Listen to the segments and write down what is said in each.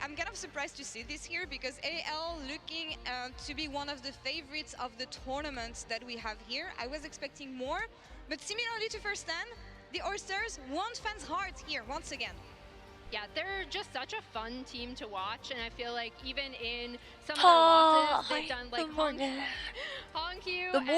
I'm kind of surprised to see this here because AL looking to be one of the favorites of the tournaments that we have here. I was expecting more, but similarly to first stand, the Oysters won fans' hearts here once again. Yeah, they're just such a fun team to watch, and I feel like even in some of their losses, they've done like Hongkyu and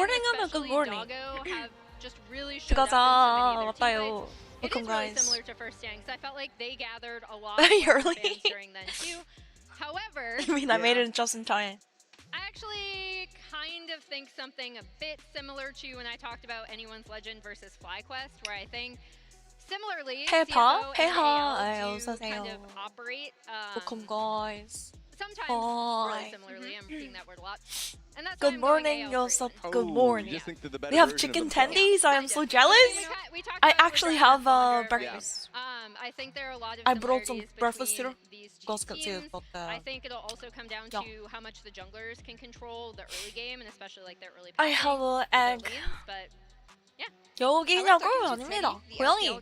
especially Doggo have just really showed up in so many of their teammates. It is really similar to first stand, because I felt like they gathered a lot of fans during then too. However, I mean, I made it just in time. I actually kind of think something a bit similar to when I talked about Anyone's Legend versus FlyQuest, where I think similarly, CFO and AL do kind of operate guys. sometimes really similarly. I'm repeating that word a lot. And that's good morning, Yosef. Good morning. They have chicken tendies. I am so jealous. I actually have breakfast. I think there are a lot of I brought some breakfast too. I think it'll also come down to how much the junglers can control the early game, and especially like their early. I have an egg. But 여기냐고? 아닙니다. 고양이.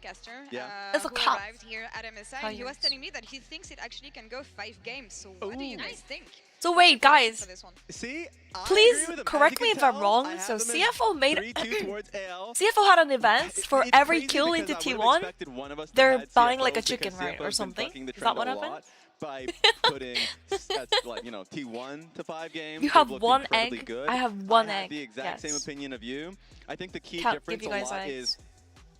It's a cat. Here at MSI, he was telling me that he thinks it actually can go 5 games. So what do you guys think? So wait, guys. See, please correct me if I'm wrong. So CFO made CFO had an event for every kill into T1. They're buying like a chicken, right, or something. Is that what happened? By putting like T1 to 5 games. You have one egg. I have one egg. The exact same opinion of you. I think the key difference a lot is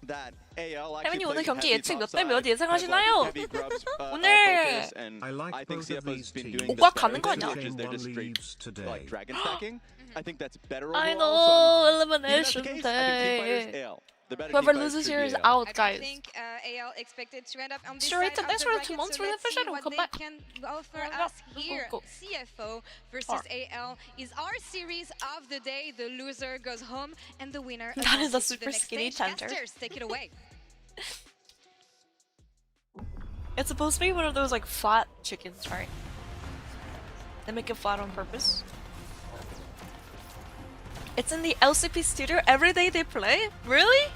that AL actually 오늘 경기 예측 몇 대 몇 plays 예상하시나요? 오늘 I think CFO's been doing 오빠 this 가는 거 better, 아니야? which is they're just straight like dragon stacking. I think that's better I overall. know, elimination day. Whoever loses here is out, guys. I think AL expected to end up on this Sure, side it's of the for 2 bracket, months so for the let's see official. what Come they back. can offer us here. CFO versus AL is our series of the day. The loser goes home, and the winner That is a advances to the super next skinny stage. tender. Casters, take it away. It's supposed to be one of those like flat chickens, right? They make it flat on purpose. It's in the LCP studio every day they play? Really?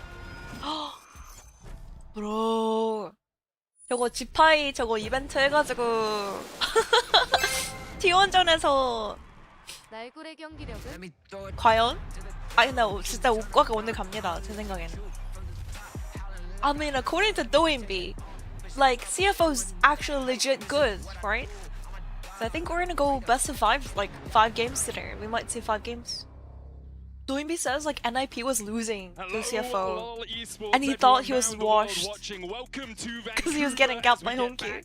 Bro. 저거 지파이 저거 이벤트 해가지고 T1전에서 날굴의 경기력은 과연? 아니 나 진짜 옷과가 오늘 갑니다. 제 생각에는. I mean, according to Doinb, like CFO's actually legit good, right? So I think we're gonna go best of 5, like 5 games today. We might see 5 games. Doinb says like NIP was losing to CFO, and he thought he was washed because he was getting gapped by Hongkyu.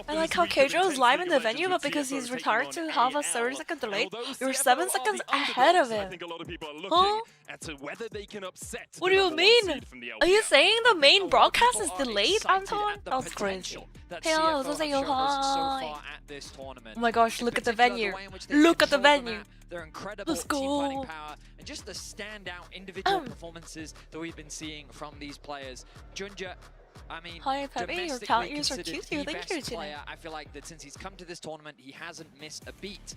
I like how Keijo is live in the venue, but because he's retired to have a 30-second delay, you're 7 seconds ahead of him. Huh? What do you mean? Are you saying the main broadcast is delayed, Anton? That's crazy. Hey, 어서오세요. Hi. Oh my gosh, look at the venue. Look at the venue. They're incredible team fighting power and just the standout individual performances that we've been seeing from these players. Junja, I mean, hi, Pepe, your talent ears are cute. Thank you, player. I feel like that since he's come to this tournament, he hasn't missed a beat.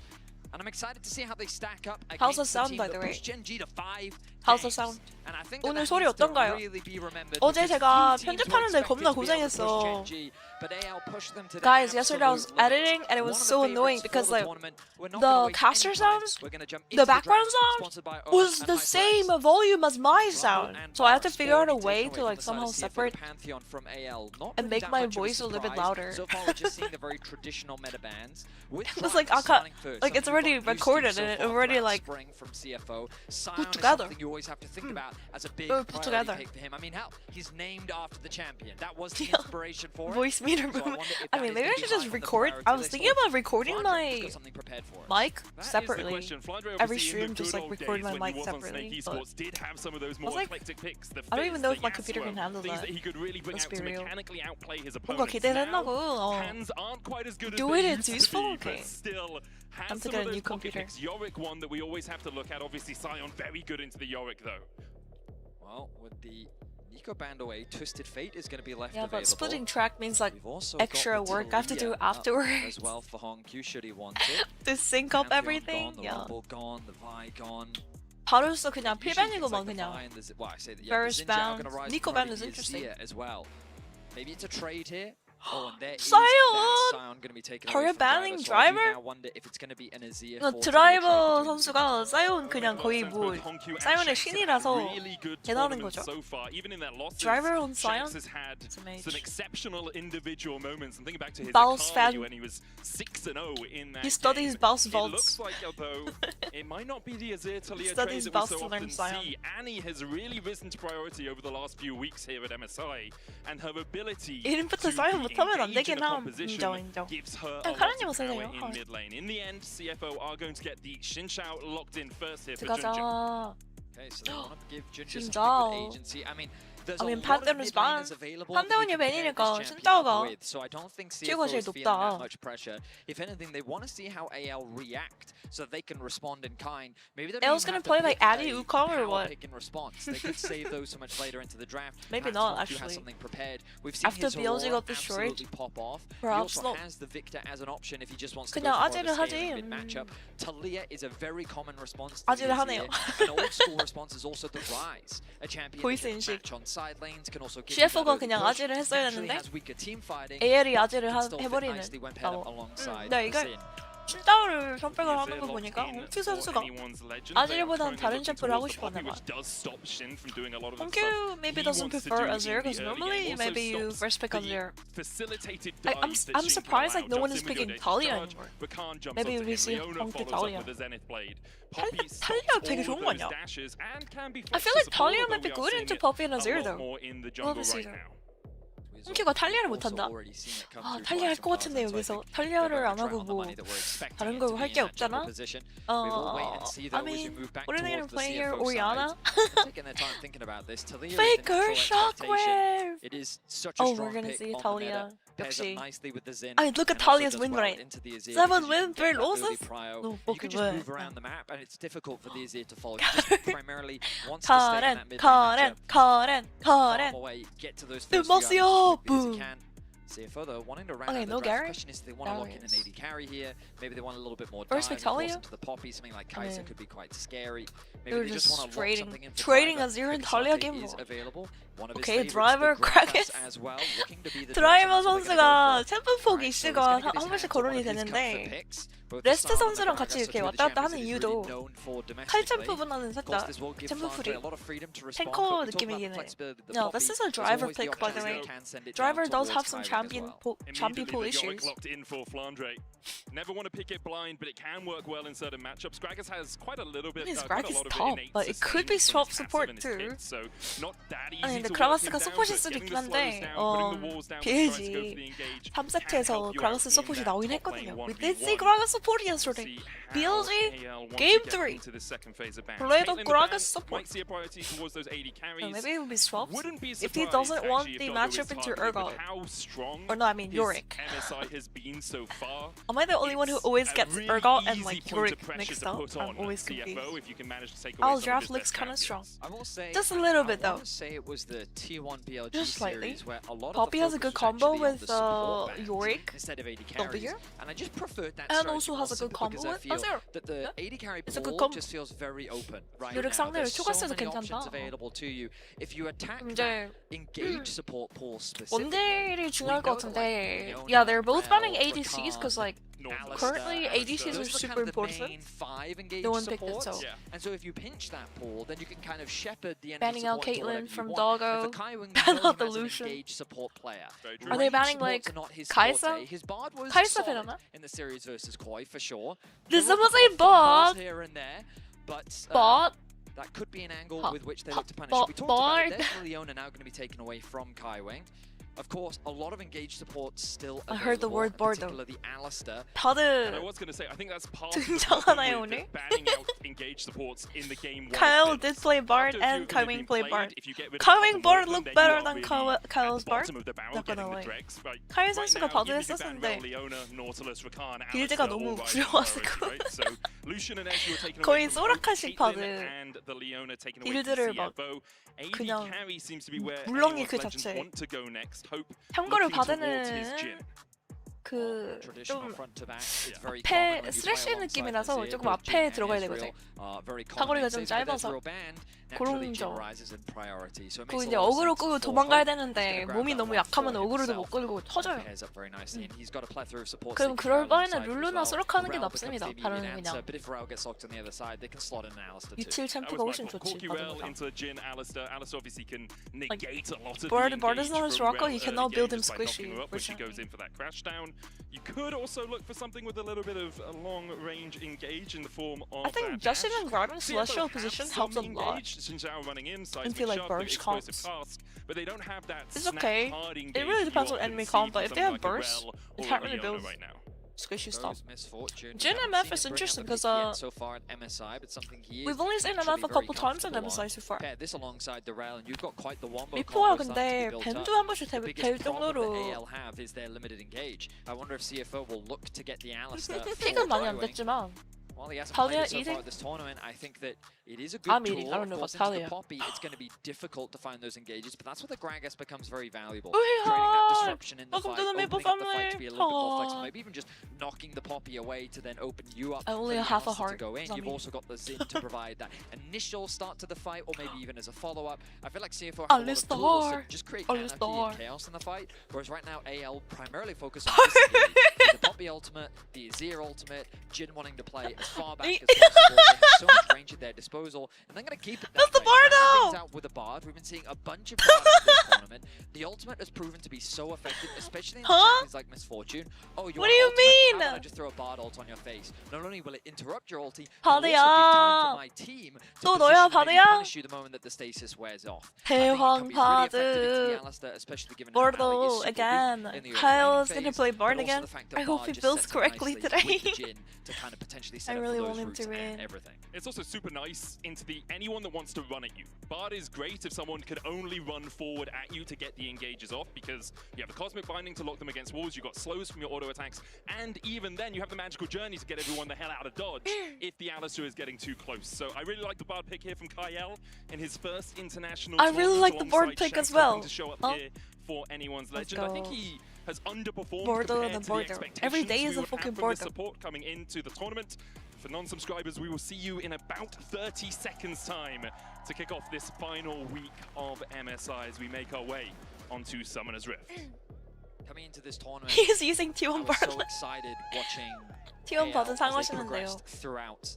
And I'm excited to see how they stack up How's the against sound, the team by the that way? pushed Gen G to 5 How's the sound? And I think 오늘 that 소리 needs to 어떤가요? really be remembered 어제 because 제가 few teams were 편집하는데 겁나 expected to be able to push 고생했어. Gen G, but AL pushed them to the Guys, yesterday I was absolute editing limit. and it was One of so the annoying favorites because for like tournament. We're not the gonna waste caster any time. sound, We're gonna jump the into background draft, sound sponsored by was Owen the and same Hyperx. volume as my sound. and So I had to Barr's figure out a already way taken to away like from the somehow side of CFO, separate the Pantheon from AL. Not and really make that my much of voice a little bit surprise. louder. So far, we're just seeing the very traditional meta bands. It was like like it's already recorded and it already like from CFO. put together. You always have to think about as a big put priority together. pick for him. I mean, hell, he's named after the champion. That was the inspiration for it. Voice meter So movement. wonder if I that mean, is maybe gonna I be should high just on the record. priority I was list. thinking about recording Flandre, my he's got something prepared for us. mic separately. Every stream, just like recording my mic separately. But I was like, I don't even know if my computer can handle that. Let's be real. 뭔가 기대된다고. Do it, it's useful. Okay. Time to get a new computer. Yorick one that we always have to look at. Obviously, Sion very good into the Yorick though. Well, with the Nico band away, Twisted Fate is going to be left Yeah, available. but splitting track means like We've also extra got the work I have to do Taliyah up afterwards. as well for Hongkyu should he want it. To sync up Pantheon everything. Gone, the Yeah. Rumble gone, the Vi gone. 바로서 그냥 Usually 필벤이고만 things like the 그냥. Vi and the, well, I say that, Ferris the Zinja are bound. gonna rise Nico probably bound is via interesting. Zia as well. Maybe it's a trade here. 사이온! Are banning driver? 드라이버 선수가 사이온 그냥 거의 뭐 사이온의 신이라서 대단한 거죠. Driver on Sion? Bounce fan. He studies bounce vaults. It might not be the Azir Talia Studies trade that we bounce so to learn often Sion. see. Annie has really risen to priority over the last few weeks here at MSI, and her ability to 이름부터 사이온 못하면 안 engage in 되긴 the 함. composition 인정. gives her a 그냥 lot 카라님은 of power 살려요. in mid lane. In the end, CFO are going to get the Xin Shao locked in first here for 들어가자. Junja. Okay, so they want to give Junja 진짜. some good agency. I mean, there's a lot of 판테온은 mid laners available. 판테온이 벤이니까 신짜오가 So I don't think 티어가 CFO 제일 is feeling 높다. that much pressure. If anything, they want to see how AL react so they can respond in kind. Maybe they AL's don't gonna have to play like pick Addy a Wukong or power what? pick in response. They could save those so much later into the draft. Maybe Perhaps not, Monkey has actually. something prepared. We've seen After his BLG Aurora got destroyed, absolutely pop off. He perhaps also not. has the Victor as an option if he just wants to 그냥 go for 아재를 more of a 하지. scaling mid matchup. Talia is a very common response to 아재를 the 하네요. Azir. An old school response is also the Rise. A champion that 보이스 can 인식. match on side lanes, can also give you that CFO가 early 그냥 push, 아재를 했어야 naturally 했는데 has weaker team fighting, AL이 아재를 can still fit 해버리는 nicely when paired up 바보. alongside 나 이거 Xin. 신짜오를 선택을 하는 거 보니까 홍큐 선수가 아질보단 다른 챔프를 하고 싶었나 봐. 홍큐 maybe doesn't prefer Azir because normally maybe you first pick Azir. I'm surprised like no one is picking Talia anymore. Maybe we see 홍큐 Talia. 탈리아 되게 좋은 거 아니야? I feel like Talia might be good into Poppy and Azir though. Love the season. 홍큐가 탈리아를 못한다? 아, 탈리아 할 것 같은데 여기서 탈리아를 안 하고 뭐 다른 걸 할 게 없잖아? I mean, what are they gonna play here? Orianna? Faker Shockwave! Oh, we're gonna see Talia. 역시. I look at Talia's win rate. 7 wins per losses? No, You can just 왜? move around the map, and it's difficult for the Azir to follow. He just primarily wants to stay in that mid lane matchup, farm away, get to those first few items as quickly as he can. CFO though, wanting to round Okay, out no the draft. Gary? Question is, do they want to lock in an Darius. AD carry here? Maybe they want a little bit more First dive, pick of course, Talia? into the Poppy. Something like Kai'Sa mean, could be quite scary. They Maybe were they just just want to lock something in for trading Driver. Azir and Maybe Talia Sante game is mode. available. One of his Okay, favorites, Driver, the Gragas Kragas. as well, looking to be the 드라이버 direction that they're gonna 선수가 go for. 챔프폭 Right, so he's 이슈가 gonna get 한 his 번씩 hands on one 거론이 of his comfort 되는데 picks. Both 레스트 the Sion and the 선수랑 Gragas 같이 are 이렇게 two of the 왔다 갔다 champions 하는 that he's 이유도 really known for 칼 domestically. 챔프보다는 Of course, 살짝 this will give 챔프 Flandre 프리 a lot of freedom to respond. 탱커 But we talk about the 느낌이긴 해. flexibility of the No, Poppy. this is a There's driver always the pick by option the that way. you can send it Driver down does towards have some Kai'Wing as well. champion pool issues. Locked in for Flandre. Never want to pick it blind, but it can work well in certain matchups. Gragas has quite a little bit. His Quite a Gragas lot of top, innate but it could be sustain from swap his support passive and his too. kit, so not that 아니 easy 근데 to work him 그라가스가 down, 서포트일 but 수도 getting 있긴 the slows 한데 down, putting the walls down, trying to go for the BLG engage 3세트에서 can help you 그라가스 out in 서폿이 that 나오긴 top 했거든요. lane We did see 1v1. Gragas support yesterday. See how BLG AL want Game to get 3. into the second phase of ban. Blade of Caitlyn the Gragas ban support. might see a priority towards those AD So carries. maybe it will be swapped. Wouldn't be If he surprised, doesn't want actually, if the Doggo matchup is into targeted with Urgot. how strong Or no, I mean his Yorick. MSI has been so far. Am I the only one who always It's gets a really Urgot and easy like point Yorick of pressure mixed to up? put I'm on always CFO confused. if you can manage to take away Our some of draft his looks best kind of strong. champions. I will say, Just a little bit I though. want to say it was the T1 BLG Just slightly. series where a lot Poppy of has the a good focus was combo actually on with the support band Yorick. instead of AD carries. W. And I just preferred that And strategy also has a more good simply because combo I with feel Azir. that the Yeah. AD carry It's a good pool combo. just feels very open right 요릭 now. 상대를 There's so 초가스도 many 괜찮다. options available to you. If you attack 이제 that engage support pool specifically, 원딜이 중요할 것 we know that, 같은데 like, yeah, they're both Leona, banning ADCs because like currently ADCs are those super kind of the important. main 5 engage No one picked it, supports. so. And so if you pinch that pool, then you can kind of shepherd the enemy Banning out support into whatever Caitlyn you from want. Doggo. And for Kai'Wing, Ban we know out him the as an Lucian. engaged support player. Are they Range banning, supports like, are not his Kai'Sa? forte. His Bard was Kai'Sa solid 되려나? in the series versus Koi for sure. Did There were a someone say couple of fumbles bot? here and there, but Bot? that could be an angle Ha- with which they ha- look to punish. bot- We talked about it. Bard. There's Leona now going to be taken away from Kai'Wing. Of course, a lot of engaged supports still available. I heard the word in board though. particular the Alistair. And I 다들 was going to say, I think that's part of the 등장하나요, problem 오늘? with banning out engaged supports in the game. Kyle did play Bard and Kai'Wing played Bard. Kai'Wing Bard looked better than Kyle's Bard. Not gonna lie. 카일 선수가 바드 했었는데 빌드가 너무 구려가지고 거의 소라카식 바드 빌드를 막 그냥 물렁이 그 자체. 참고로 바드는 좀 앞에 스레쉬 느낌이라서 조금 앞에 들어가야 되거든. 사거리가 좀 짧아서 그런 점. 그리고 이제 어그로 끄고 도망가야 되는데 몸이 너무 약하면 어그로도 못 끌고 터져요. 그럼 그럴 바에는 룰루나 소라카 하는 게 낫습니다. 다른 그냥 유틸 챔프가 훨씬 좋지. Like, Bard is not a Soraka, you cannot build him squishy. You could also look for something with a little bit of a long-range engage in the form of. I think Justin and grabbing Celestial position helps a lot into like burst comps. But they don't have that. It's okay. It really depends on enemy comp, but if they have burst, it can't really build squishy stuff. Jin MF is interesting because we've only seen MF a couple times on MSI so far. 리포가 근데 밴드 한 번씩 될 정도로 픽은 많이 안 됐지만 Talia eating? I'm eating. I don't know about Talia. It's going to be difficult to find those engages, but that's where the Gragas becomes very valuable. Creating that disruption in the fight, opening up the fight to be a little bit more flexible, maybe even just knocking the Poppy away to then open you up. Only a half a heart. To go in. You've also got the Zin to provide that initial start to the fight, or maybe even as a follow-up. I feel like CFO have a lot of tools to just create anarchy and chaos in the fight, whereas right now AL primarily focus on the Poppy ultimate, the Azir ultimate, Jin wanting to play as far back as possible. They have so much range at their disposal, and they're going to keep it that That's the Bardo! Out with a Bard. We've been seeing a bunch of Bards in this tournament. The ultimate has proven to be so effective, especially in champions like Misfortune. Oh, what do you mean? How about I just throw a Bard ult on your face? Not only will it interrupt your ulti, but it will also give time for my team to 너야, position and maybe punish you the moment that the stasis wears off. 대황 바드. Bardo again. Kyle's gonna play Bard again. I hope he builds correctly today. I really want him to win. It's also super nice into the anyone that wants to run at you. Bard is great if someone could only run forward at you to get the engages off, because you have the Cosmic Binding to lock them against walls, you've got slows from your auto attacks, and even then you have the Magical Journey to get everyone the hell out of dodge if the Alistar is getting too close. So I really like the Bard pick here from Kyle in his first international I really like the Bard pick as well. To show up here for anyone's legend. I think he has underperformed Bordeaux compared to the expectations. Every day is we a would fucking have from the Bordeaux. support coming into the tournament. For non-subscribers, we will see you in about 30 seconds time to kick off this final week of MSI as we make our way onto Summoner's Rift. Coming into this tournament, He's using T1 I was Bard. so excited watching T1 Bard은 as they 상하시는데요. progressed throughout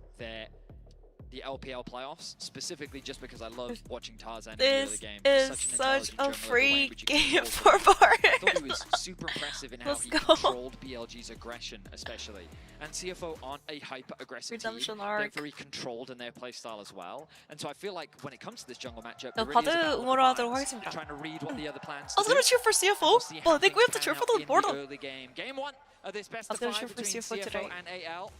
the LPL playoffs, specifically just because I love watching Tarzan in the early game. This is such a free game for Bard. I thought he was super impressive in how he controlled BLG's aggression, especially. And CFO aren't a hyper-aggressive team. They're very controlled in their playstyle as well. And so I feel like when it comes to this jungle matchup, it really is about trying to read what the other plans I was gonna cheer for CFO, but I think we have to cheer for the Bordeaux. Early game. Game 1 of this best of 5 between CFO and AL.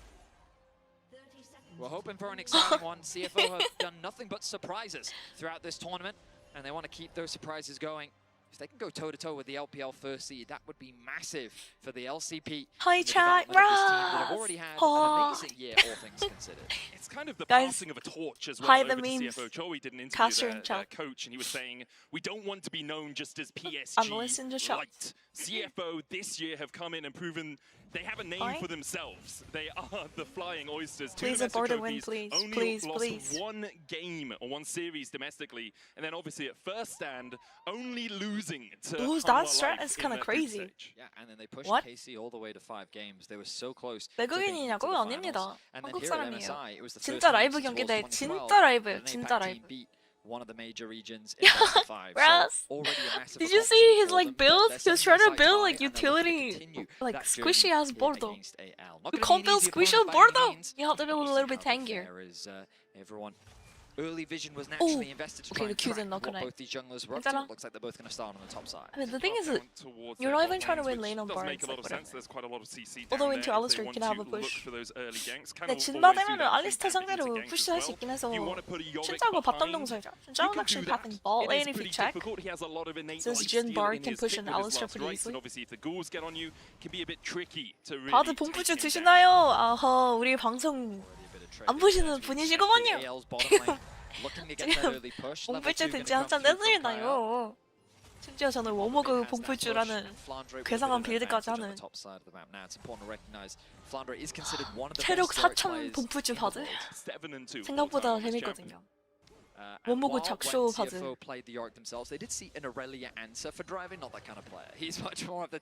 We're hoping for an exciting one. CFO have done nothing but surprises throughout this tournament, and they want to keep those surprises going. If they can go toe-to-toe with the LPL first seed, that would be massive for the LCP. Hi chat, That have already had an amazing year, all things considered. It's kind of the Guys, passing of a torch as well hi over the to memes. CFO. Joey did an interview with chat. coach, and he was saying, we don't want to be known just as Analysts in the PSG chat. light. CFO this year have come in and proven they have a name for themselves. They are the Flying Oysters. Please abort a win, please. Only Please, lost please. one game or one series domestically, and then obviously at first stand, only losing to Ooh, that strat is kind of crazy. Yeah, and then they pushed What? KC all the way to 5 games. They were so close. 외국인이냐고? 아닙니다. And then 한국 here at 사람이에요. MSI, it was the 진짜 first 라이브 time since 경기인데 2012 진짜 라이브예요. that an 진짜 APAC team 라이브. beat one of the major regions in best of 5. Russ, So already a massive Did you see accomplishment his for like them, but build? they're He was setting trying their to build sights like high, and they're looking to utility, continue like that squishy journey ass here Bordeaux. against AL. Not You gonna be can't an build easy squishy opponent by any Bordeaux. means, You have to but build a you little see bit how tankier. there is, everyone. Early vision was naturally invested to okay, try the and Q's crack in, not what gonna- both these junglers were up 괜찮아. to. Looks like they're both going to start on the top side. I mean, the thing is, Towards you're their not bot even trying to lanes, win which lane on does Bard. make a lot of Like, sense. There's quite a lot of CC Although down into there if Alistar they you want can have a to look push. for those early ganks. Kind 근데 of 진 always do 받으면 that through 알리스타 10 상대로 minutes of ganks 푸시할 as 수 well. 있긴 해서 You want to put a Yorick 진짜고 바텀 behind, 동선이죠. you 진짜 can actually do pathing that. ball It lane is if you pretty check. difficult. He has a lot of innate Since life Jin steal Bard in can his push kit an with his Alistar last pretty rights, easily. and obviously if the ghouls get on you, it can be a bit tricky to really 바드 take 본부주 him down. 드시나요? 아허, 우리 방송 안 보시는 분이시구먼요. AL's bottom lane looking to get that early push. Level 몸불제 2 된지 gonna 한참 come through from Kyle. 됐습니다요. 심지어 저는 워머그 봉풀주라는 괴상한 빌드까지 하는 체력 4,000 봉풀주 바드? 생각보다 재밌거든요. 워머그 작쇼 바드.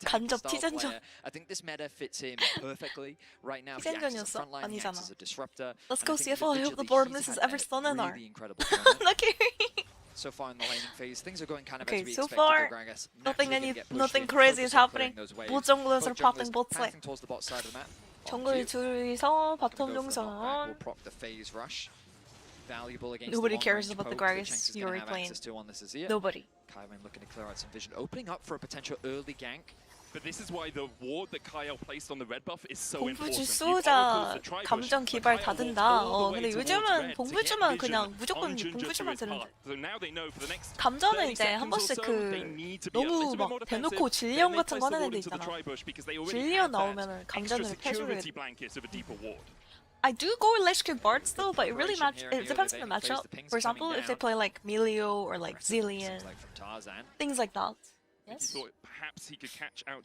간접 티젠전. 티젠전이었어? 아니잖아. Let's go CFO. I hope the board misses every stun and R. Lucky. So far in the laning phase, things are going kind of Okay, as we so expected. far, Gragas nothing crazy is happening. Both junglers are popping both sides. towards the bot side of the map. 정글 둘이서 바텀 Will 용선. proc the phase rush. Valuable against Nobody the cares long-range about the poke that Gragas Shanks is you're gonna have playing. access to on this Azir. Nobody. Kaiman looking to clear out some vision, opening up for a potential early gank. But this is why the ward that Kyle placed on the red buff is so 봉부주 important. 쏘자 감정 기발 다 된다. 근데 요즘은 봉부주만 그냥 무조건 봉부주만 드는데. 감정은 이제 한 번씩 너무 막 대놓고 질리언 같은 거 하는 애들 있잖아. 질리언 나오면은 감정을 패줘야 돼. I do go with Lich Bards though, but it really it depends on the matchup. For example, if they play like Melio or like Zillion, things like that. Yes.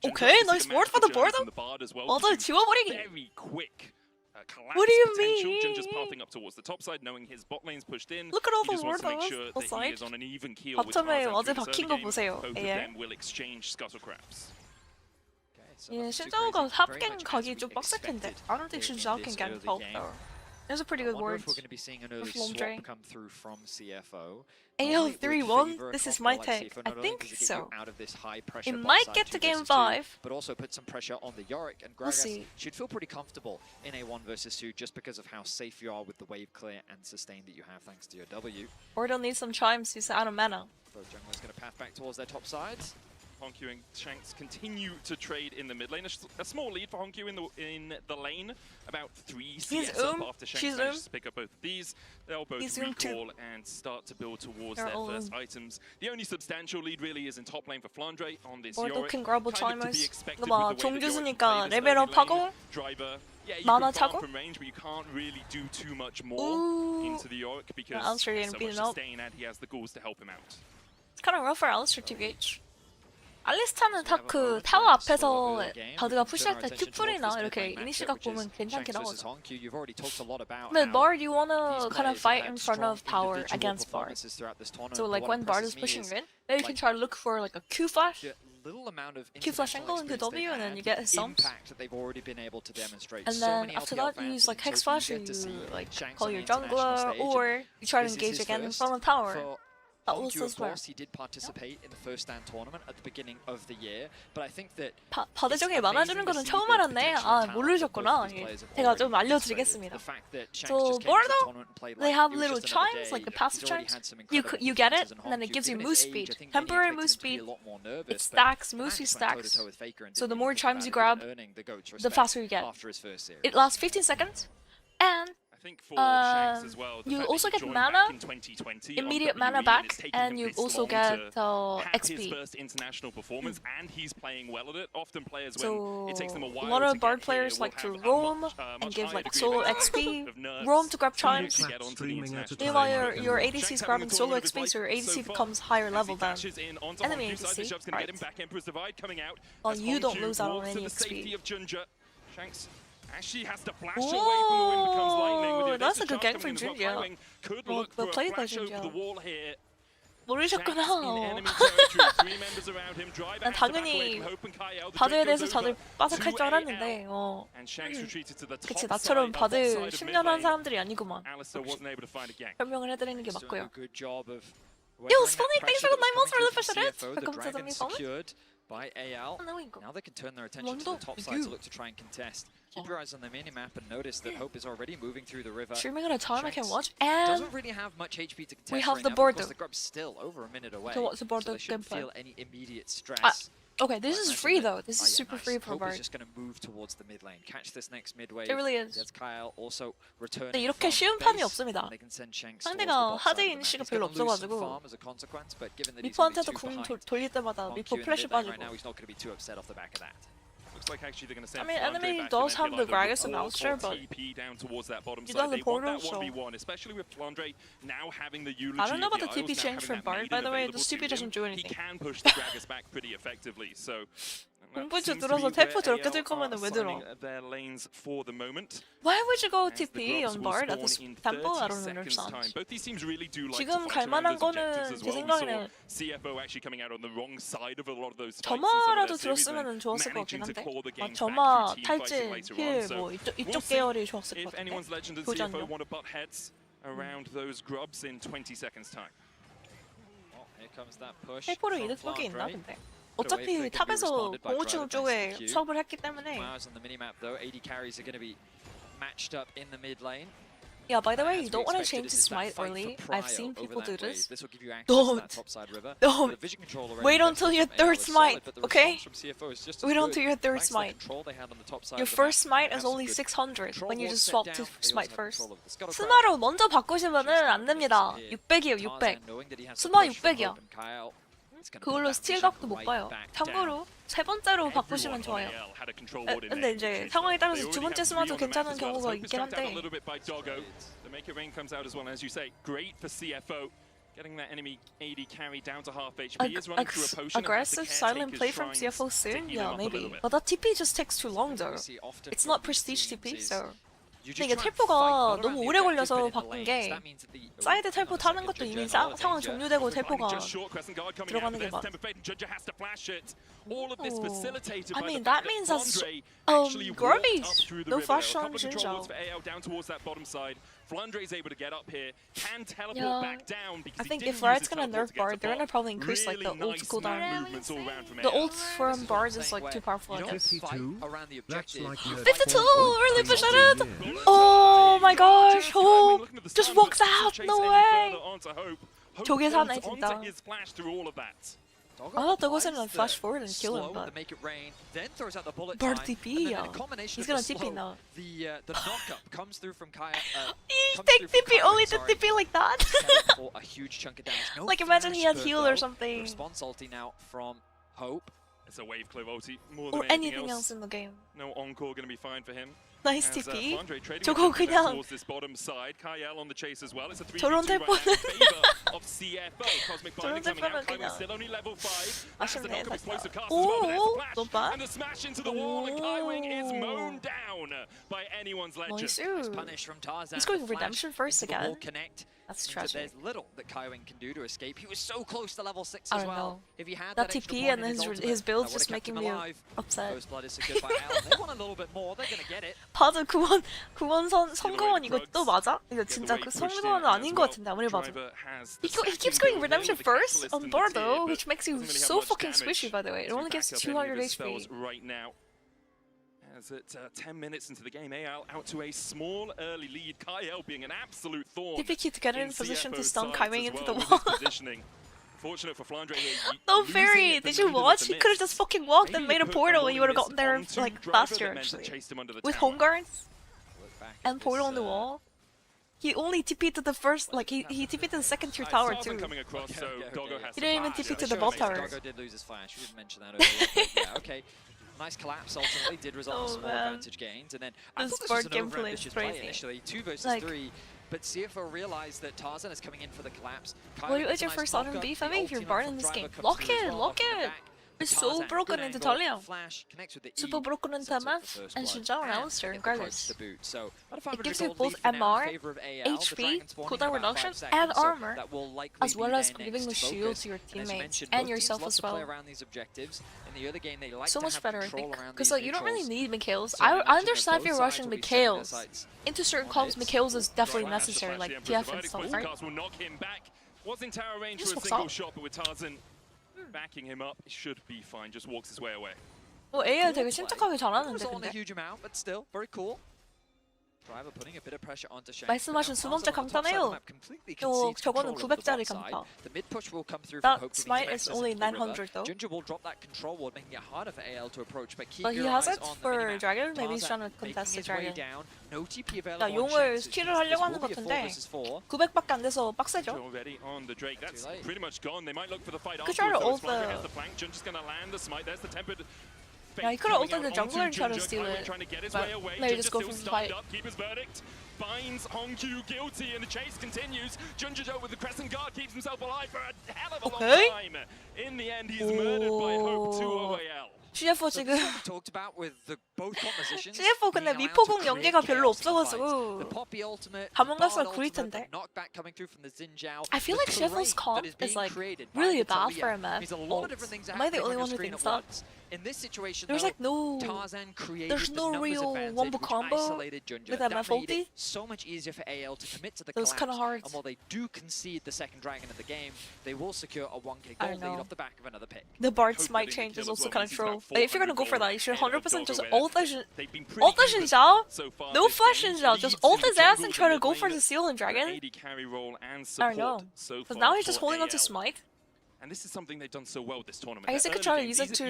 Okay, nice ward for the board though. 맞아, 지워버리기. What do you mean? Just pathing up towards the top side, knowing his bot lane's pushed in. Look at all he the just wants to make ward sure on the that he side. is on an even keel with 바텀에 Tarzan 어제 through the 박힌 server 거 game. 보세요. Both of 예. them will exchange scuttle crabs. 예, 신자오가 탑갱 가기 좀 빡셀 텐데. I don't think 신자오 can get help though. There's a pretty good ward. We're going to be seeing an early Flame swap drain. come through from CFO. AL 3-1, this is my take. I think so. It might get to game 5. But also put some pressure on the Yorick, and We'll Gragas see. should feel pretty comfortable in a 1 versus 2 just because of how safe you are with the wave clear and sustain that you have thanks to your W. Wardle needs some chimes, he's out of mana. Both junglers going to path back towards their top sides. Honkyu and Shanks continue to trade in the mid lane. A small lead for Honkyu in the lane. About 3 CS up after Shanks manages to pick up both of these. They'll both recall and start to build towards their first items. The only substantial lead really is in top lane for Flandre on this Wardle Yorick. can grab a Kind of to chimers. be expected 이거 봐, with the way that Yorick 종주수니까 can play this 레벨업 early 하고 lane. Driver. Yeah, you 만화 can farm 차고. from range, but you can't really do too much more Ooh. into the Yorick because Alistair there's getting so much beaten up. sustain and he has the ghouls to help him out. It's kind of rough for Alistair TBH. 알리스타는 타워 앞에서 바드가 푸시할 때 큐풀이나 이렇게 이니시각 보면 괜찮긴 하거든. But Bard, you wanna kind of fight in front of tower against Bard. So like when Bard is pushing in, maybe you can try to look for like a Q flash. Q flash angle into W and then you get his sumps. And then after that you use like Hex flash and you like call your jungler or you try to engage again in front of tower. Honkyu, of course, he did participate in the first stand tournament at the beginning of the year, but I think that 바드정에 많아주는 거는 처음 알았네. 아, 모르셨구나. 제가 좀 알려드리겠습니다. So Bordeaux, they have little chimes, like the passive chimes. You get it, and then it gives you move speed. Temporary move speed. It stacks, move speed stacks. So the more chimes you grab, the faster you get. It lasts 15 seconds, and I think for Shanks as well, you also get mana, immediate mana back, and you also get XP. His first international performance, and he's playing well at it. Often players, So when it takes them a while lot of to Bard get players here, like to will have roam much and give higher like degree solo of XP, of nerfs roam to grab chimes. to get onto the international Meanwhile, stage. your ADC is Shanks grabbing having solo tournament XP, like so your ADC so far, becomes higher as level he than dashes in onto enemy Honkyu's side, the ADC. Shubs gonna Right. get him back. Emperor's Divide coming out. Well, as you don't Honky lose out on walks any to the safety XP. of Junja. Shanks actually has to flash away from the wind becomes lightning. With Oh, the that's a Desert good gank Shark from coming in as well. Junja. Climbing, could Well, look for a played by flash over Junja. the wall here. 모르셨구나. 난 당연히 바드에 대해서 다들 빠삭할 줄 알았는데 그치, 나처럼 바드 10년 한 사람들이 아니구만. 설명을 해드리는 게 맞고요. Yo, Spawning, thanks for the 9 months for the fish edit! Welcome to the new moment. By AL. Now they can turn their attention to the top side to look to try and contest. Keep your eyes on the minimap and notice that Hope is already moving through the river. Streaming at a time I can watch, Doesn't and really have much HP to contest we have right the now board because though. the grub's still over a minute away. So what's the board so they shouldn't gameplay? feel any immediate stress. Okay, this is free though. This is super free for Hope Bard. is just going to move towards the mid lane, catch this next mid wave. It really is. That's Kyle also returning 근데 이렇게 from 쉬운 판이 base, 없습니다. and they can send Shanks 상대가 towards the bot 하드 side of the map. 이니시가 He's 별로 gonna lose some 없어가지고 farm as a consequence, but given that he's only 미포한테도 2 궁 behind, 돌릴 때마다 미포 Honkyu in 플래시 mid lane right 빠지고. now, he's not going to be too upset off the back of that. Looks like actually they're going to send I mean, Flandre enemy back does and then have the Pilado Gragas and will Alistair, but TP down towards that bottom you side. done the They want portal, that so 1v1, especially with Flandre now having the eulogy. I don't know of about the Isles, TP now change having from that Bard, by maiden the way. The available to TP him. doesn't do He anything. can push the Gragas back pretty effectively. So 공부주 들어서 텔포 저렇게 들 거면 왜 들어? their lanes for the moment. Why would you go As the TP grubs on will Bard at spawn this in tempo? I 30 don't seconds time. understand. Both these teams really do like to 지금 fight 갈 around 만한 those objectives 거는 as 제 well. We 생각에는 saw CFO actually coming out on the wrong side of a lot of those fights in some of 점화라도 their series and 들었으면 좋았을 것 managing 같긴 to 한데 claw the 막 games back 점화, through team fighting 탈진, later 힐 on. So 뭐 이쪽 we'll see 계열이 좋았을 것 if 같은데 anyone's legend and 보지 CFO 않냐? want to butt heads around those grubs in 20 seconds time. Well, here comes that push 텔포를 from 이득 보기 있나 Flandre. 근데? 어차피 탑에서 공우충 쪽에 수업을 했기 때문에 Flowers on the minimap though. AD carries are going to be matched up in the mid lane. Yeah, by the way, As you we don't want to expected, change the this is that smite fight early. for I've prio seen over people do that wave. this. This will give you access to that topside river. Don't. The vision control already Wait invested until your from third AL is smite, solid, but the okay? response from CFO is just as Wait good. until your third Thanks to the smite. control they had on the top side Your of the first map, smite they is have some only good 600 control when you ward just set swap down. to They also smite have first. control of the scuttle craft. 스마로 먼저 바꾸시면은 안 됩니다. 600이에요, 600. 스마 600이야. 그걸로 스틸각도 못 봐요. 참고로 세 번째로 바꾸시면 좋아요. 근데 이제 상황에 따라서 두 번째 스마도 괜찮은 경우가 있긴 한데 The make it rain comes out as well, as you say. Great for CFO. Getting that enemy AD carry down to half HP is running through a potion. aggressive silent play from CFO soon? Yeah, maybe. But that TP just takes too long though. It's not prestige TP, so. 근데 이게 텔포가 너무 오래 걸려서 바꾼 게 사이드 텔포 타는 것도 이미 상황 종료되고 텔포가 들어가는 게 맞아. I mean, that means that's garbage. No flash on Jinzhao. Flandre is able to get up here, can teleport Yeah. back down because I think he if didn't use Riot's his gonna teleport nerf to get Bard, to they're gonna bot. probably increase like the Really ult nice cooldown. movements all around from The AL. ult from Bard is like too powerful, I guess. 52. That's like 52! Early push at it! Oh my gosh! Hope just walks out! No way! 저게 사네 진짜. I thought the was gonna flash forward and kill him, but Bard TP, yeah. He's gonna TP now. The knockup comes through from Kaya. He take TP only to TP like that? For a huge chunk of damage. No Like imagine he had flash heal though. or something. Response ulti now from Hope. It's a wave clove ulti more than Or anything else in the game. No encore going to be fine for him. Nice As, TP. Flandre trading 저거 with him 그냥 towards this bottom side. Kyle on the chase as well. It's a 3v2 저런 right now in 텔포는 favor of CFO. Cosmic 저런 Binding coming out. 텔포는 Climbing 그냥 still only level 5. That's the 아쉽네 knock of 살짝. explosive cast as well. But there's 오, the flash. not bad. And the smash into the wall. And Kaiwing is mown down by anyone's legend. Nice. Punish from Tarzan. He's going The flash redemption first into the wall again. Connect. That's Means that tragic. there's little that Kaiwing can do to escape. He was so close to level 6 I as don't well. know. If he had That extra TP point and in his his ultimate, build's that just would've kept making him me alive. upset. First blood is secured by Al. They want a little bit more. They're gonna get it. 바드 구원 성공원 이거 또 맞아? 이거 진짜 그 성공원은 아닌 것 같은데 아무리 봐도. He keeps going redemption first on board though, which makes you so fucking squishy by the way. It only gets 200 HP. Right now. As it's 10 minutes into the game, AL out to a small early lead. Kyle being an absolute thorn. TP to get in position to CFO's stun sides Kaiwing as into well the with wall. his positioning. Fortunate for Flandre here. No losing fairy, it, but did you needed watch? to He could have miss. just fucking walked and Maybe made a put portal more and you would have miss gotten there onto like Driver faster that meant to actually. chase him under the With tower. home guards Look back and at portal this, on the wall. He only TP'd to the first, like he TP'd to the second tier tower Tarzan too. coming across, so Doggo has He to didn't even flash. TP to They the showed ball me tower. Doggo did lose his flash. We didn't mention that earlier. But yeah, okay. Nice collapse ultimately did result in Oh, small man. advantage gains. And then I This thought this board was an gameplay is over-ambitious play crazy. initially. 2 versus Like- 3. But CFO realized that Tarzan is coming in for the collapse. What is your first autumn beef? I mean, if you're Bard in this game, lock it, lock it. It's so broken into Talia. Super broken into Amath and Shinjao and Alistair regardless. It gives you both MR, HP, cooldown reduction, and armor, as well as giving the shield to your teammates and yourself as well. So much better, I think. Because like, you don't really need Mikhails. I understand if you're rushing Mikhails. Into certain comps, Mikhails is definitely necessary, like TF and stuff, right? Will knock him back. Was in tower range Just for a walks single out. shot, but with Tarzan backing him up, he should be fine. Just walks his way away. AL 되게 침착하게 잘하는데 It wasn't a 근데. huge amount, but still very cool. Driver putting a bit of pressure onto Shank. 말씀하신 두 번째 강타네요. 저거는 900짜리 강타. The mid push will come through That from Hope giving smite him is access only into the river. 900 though. Ginger will drop that control ward, making it harder for AL to approach. But keep But he your has eyes it on the for minimap. Dragon. Maybe he's Tarzan trying to contest the making his way Dragon. down. No TP available 야, on 용을 Shanks. 스틸을 This 하려고 will 하는 be 것 a 4 같은데 versus 4. 900밖에 안 돼서 빡세죠? Already on the Drake. That's pretty much gone. They might look for the fight Could try to afterwards. ult Flandre the- has the flank. Jun's just going to land the smite. There's the tempered Yeah, he could have ulted the jungler and tried to steal it, but maybe just go for the fight. Finds Hongkyu guilty and the chase continues. Junjijo with the crescent guard keeps himself alive for a hell of a long time. In the end, he's murdered by Hope 2OAL. CFO 지금 talked about with the both compositions. CFO 근데 미포공 연계가 별로 없어가지고 가면 갈수록 구릴 텐데. I feel like CFO's comp is like really bad for him. Am I the only one who thinks that? In this situation, there's like no real wombo combo with MF ulti. So much easier for AL to commit to the collapse. Kind of hard. And while they do concede the second dragon of the game, they will secure a 1k gold lead off the back of another pick. The Bard smite change is also kind of troll. If you're gonna go for that, you should 100% just ult the Xin Zhao. No flash Xin Zhao, just ult his ass and try to go for the seal and dragon. I don't know. Because now he's just holding on to smite. And this is something they've done so well this tournament. I guess they could try to use it to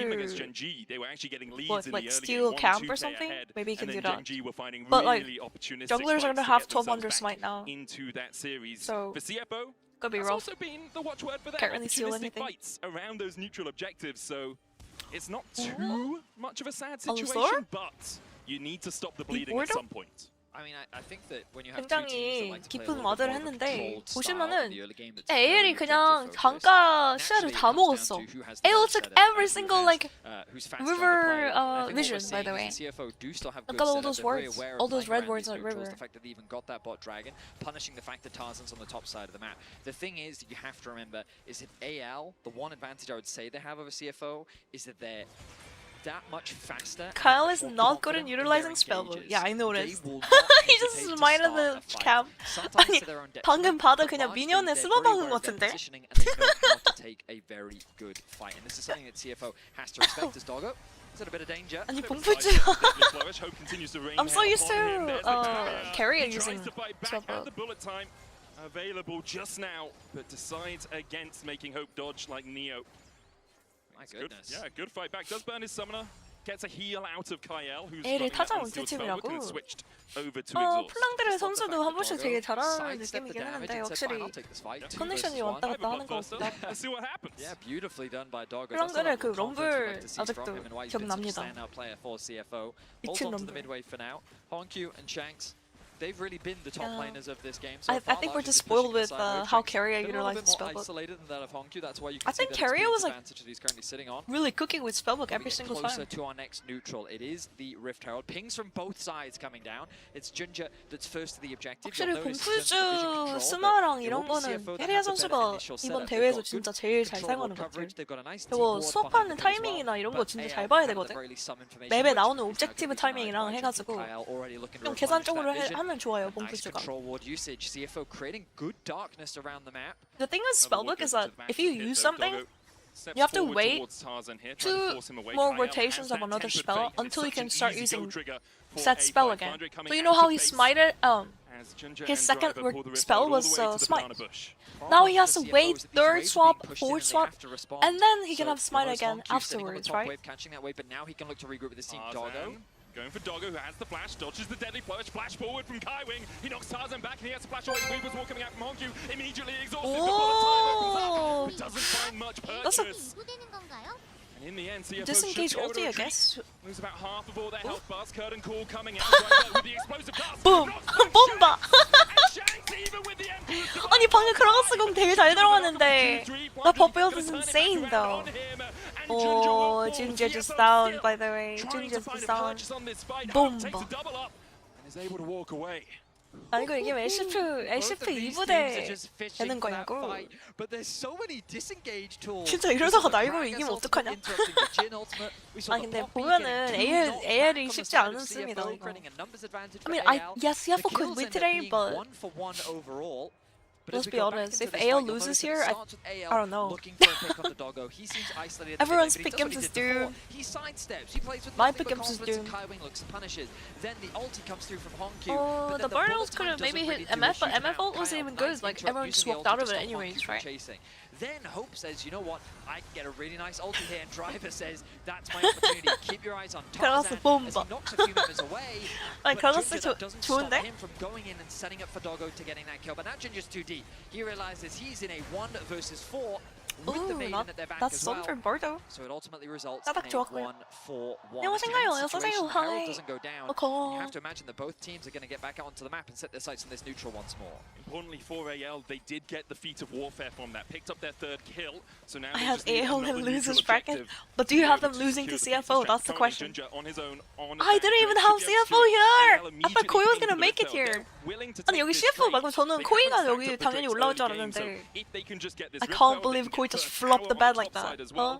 they were actually getting leads what, in like the steal camp or something? Maybe you can do that. But like, junglers are gonna have 1200 smite now. Into that series. So for CFO, could be rough. also been the watchword for that. Can't really steal anything. Fights around those neutral objectives, so it's not too much of a sad situation, but you need to stop the bleeding at some point. I mean, I think that when you have two teams that 굉장히 like to play a 깊은 little bit 와드를 more of a 했는데 controlled style 보시면은 in the early game that's AL이 very 그냥 objective 강가 focused. 시야를 Naturally, 다 it comes 먹었어. down to who has the AL best took setup, every who single has, like who's faster on the river play. And I think what vision, we're by the seeing way. is that CFO do still have Look good at all setup. those They're very wards, aware all of those playing red around wards these on neutrals, river. the fact that they even got that bot dragon, punishing the fact that Tarzan's on the top side of the map. The thing is that you have to remember is that AL, the one advantage I would say they have over CFO is that they're that much faster. Kyle is not good in utilizing spellbook. Yeah, I noticed. He just smited the camp. 아니, 방금 봐도 그냥 미니언에 스마박은 것 같은데? 아니, 봉풀지가 I'm so used to carry using spellbook. Available just now, but decides against making Hope dodge like Neo. My goodness. Yeah, good fight back. Does burn his summoner. Gets a heal out of Kyle, who's 에이를 타자 울티팀이라고. 플랑드레 선수도 한 번씩 되게 잘하는 느낌이긴 하는데 확실히 컨디션이 왔다 갔다 하는 것 같다. 플랑드레 그 럼블 아직도 기억납니다. 미친 럼블. They've really been the top laners of this game. So I think we're just spoiled with how Keria utilizes spellbook. I think Keria was like really cooking with spellbook every single time. Closer to our next neutral, it is the Rift Herald. Pings from both sides coming down. It's Junja that's first to the objective. 확실히 공풀주 스마랑 이런 거는 케리아 선수가 이번 대회에서 진짜 제일 잘 사용하는 것 같아요. 그리고 수업하는 타이밍이나 이런 거 진짜 잘 봐야 되거든. 맵에 나오는 옵젝티브 타이밍이랑 해가지고 좀 계산적으로 하면 좋아요, 봉풀주가. The thing with spellbook is that if you use something, you have to wait 2 more rotations of another spell until you can start using that spell again. So you know how he smited? His second spell was smite. Now he has to wait 3rd swap, 4th swap, and then he can have smite again afterwards, right? Going for Doggo, who has the flash, dodges the deadly flash, flash forward from Kaiwing. He knocks Tarzan back and he has to flash away. Weaver's Wall coming out from Hongkyu, immediately exhausted before the time opens up. He doesn't find much purchase. And in the end, CFO disengage ulti, I guess. Lose about half of all their health bars. Curtain Call coming out right there with the explosive dust. Boom! bomba! 아니 방금 크라가스 공 되게 잘 들어갔는데 the pop build is insane though. Oh, Junja just down by the way. Junja just down. bomba. 아니 이거 이게 LCP 2부대 되는 거냐고. 진짜 이러다가 날고 이기면 어떡하냐. 아 근데 보면은 AL이 쉽지 않습니다. 이거. I mean, yes, CFO could win today, but let's be honest, if AL loses here, I don't know. Everyone's pick games is doomed. My pick games is doomed. Oh, the burn ult could have maybe hit MF, but MF ult wasn't even good. Like, everyone just walked out of it anyways, right? Then Hope says, you know what, I can get a really nice ulti here, and Driver says, that's my opportunity. Keep your eyes on Tarzan as he knocks a few members away. But Junja doesn't stop him from going in and setting up for Doggo to getting that kill. But now Junja's too deep. He realizes he's in a 1 versus 4. with the Ooh, maiden at their back that's as fun well. for Bardo. So it ultimately results 따닥 in a 좋았고요. 1-4-1 안녕하세요. situation. 어서오세요. The Herald Hi. doesn't go down. 어커. You have to imagine that both teams are going to get back out onto the map and set their sights on this neutral once more. Importantly for AL, they did get the feat of warfare from that, picked up their third kill. So now I they have just need AL another in neutral losers bracket, objective but do you to have be them able to losing to secure the CFO? feat. That's the Currently, question. Ginger on his own, on I didn't even have CFO here! I thought Koi was gonna make it here. 아니 여기 CFO 말고 저는 코이가 여기 당연히 올라올 줄 알았는데 I can't believe Koi just flopped the bed like that. Huh?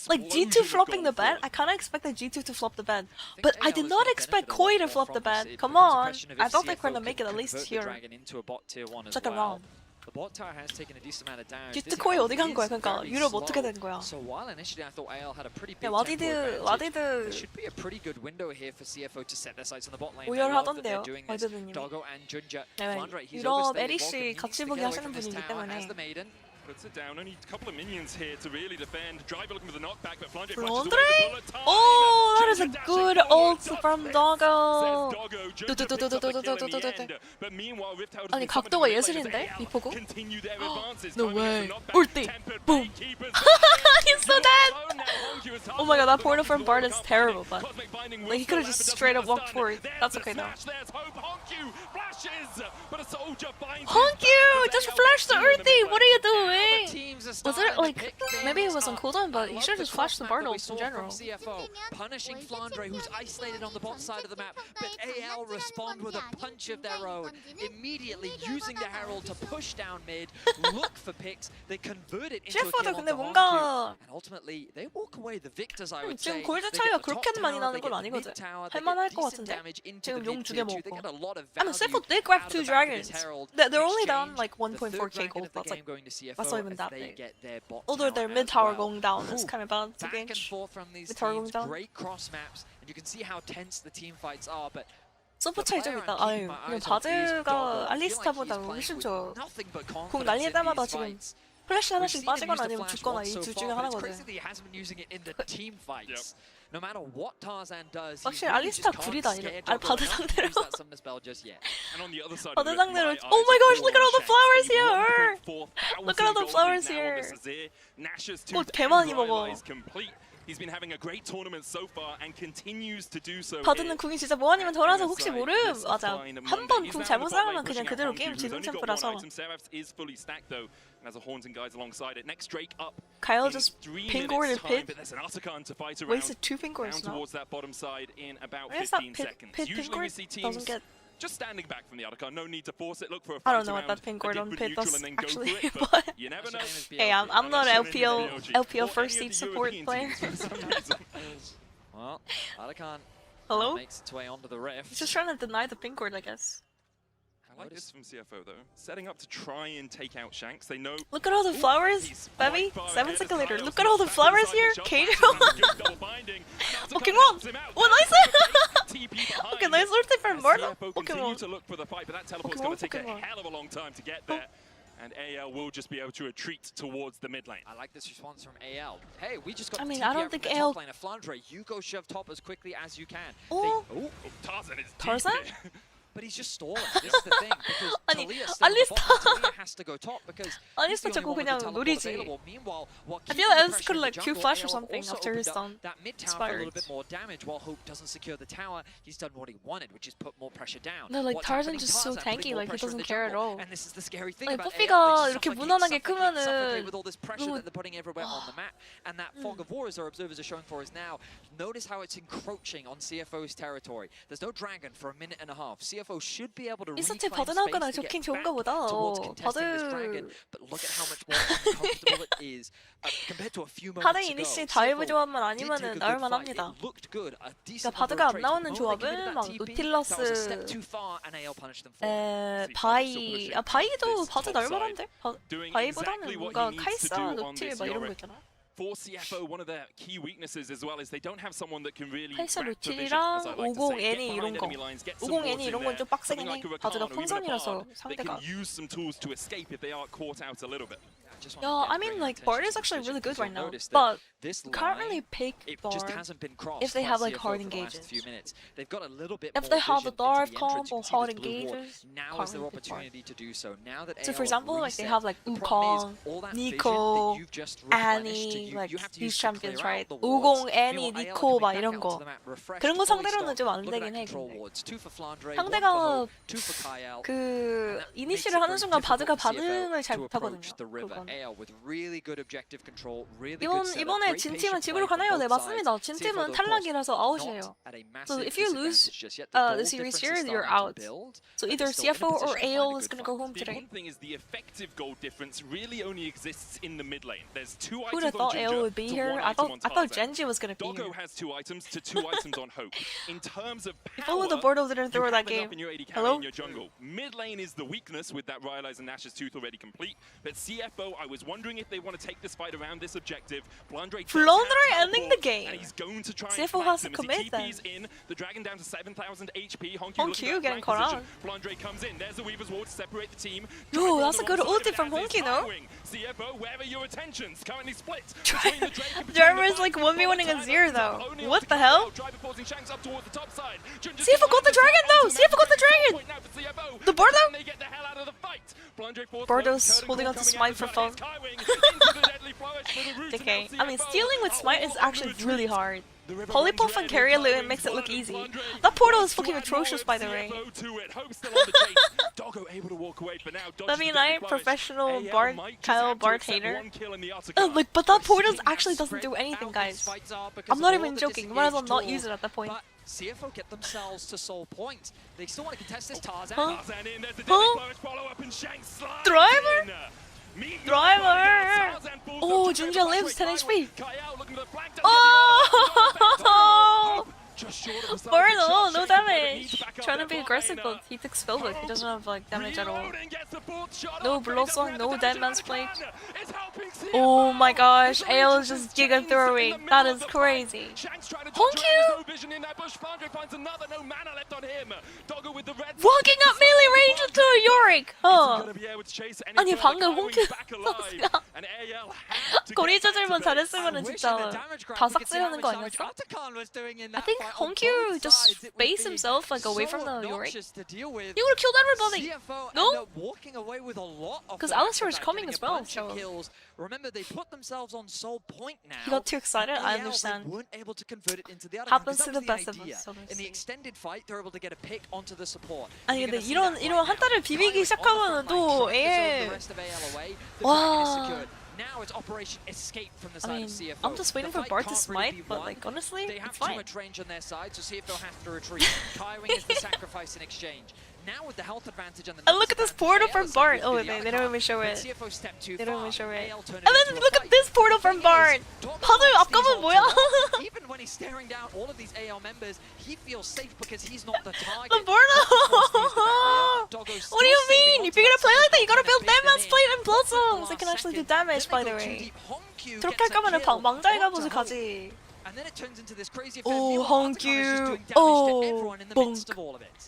Like G2 flopping the bed? I kinda expected G2 to flop the bed. But I did not expect Koi to flop the bed. Come on. I thought they were gonna make it at least here. Second round. The bot tower has taken a decent amount of damage. G2 코이 어디 간 거야? 그러니까 유럽 어떻게 된 거야? So while initially I thought AL had a pretty big 야, 와디드 there should be a pretty good window here for CFO to set their sights on the bot lane. I love that they're 오열하던데요, doing this. 와디드님이. Doggo and Junja. 네, Flandre, he's 유럽 overstayed LEC welcome. He needs 같이 to 보기 get away 하시는 from this 분이기 tower 때문에 as the maiden. Puts it down. Only a couple of minions here to really defend. Driver looking for the knockback, but Flandre Flandre? Oh, that is a good ult from Doggo. 아니 각도가 예술인데? 리포고? No way. 울ti. Boom. He's so dead. Oh my god, that portal from Bard is terrible, but like he could have just straight up walked forward. That's okay though. Honkyu! Just flash the ulti! What are you doing? Was it like, maybe it was on cooldown, but he should have just flashed the Bard ult in general. CFO punishing Flandre, who's isolated on the bot side of the map, but AL respond with a punch of their own, immediately using the Herald to push down mid, look for picks, they convert it into a CFO도 kill 근데 onto 뭔가 Honkyu, and ultimately they walk away the victors, I would say. 지금 골드 차이가 그렇게 많이 나는 건 아니거든. 할만할 것 같은데. 지금 용 2개 먹고. I mean, CFO did grab 2 dragons. They're only down like 1.4k gold. That's not even that big. Although their mid tower going down is kind of bad to Back and gauge. forth from these Mid tower teams, going down. great cross maps, and you can see how tense the team fights are, but 서포 차이 좀 있다. 아유, 이거 바드가 알리스타보다 훨씬 좋아. 공 날릴 때마다 지금 플래시 하나씩 빠지거나 아니면 죽거나 이 둘 중에 하나거든. No matter what Tarzan does, 확실히 알리스타 구리다. 아, 바드 상대로. And on the other side 바드 of the 상대로. right eye, Oh my gosh, look at all the Shanks, flowers the here! 1.4 Look at all the gold flowers now on here. the Azir. Nash's 꽃 tooth 개많이 and 먹어. Royal Eyes complete. He's been having a great tournament so far and continues to do so. 바드는 궁이 진짜 뭐 아니면 덜어서 혹시 모름. 맞아. 한 번 궁 잘못 사용하면 그냥 그대로 게임 지는 챔프라서. is fully stacked though, and has a haunting guys alongside it. Next Drake up. Kyle in just 3 pingboarded minutes time, Pit. but there's an Artican to fight around. Wasted 2 Down fingers now. towards that bottom side in about I guess that 15 Pit seconds. Usually we see teams doesn't get. just standing back from the Artican. No need to force it. Look for a I fight don't know what around that pin a cord on different Pit neutral does and then go actually, for it, but but you never know. Hey, I'm not an LPL Or first any seed of the support European player. teams for some reason. Well, Artican Hello? makes its way onto the rift. He's just trying to deny the pin cord, I guess. I like this from CFO though. Setting up to try and take out Shanks. They know. Look at all the flowers, Bevy. 7 seconds later. Look at all the flowers here. Kato. Pokemon. Oh, nice. Okay, nice ulti from Marta. Continue to look for the fight, but that teleport's going to take Pokemon. a hell of a long time to get there. And AL will just be able to retreat towards the mid lane. I like this response from AL. Hey, we just got I mean, TP I out don't from think the AL top lane of Flandre. You go shove top as quickly as you can. Oh. Oh, Tarzan is deep Tarzan? here. But he's just stalling. This is the thing, because 아니, Talia's still on the bottom. Talia has to go top because he's the 알리스타 only 저거 one with the 그냥 teleport 노리지. available. Meanwhile, while I keeping feel the Alice pressure could in the like Q jungle, flash or AL something also after he's opened up done. that mid tower for a little Expired. bit more damage. While Hope doesn't secure the tower, he's done what he wanted, which is put more pressure down. No, like What's Tarzan's happening? just so Tarzan putting tanky, more like he pressure in doesn't the care at jungle. all. And this is the scary thing Like about 뽀삐가 AL. They 이렇게 just 무난하게 suffocate 크면은 with all this pressure 너무- that they're putting everywhere on the map. And that fog of war, as our observers are showing for us now, notice how it's encroaching on CFO's territory. There's no dragon for a minute and a half. CFO should be able to reclaim 인스트 바드 나오거나 space to 좋긴 get 좋은가 back 보다. towards contesting this dragon. 바드 But look at how much more uncomfortable it is compared to a few moments 하드 ago. 이니시 다이브 조합만 did take a 아니면은 good 나올만 fight. 합니다. It looked good. A 그러니까 decent 바드가 안 number of trades. 나오는 The moment they 조합은 committed 막 that TP, that was a step 노틸러스, too far, and AL punished them for it. 바이. 아 바이도 바드 나올만한데? Doing 바이보다는 exactly what 뭔가 he needs to 카이사, do on 노틸 this 막 이런 거 Yorick. 있잖아. For CFO, one of their key weaknesses as well is they don't have someone that can really 카이사 grab provision, 루틸이랑 as I like to 50 say. Get 애니 behind 이런 거. enemy lines, get some 50 boards 애니 in 이런 건 there. 좀 빡세긴 Something 해. like a 바드가 Rakan or even a 풍선이라서 Bard, they can 상대가. use some tools to escape if they are caught out a little bit. Just Yeah, wanna I get mean great like attention Bard to is the actually position really good because right you'll now, notice that but this can't line, really pick it Bard just hasn't been crossed if they by have like CFO hard for the last engages. few minutes. They've got a little bit If more they have vision a Darth into the comp entrance. or You can see hard this blue ward. engages, Now can't is their really pick Bard. opportunity to do so. Now that So AL for example, like they reset, have like the problem is Wukong, all that vision that Nico, you've just replenished to Annie, like you have to these use to champions, clear out right? the wards. 우공, Annie, Meanwhile, AL Nico 막 coming back 이런 out 거. to the map, refreshed, 그런 거 fully 상대로는 stocked. 좀 안 Look at 되긴 that 해, control 근데. wards. 2 for Flandre, 1 for 상대가 Hope, 2 for Kyle. 그 And that makes it 이니시를 하는 very 순간 바드가 difficult for CFO 반응을 잘 to 못하거든요. approach the river. 그건. AL with really good objective control, really good setup, 이번에 great 진 patient 팀은 집으로 play from 가나요? 네, both 맞습니다. sides. 진 CFO, 팀은 of course, 탈락이라서 not 아웃이에요. at a So massive if you lose disadvantage just yet. The goal the series difference is here, you're starting out. to build, So but either they're still in a CFO or position to find a AL good is gonna fight. go home The today. important thing is the effective goal difference really only exists in the mid lane. There's 2 Who would have items on thought Ginger AL would be to here? 1 I item on thought Tarzan. Genji was gonna be Doggo here. has 2 items to 2 items on Hope. In terms of If power, only the Bordeaux didn't you throw that have enough game. in your AD carry Hello? in your jungle. Mid lane is the weakness with that Rylai's and Nash's tooth already complete. But CFO, I was wondering if they want to take this fight around this objective. Flandre ending the game. and he's going to try CFO and has flank to him as he commit then. TP's in. The dragon down to 7,000 HP. Honky Honky getting caught out. Flandre comes in. There's the Weaver's Wall to separate the team. Yo, that's a good ulti from Honky though. CFO, where are your attentions? Currently split. Jarvan is like 1v1ing a Zero though. What the hell? CFO got the dragon though! CFO got the dragon! The Bordeaux? Bordeaux's holding on to Smite for fun. Okay, I mean stealing with Smite is actually really hard. Polypuff and Carrier makes it look easy. That portal is fucking atrocious by the way. feviknight, professional Bard, Kyle Bard hater. Like, but that portal actually doesn't do anything, guys. I'm not even joking. You might as well not use it at that point. CFO get themselves to soul point. They still want to contest this Tarzan. Huh? Driver? Driver! Oh, Junja lives 10 HP. Oh! Bordeaux, no damage. Trying to be aggressive, but he took spellbook. He doesn't have like damage at all. No Blossom, no Dead Man's Plate. Oh my gosh, AL is just giga throwing. That is crazy. Honkyu! Walking up melee range into a Yorick! Huh. 아니 방금 홍큐 선수가 거리 조절만 잘했으면 진짜 다 삭제하는 거 아니었어? I think Honkyu just spaced himself like away from the Yorick. He would have killed everybody! No? Because Alistar is coming as well, so... Remember, they put themselves on soul point now. He got too excited, I understand. They weren't able to convert it into the other. Happens to the the best of idea. us, In the obviously. extended fight, they're able to get a pick onto the support. 아니 근데 이런 한타를 비비기 시작하면 또 AL 와. Now it's Operation Escape from the I side mean, of CFO. I'm just waiting The for fight Bard to can't really smite, be but won. like honestly, They it's have too fine. much range on their side, so CFO have to retreat. Kaiwing is the sacrifice in exchange. Now with the health advantage and the And look at this portal from Bard. Oh, they don't even show it. CFO step too They don't far. even show it. AL turn And it then into a look at fight. this portal from Bard. 다들 앞가면 뭐야? Even when he's staring down all of these AL members, he feels safe because he's not the target. The portal! What do you mean? If you're gonna play like that, you gotta build Dead Man's Plate and Blossoms. They can actually do damage, by the way. 그렇게 할 거면은 망자의 갑옷을 가지. And then it turns into this crazy Oh, Honky. Oh, bonk.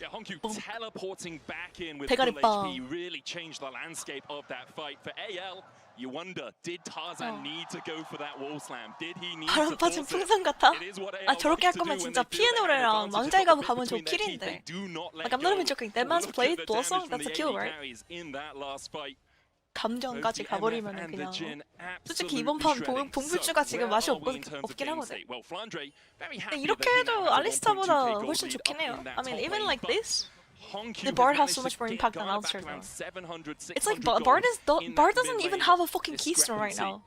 Yeah, Honky teleporting back in with 대가리 full 빵. HP really changed the landscape of that fight. For AL, you wonder, did Tarzan need to go for that wall slam? Did he need 바람 to 빠진 force it? 풍선 같아? It is what AL 아 저렇게 할 like to 거면 do when 진짜 they feel they have an 피에노레랑 advantage 망자의 of the 갑옷 bit 가면 저 between their teeth. 킬인데. They do not let Like I'm not even go. joking. Dead Man's Look at Plate, the Blossom, damage from that's a the kill, AD right? carries in that last fight. 감정까지 Both the MF 가버리면은 and the 그냥. Jhin 솔직히 absolutely 이번 판 shredding. 봉불주가 So, 지금 where 맛이 are we in terms of 없긴 game 하거든. state? Well, Flandre, very 근데 happy 이렇게 that he 해도 now has a 알리스타보다 1.2k gold 훨씬 lead 좋긴 up 해요. in that I mean, top even lane, like but this, Honky the Bard has managed so to much more get impact than Garner Alistar back around though. 700, It's like 600 Bard gold in Bard that doesn't mid even lane. have a fucking keystone right Discrepancy. now.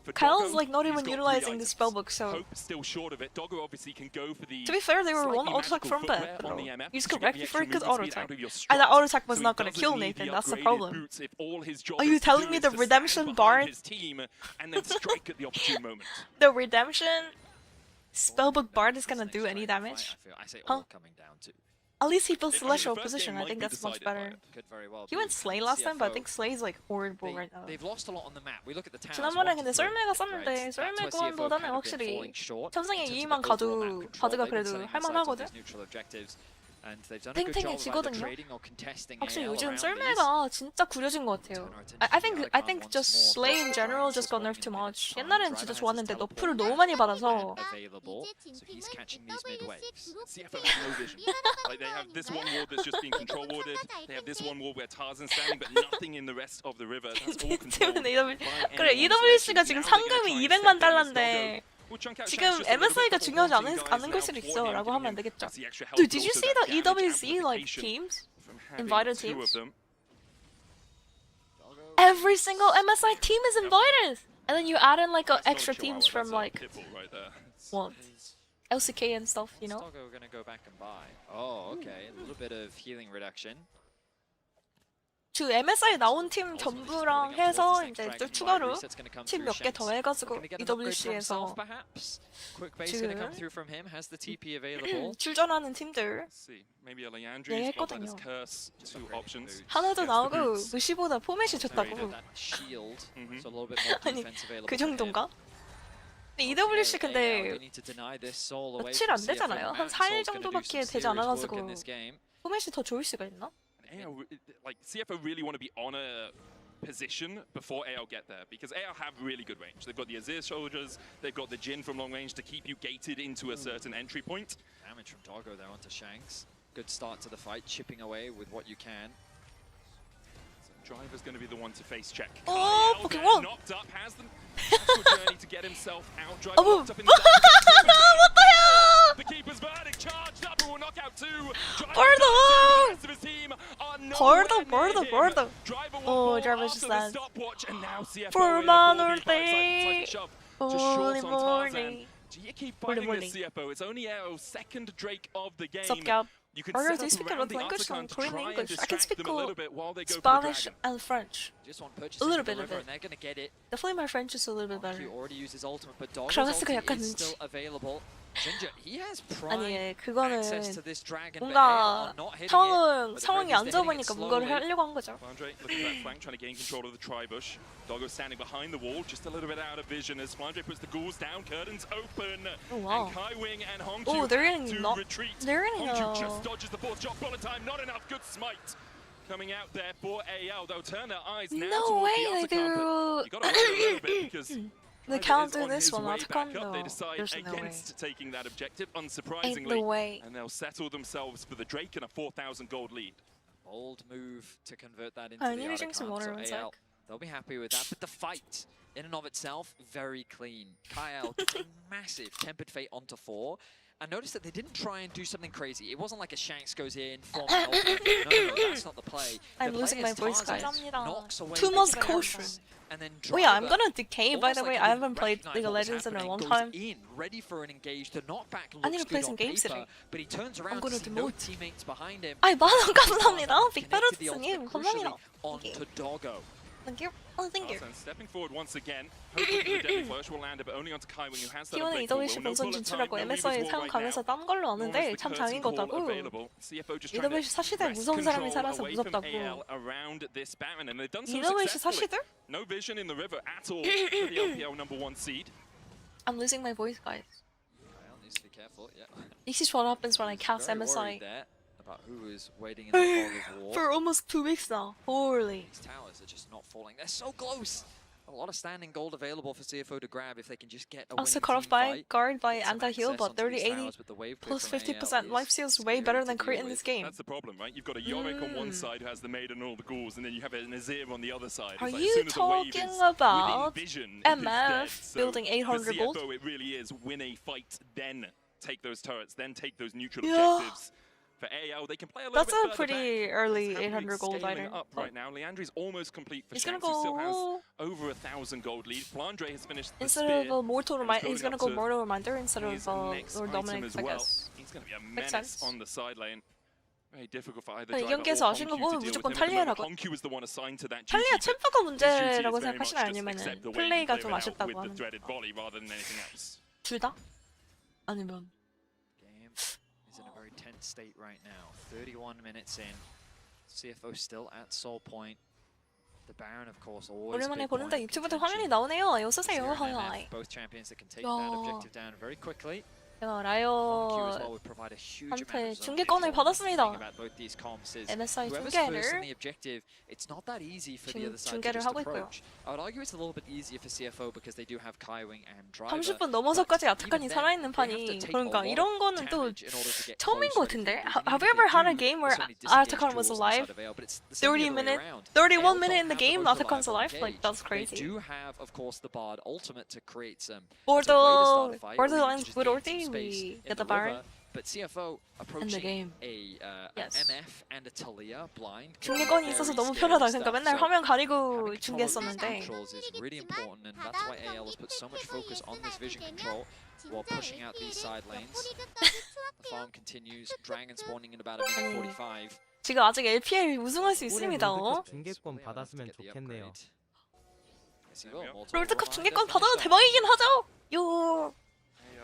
For Kyle's Doggo, like not he's even got utilizing the three spellbook, items. so Hope still short of it. Doggo obviously can go for the to be fair, they were one slightly auto attack magical from footwear that. on the MF You just to got get wrecked the before extra because movement auto speed attack. out of your And that strats. auto attack was So not he gonna doesn't kill need the Nathan, that's the upgraded problem. boots if all his job Are you is to telling do me is the to redemption stand Bard- behind his team and then strike at the opportune moment? The redemption spellbook Bard is gonna do any damage? I say Huh? all coming down to. At least he built I mean, the celestial first position. game I might think be that's much decided by better. it. Could very well He be went Slay last time, but I CFO. think Slay's like horrible right now. They've lost a lot on the map. We look at the towers. 지난번에 1 to 근데 3, 썰매가 right? 썼는데 That's 썰매 where CFO 구원보다는 kind of been 확실히 falling short 천상의 in terms of 이의만 the overall 가도 map control. 바드가 They've been 그래도 setting 할 themselves up 만하거든. these neutral objectives. And they've done a good job of either trading or contesting 확실히 AL 요즘 around these. 썰매가 진짜 구려진 것 같아요. I think just Slay in general just got nerfed too much. 옛날엔 진짜 좋았는데 너프를 너무 많이 받아서. Available, so he's catching these mid waves. CFO has no vision. Like they have this one ward that's just being control warded. They have this one ward where Tarzan's standing, but nothing in the rest of the river. That's all controlled. 그래 EWC가 지금 상금이 200만 달러인데. 지금 MSI가 중요하지 않은 걸 수도 있어 라고 하면 안 되겠죠. Dude, did you see the EWC like teams? Invited teams? Every single MSI team is invited! And then you add in like extra teams from like what? LCK and stuff, you know? We're gonna go back and buy. Oh, okay. A little bit of healing reduction. 그 MSI 나온 팀 전부랑 해서 이제 또 추가로 팀 몇 개 더 해가지고 EWC에서 지금 출전하는 팀들 얘기했거든요. 하나도 나오고 루시보다 포맷이 좋다고. 아니 그 정도인가? EWC 근데 며칠 안 되잖아요. 한 4일 정도밖에 되지 않아가지고 포맷이 더 좋을 수가 있나? Like CFO really want to be on a position before AL get there because AL have really good range. They've got the Azir soldiers, they've got the Jhin from long range to keep you gated into a certain entry point. Damage from Doggo there onto Shanks. Good start to the fight, chipping away with what you can. So Driver's going to be the one to face check. Oh, Pokemon! Knocked up, has them. Journey to get himself out. Driver knocked up in the What the hell? The keeper's verdict charged up and will knock out 2. Bordo. Oh, Driver's just sad. Forman all day. Holy morning. Keep fighting this CFO. It's only our second Drake of the game. Sup, Gab? You can Or do you set up speak around another the language? Otacon I'm to Korean try and English. I can distract speak them a little bit while they go for the Spanish dragon. and French. Just one purchase A little the bit of river it. and they're gonna get it. Definitely my French is a little bit better. He already used his ultimate, but Doggo's 그라가스가 ulti 약간 is still available. Ginger, he has prime 아니 그거는 access to this dragon, but 뭔가 are not hitting 상황은 it. 상황이 안 좋으니까 뭔가를 하려고 한 거죠. Flandre looking at that flank, trying to gain control of the tri-bush. Doggo standing behind the wall, just a little bit out of vision as Flandre puts the ghouls down, curtains open. Oh, wow. And Kai Wing and Hongju Oh, they're have getting to retreat. They're getting Hongju just dodges the fourth shot, bullet time, not enough, good smite. Coming out there for AL, they'll turn their eyes now No towards way the they Otacon, do. but you gotta wait a little bit because They Driver can't is do on this his one. way Otacon back up. They though. decide There's no way. against taking that objective, Ain't the unsurprisingly, way. and they'll settle themselves for the Drake and a 4,000 gold lead. Bold move to convert that into I the need to drink some Otacon, water so one AL, sec. they'll be happy with that. But the fight, in and of itself, very clean. Kyle gets a massive Tempered Fate onto 4. And notice that they didn't try and do something crazy. It wasn't like a Shanks goes in, forms an ultimate. No, that's not the play. I'm The losing play my is voice, Tarzan guys. knocks away Too the much Driver, caution. and then Oh yeah, I'm Driver, gonna decay by the almost way. like I he haven't played recognized League of what was Legends in a happening, long goes time. in, ready for an engage. The knockback I need looks to play good some on games paper, today. but he turns around gonna to do see no more. teammates behind him. 아이 만원 감사합니다. Connected the 빅베르트스님 ultimate 감사합니다. crucially onto Doggo. Thank you. Oh, thank you. Tarzan stepping forward once again. Hoping the deadly flash will land it, but only onto Kai Wing, who has that T1은 unbreakable EWC will. No 본선 bullet 진출하고 time, no MSI Weaver's 상 wall right 가면서 now. 딴 걸로 Nor 아는데 is the 참 curtain 장인 call 거다고. available. CFO just trying EWC to 사시들 wrest 무서운 사람이 control 살아서 away from 무섭다고. AL around this Baron, and they've done so EWC successfully. 사시들? No vision in the river at all for the LPL #1 seed. I'm losing my voice, guys. Kyle needs to be careful. Yeah. This is what happens when I cast Very worried MSI there about who is waiting in the fog of war. for almost 2 weeks now. Holy. These towers are just not falling. They're so close. A lot of standing gold available for CFO to grab if they can just get a Also winning cut off team by fight. guard by Get some anti-heal, access but onto these 30-80 towers, but the wave clear plus from 50% AL life is steals way scary better to than deal crit in with. this game. That's the problem, right? You've got a Yorick on one side who has the Maiden and all the ghouls, and then you have an Azir on the other side. Are It's like, you as soon as the wave talking is about within vision, it is dead. MF So building 800 for gold? CFO, it really is win a fight, then take those turrets, then take those neutral Yeah. objectives. For AL, they can play a little That's bit a further pretty back. early It's happily 800 gold scaling item. up right now. Leandri's almost complete for He's gonna Shanks, who still has go over 1,000 gold lead. Flandre has finished the instead spear. of a mortal reminder. He's building gonna up go to mortal reminder instead of his next Lord item Dominic, as I well. guess. He's going to be a Makes menace sense. on the side lane. Very difficult for either 이 driver 경기에서 or 아쉬운 거 Hongyu 보면 to deal 무조건 with him. At the moment, 탈리아라고. Hongyu was the one assigned to that 탈리아 duty, 챔프가 but his duty is 문제라고 very much 생각하시나요? just 아니면은 accept the way he 플레이가 played 좀 it out 아쉽다고 with the 하는 dreaded volley rather than anything else. 둘 다? 아니면 Game is in a very tense state right now. 31 minutes in. CFO still at soul point. The Baron, of course, always 오랜만에 big point 보는데 of 유튜브도 contention. 화면이 나오네요. 어서 오세요. Zero and 하이. MF, both champions that can take that objective down very quickly. 제가 라이어한테 중계권을 받았습니다. MSI 중계를 중계를 하고 있고요. 30분 넘어서까지 아타칸이 살아있는 판이 그러니까 이런 거는 또 처음인 것 같은데. Have you ever had a game where Atakan was alive? 31 minute in the game, Atakan's alive? Like that's crazy. Borderlands good ulti, we get the Baron. But CFO approaching a MF and a Talia blind. 중계권이 있어서 너무 편하다. 그러니까 맨날 화면 가리고 중계했었는데. Controls is really important, and that's why AL has put so much focus on this vision control while pushing out these side lanes. The farm continues. Dragon spawning in about a minute 45. 지금 아직 LPL 우승할 수 있습니다. 중계권 받았으면 좋겠네요. 롤드컵 중계권 받아도 대박이긴 하죠. 요.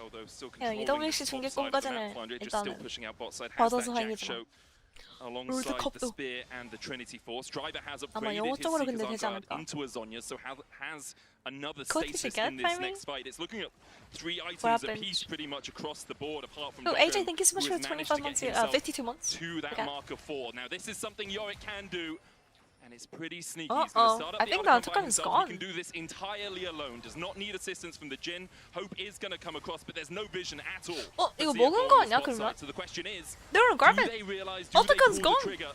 EWC 중계권까지는 일단은 받아서 다행이지만 롤드컵도 아마 영어적으로 근데 되지 않을까. Could he get timing? What happened? Oh, AJ, thank you so much for the 25 months, 52 months. And it's pretty sneaky. He's going to start up I the think Otacon the by Otacon's himself. gone. He can do this entirely alone. Does not need assistance from the Jhin. Hope is going to come across, but there's no vision at all. 이거 먹은 거 아니야 그러면? So the question is, They're gonna grab do it. they realize? Otacon's do they pull gone. the trigger?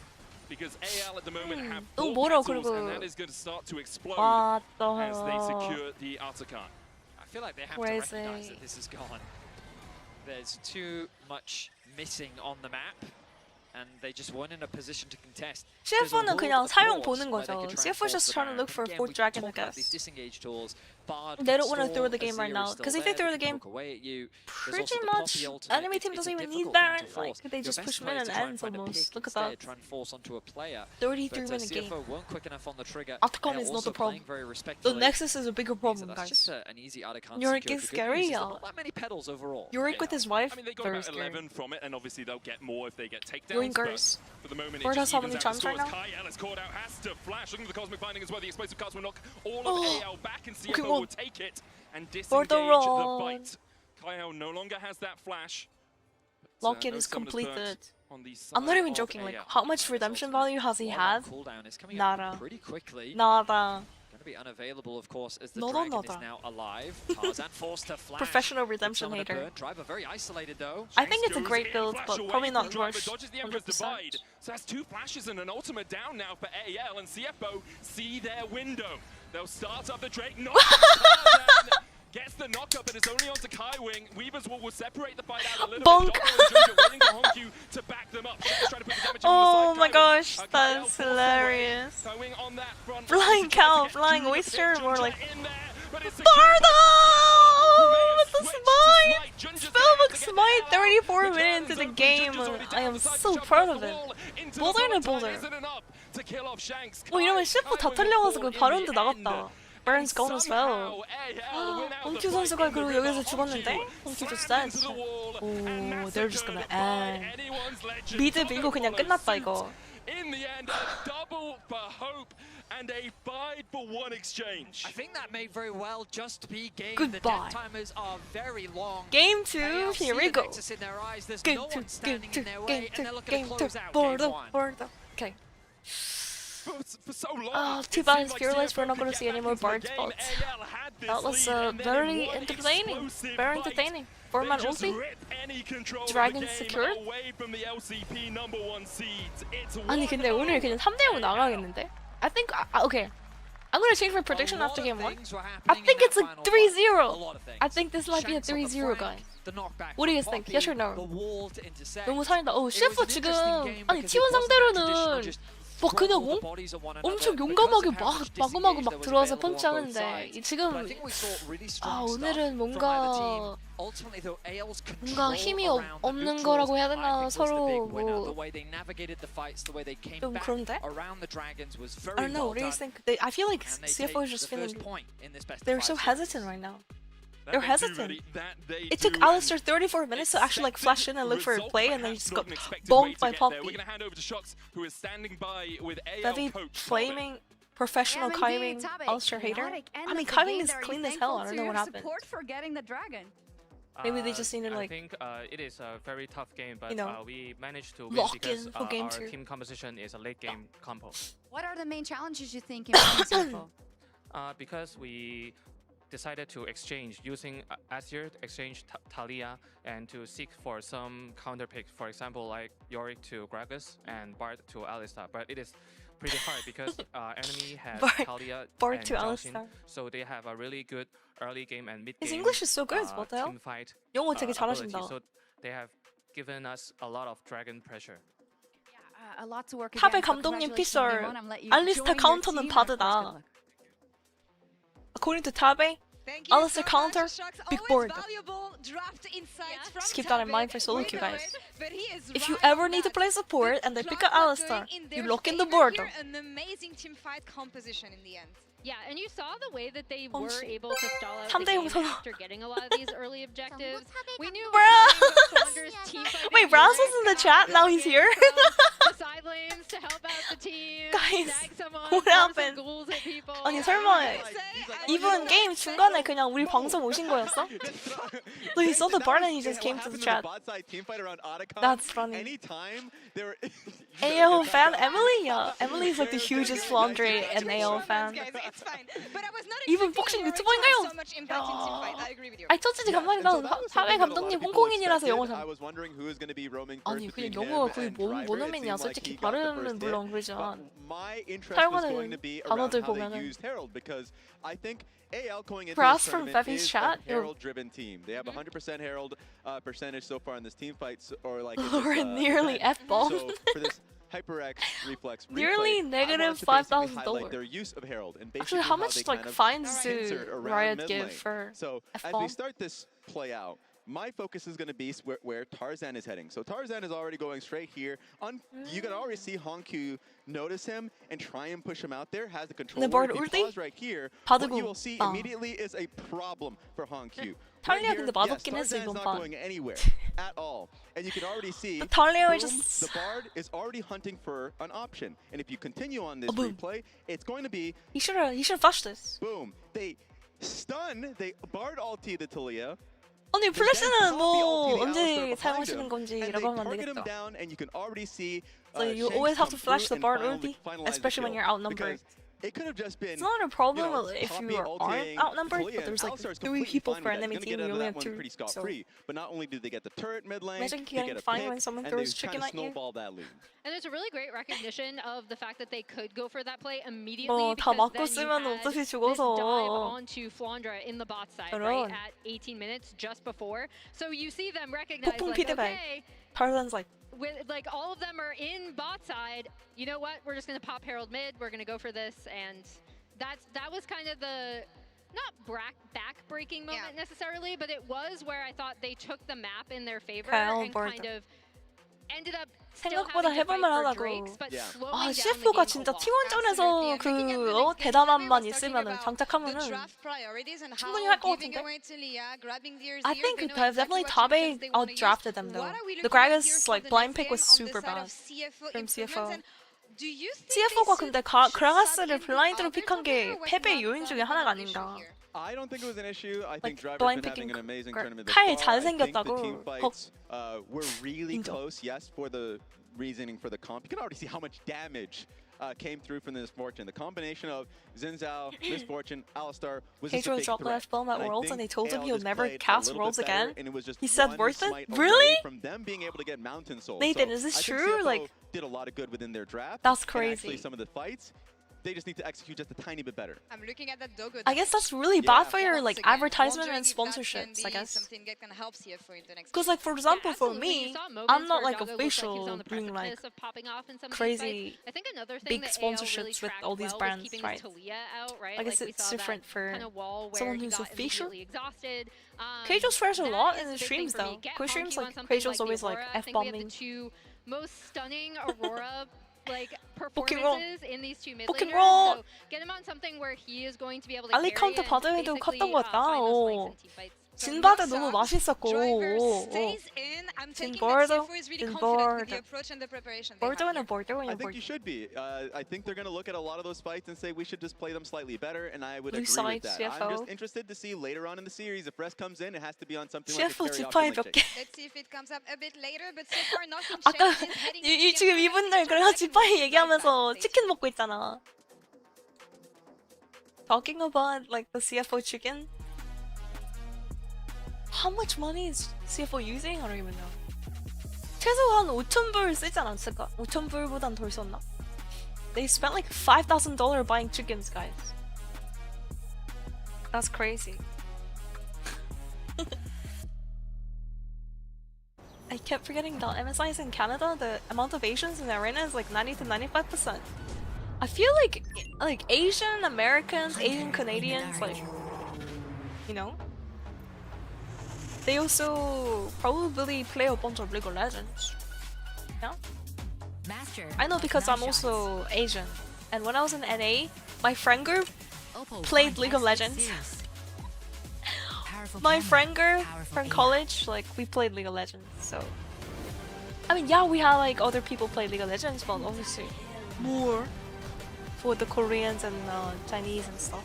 Because AL at the moment have 너무 4 멀어, petals, 그리고. and that is going to start to explode What the as they hell? secure the Otacon. I feel like they have to Crazy. recognize that this is gone. There's too much missing on the map. And they just weren't in a position to contest. CFO는 그냥 사용 보는 거죠. CFO's just trying to look for a fourth dragon, I guess. They don't want to throw the game right now, because if they throw the game, pretty much enemy team doesn't even need that. Like they just push them in and ends almost. Look at that. 33-minute game. Otacon is not the problem. The Nexus is a bigger problem, guys. Yorick is scary. Yorick with his wife, I mean, they got very about scary. 11 from it, and obviously they'll get more if they get takedowns. Winkers. For the moment, Bird it has just how evens many out the charms right scores. now? Kai Ellis caught out, has to flash. Looking for the cosmic binding as well. The explosive cards will knock all of AL back, and CFO Okay, will take it and disengage For the the roll. fight. Kyle no longer has that flash. Lock-in No is summoners completed. burnt on the I'm not side even of joking. Like, AL. how much redemption value has he had? Cooldown is coming Nada. up pretty quickly. Nada. Going to be unavailable, of course, as the Nada, dragon is nada. now alive. Tarzan forced to flash. Professional redemption Summon a hater. burn. Driver very isolated though. I think it's a Goes great in, build, flash but away probably from not Driver, rushed dodges the Emperor's 100%. Divide. So that's 2 flashes and an ultimate down now for AL, and CFO see their window. They'll start up the Drake, knock Tarzan, gets the knock-up, and it's only onto Kai Wing. Weaver's Wall will separate the fight out a little Bonk. bit. Doppler and Ginger waiting for Honkyu to back them up. Shadows trying to put the damage on Oh the my side. gosh, Kai that's L forced away. hilarious. Kai Wing on that front. Flying Tries to cow, get flying Ginger oyster, fit. more Ginger like in there, but it's secured Bardo! by With the Switch to smite! Junger's Spellbook gonna have to get smite, the hell out. 34 The minutes into Dragon's the open. game. Junger's already I am down the side, so jumped proud off of the him. wall into the Boulder front. and Boulder. Time isn't enough to kill off Shanks. 이러면 CF 다 털려가지고 바론도 나갔다. Baron's gone as well. 홍큐 선수가 그리고 여기서 죽었는데? 홍큐 just dead. 오, they're just gonna end. 미드 밀고 그냥 끝났다 이거. In the end, a double for Hope and a 5-for-1 exchange. I think that may very well just be game. Goodbye. The death timers are very long. Game 2, AL here see we the go. nexus in their eyes. There's Game no 2, one game standing 2, in their game way, 2, and they're looking game to 2. close out Bordo, game 1. Bordo. Okay. For so long, Too it bad seemed it's like fearless. CFO We're not could gonna get see any back more into the Bard's game. bolts. AL had this That was lead, and then very in one entertaining. explosive Very fight, entertaining. they 4-man just ulti. rip any control Dragon of the game secured. away from the LCP number 1 seeds. It's 아니 근데 오늘 그냥 3대0 나가겠는데? I think okay. I'm gonna change my prediction after game 1. I think it's like 3-0. I think this might be a 3-0 guys. What do you think? Yes or no? 너무 살인다. CF 지금 아니 T1 상대로는 막 그냥 엄청 용감하게 막 마구마구 막 들어와서 펀치하는데 지금 오늘은 뭔가 힘이 없는 거라고 해야 되나 서로 뭐 좀 그런데? I don't know. What do you think? I feel like CFO is just feeling they're so hesitant right now. They're hesitant. It took Alistair 34 minutes to actually like flash in and look for a play, and then he just got bonked by Poppy. Very flaming professional Kaiwing Alistair hater. I mean, Kaiwing is clean as hell. I don't know what happened. Support for getting the dragon. Maybe they just need to like. I think it is a very tough game, but we managed to win lock because in for game our 2. team composition is a late game compo. What are the main challenges you think in CFO? Because we decided to exchange using Azir, exchange Talia, and to seek for some counter picks. For example, like Yorick to Gragas and Bard to Alistar. But it is pretty hard because enemy has Talia Bard and to Joshin, Alistar. so they have a really good early game and mid game. His English is so good. What the hell? Team fight 영어 되게 ability. 잘하신다. So they have given us a lot of dragon pressure. A lot to work 탑의 against, so 감독님 congratulations, 피셜. everyone. I'm let you 알리스타 join your 카운터는 team, and of course, 바드다. good luck. According to Tabe, Thank you Alistair so counter, much, Shucks. big Always board. valuable draft insights from Just keep that in mind for Tabe. solo We queue, know guys. it, but he is If you right ever on need to that. play support The and they pick clock up was Alistar, going in you their lock in the favor board. here. An amazing team fight composition in the end. Yeah, and you saw the way that they Oh, were shit. able to stall out 3대 the 0 game 선호. after getting a lot of these early objectives. We knew Bruh. Flaunder's team fight Wait, being Raz really was in the chat, now he's here. the side lanes to help out the team. Guys, snag someone, what throw some happened? ghouls at people. 아니 설마 이분 게임 중간에 그냥 우리 방송 오신 거였어? So he saw the bar and he just came to the chat. That's funny. Anytime there AO fan Emily? Yeah, Emily's like the hugest Flandre and AO fan. It's fine. But I was not 이분 expecting 복싱 Yorick to 유튜버인가요? have so much impact in team fight. I agree with you. 아니 첫째 감사합니다. 사회 감독님 홍콩인이라서 영어 잘. I was wondering who is going to be roaming first 아니 그냥 between 영어가 him 거의 and 뭐 Driver. It 모노맨이야. seemed like 솔직히 he got the 발음은 first hit. 물론 그러지만 My interest was going to 사용하는 be around 단어들 how they 보면은 used Herald because I think AL going into Brass this from tournament Fevi's is chat? a Herald-driven team. They have 100% Herald percentage so far in this team fight, or like in this, Lauren nearly event. F-bomb. So for this HyperX reflex Nearly replay, negative I wanted to basically $5,000. highlight their use of Herald and Actually, basically how they much kind like of fines insert do around Riot mid give lane. for So as we F-bomb? start this play out, my focus is going to be where Tarzan is heading. So Tarzan is already going straight here. You can already see Honkyu notice him and try and push him out there. Has the control. board If ulti? he pause right here, what 받고 you will see 빵. immediately is a problem for Honkyu. 탈리아 Right 근데 here, 맛없긴 yes, 했어, Tarzan is 이번 not 판. going anywhere at all. And you can already see But 탈리아 boom, just the Bard is already hunting for an option. And if you continue on this boom. replay, it's going to be he should flash this. boom. They Bard ulti the Talia. 아니 They then 플래시는 copy 뭐 ulti the 언제 Alistar behind 사용하시는 him, 건지라고 and they 하면 안 target him 되겠다. down, and you can already see. So you Shanks always have come to flash the through Bard and ulti, finalize the especially when kill. you're outnumbered. Because it could have just been. It's not a problem you know, if Poppy you aren't ultiing outnumbered, Talia, but there's and like Alistar is 3 completely people fine for with that. enemy He's team, gonna you get only out of have that 2. one pretty So scot-free. But not only do they get the turret mid lane, imagine they getting get a fine pick, when someone and throws they kind chicken of at you. snowball that lead. And there's a really great recognition of the fact that they could go for that play immediately 다 because 맞고 then you 쓰면 had 어차피 this dive 죽어서. onto Flandre in the bot side, 저런. right, at 18 minutes just before. So you see them recognize, 폭풍 like, 피드백. okay, Tarzan's like, with like all of them are in bot side, you know what, we're just going to pop Herald mid, we're going to go for this, and that was kind of the not back-breaking moment necessarily, but it was where I thought they took the map in their favor and kind of ended up still 생각보다 having to fight 해볼만 for Drakes, 하다고. but Yeah. slowing 아 down the CFO가 game a 진짜 lot. T1전에서 그 대담함만 있으면은 장착하면은 충분히 할 것 같은데? I think definitely Tabe outdrafted them though. The Gragas like blind pick was super bad from CFO. CFO가 근데 그라가스를 블라인드로 픽한 게 패배의 요인 중에 하나가 아닌가. I don't think it was an issue. I think Like, Driver's blind been having picking an amazing 칼 tournament thus far. I think the 잘생겼다고. team fights were really close. Yes, for the reasoning for the comp. You can already see how much damage came through from the Misfortune. The combination of Xin Zhao, Misfortune, Alistar was just a Pedro big dropped threat. last bomb at And I Worlds and think they told him AL he'll just never played a cast little Worlds bit better, again. and it was just He said one worth it? smite Really? away from them being able to get Mountain Soul. Nathan, So is this I think true? CFO Like, did a lot of good within their draft. That's And crazy. actually, some of the fights, they just need to execute just a tiny bit better. I'm looking at that Dogo. I guess that's really bad for your like advertisement and sponsorships, I guess. Something that can help CFO in the next. Because like for example for Absolutely. You me, saw moments I'm not where like Doggo looked like he was official on the doing like precipice of popping off in some of these crazy fights. I think another thing big that AL really sponsorships with tracked all these well brands, was keeping right? Talia out, right? I guess Like, we it's saw different that for kind of wall where someone he who's got official. immediately exhausted. Keijo swears a that lot is in the his big streams thing for though. me. Get Quick streams Honky on like something Keijo's always like the Aurora. I think we have the F-bombing. two most stunning Aurora like Poking roll. performances in these two mid Poking laners. roll. So get him on something where he is going to be able to Ali carry counter and 받아도 basically 컸던 것 같다. find those 오. flanks in team fights. 진바드 너무 맛있었고. driver stays in. I'm taking that CFO is really confident with the approach and the preparation. I think you should be. I think they're going to look at a lot of those fights and say we should just play them slightly better, and I would agree with that. CFO. I'm just interested to see later on in the series if Rest comes in, it has to be on something CFO like a 지파이 몇 개. Let's see if it comes up a bit later, but so far nothing 아까 changes. Heading 지금 이분들 그래서 지파이 얘기하면서 치킨 먹고 있잖아. Talking about like the CFO chicken. How much money is CFO using? I don't even know. 최소 한 5,000불 쓰지 않았을까? 5,000불보단 덜 썼나? They spent like $5,000 buying chickens, guys. That's crazy. I kept forgetting that MSI is in Canada. The amount of Asians in the arena is like 90 to 95%. I feel like Asian Americans, Asian Canadians, like, you know, they also probably play a bunch of League of Legends. Yeah? I know because I'm also Asian. And when I was in NA, my friend group played League of Legends. My friend group from college, like, we played League of Legends, so... I mean, yeah, we had like other people play League of Legends, but obviously more for the Koreans and Chinese and stuff.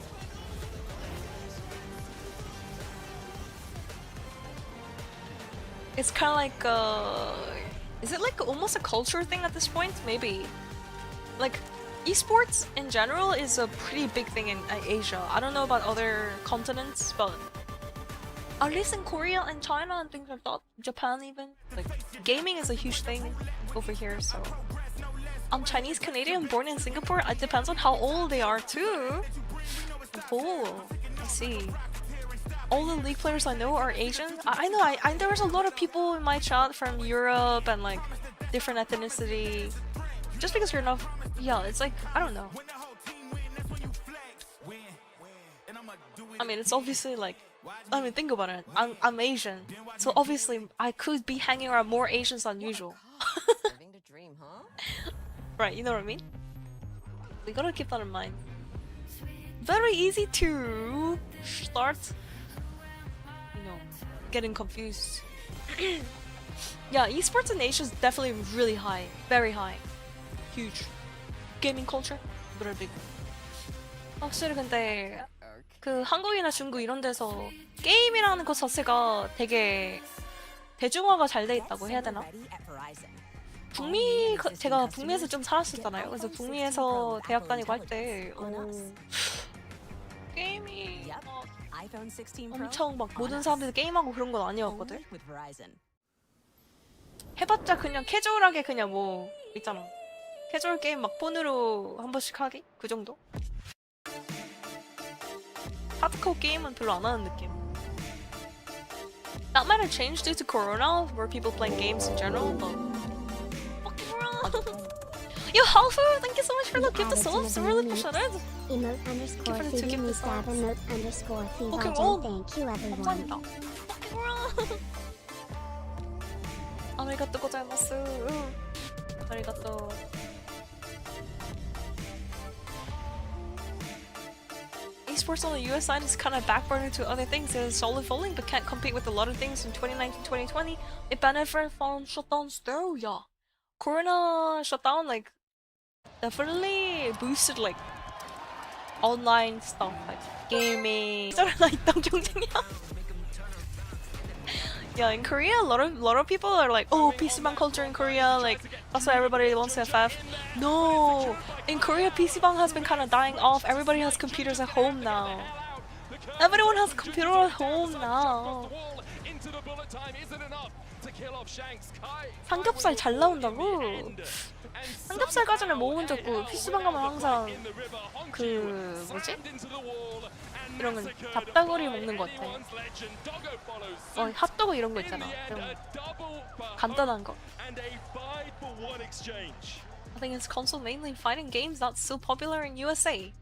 It's kind of like, is it like almost a culture thing at this point? Maybe. Like, esports in general is a pretty big thing in Asia. I don't know about other continents, but at least in Korea and China and things like that, Japan even, like, gaming is a huge thing over here, so. I'm Chinese Canadian, born in Singapore. It depends on how old they are too. Oh, I see. All the League players I know are Asian. I know, there was a lot of people in my chat from Europe and like different ethnicity. Just because you're not, yeah, it's like, I don't know. I mean, it's obviously like, I mean, think about it. I'm Asian, so obviously I could be hanging around more Asians than usual. Right, you know what I mean? We gotta keep that in mind. Very easy to start, you know, getting confused. Yeah, esports in Asia is definitely really high, very high, huge. Gaming culture, very big. 확실히 근데 그 한국이나 중국 이런 데서 게임이라는 것 자체가 되게 대중화가 잘 돼 있다고 해야 되나? 제가 북미에서 좀 살았었잖아요. 그래서 북미에서 대학 다니고 할 때 게임이 엄청 막 모든 사람들이 게임하고 그런 건 아니었거든. 해봤자 그냥 캐주얼하게 그냥 뭐 있잖아. 캐주얼 게임 막 폰으로 한 번씩 하기? 그 정도? 하드코어 게임은 별로 안 하는 느낌. That might have changed due to Corona, where people playing games in general, but... Yo, Halfu, thank you so much for the gift of souls. I really appreciate it. Fucking roll. Thank you, everyone. Fucking roll. 아리가또 고자이마스. 아리가또. Esports on the US side is kind of backburner to other things. It is solid falling, but can't compete with a lot of things in 2019-2020. It benefited from shutdowns though, yeah. Corona shutdown, like, definitely boosted, like, online stuff, like, gaming. Yeah, in Korea, a lot of people are like, oh, PC방 culture in Korea, like, that's why everybody wants to FF. No! In Korea, PC방 has been kind of dying off. Everybody has computers at home now. Everyone has a computer at home now. 삼겹살 잘 나온다고? 삼겹살까지는 먹어본 적 없고 PC방 가면 항상 그 뭐지? 이런 건 잡다구리 먹는 것 같아. 핫도그 이런 거 있잖아. 좀 간단한 거. I think it's console mainly fighting games that's so popular in USA.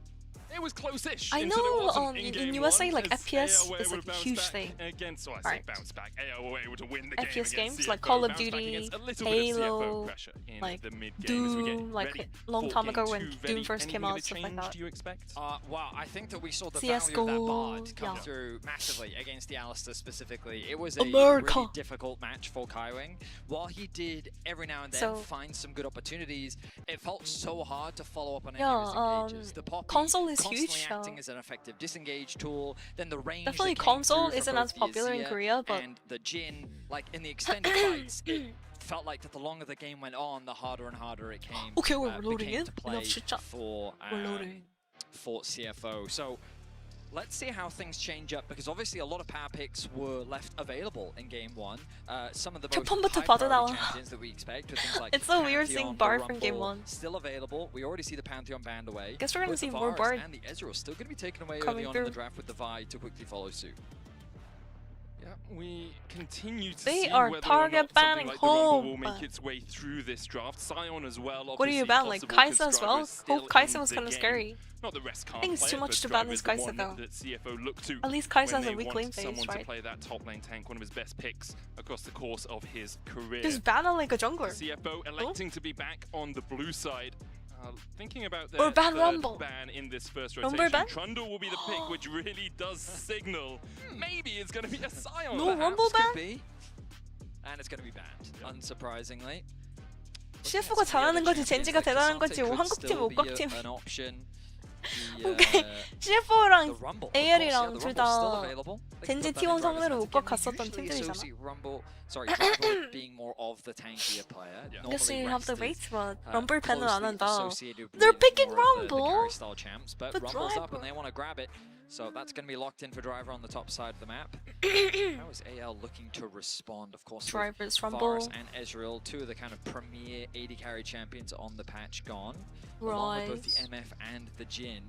It was close-ish. I until it know wasn't in in game USA one, like as FPS AL were is able like to a bounce huge back thing. Against, so I say Right. bounce back. AL were able to win the game FPS against games CFO, like Call of bounce back Duty, against a little bit of CFO Halo, pressure in like the mid-game as we get Doom, like ready long for time game ago when two. Doom Veli, first came any out, stuff like change that. do you expect? Well, I think that we saw the value of that CS:GO, Bard come yeah. through massively against the Alistair specifically. It was a America. really difficult match for Kaiwing. While he did every now and then So- find some good opportunities, it felt so hard to follow up on any Yeah, of his engages. The Poppy console is constantly huge, acting as an effective disengage tool, then the range Definitely that came console through isn't from as both popular in Yazia Korea, but and the Jin, like in the extended fights, it felt like that the longer the game went on, the harder and harder it came. Okay, we're loading became in. to play enough shit chat. for We're loading. for CFO. So let's see how things change up, because obviously a lot of power picks were left available in game one. Some of the most 초반부터 high 봐도 priority 나와. champions that we expect, with things like It's so weird Pantheon, seeing the Bar from game Rumble, one. still available. We already see the Pantheon banned away. Guess we're gonna Both see the more Varus Bard and the Ezreal still going to be taken away coming early on in the through. draft, with the Vi to quickly follow suit. Yeah, we continue to They see are whether target or not something banning like the Rumble will home. make its way through this draft. Sion as well. What do you obviously ban? Like possible, Kaisa 'cause as Strider well? is still Hope Kaisa in was the kind of game. scary. Not the rest can't think it's play too it, much but to ban Strider this is the Kaisa one though. that CFO look to At least Kaisa when has a they weak want lane phase, someone to right? play that top lane tank, one of his best picks across the course of his career. Just ban on like a jungler. CFO electing to be back on the blue side. Thinking about Or their ban third Rumble. ban in this first Rumble rotation, ban? Trundle will be the pick, which really does signal maybe it's going to be a Sion. No Perhaps Rumble could ban? be. And it's going to be banned, unsurprisingly. CF가 잘하는 거지 젠지가 대단한 거지 한국팀 오각팀. An option. 오케이 CF랑 AL이랑 둘 다 젠지 T1 상대로 오각 갔었던 팀들이잖아. Sorry, Driver being more of the tankier player. I guess you have to wait, but uh, Rumble 밴을 안 closely 한다. associated They're with picking more of the Rumble. carry style champs, but But Rumble's up Driver- and they want to grab it. So that's going to be locked in for Driver on the top side of the map. How is AL looking to respond? Of course, with Driver's Varus Rumble. and Ezreal, two of the kind of premier AD carry champions on the patch gone. Along with both the Rise. MF and the Jin.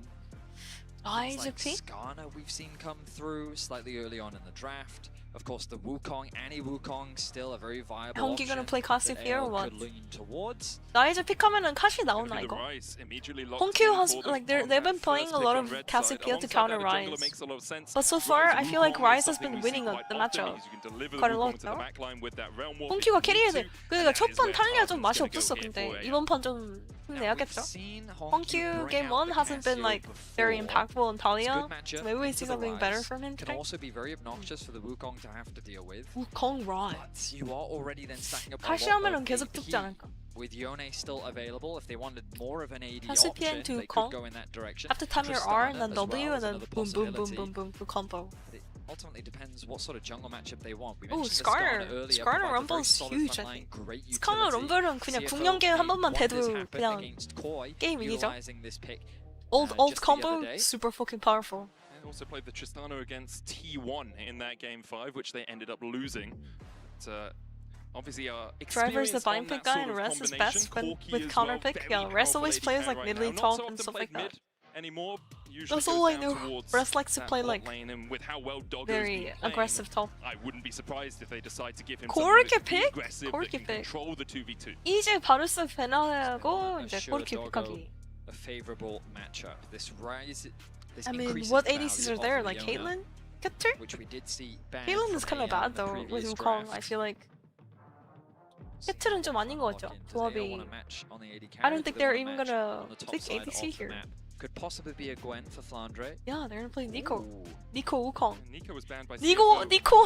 Rise Like of P. Skarner we've seen come through slightly early on in the draft. Of course, the Wukong, Annie Wukong, still a very viable Honky option gonna play Cassius that here or AL what? could lean towards. 나이즈 픽하면은 카시 Gonna 나오나 be the 이거? Rise immediately locked Honky in has for them like on they've that been playing a first lot pick of on red Cassiopeia side. to counter Alongside that, the jungler Rise. makes a lot of sense. But so far, I feel like Wukong is Rise has something been we see winning quite the often, matchup. is you can deliver the quite a Wukong lot, to the no? backline with that realm warp if 홍키가 you need 캐리해야 to, 돼. and 그러니까 that is 초반 where 탈리아 좀 Tarkin's 맛이 gonna go 없었어 here 근데 for AL. 이번 판 좀 Now, we've 힘내야겠죠? seen Honky bring game out 1 the hasn't been Cassio like very before. impactful on It's a Talia. good matchup So maybe we into see the something better Rise. from him Can today. also be very obnoxious for the Wukong to have to deal with. Wukong Rise. But you are already then stacking up a 카시 lot 하면은 of 계속 죽지 AP. 않을까? With Yone still available, if they wanted more of an AD Cassiopeian option, to they Kong. could go in that direction. Have to time your R and then Tristana as W well and is then another boom boom boom possibility. boom boom for combo. It ultimately depends what sort of jungle matchup they want. We Oh, mentioned the Skarner. Skarner earlier. Skarner provides a very Rumble's solid huge, front I line, think. great 스카너 utility. 럼블은 그냥 CFO 궁연계 한 번만 want this 돼도 happen 그냥 against Koi, 게임 이기죠. utilizing this pick, Old just the other combo, day. super fucking powerful. And also played the Tristana against T1 in that game 5, which they ended up losing. But, obviously, Driver's the experience vine on pick that guy sort and of Rest is combination. best when, Corki with as counter well, pick. very Yeah, Rest powerful always AD plays carry like right mid lane now. Not top so and often stuff played like that. mid anymore. Usually That's goes all I down know. towards Rest likes to that play bot like lane, and with how well Doggo's very been playing, aggressive top. I wouldn't be surprised if they decide to give him Corki something that's pick? aggressive Corki that can pick. control the 2v2. 이제 바루스 배나고 이제 Assure 골키 Doggo 픽하기. a favorable matchup. This rise, this I mean, increases what the ADCs value are there? of Like Leona, Caitlyn? Caitlyn? which we did see banned Caitlyn is from kind of AL bad in the though with previous Wukong. draft. I feel like Caitlyn 좀 아닌 것 같죠? Does AL 조합이. want a match on the AD I carry? don't Do think they they're want a even match gonna on the top pick side ADC of the here. map? Could possibly be a Gwen for Flandre. Yeah, they're gonna play Nico. Ooh. Nico Wukong. Nico was banned by Nico, CFO Nico,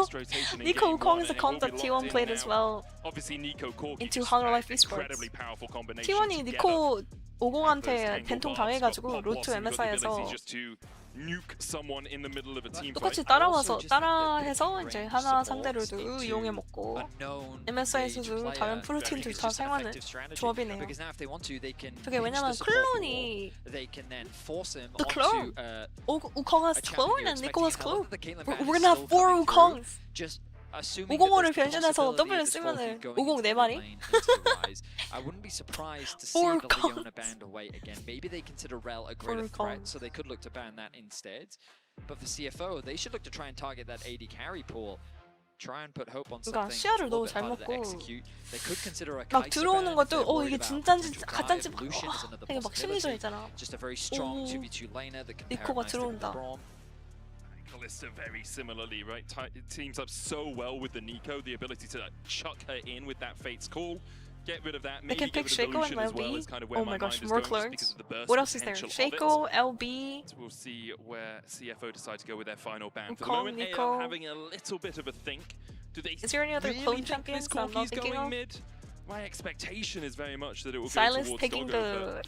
first rotation in Nico game Wukong one, is a and it will comp be that locked T1 in played as now. well. Obviously, Nico Corki into just Hang an Life Esports. incredibly powerful combination T1이 together. 니코 Those 50한테 tangle 된통 bars, 당해가지고 got 로투 Blossom, got the MSI에서 ability just to nuke someone in the middle of a team 똑같이 fight. 따라와서 just think that 따라해서 the 이제 range 하나 supports 상대로도 into 이용해 먹고 unknown MSI에서도 mage 다른 player 프로팀들 is 다 just an 사용하는 effective strategy. 조합이네요. Because now if they want to, they can 저게 pinch 왜냐면 the support wall. 클론이 They can then force him The onto clone. Wukong has a champion clone you're and Nico has expecting. clone. However, the Caitlyn We're ban is gonna have still 4 coming through. Wukongs. Just assuming 505를 that there's 변신해서 possibility W를 of this 쓰면은 Corki going 50 into 네 the 마리? lane, into the Rise. I wouldn't be surprised to see 4 the Leona Kongs. banned away again. Maybe they consider Rel a greater 4 threat, Kongs. so they could look to ban that instead. But for CFO, they should look to try and target that AD carry pool. try and put hope on 그러니까 something 시야를 a little 너무 bit 잘 harder to 먹고 execute. They could consider a 막 Kaiser 들어오는 ban if 것도 they're worried 이게 about 진짠지 potential 가짠지 dive. Lucian is another 되게 막 심리전 possibility. 있잖아. Just a very strong 오, 2v2 laner that can pair 니코가 nicely with 들어온다. Braum. Kalista very similarly, right? It teams up so well with the Nico, the ability to chuck her in with that Fate's Call. Get rid of that, They maybe can get pick rid of the Shaco and Lucian as well LB. is kind of where Oh my my gosh, mind is more going just because clones. of the burst What else is there? potential of it. Shaco, LB. So we'll see where CFO decide to go with their final ban. For the Wukong, moment, Nico. AL having a little bit of a think. Do they Is there any other really clone think champions this that I'm not Corki's thinking going of? mid? My expectation is very much that it will Silas go towards taking Doggo, the but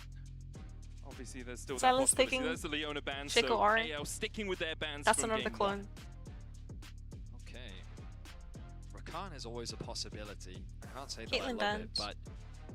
obviously there's still Silas that possibility. taking There's the Leona ban, Shaco so R. AL sticking with their bans That's from another game clone. Okay. Rakan is always a possibility. I can't say that I Caitlyn love ban. it, but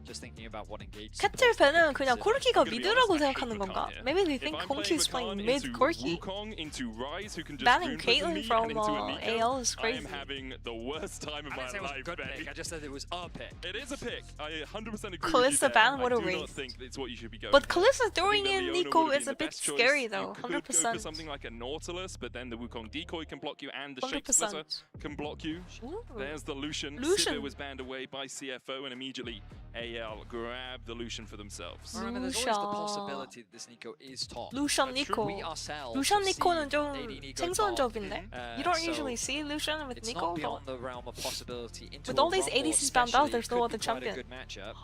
just thinking about what engaged 캡틀 supports they 밴은 could 그냥 consider. 코르키가 I'm gonna be 미드라고 honest, I hate 생각하는 Rakan 건가? here. Maybe they If think I'm Corki's playing playing Rakan mid into Corki. Wukong, into Ryze, who can just Banning ruin prison Caitlyn me, from and into a Nico, AL is I crazy. am having the worst time of I my didn't say it was a life, good Benny. pick, I just said it was a pick. It is a pick. I 100% agree Kalista with you ban, there. what a I do not waste. think it's what you should be going But for. Kalista I throwing think in the Leona Nico would have is been a the bit best choice. scary though, You could go for 100%. something like a Nautilus, but then the Wukong decoy can block you and the Shape 100%. Splitter can block you. Ooh. There's the Lucian. Lucian. Sivir was banned away by CFO, and immediately AL grabbed the Lucian for themselves. Remember, there's always the Lucian. possibility that this Nico is top. 루션 That's true. 니코. We ourselves 루션 have 니코는 seen 좀 AD Nico 생소한 top. 접인데. Uh, You don't so usually see Lucian with It's Nico. not But beyond the realm of possibility. Into with a all these Rumble ADCs banned out, especially, there's it no could other be quite a champion. good matchup.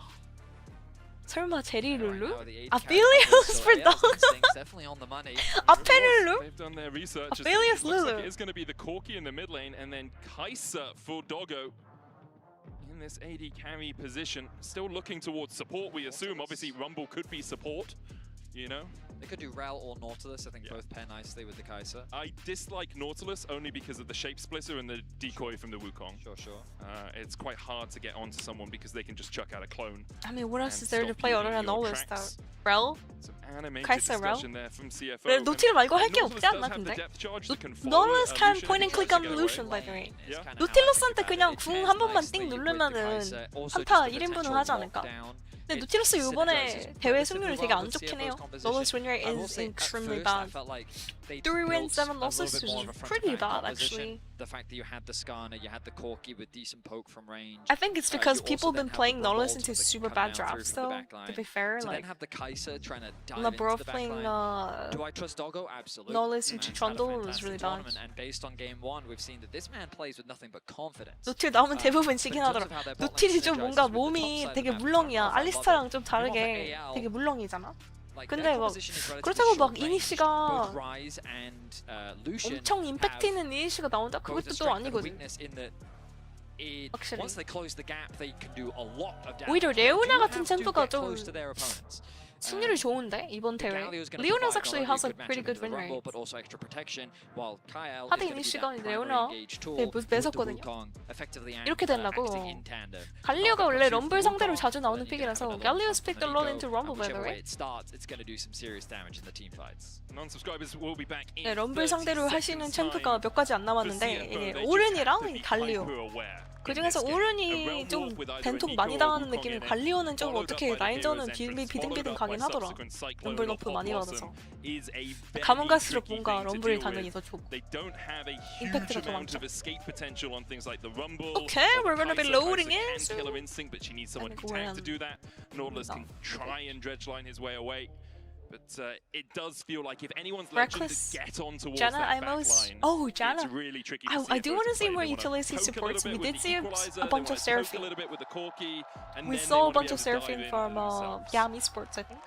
설마 제리 Right 룰루? now, the AD Aphelios character, for so AL's dog. instincts definitely on the money. 아페릴루? They've done their research. Aphelios It looks Lulu. like it is going to be the Corki in the mid lane, and then Kai'Sa for Doggo in this AD carry position. Still looking towards support, we assume. Obviously, Rumble could be support, you know? They could do Rel or Nautilus. I think both pair nicely with the Kai'Sa. I dislike Nautilus only because of the Shape Splitter and the decoy from the Wukong. Sure. It's quite hard to get onto someone because they can just chuck out a clone. I mean, what else and is there to stop play you other in than your all this tracks. stuff? Rel? Some animated Kai'Sa Rel? discussion there from CFO. 그래, 노틸 말고 할 And 게 Nautilus 없지 does 않나 have the 근데? depth charge that can follow Nautilus can Lucian point and and click tries on to get away. Lucian, by the way. Yeah. 노틸러스한테 그냥 궁 한 번만 띵 누르면은 한타 1인분은 하지 않을까? 근데 노틸러스 이번에 대회 승률이 되게 안 좋긴 해요. Lowest win rate is extremely bad. 3 wins, 7 losses is pretty bad actually. The fact that you had the Skarner, you had the Corki with decent poke from range. I think it's because You people also have been then playing have the Nautilus Revolt into that can super come bad down through drafts from the though, back to be line. fair. To Like, then have the Kai'Sa trying to dive Labro into the back playing line. Do I trust Doggo? Absolutely. Nautilus Man's into had a Trundle was fantastic really bad. tournament, and based on game 1, we've seen that this man plays with nothing but confidence. 노틸 나오면 대부분 But 지긴 in terms 하더라. of how their bot lane 노틸이 좀 synergizes 뭔가 with the top 몸이 side of 되게 the map, 물렁이야. I love it. 알리스타랑 좀 You want 다르게 the AL, 되게 물렁이잖아. like, 근데 their 막 composition is relatively 그렇다고 막 short 이니 range. 씨가 Both Ryze and Lucian 엄청 임팩트 have 있는 이니 씨가 나온다? both 그것도 a 또 strength and a 아니거든. weakness in that 확실히. once they close the gap, they can do a lot of damage. 오히려 They do 레오나 have 같은 to 챔프가 get 좀 close to their opponents. 승률이 좋은데 이번 대회. Galio's gonna Leona's provide actually not has only a pretty good matchup into the win Rumble, rate. but also extra protection, while Kyle 하드 is 이니 going to be 시간 that primary 레오나 engage tool 되게 with the 매섭거든요. Wukong, effectively 이렇게 되려고. acting in tandem. 갈리오가 원래 럼블 상대로 자주 나오는 Then you can have 픽이라서 another Galio's one picked a from lot Nico, into Rumble and by the whichever way way. it starts, it's going to do some serious damage in the team fights. Non-subscribers will be back in 네, 럼블 30 상대로 할 수 있는 seconds 챔프가 time. 몇 가지 안 남았는데 이게 오른이랑 이 갈리오. 그 중에서 오른이 좀 벤톡 많이 당하는 느낌이 갈리오는 좀 어떻게 라인전은 비등비등 가긴 하더라. 럼블 너프 많이 받아서. 가면 갈수록 뭔가 럼블이 당연히 더 좋고. 임팩트가 더 많죠. Okay, we're gonna be loading in soon. Someone who can do that. Nautilus can try and dredgeline his way away. But it does feel like if anyone's legend Reckless, to get on towards Janna, that Imo's. backline, Oh, it's Janna. really tricky I do want to see more utility supports. We did see a bunch of Seraphine. We saw a bunch of Seraphine from Yam Esports, I think.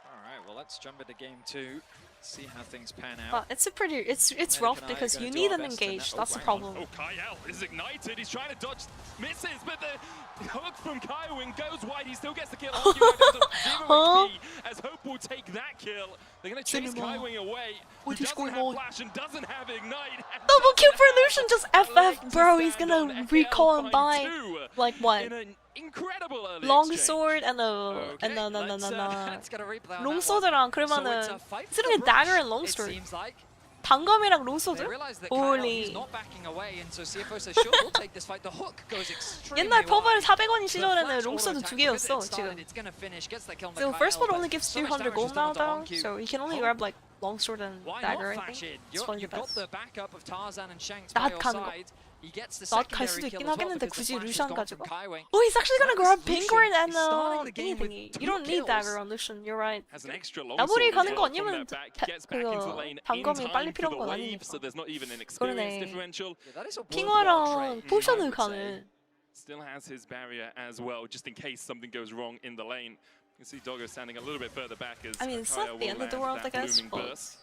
Alright, well let's jump into game 2, see how things pan out. But it's rough because you need an engage. That's the problem. Oh, Kyle is ignited. He's trying to dodge, misses, but the hook from Kyle goes wide. He still gets the kill. Argue right down to 0 HP as Hope will take that kill. They're going to chase Kyle away. He doesn't have flash and doesn't have ignite. Double kill for Lucian, just FF, bro. He's gonna recall and buy like what? Incredible early Long exchange. sword and 롱소드랑 그러면은 쓰는 dagger and longsword. 단검이랑 롱소드? 홀리. 옛날 퍼블 400원인 시절에는 롱소드 2개였어 지금. So first blood only gives 300 gold now though, so he can only grab like longsword and Why dagger, not I flash think. in? It's probably You've the got best. the backup of Tarzan and Shanks by 낫 your 가는 거. side. He gets the 낫 갈 secondary 수도 kill 있긴 as well 하겠는데 because 굳이 the flash has 루시안 gone from 가지고. Kaiwing. Oh, he's actually gonna grab Penguin and starting the game with thingy. 2 You don't need kills. dagger on Lucian. You're right. Has an extra long 나무리 sword as 가는 거 well from 아니면 that back. He gets back into the lane in 단검이 빨리 time for 필요한 the 건 wave, 아니니까. so there's not even an experience differential. Yeah, that is a worthwhile 핑화랑 trade, I 포션을 would say. 가는. Still has his barrier as well, just in case something goes wrong in the lane. You can see Doggo standing a little bit further back as I mean, it's Kaya not the will end of the land world, I that guess, blooming but- burst.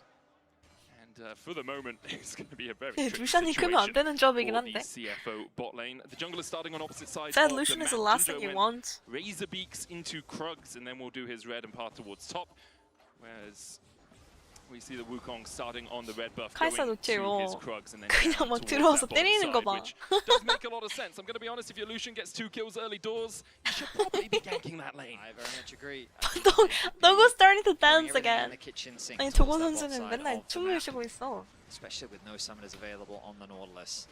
And for the moment, it's going to be a very 네, tricky 루시안이 크면 안 situation 되는 조합이긴 for the 한데. CFO bot lane. The jungle is starting on opposite sides Sad of the Lucian is map. the last Ginger thing you went want. Razor beaks into Krugs, and then we'll do his red and path towards top. Whereas we see the Wukong starting on the red buff going 카이사 to 녹지로 his Krugs and then 그냥 down 막 towards 들어와서 that bottom 때리는 side, 거 봐. which does make a lot of sense. I'm going to be honest, if your Lucian gets 2 kills early doors, you should probably be ganking that lane. I very much agree. 너가 starting to dance Bring everything in again. the kitchen sink 아니 towards 조건 that bot 선수는 side 맨날 of the 춤을 map, 추고 있어. especially with no summoners available on the Nautilus.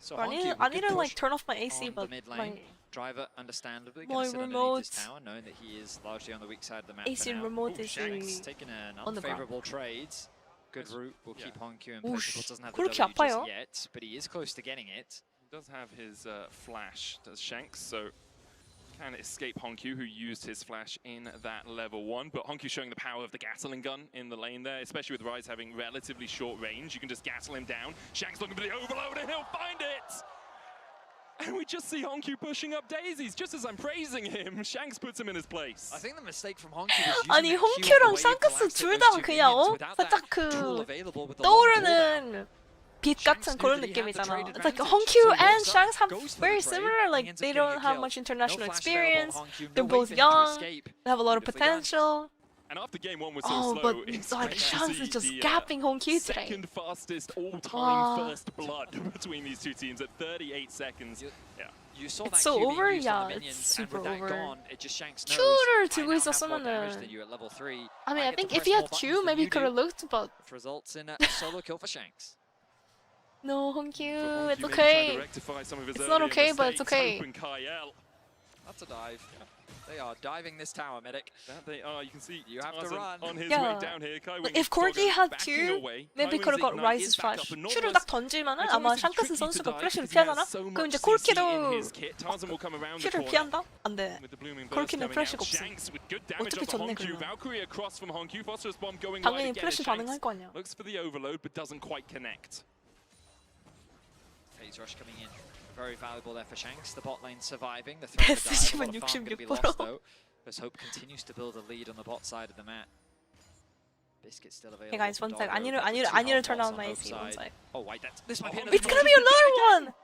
So I need, I need to like turn off my AC, but my Driver, understandably, my going to sit underneath remote- his tower, knowing that he is largely on the weak side of the map AC for now. remote Ooh, is Shanks taking an on the ground. unfavorable trades. Good route. Will keep Honkyu and Oosh, Pokeball doesn't have the 그렇게 W 아파요? just yet, but he is close to getting it. He does have his flash, does Shanks, so can escape Honkyu, who used his flash in that level 1. But Honkyu showing the power of the Gatling gun in the lane there, especially with Ryze having relatively short range. You can just Gatling him down. Shanks looking for the overload, and he'll find it! And we just see Honkyu pushing up daisies, just as I'm praising him. Shanks puts him in his place. I think the mistake from Honkyu was using 아니 that Q 홍큐랑 on the wave to 샹크스 last 둘 hit 다 those two 그냥 minions 어? without that 살짝 tool 그 available with the long pullback. 떠오르는 빛 같은 Shanks 그런 knew that he had the 느낌이잖아. trade It's like advantage, Honkyu so he and walks up, Shanks have goes for the very trade, similar. and he Like ends up they getting don't a have kill. much international No flash experience. available on Honkyu, They're no both way for him to young. escape. They have a lot of Beautifully done. potential. And after game 1 was so Oh, slow, but it's like great to Shanks see is just the, gapping Honkyu today. second fastest all-time Wow. first blood between these two teams at 38 seconds. Yeah. You saw It's that so Q being over? used on the Yeah, minions, it's super and with that over. gone, it just Shanks knows, Q를 I 들고 now have more damage 있었으면은 than you at level 3. I mean, I get to think if press he more had buttons Q, than maybe you he could have do, looked, but which results in a solo kill for Shanks. no, For Honkyu, Honkyu it's maybe trying to okay. rectify some of his It's not earlier okay, but it's mistakes. okay. Hope and Kyle. That's a dive. They are diving this tower, medic. That they are. You can see You have to Tarzan run. on his Yeah. way down here. Kai But Wing if Corgi Doggo had backing Q, away. maybe Kai could have got Wing's Rise's ignite is back flash. up, and Q를 Nautilus, 딱 던지면은 it's 아마 almost too 샹크스 tricky to 선수가 dive 플래시를 because he has 피하잖아? so 그럼 much 이제 CC in 콜키도 his kit. Tarzan will come around the Q를 corner 피한다? 안 돼. with the blooming burst 콜키는 coming 플래시가 out. 없어. Shanks with good damage 어떻게 onto 졌네, Honkyu. 그러면. Valkyrie across from Honkyu. Phosphorus bomb going 당연히 wide again. 플래시 as 반응할 Shanks 거 아니야. looks for the overload but doesn't quite connect. Phase rush coming in. Very valuable there for Shanks. The bot lane surviving. The threat of the dive. A lot of farm going to be 66%. lost though. As Hope continues to build a lead on the bot side of the map. Biscuit still available. Hey guys, for one sec. Doggo, I need to, but I need the to, two I need to health turn bots on my both AC. One sides. sec. Oh wait, this might be another. It's gonna be another one.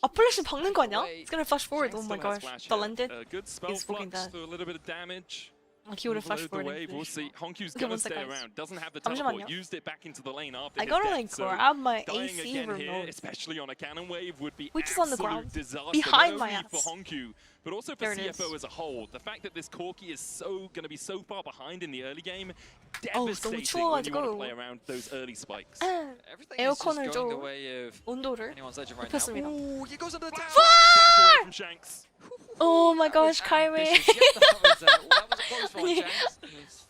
아 플래시 박는 거 아니야? It's gonna flash forward. Oh Shanks my still has gosh. flash The here. landed. A good spell is fucking flux dead. to a little bit of damage. He would have flash Overload the forward. wave. We'll see. Honkyu's Okay, gonna one sec, stay guys. around. Doesn't have the 잠시만요. teleport. Used it back into the lane after I his gotta death, like so grab my dying AC again here, remote. especially on a cannon wave, would be Which is on the absolute ground, disaster. behind not my only for ass. Honkyu, but also for There it is. CFO as a whole. The fact that this Corki is so gonna be so far behind in the early game, 너무 devastating when you 추워가지고. want to play around those early spikes. Everything is just 에어컨을 going the 좀 way of 온도를 anyone's legend right 높였습니다. now. Ooh, he goes under the tower. Flash away from Shanks. Oh my gosh, Kaiwei. That was a close one, 아니. Shanks. He's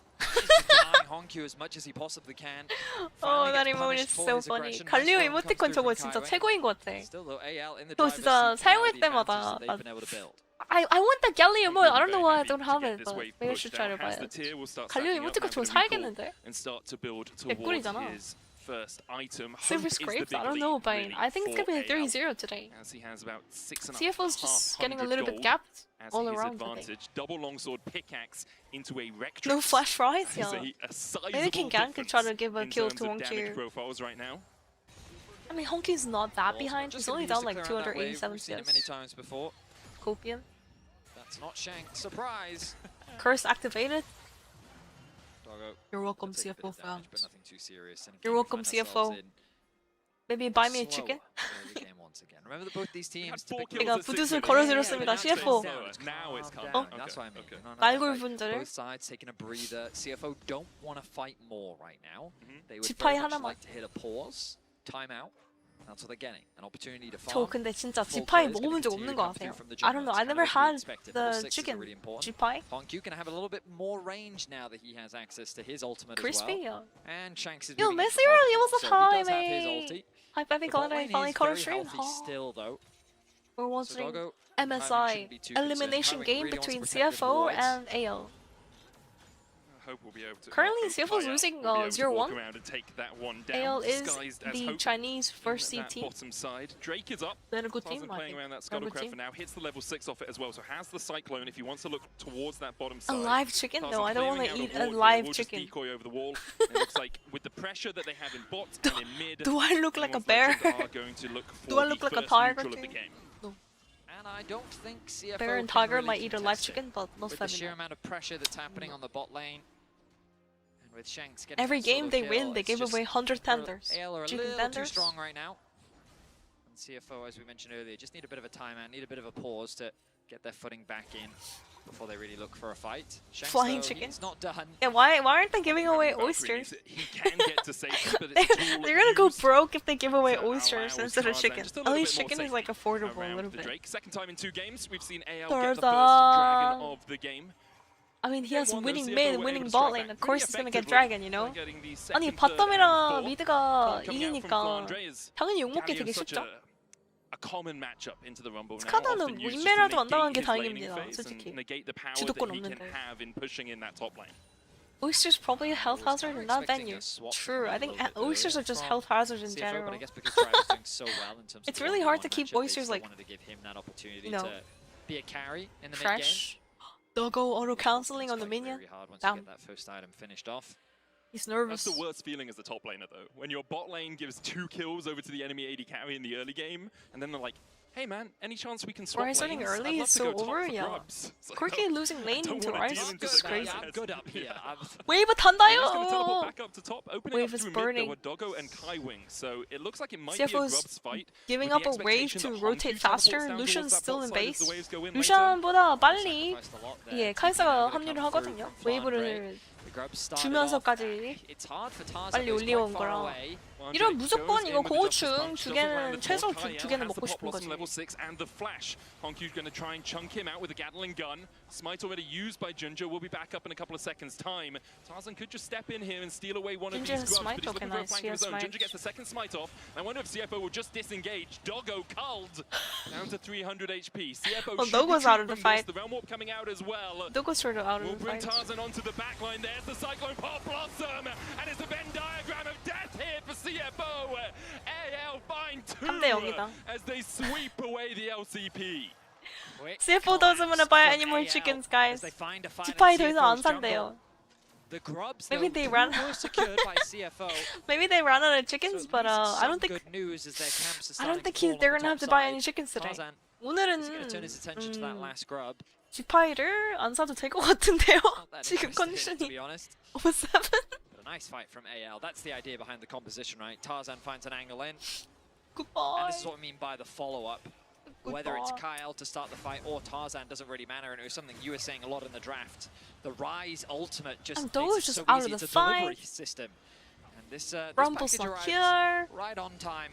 denying Honkyu as much as he possibly can. Oh, Finally that gets emote punished is for so his funny. aggression. Nice 갈리오 one comes 이모티콘 through 저거 from 진짜 Kaiwing. 최고인 것 같아. Still though, AL in the 저 driver's 진짜 seat, 사용할 the advantage 때마다 that they've been able to build. I want the Galli emote. I don't know why I Very don't happy have to get it, this but wave maybe I pushed should try to down. buy Has the it. tier will start 갈리오 stacking up 이모티콘 now 좀 for the recall 사야겠는데? and start to build 개꿀이잖아. towards his first item. Silver Hope is the scrapes? big I don't lead, know, but really, I think it's for gonna be a AL, 3-0 today. as he has about 6,500 CFO's just getting a little bit gold gapped as all his around today. advantage. Double longsword pickaxe into a Rectrix. No flash rise, Is yeah. a sizable Maybe King Gan could try to difference give a in kill terms to of damage Honkyu. profiles right now. I mean, Honky's not that behind. Just He's only gonna down use like to clear out that wave. 287 We've seen it many CS. times before. Copian. That's not Shank. Surprise! Curse activated. Doggo. You're welcome, Take a bit of CFO damage, fans. but nothing too serious. And You're again, we welcome, find ourselves CFO. in Maybe buy me a slower chicken? early game once again. Remember that both these teams four typically 내가 kills at 붓을 6 minutes. 걸어드렸습니다, Yeah, CFO. Now it's calm calm. down. That's what I mean. Okay. No, 말골 like, 분들. both sides taking a breather. CFO don't want to fight more right now. They would 지파이 very much 하나만. like to hit a pause, time out, That's what they're getting. An opportunity to 저 farm. 근데 진짜 지파이 먹어본 적 없는 것 같아요. I don't know. I never had the chicken 지파이. Hongkyu can have a little bit more range now that he has access to his ultimate Crispy. as well. And Shanks is Yo, moving into Messi really was a so he high, does have his mate. ulti. Hi, Baby The bot Glad I lane finally is caught a very stream. healthy still though. We're So watching Doggo, MSI elimination game between CFO and AL. Hope we'll be able to Currently, CFO's losing 0-1. AL AL is the Chinese first seed team. Bottom side. Drake is up. They're a good Tarzan team, I playing think. around that They're a good scuttlecraft team. for now. Hits the level 6 off it as well, so has the Cyclone if he wants to look towards that bottom A side. live chicken? Tarzan No, I don't want clearing to out eat a a ward live will just chicken. decoy over the wall. It looks like with the pressure that they have in bot and in mid, Do I look like a North bear? Legends are going to look for Do I the look like a first tiger neutral of the too? game. And I don't think CFO Bear and can tiger really might eat a live contest it. chicken, but most With the likely sheer not. amount of pressure that's happening on the bot lane. And with Shanks getting Every that solo game they kill, win, they it's give just away 100 tenders. AL are a Chicken little too tenders. strong right now. And CFO, as we mentioned earlier, just need a bit of a timeout, need a bit of a pause to get their footing back in before they really look for a fight. Shanks, Flying though, chicken. he's not done. Yeah, why aren't they giving away Valkyrie oysters? needs it. He can get to safety, but it's a tool They're gonna go used broke if they give away to oysters allow instead of Tarzan chicken. just a At little least bit more chicken is like safety affordable a around little the bit. Drake. Second time in 2 games, we've seen AL get the first Tarzan. dragon of the game. I mean, he has Game one, winning though, mid, CFO were winning able to bot strike lane. back Of course pretty he's gonna get effectively dragon, you know? by getting the 아니 second, third, and 바텀이랑 fourth. 미드가 Coming out from 이기니까 Flandre's, 당연히 욕먹기 Galio 되게 is such 쉽죠. a common matchup into the Rumble now. 스카다는 Often 뭐 used just to 인메랄도 안 negate 당한 게 his laning 다행입니다, phase and 솔직히. negate the power 주도권 that he can 없는데. have in pushing in that top lane. Oysters probably a health hazard in that venue. True, I think oysters are just health hazards in CFO, general. but I guess because Travis doing so well in terms It's of the really hard to 1v1 keep matchup, they oysters, still like, wanted to give him that opportunity you know, to be a carry in the mid game. fresh. Doggo auto canceling on the minion. Very hard once Damn. you get that first item finished off. He's That's nervous. the worst feeling as a top laner, though. When your bot lane gives 2 kills over to the enemy AD carry in the early game, and then they're like, hey man, any chance we can swap Rise lanes? running I'd early love is to so go top over, for yeah. grubs." It's like, Quirky no, losing I lane don't into wanna Rise deal into is the crazy. chaos. I'm good up here. Yeah. Wave He's gonna teleport 탄다요! back up to top, opening Wave up is through burning. mid. There were Doggo and Kai Wing, so it looks like it might be a CFO's grubs fight. giving with up the a wave expectation to that rotate Hongkyu faster. teleports down Lucian's towards that still bot in side as base. the waves go in later. 루시안보다 빨리 Sacrificed a lot there. 예, Team 카이사가 able to 합류를 come through 하거든요. from Flandre. 웨이브를 The grubs started off. 주면서까지 It's hard for Tarzan, 빨리 but he's 올리온 quite far 거라. away. 이런 무조건 이거 고우충 두 개는 최소 두 개는 먹고 싶은 거지. Level 6 and the flash. Honkyu's going to try and chunk him out with a Gatling gun. Smite already used by Junjo will be back up in a couple of seconds' time. Tarzan could just step in here and steal away one of Junjo these grubs, smite? but he's Okay, looking for a nice. flank He of has his own. smite. Junjo gets the second smite off. I wonder if CFO will just disengage. Doggo culled down to 300 HP. CFO Well, should Doggo's retreat out of the from fight. this. The Realm Warp coming out as well. Doggo's sort of out We'll of the bring fight. Tarzan onto the back line. There's the Cyclone Pop Blossom. And it's a Venn diagram of death here for CFO. AL find 2 3대 0이다. as they sweep away the LCP. CFO doesn't want to buy any more chickens, guys. 지파이 더 이상 안 산대요. The grubs, Maybe though, they ran- were secured by CFO. Maybe they ran out of chickens, So but at least I don't some think good news as their camps are I don't starting think to fall they're on the gonna have top to buy side. any chickens today. Tarzan 오늘은 is going to turn his attention to that last grub. 지파이를 안 사도 될 것 같은데요. Not that 지금 interested, to 컨디션이 be honest. over 7. But a nice fight from AL. That's the idea behind the composition, right? Tarzan finds an angle in. Goodbye. And this is what I mean by the follow-up. Whether it's Goodbye. Kyle to start the fight or Tarzan doesn't really matter, and it was something you were saying a lot in the draft. The Rise ultimate just And makes Do's it just so out easy. of the It's a delivery fight. system. And this Rumble's package not arrives here. right on time.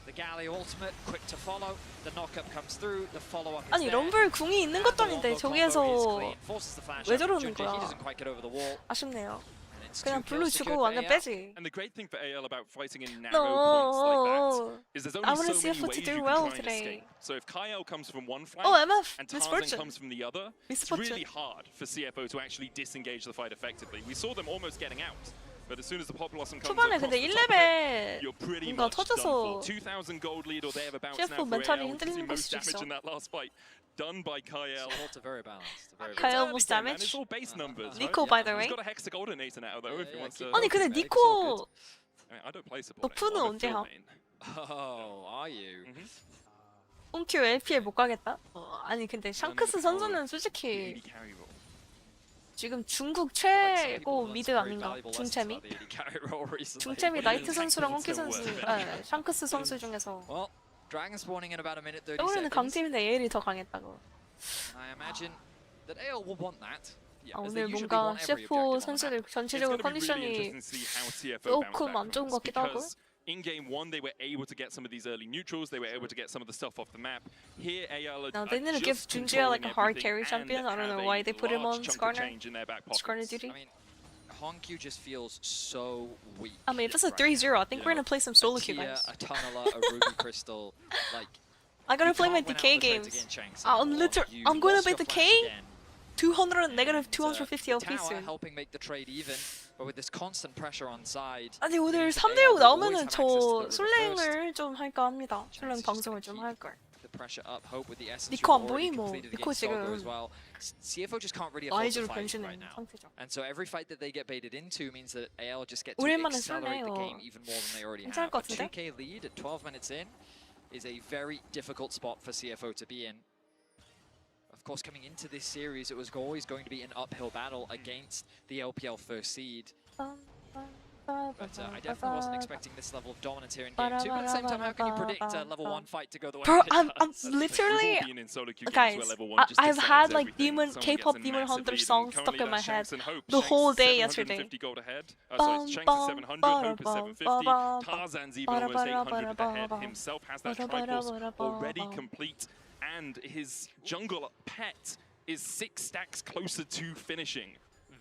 The Galley ultimate, quick to follow. The knockup comes through. The follow-up is 아니 there. 럼블 궁이 있는 And 것도 the 아닌데 longbow combo 저기에서 is clean. Forces the flash 왜 up from 저러는 Junji. He 거야? doesn't quite get over the wall. 아쉽네요. And it's 그냥 2 블루 kills 주고 secured 완전 for AL. 빼지. And the great thing for AL about fighting in narrow points like No. that is there's I only wanna so see many CFO to ways do you can well try and today. escape. So if Kyle comes from one flank Oh, MF. and Tarzan Misfortune. comes from the other, it's Misfortune. really hard for CFO to actually disengage the fight effectively. We saw them almost getting out. But as soon as the Pop Blossom comes 초반에 across 근데 the top of 1레벨 it, you're pretty 뭔가 much done 터져서 for. 2,000 gold lead or thereabouts CFO now for 멘탈이 AL. 흔들리는 Most 걸 수도 damage 있어. in that last fight done by Kyle. Supports are very balanced. Very Kyle balanced. most Again, man, damage. It's all base numbers. Nico, right? by the way. He's got a hexagoldinator now though if he wants to. 아니 근데 Medics 니코 all I mean, I don't play support. 너프는 anymore, I'm a 언제 field 함? main. Oh, are you? 홈큐 LPL 못 가겠다? 아니 근데 샹크스 선수는 The 솔직히 80 carry role. 지금 중국 Like some 최고 people, that's 미드 very 아닌가? valuable lessons 중채미? about the AD carry role recently. 중채미 나이트 선수랑 홈큐 Tactical 선수, skill 아, 샹크스 선수 중에서 Well, Dragon spawning in about a minute 30 떠오르는 seconds. 강팀인데 AL이 더 강했다고. I imagine that AL will want that. Yeah, 아, as they 오늘 usually 뭔가 want every CFO objective on the 선수들 map. It's 전체적으로 going to be really 컨디션이 interesting to see how CFO bounce 조금 back 안 좋은 from 것 this 같기도 하고. because in game one, they were able to get some of these early neutrals. They were able to get some of the stuff off the map. Here, AL Now they need to give Junjia like a hard carry champion. I don't know why they put him on Skarner duty. I mean, Hongq just feels so weak. I mean, if it's a 3-0, I think we're gonna play some solo queue Tia, guys. a Tunnela, a Ruby Crystal, like. I'm gonna play my decay games. I'm gonna play decay. 200 negative 250 LP soon. helping make the trade even, but with this constant pressure on side. 아니 오늘 3대5 나오면은 저 솔랭을 좀 할까 합니다. 솔랭 방송을 좀 할 걸. 니코 안 보이 뭐. 니코 지금 CFO just can't really afford to 라이즈로 fight 변신해 right 있는 now. 상태죠. And so every fight that they get baited into means that AL just get to 오랜만에 accelerate the 쏠래요. game even more than they already 괜찮을 have. A 것 같은데? 2K lead at 12 minutes in is a very difficult spot for CFO to be in. Of course, coming into this series, it was always going to be an uphill battle against the LPL first seed. But I definitely wasn't expecting this level of dominance here in game 2. But at the same time, how can you predict a level 1 fight to go the way Bro, it I'm does? literally, guys, I've had like K-pop Demon Hunter songs stuck in my head the whole day yesterday. Tarzan's even almost 800 ahead himself, has that triforce already complete, and his jungle pet is 6 stacks closer to finishing.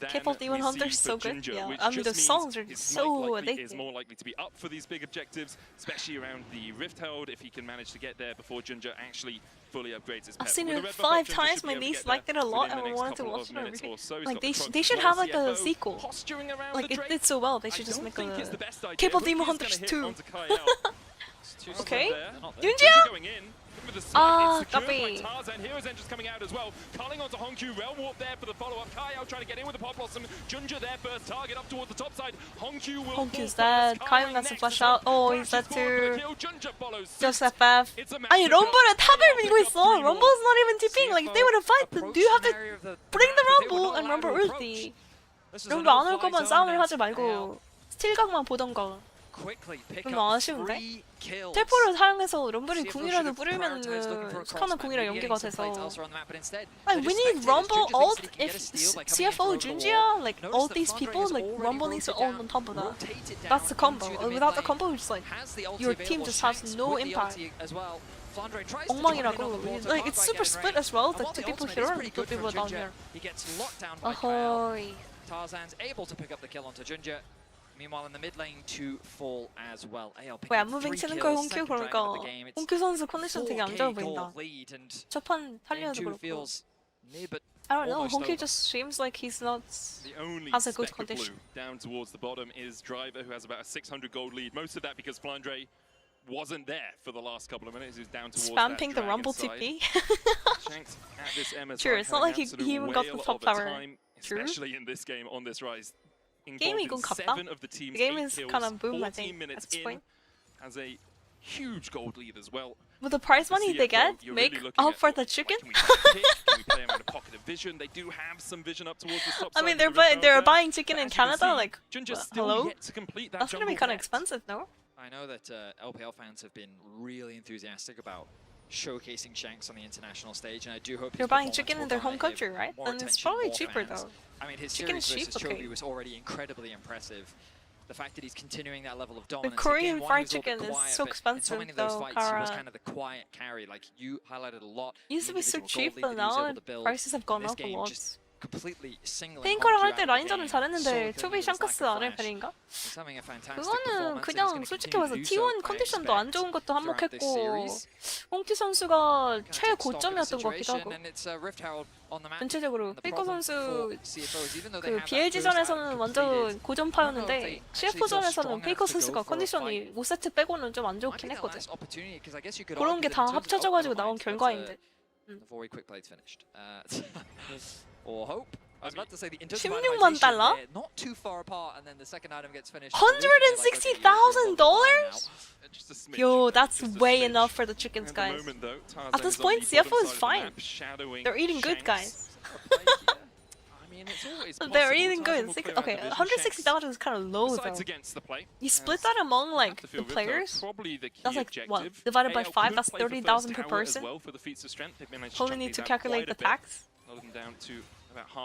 K-pop Demon Hunter is so good. Yeah, I mean the songs are so addictive. Is more likely to be up for these big objectives, especially around the Rift Herald, if he can manage to get there before Junja actually fully upgrades his pet. I've seen it 5 times. My niece liked it a lot, and I wanted to watch it. Like they should have like a sequel. Like it did so well. They should just make a K-pop Demon Hunters 2. Okay, Junja. Copy. Tarzan, Hero's Entrance coming out as well. Culling onto Hongq, Realm Warp there for the follow-up. Kyle trying to get in with the Pop Blossom. Junja there, first target up towards the top side. Hongq will Hongq's dead. Kyle gets a flash out. Oh, he's dead too. Just FF. 아니 럼블에 탑을 밀고 있어. Rumble's not even TPing. Like if they would have fight, then you have to bring the Rumble and Rumble ulti. 럼블 안 올 거면 싸움을 하지 말고 스틸각만 보던가. 좀 아쉬운데? 텔포를 사용해서 럼블이 궁이라도 뿌리면 스카너 궁이랑 연계가 돼서 Like we need Rumble ult if CFO Junjia, like all these people, like Rumble needs to ult on top of that. That's the combo. Without the combo, it's like your team just has no impact. 엉망이라고. Like it's super split as well. Like 2 people here and 2 people down here. Ahoy. Tarzan's able to pick up the kill onto Junja. Meanwhile, in the mid lane, 2 fall as well. 왜 안 무빙 치는 거야 홍큐 그러니까 홍큐 선수 컨디션 되게 안 좋아 보인다. 첫판 탈리아도 그렇고. I don't know. Honky just seems like he's not has a good condition. Down towards the bottom is Driver, who has about a 600 gold lead. Most of that because Flandre wasn't there for the last couple of minutes. He's down towards spamming the Rumble TP. Sure, it's not like he even got the top tower. True. Especially in this game on this rise. Game 이건 갑다. The game is kind of boom, I think, at this point. Has a huge gold lead as well. With the prize money they get, make up for the chicken. Can we play around a pocket of vision? They do have some vision up towards the top. I mean, they're buying chicken in Canada. Like, hello? That That's gonna be kind of expensive, no? I know that LPL fans have been really enthusiastic about showcasing Shanks on the international stage, and I do hope they're buying chicken in their home country, right? And it's probably cheaper though. I mean, his chicken series is versus cheap, okay. Chovy was already incredibly impressive. The fact that he's continuing that level of dominance. The Korean fried chicken is so expensive in so many of those though, fights, Kara. he was kind of the quiet carry, like you highlighted a lot. It used to be so cheap, but now prices have gone up a lot. Completely singling 페인커랑 할 때 라인전은 잘했는데 초비 샹크스 아레펠인가? 그거는 그냥 솔직히 말해서 T1 컨디션도 안 좋은 것도 한몫했고 홍키 선수가 최고점이었던 것 같기도 하고 전체적으로 페이커 선수 그 BLG전에서는 완전 고전파였는데 CF전에서는 페이커 선수가 컨디션이 5세트 빼고는 좀 안 좋긴 했거든. 그런 게 다 합쳐져가지고 나온 결과인데. Or hope. I was about to say the $16만 달러? not too far apart, and then the second item gets finished. $160,000? Yo, that's way enough for the chickens, guys. At this point, CFO is fine. They're eating good, guys. They're eating good. Okay, 160,000 is kind of low though. You split that among like the players. That's like what? Divided by 5. That's 30,000 per person. Only need to calculate the tax.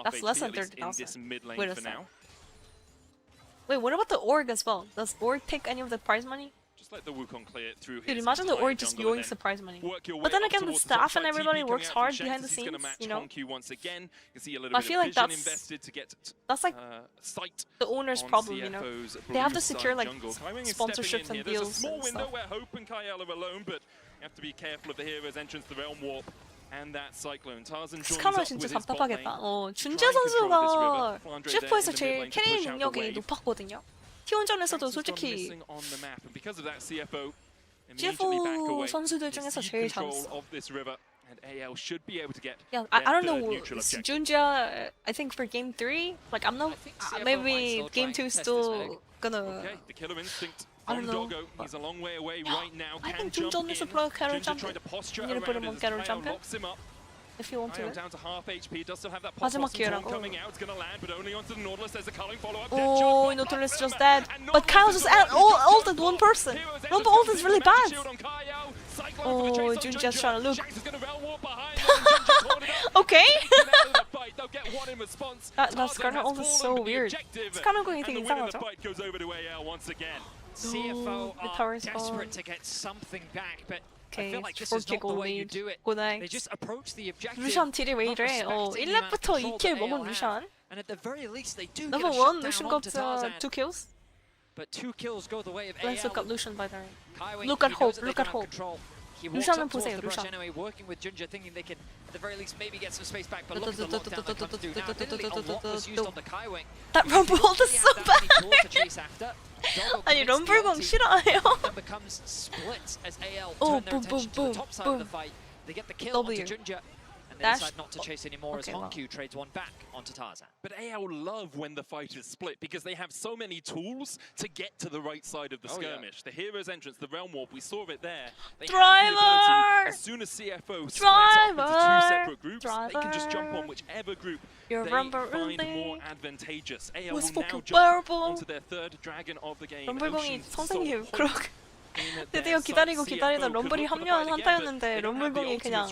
That's less than 30,000. Wait a second. Wait, what about the org as well? Does org take any of the prize money? Just let the Wukong clear through Dude, his imagine the entire Ori just jungle going and then surprise money. work your way But then up again, the towards staff top and side. everybody TP works coming out from hard Shanks behind the as he's gonna scenes, match you know? Honku once again. You can see a little But I bit feel of like vision that's- invested to get That's like sight the owner's on problem, you know? CFO's They have blue to secure side like jungle. Kaiwing is stepping sponsorships in and here. There's a deals small and window stuff. where Hope and Kyle are alone, but you have to be careful of the hero's entrance, the Realm Warp, and that Cyclone. Tarzan joins 스카너 up 진짜 with his bot lane. 답답하겠다. 준재 Try and control this river. 선수가 Flandre CFO에서 there in the mid 제일 lane to 캐리 push out the 능력이 wave. 높았거든요. T1전에서도 Shanks has gone 솔직히 missing on the map, and because of that, CFO immediately back CFO away. 선수들 They 중에서 seize 제일 control 잘했어. of this river, and AL should be able to get Yeah, their I don't third know. neutral objective. Junja, I think for game 3, like I'm not. Maybe game 2 is still gonna. Okay, the killer instinct I on don't know, Doggo. He's a long way away right now. I Can think jump Junja needs to in. put a carrot Junja jump trying to posture You need to put around him on it as carrot Kyle jump locks him up. if you want Kyle to. down to half HP, does still have that 마지막 pop 기회라고. coming out. It's gonna land, but only onto the Nautilus. There's a culling follow-up. Oh, Nautilus just dead. But Kyle just ulted one person. Rumble ult is really bad. Oh, Junja's trying to look. Okay. That Skarner ult is so weird. Skarner going to think the fight goes over to AL once again. CFO the are tower's desperate gone. to get something back, but I Okay, feel like this 4 is not the kill way you lead. do it. Good They night. just approach the objective. 루시안 딜이 왜 not 이래? respecting the amount of 1렙부터 control 2킬 that 먹은 AL have. 루시안. And at the very least, they do Level get a 1, shutdown Lucian onto got Tarzan. 2 kills. But 2 kills go the way of Let's AL. look at Lucian by the way. Kaiwing, Look at he knows Hope, that they look don't at have Hope. control. He walks 루시안은 up towards 보세요, the brush 루시안. anyway, working with Junja, thinking they can at the very least maybe get some space back. But look at the lockdown that comes through now. Admittedly, a lot was used on the Kaiwing. That Rumble ult is so bad. 아니 아니 럼블공 싫어해요. becomes split as AL Oh, turn their boom, attention to boom, the top side of the boom. fight. They get the kill onto W. Junja, and they Dash. decide not to chase anymore as Okay, well. Honku trades one back onto Tarzan. But AL love when the fight is split because they have so many tools to get to the right side of the skirmish. The hero's entrance, the realm warp, we saw it there. They have the ability, as soon as CFO splits up into 2 separate groups, they can just jump on whichever group Your they rumble find early. more advantageous. AL was will now fucking jump terrible. onto their third dragon of the game. 럼블공이 Ocean's 선생님 Soul 그렇게 드디어 기다리고 기다리던 럼블이 합류한 한타였는데 럼블공이 그냥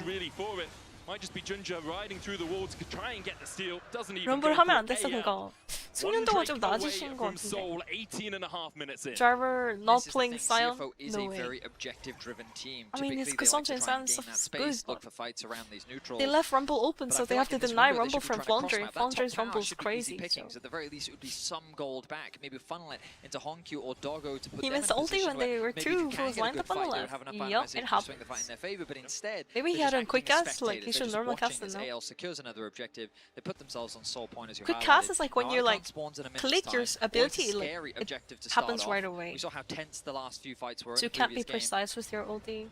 Might just be Junja riding through the wall to try and get the steal. Doesn't even 럼블 go 하면 안 for 됐어 AL. 그거. 숙련도가 좀 낮으신 것 From 같은데. Seoul, 18.5 minutes in. Driver not This is the playing thing, Sion? CFO is No a way. very objective-driven team. I mean, it's Typically, they like to Cassandra try and and gain stuff that is space, good, look for fights around these neutral. They left Rumble open, But so I they feel have to like in this deny window, they Rumble should be from trying to cross Flandre. map. That top Flandre's tower Rumble is should be crazy. easy pickings. So. At the very least, it would be some gold back. Maybe funnel it into Honku or Doggo to put He them in missed a ulti position when they where were maybe if you two can fools get a lined good up on the fight, they would left. have enough Yup, advantage it to swing the fight happens. in their favor. But instead, Maybe he they're had just a quick acting as cast, like, spectators. he They're should just normal watching cast it, as no? AL secures another objective. They put themselves on soul point as you Quick highlighted. cast is like when Now, you Archon like spawns in a minute's click your time. ability, Always a like scary it objective to start happens off. right away. We saw how tense the last few fights were So in you the can't be previous game. precise with your ulti.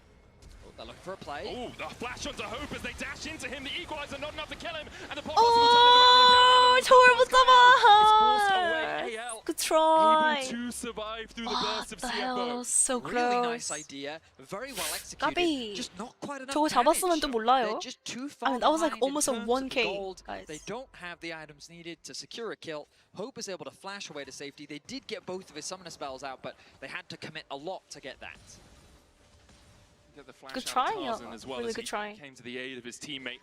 They're looking for a play. Oh, the flash onto Hope as they dash into him. The equalizer not enough to kill him. And the Oh, 저걸 못 AL 잡아. Good try. able to survive through the What burst of the hell? CFO. So Really nice close. idea, very well executed. 까비. Just not quite enough 저거 잡았으면 damage. 또 몰라요. They're just too far I mean, that was like behind in almost a terms of the 1K, gold. guys. They don't have the items needed to secure a kill. Hope is able to flash away to safety. They did get both of his summoner spells out, but they had to commit a lot to get that. Get the flash Good out try, Tarzan yeah. as well Really as good he try. came to the aid of his teammate.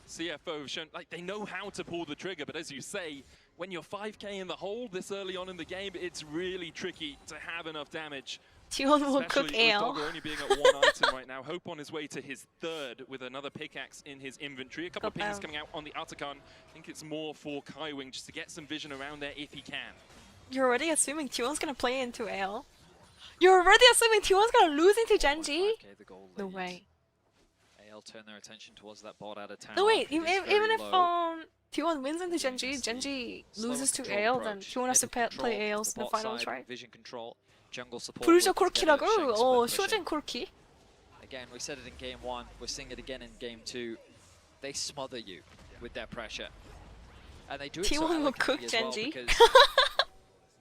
CFO have shown like they know how to pull the trigger, but as you say, when you're 5k in the hole this early on in the game, it's really tricky to have enough damage. T1 will cook Especially with AL. Doggo only being at 1 item right now. Hope on his way to his third with another pickaxe in his inventory. A couple of Got pings down. coming out on the Atakan. I think it's more for Kaiwing just to get some vision around there if he can. You're already assuming T1's gonna play into AL. You're already assuming T1's gonna lose into Genji. Okay, the goal No lead. way. AL turn their attention towards that bot out of town. No wait, It is even very if low. T1 wins into Genji loses to AL, then T1 has to play ALs in the finals, right? Vision control, jungle support. 부르셔 working together, 콜키라고? Shanks 어, split pushing. 쇼진 콜키. Again, we said it in game 1. We're seeing it again in game 2. They smother you with their pressure, and they do it so T1 will elegantly cook as well Genji. because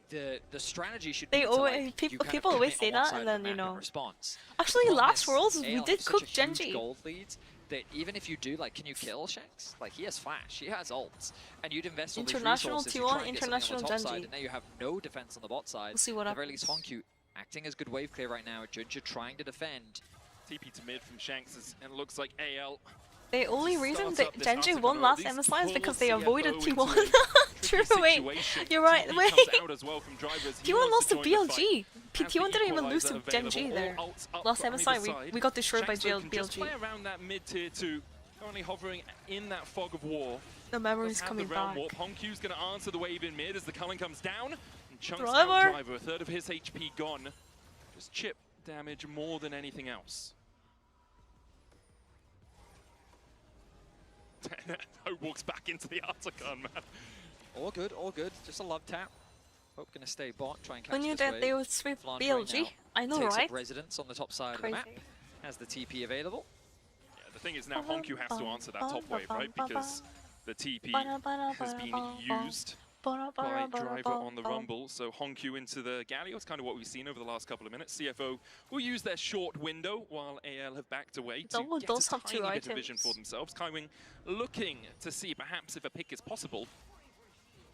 the strategy should They be to, always- like, people- you kind of people always commit say on one that, side and of then, the you map in know. response. Actually, The problem last is Worlds we AL did have such cook a huge Genji. gold leads that even if you do, like, can you kill Shanks? Like, he has flash, he has ults, and you'd invest all these International resources, you T1, try and get something on the international top side, Genji. and now you have no defense on the bot side. We'll see what At the very least, happens. Honku acting as good wave clear right now. Junja trying to defend. TP to mid from Shanks and it looks like AL The only reason that Genji won last MSI is because they avoided T1. True, wait. You're right. Wait. T1 lost to BLG. T1 didn't even lose to Genji there. Last MSI, we got destroyed by BLG. Around that mid-tier 2, currently hovering in that fog of war. The memory's coming back. Honkyu's going to answer the wave in mid as the culling comes down. And chunks Driver. out Driver, a third of his HP gone. Just chip damage more than anything else. Hope walks back into the Articon, man. All good, all good. Just a love tap. Hope gonna stay bot, try and catch Who knew this that wave. they would sweep BLG? I know, Takes right? up residence on the top side Crazy. of the map. Has the TP available. Yeah, the thing is now Honku has to answer that top wave, right? Because the TP has been used by Driver on the Rumble. So Honku into the Galio. It's kind of what we've seen over the last couple of minutes. CFO will use their short window while AL have backed away to get a tiny bit of vision for themselves. Kaiwing looking to see perhaps if a pick is possible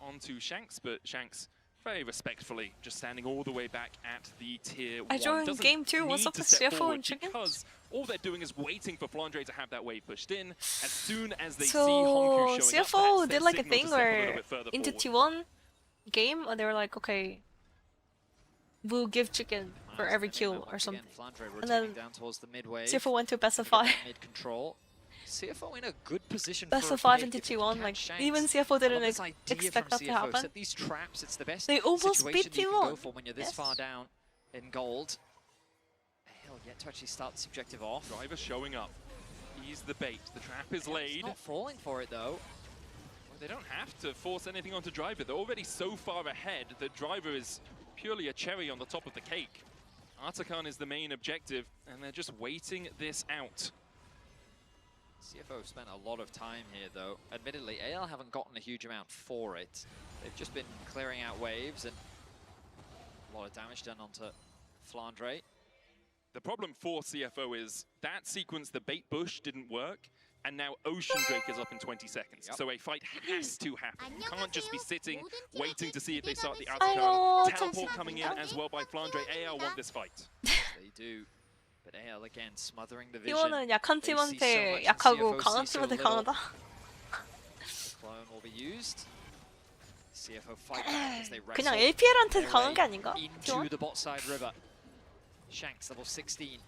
onto Shanks, but Shanks very respectfully just standing all the way back at the tier 1. I joined game 2. What's up with CFO and chickens? Because all they're doing is waiting for Flandre to have that wave pushed in. As soon as they see Honku showing up, CFO did like a signal to thing step a little where bit further into forward. T1 game, they were like, okay, we'll give chicken for every kill or something. And then down towards the mid-wave. CFO went to best of 5. Mid-control. CFO in a good position Best for of a 5 pick. into If you T1, catch like Shanks, even CFO I didn't love this idea expect from that to CFO. happen. Set these traps. It's the best They almost situation beat you can go T1. for when you're this far down in gold. He'll yet to actually start this objective off. Driver showing up. He's the bait. The trap is laid. He's not falling for it though. Well, they don't have to force anything onto Driver. They're already so far ahead that Driver is purely a cherry on the top of the cake. Articon is the main objective, and they're just waiting this out. CFO spent a lot of time here though. Admittedly, AL haven't gotten a huge amount for it. They've just been clearing out waves and a lot of damage done onto Flandre. The problem for CFO is that sequence, the bait bush, didn't work, and now Ocean Drake is up in 20 seconds. So a fight has to happen. You can't just be sitting, waiting to see if they start the Articon. Teleport coming in as well by Flandre. AL want this fight. They do. But AL again smothering the vision. T1은 약한 They see so 팀한테 much and 약하고 CFO 강한 see so 팀한테 little. 강하다. Clone will be used. CFO fight back as they wrestle 그냥 LPL한테 their 강한 way 게 아닌가? into T1? the bot side river. Shanks level 16.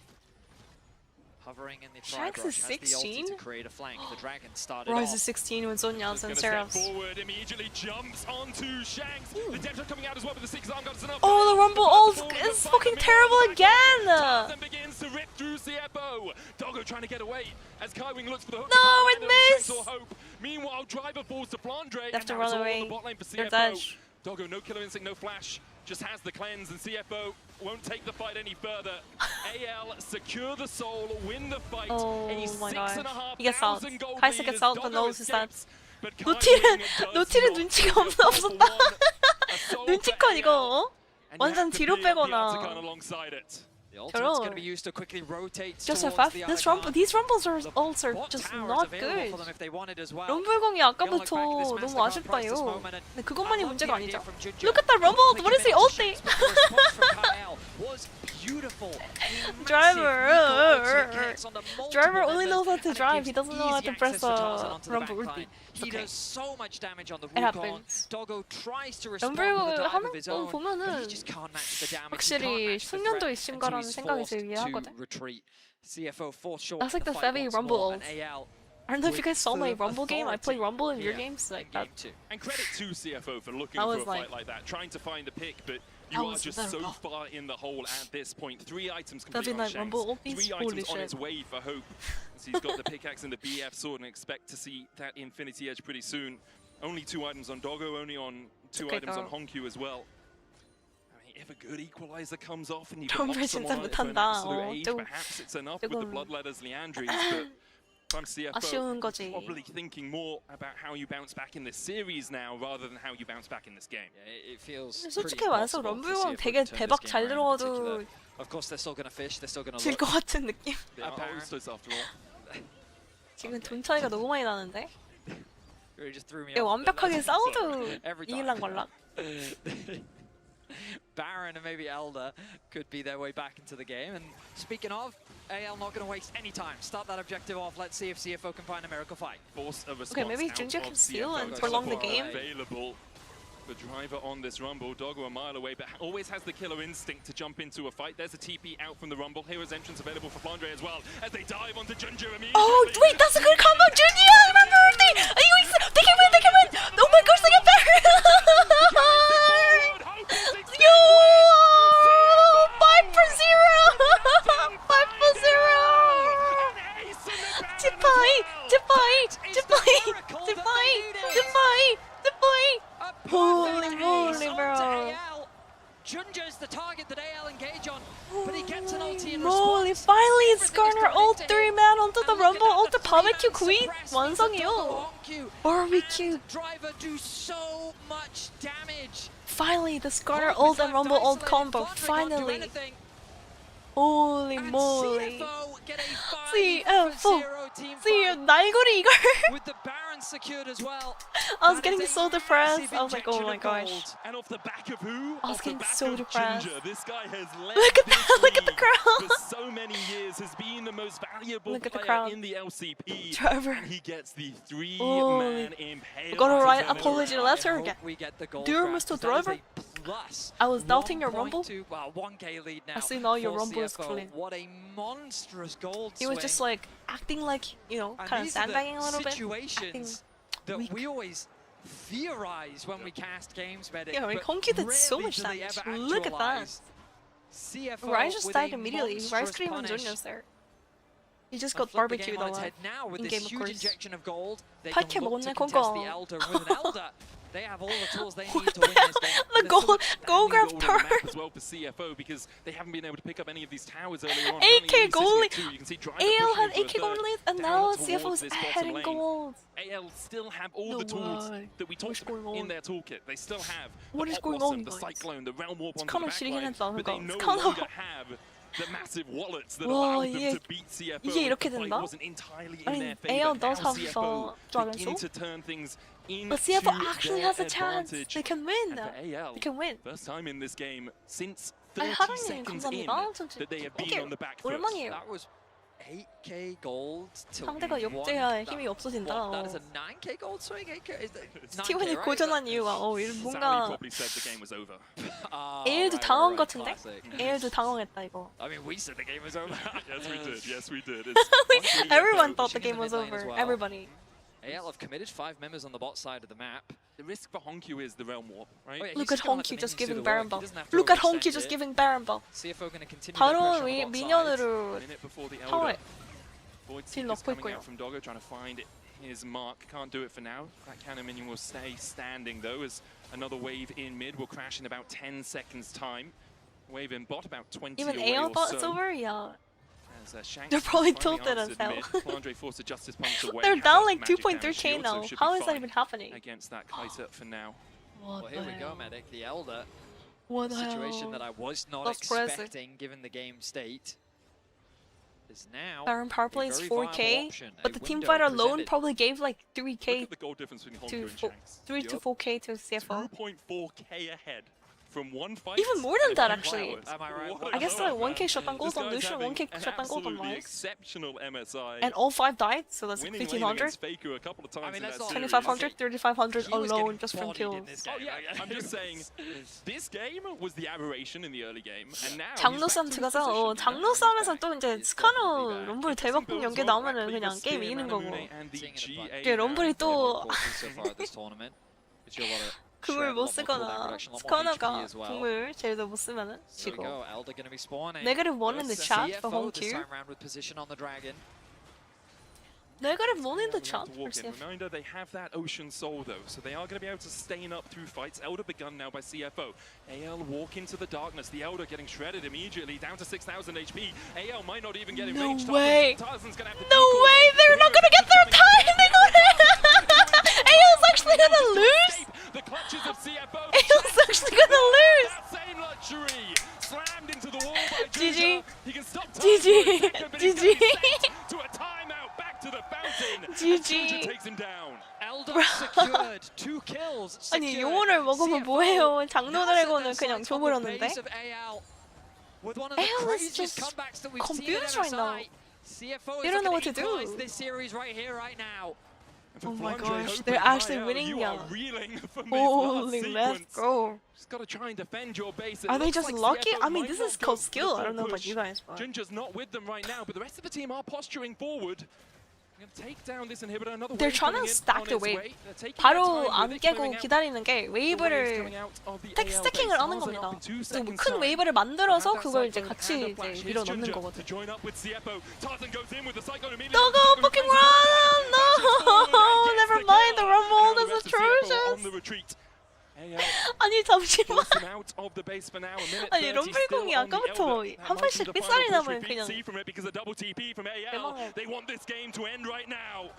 Hovering in the Shanks Fire is Brush, has the ulti 16? to create a flank. The dragon started Rise off. is 16 when Sonya Just and gonna step Seraphs. forward, immediately jumps onto Shanks. The depth are coming out as well, but the 6 arm guard is enough. Oh, the Rumble ult is fucking terrible again! Then begins to rip through CFO. Doggo trying to get away as Kaiwing looks for the hook. No, it missed! Shanks or hope. Meanwhile, Driver falls to Flandre. They have to and run now it's all away. on the bot lane for They're CFO. dead. Doggo, no killer instinct, no flash. Just has the cleanse, and CFO won't take the fight any further. AL secure the soul, win the fight. Oh a my gosh. 6,500 He gets out. gold Kaisa lead gets as out, but Doggo knows his escapes. stats. But 노틸은 Kaiwing does 노틸은 not 눈치가 see a 없었다. 4-for-1. A soul 눈치껏 for 이거 AL. 어? And you 완전 have to 뒤로 be on the 빼거나. Articon alongside it. The ultimate's going to be 저런. used to quickly rotate Just towards a fact, the this Articon. these rumbles are also Bot just tower is not available good. for them if they wanted as well. 럼블공이 아까부터 Gonna look back at this 너무 Master Card price this 아쉽다요. moment, and 근데 그것만이 I love 문제가 the idea 아니죠. from Junja. Look at that rumble! What is the ulti? The response from Kyle was beautiful. Driver only knows how to drive. He doesn't know how to press a rumble ulti. He Okay. does so much damage on the It Wukong. happens. Doggo tries to respond 럼블 with a dive 하는 of his 거 own, but he 보면은 just can't match the damage. 확실히 숙련도 있음가라는 생각이 들긴 하거든. Retreat. CFO forced short. That's like the fight Fevi once Rumble more, ult. and AL I don't know if you with guys saw my full Rumble game. I play authority Rumble in your here games like in that. game 2. And credit to CFO for looking I for was a like- fight like that, trying to find the pick, but I you are was just there. so far in the hole at this point. 3 items complete on Feviknight Shanks, Rumble ultis, 3 holy items on shit. its way for Hope. So he's got the pickaxe and the BF sword, and expect to see that Infinity Edge pretty soon. Only 2 items on Doggo, only on 2 okay, items on girl. Honku as well. I mean, if a good equalizer comes off and you 럼블 can lock 진짜 someone to an 못한다. absolute age, 좀- perhaps it's enough with the 조금 Bloodletters Leandries, but if I'm CFO, 아쉬운 거지. probably thinking more about how you bounce back in this series now rather than how you bounce back in this game. Yeah, it feels 솔직히 pretty 말해서 impossible for 럼블공 CFO 되게 to turn 대박 this 잘 game around in 들어가도 particular. Of course, they're still going to fish. They're still going to 질 look. 것 같은 느낌. They are Apparent. hostess after all. 지금 돈 차이가 너무 많이 나는데? Really just threw me 이게 off. 완벽하게 싸워도 Every time. 이길랑 말랑. Baron and maybe Elder could be their way back into the game. And speaking of, AL not going to waste any time. Start that objective off. Let's see if CFO can find a miracle fight. Force a response. Okay, maybe Ginger can steal and prolong the game. Available. The driver on this Rumble, Doggo a mile away, but always has the killer instinct to jump into a fight. There's a TP out from the Rumble. Hero's entrance available for Flandre as well, as they dive onto Ginger immediately. Oh, wait, that's a good combo, Ginger! Remember, they can win, they can win! Oh my gosh, they get better! Yo! 5 for 0! 5 for 0! Defy! Holy moly, bro! Junja's the target that AL engage on, but he gets an ulti in Holy, response. finally it's Garner ult 3-man onto the Rumble ult the barbecue queen 완성이요. Barbecue. Driver do so much damage. Finally the Garner ult and Rumble ult combo. Finally. Holy moly. CFO. 날고리 이걸. With the Baron secured as well. I was getting so depressed. I was like, oh my gosh. And off the back of who? I was getting so depressed. Ginger. This guy has led Look at that! Look at the crowd! for so many years, has been the most valuable player in the LCP. Trevor. And he gets the 3-man impale. We're gonna write apology letter again. Dear Grab, Mr. Driver, I was doubting your Rumble. 1K lead now. I see now your for Rumble is CFO. clean. What a monstrous gold He was just like acting like, you know, and kind of these are the sandbagging a little bit. situations that weak. we always theorize when we cast games, Medic. Yeah, but Honky did so rarely much do they damage. ever Look at that. actualize. CFO Rise just with died a immediately. Rise monstrous couldn't even punish. join us there. He just And got flip the game barbecued on its alive. head now with in this game, of huge course. injection of gold. They 팔 can 캐 look to 먹었네, contest 그거. the Elder with an Elder. They have all the tools they need to win this game. The gold grab Gold on the map turn. as well for CFO because they haven't been able to pick up any of these towers earlier on. 8k gold lead. You can see Driver AL pushing had into a 8k gold third, lead and down now towards CFO is this ahead bottom in lane. gold. AL still have all No the tools way. that we talked going about in on? their toolkit. They still have What the is Hot going Blossom, on, the guys? Cyclone, the Realm Warp onto kind the of shooting backline, at them, but they guys. no kind of. longer have the massive wallets that 와, allow them 이게- to beat CFO. 이게 이렇게 The fight 된다? wasn't entirely I in mean, their favor. AL Now does have CFO Dragon begin Soul. to turn things into But CFO actually their has a chance. advantage. They can win. And for AL, They can win. first time in this game since 아니, 30 하랑님 seconds in 감사합니다. that they have been 이게 on the back foot. 오랜만이에요. That was 8k gold to 상대가 one. 역대야 힘이 없어진다. That is a 9k gold swing. 8k is that 스티븐이 9K, right? 고전한 이유가 Sally 뭔가 probably said the game was over. AL도 당한 것 같은데? AL도 당황했다 이거. I mean, we said the game was over. Yes, we did. Yes, we did. It's Everyone CFO. thought the pushing game into was mid lane as over. well. Everybody. AL have committed 5 members on the bot side of the map. The risk for Honkyu is the Realm Warp, right? Oh, yeah, Look he's at gonna let the Honky just minions do giving the Baron work. Ball. He doesn't have to Look at overextend Honky just it. giving Baron Ball. CFO going to continue 바로 their pressure on 위 the bot side. 미니언으로 Minute before the 타워에 Elder. Void 딜 Seeker's 넣고 coming 있고요. out from Doggo, trying to find his mark. Can't do it for now. That cannon minion will stay standing though, as another wave in mid will crash in about 10 seconds time. Wave in bot about 20 Even away AL or thought so. it's over? Yeah. As, Shanks They're probably finally tilted as answered hell. mid. Flandre forced a justice punch away. They're has down that like magic 2.3k damage shield, now. so should How be is that fine even happening? against that Kaiser for now. What Well, here we the go, hell? Medic. The Elder. What the Situation that hell? I was not That's crazy. expecting given the game state. Is now Baron power play a is very 4k, viable option, but a the team window fight alone presented. probably gave like Look 3k at the goal difference between Honkyu to and Shanks. 3 to 4k to CFO. 2.4k ahead from one fight. Even more than and that, 2 actually. hours. Am I right? What I guess a like goal, 1k man. shot on gold This on guy's Lucian, having 1k an shot on gold on absolutely Lars. exceptional MSI. And all 5 died, so that's Winning 1500. against Faku a couple of times I mean, in that's that not- series. 2500, 3500 He was alone getting just from bodied in kills. this Oh game. yeah, I'm just saying, this game was the aberration in the early game, and now 장로 he's 싸움 back to his 들어가서 position. 장로 싸움에서 또 이제 스카노 럼블 대박풍 연계 나오면은 그냥 게임 이기는 거고. 이게 럼블이 또 궁을 못 쓰거나 스카노가 궁을 제대로 못 쓰면은 지고. Negative 1 in the chat for home queue. Negative 1 in the chat for CFO. Reminder, they have that Ocean Soul though, so they are going to be able to stain up through fights. Elder begun now by CFO. AL walk into the darkness. The Elder getting shredded immediately, down to 6,000 HP. AL might not even get in No range. way. Tarzan's gonna have to No way, they're not gonna get their time! AL's actually gonna lose! the clutches of CFO. AL's actually gonna lose! That same luxury slammed into the wall by GG. Ginger. He can stop GG. time, but he's GG. gonna be sent to a timeout back to the fountain. GG. Ginger takes him down. Elder secured 2 kills. 아니 용어를 먹으면 뭐해요? 장로 드래곤을 그냥 줘버렸는데? with one of the AL is craziest just comebacks that we've seen at confused right now. MSI. CFO They is don't know looking what to to do. equalize this series right here, right now. Oh my Flandre gosh, hoping they're actually IL, winning you now. are reeling from Holy, this last let's sequence. go. Just gotta try and defend your base. It Are they looks just like lucky? CFO I mean, might this not is go called for the skill. I full don't know about push. you guys, but Ginger's not with them right now, but the rest of the team are posturing forward. They're gonna take down this inhibitor. Another they're wave trying coming to in stack on the its wave. way. They're taking their 바로 time 안 with it, 깨고 clearing out 기다리는 게 the waves 웨이브를 coming out of the AL 스태킹을 base. 하는 Tarzan 겁니다. up in 2 큰 seconds time. 웨이브를 만들어서 Have that 그걸 이제 cyclone 같이 and a 이제 flash. 밀어 Here's 넣는 Ginger 거거든. to join up with CFO. Tarzan goes in with the cyclone immediately. No, fucking run! No, never mind. The rumble is atrocious. On the retreat. 아니 잠시만. out of the base for now. A minute 아니 30 럼블공이 still on the 아까부터 elbow. 한 번씩 삑살이 나면 그냥 See from it because a double TP from AL. 대망의. They want this game to end right now.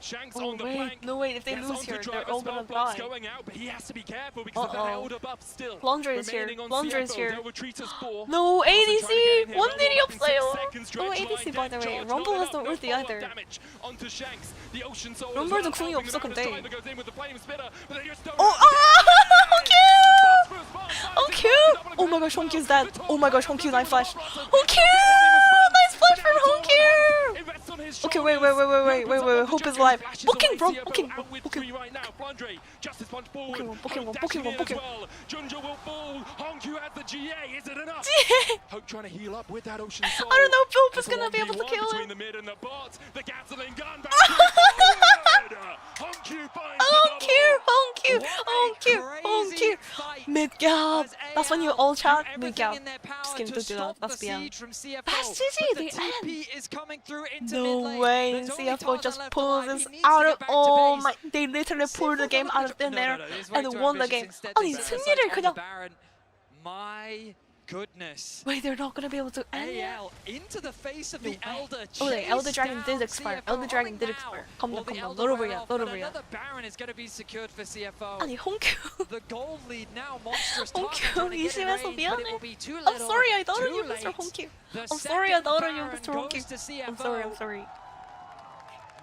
Shanks Oh on the wait, flank. no wait. If they Gets lose onto here, driver, they're all spell gonna blocks die. going out, but he has to be careful because of the elder buff still. Flandre is here. remaining on Flandre is CFO. here. They'll retreat us 4. No Tarzan trying to get ADC. in here. 원 Rumble 딜이 up in 6 없어요. seconds. No Dredge ADC line, by the death way. charge, Rumble loaded has up, no no ulti follow-up either. damage onto Shanks. The Ocean Soul as 럼블도 well, 궁이 helping 없어 them out as 근데. Diver goes in with the flame spitter, but they just don't Oh, have cute! it. Oh, cute! Oh my gosh, Honkyu's dead. Oh my gosh, Honkyu's nice flash. Honkyu! Nice flash from Honkyu! Okay, wait. Hope is alive. Booking, bro. Booking. Booking. Junja will fall. Hongkyu has the GA. Is it enough? Hope trying to heal up with that Ocean Soul. I don't know if Hope is It's a gonna be able to 1v1 kill between him. the mid and the bot. The gasoline gun back forward. Hongkyu finds the Honkyu. Mid gap. That's when you all chat mid gap. Just kidding, don't do that. That's BM. That's GG, the end. No way. CFO just pulls this out of. Oh my. They literally pulled the game out of thin air and won the game. 아니 승리를 그냥. My goodness. Wait, they're not gonna be able to end it? AL into the face of the Elder. Oh, the Elder chase Dragon did down expire. CFO Elder Dragon only did now expire. will Come the on. Elder 너를 run off, 보여. but another Baron is going to be secured for CFO. 아니 홍큐. The gold lead now monstrous. 홍큐 이심해서 미안해. I'm I'm sorry I doubted you, Mr. Honky. I'm sorry I doubted you, Mr. Honky. I'm sorry.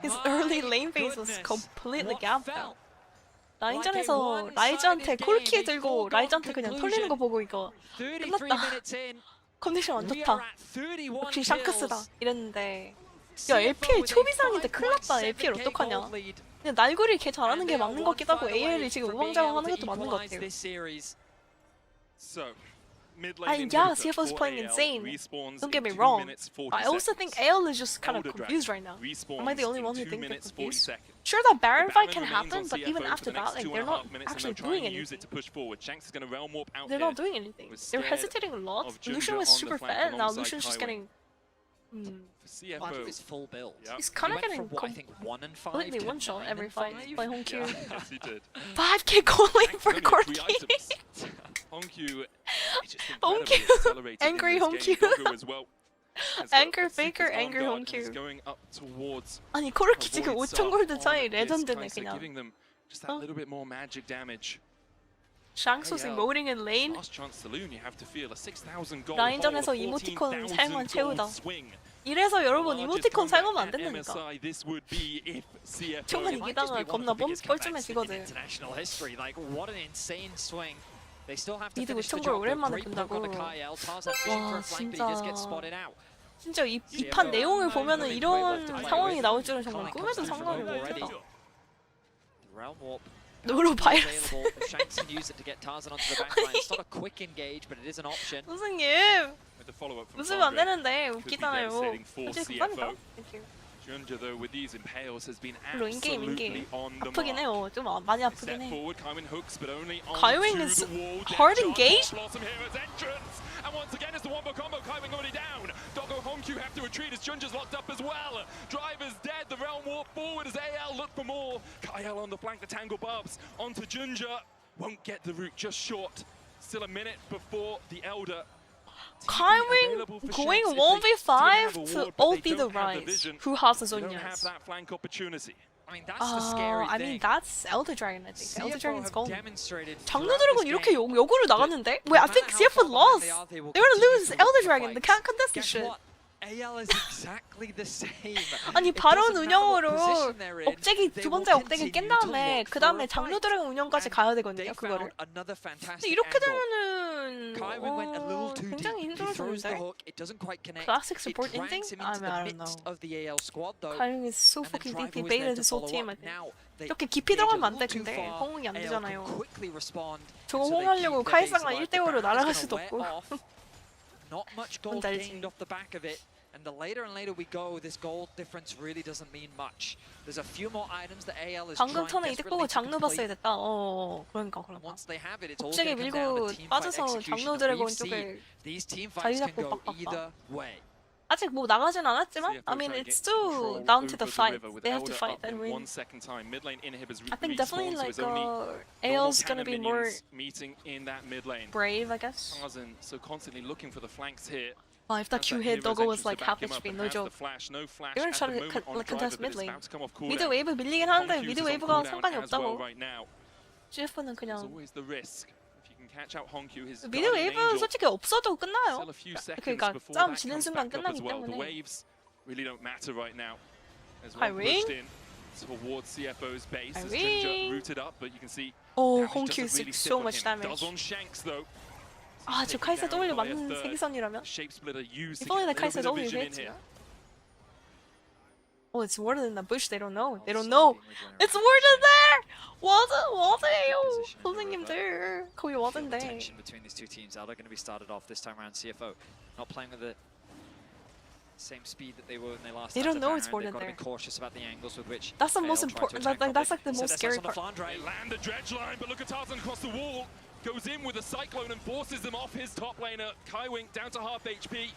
His early lane phase was completely gapped out. 라인전에서 라이즈한테 콜키 들고 라이즈한테 그냥 털리는 거 보고 이거 끝났다. 컨디션 안 좋다. 역시 샹크스다 이랬는데 야 LPL 초비상인데 큰일 났다. LPL 어떡하냐. 그냥 날구리 걔 잘하는 게 맞는 것 같기도 하고 AL이 지금 우왕좌왕 하는 것도 맞는 것 같아요. Yeah, CFO's playing insane. Don't get me wrong. I also think AL is just kind of confused right now. Am I the only one who thinks they're confused? Sure, that Baron fight can happen, but even after that, like they're not actually doing anything. They're not doing anything. They're hesitating a lot. Lucian was super fed, now Lucian's just getting... His full build. He's kind of getting I think 1 and 5 completely to one-shot 9 every and fight 5. by Honkyu. Yes, he did. 5k calling for Corky! Hongkyu, Hongkyu. Angry Hongkyu. Anger Faker, angry Hongkyu. 아니 코르키 지금 5천 골드 차이 레전드네 그냥. Just that little bit more magic damage. Shanks was emoting in lane. 라인전에서 이모티콘 사용만 채우다. 이래서 여러분 이모티콘 사용하면 안 된다니까. 총만 이기다가 겁나 뻘쭘해지거든. 미드 5천 골 오랜만에 본다고. 와 진짜 이 판 내용을 보면은 이런 상황이 나올 줄은 정말 꿈에도 상상을 못했다. 노로 바이러스. 선생님 웃으면 안 되는데 웃기잖아요. 솔직히 감사합니다. Junja, though, with these impales, has been 물론 인게임 absolutely on the 아프긴 mark. 해요. 좀 많이 아프긴 Step 해. forward, Kaiwin hooks, but only Kaiwin onto is the wall. hard Death engaged. charge, Blossom Hero's entrance, and once again it's the wombo combo. Kaiwin already down. Doggo Hongkyu have to retreat as Junja's locked up as well. Driver's dead. The realm warp forward as AL look for more. Kyle on the flank, the tangle barbs onto Junja. Won't get the route, just short. Still a minute before the Elder. Kaiwin going 1v5 to ulti the Rise. Who has the Zhonya's? I mean, that's the scary I thing. mean, that's Elder Dragon, I think. Elder CFO Dragon's have gone. demonstrated 장르 throughout 드래곤 this 이렇게 game 역으로 나갔는데? Wait, I think CFO lost. They're gonna lose Elder Dragon. They can't contest this Guess shit. what? AL is exactly the same. 아니 It 바론 doesn't matter what 운영으로 position they're in, 억제기 they 두 will 번째 억제기 깬 continue to 다음에 look 그 for 다음에 a 장르 fight. 드래곤 운영까지 가야 되거든요 They 그거를. found another 근데 fantastic 이렇게 angle. 되면은 때는 Kaiwin went a little too 굉장히 deep. He throws the 힘들어졌는데. hook. It doesn't quite connect. Classic It support drags ending? him I into mean, I the don't know. midst of the AL squad though. Kaiwin is so And then fucking Driver deep. He was there baited to his whole follow team. up. Now they 이렇게 깊이 engage a 들어가면 안 돼, little too 근데. far. 호응이 안 AL 되잖아요. can quickly respond. 저거 So they 호응하려고 keep their base 카이사가 alive. 1대5로 The 날아갈 ground is 수도 gonna 없고. wet off. Not much gold 뭔지 알지? gained off the back of it. And the later and later we go, this gold difference really doesn't mean much. There's a few more items that AL is 방금 trying 턴에 이득 보고 desperately to 장르 봤어야 complete. 됐다. 그러니까. Once they have it, it's all 갑자기 going to come down 밀고 to team fight 빠져서 execution. 장르 And 드래곤 we've seen 쪽에 these team 자리 fights can 잡고 go 빡빡빡. either way. 아직 뭐 나가진 않았지만, I mean, it's still down to the fight. They have to fight and win. I think definitely like AL's gonna be more brave, I guess. So constantly looking for the flanks here. If that Q hit, Doggo was like half HP, no joke. They're gonna try to like contest mid lane. 미드 웨이브 밀리긴 하는데 미드 웨이브가 상관이 없다고. CF는 그냥 미드 웨이브는 솔직히 없어도 끝나요. 그러니까 싸움 지는 순간 끝나기 때문에. 하이윙. Towards CFO's base as Irene. Ginger rooted up, but you can see Oh, damage Hong Q doesn't really is stick so on much him. damage. Does on Shanks though. 아, 저 카이사 W 맞는 세기선이라면? Shape splitter used to 이번에 get a 카이사 little bit W of vision in here. 했지만? Oh, it's worded in the bush. They don't know. They don't know. It's worded there. 와드예요, 선생님들. 거기 와드인데. Tension between these two teams. Elder going to be started off this time around. CFO not playing with the same speed that they were when they last. They don't know it's Baron. worded They've got to be there. cautious about the angles with which. That's the AL most try to important. attack That's like the properly. most So scary that's part. on the Flandre. They land the dredge line, but look at Tarzan across the wall. Goes in with a cyclone and forces them off his top laner. Kaiwing down to half HP.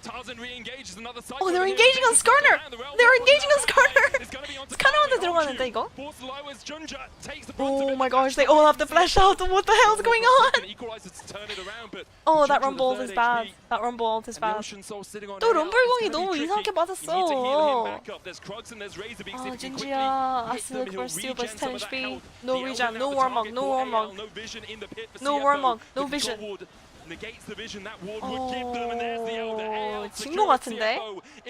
Tarzan re-engages another cyclone. Oh, they're engaging on Skirner. They're engaging on Skirner. 스카너한테 들어가는데 이거? Oh my gosh, they all have to flash out. What the hell is going on? Oh, that rumble ult is bad. That rumble ult is bad. 또 럼블공이 너무 이상하게 맞았어. 아, 진지야. 아스 cross steal plus 10 HP. No regen, no warmog, no warmog. No warmog, no vision. Negates the vision that ward would give them, and there's the Elder. AL 진 거 같은데?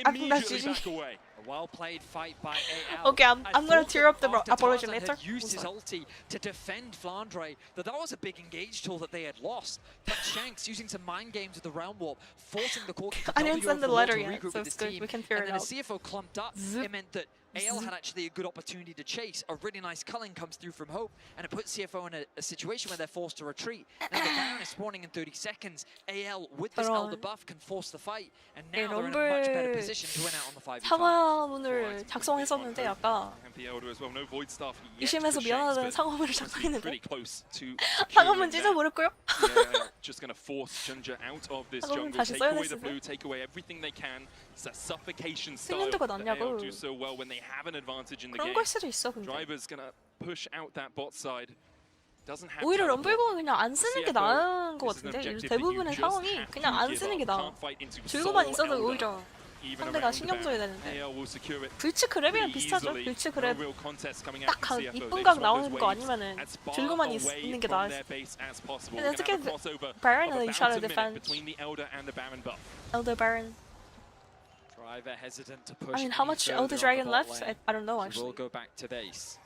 immediately back away. A well-played fight by AL. Okay, I'm gonna tear up the apology Tarzan later. had used his ulti to defend Flandre. That was a big engage tool that they had lost. But Shanks using some mind games with the realm warp, forcing the Corki to I didn't W send the over letter to yet, regroup so with it's his good. team. We can figure And it then out. as CFO clumped up, Zip. it meant that AL had actually a good opportunity to chase. A really nice culling comes through from Hope, and it puts CFO in a situation where they're forced to retreat. Now the Baron is spawning in 30 seconds. AL, with this Elder buff, can force the fight, and now they're in a much better position to win out on the 5v5. 상황문을 작성했었는데 아까 의심해서 미안하다는 상황문을 작성했는데 상황문 찢어버렸고요. Just going to force Ginger out of this 상황문 jungle, 다시 take 써야 away the 됐으면. blue, take away everything they can. It's that suffocation style 승률도가 that 낮냐고. AL do so well when they have an advantage in the 그런 game. 걸 수도 있어 근데. Driver's going to push out that bot side. Doesn't have 오히려 teleport. 럼블공은 그냥 안 쓰는 게 CFO, 나은 것 this is an 같은데 objective that 대부분의 you just 상황이 have 그냥 to 안 give 쓰는 게 up. 나아. Can't fight into 들고만 sole 있어도 Elder. 오히려 Even 상대가 around 신경 the 써야 ban. 되는데. AL will secure it 불츠 그랩이랑 pretty 비슷하죠? easily. 불츠 No 그랩 real contest coming out 딱 from CFO. 이쁜 They 각 just want 나오는 those 거 waves 아니면은 as far 들고만 away 있는 게 from 나아. their base as possible. 근데 We're gonna 어떻게 have a crossover Baron of and about try to a minute defend. between the Elder and the Baron buff. Elder Baron. Driver hesitant to push. I mean, how any much further Elder on the Dragon bot left? lane. I don't know He will actually. go back to base.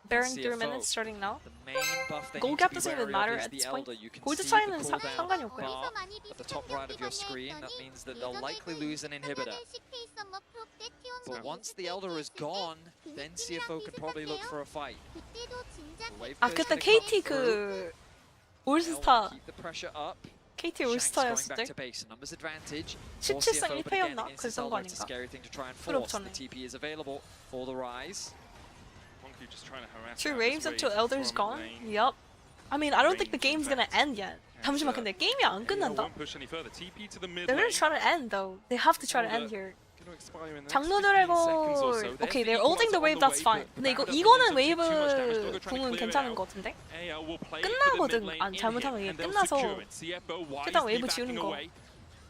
Baron 3 CFO. minutes starting now. The main buff they Gold need gap to be doesn't even wary matter of is at the this point. Elder. You can 골드 see 차이는 the 상관이 cooldown 없고요. bar at the top right of your screen. That means that they'll likely lose an inhibitor. But once the Elder is gone, then CFO could probably look for a fight. The wave 아 clear's 그때 gonna come KT through. 그 올스타 Keep the pressure up. KT Shanks going 올스타였을 back 때 to base. Numbers advantage. 17승 for CFO, but again, 1패였나? against this 그랬던 거 Elder, it's a 아닌가? scary thing to try and 그룹 force. The 전에. TP is available for the rise. Honky just trying to harass 2 out waves this until wave Elder's from gone? lane. Yup. I mean, I don't think the game's gonna end yet. 잠시만, 근데 게임이 안 AL 끝난다. won't push any further. TP to the mid They're gonna lane. try to end though. They have to try to end here. Gonna expire in the next 장로 15 seconds or so. 드래곤. There's Okay, the they're ulting the equalizer wave, on the that's way, fine. but 근데 이거 Baron 이거는 doesn't take 웨이브 too much damage. They're gonna try to 궁은 clear it 괜찮은 out. 것 같은데? AL will play for the 끝나거든. mid lane 안 in 잘못하면 here, 이게 and they'll 끝나서 secure it. CFO 최대한 wisely 웨이브 backing 지우는 거. away.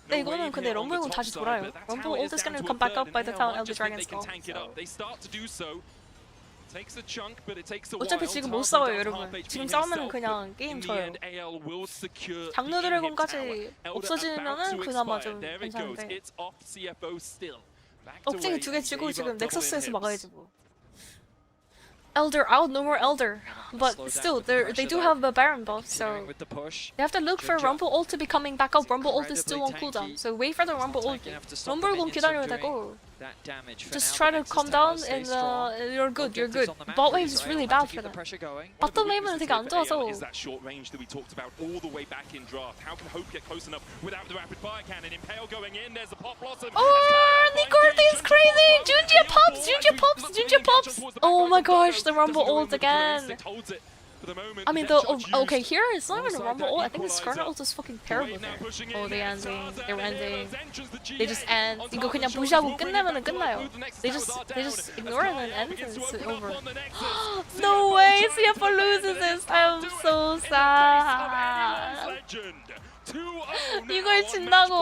근데 이거는 근데 럼블공 다시 돌아요. 럼블 ult is gonna come back up by the time Elder Dragon's gone. 어차피 지금 못 싸워요, 여러분. 지금 싸우면 그냥 게임 져요. 장로 드래곤까지 없어지면은 그나마 좀 괜찮은데. 억제기 2개 쥐고 지금 넥서스에서 막아야지 뭐. Elder out, no more Elder. But still, they do have a Baron buff, so they have to look for Rumble ult to be coming back up. Rumble ult is still on cooldown, so wait for the Rumble ult. Rumble 공 기다려야 되고. Just try to calm down and you're good, you're good. Bot wave is really bad for them. Bottom wave는 되게 안 좋아서. Is that short range that we talked about all the way back in draft? How can Hope get close enough without the rapid fire cannon? Impale going in, there's the pop blossom. Oh, Nicordi is crazy! Junjie pops, Junjie pops, Junjie pops! Oh my gosh, the Rumble ult again. I mean, okay, here it's not even a Rumble ult. I think the Skarner ult is fucking terrible there. Oh, they're ending. They just end. 이거 그냥 무시하고 끝내면은 끝나요. They just ignore it and end and it's over. No way! CFO loses this. I'm so sad. 이걸 진다고.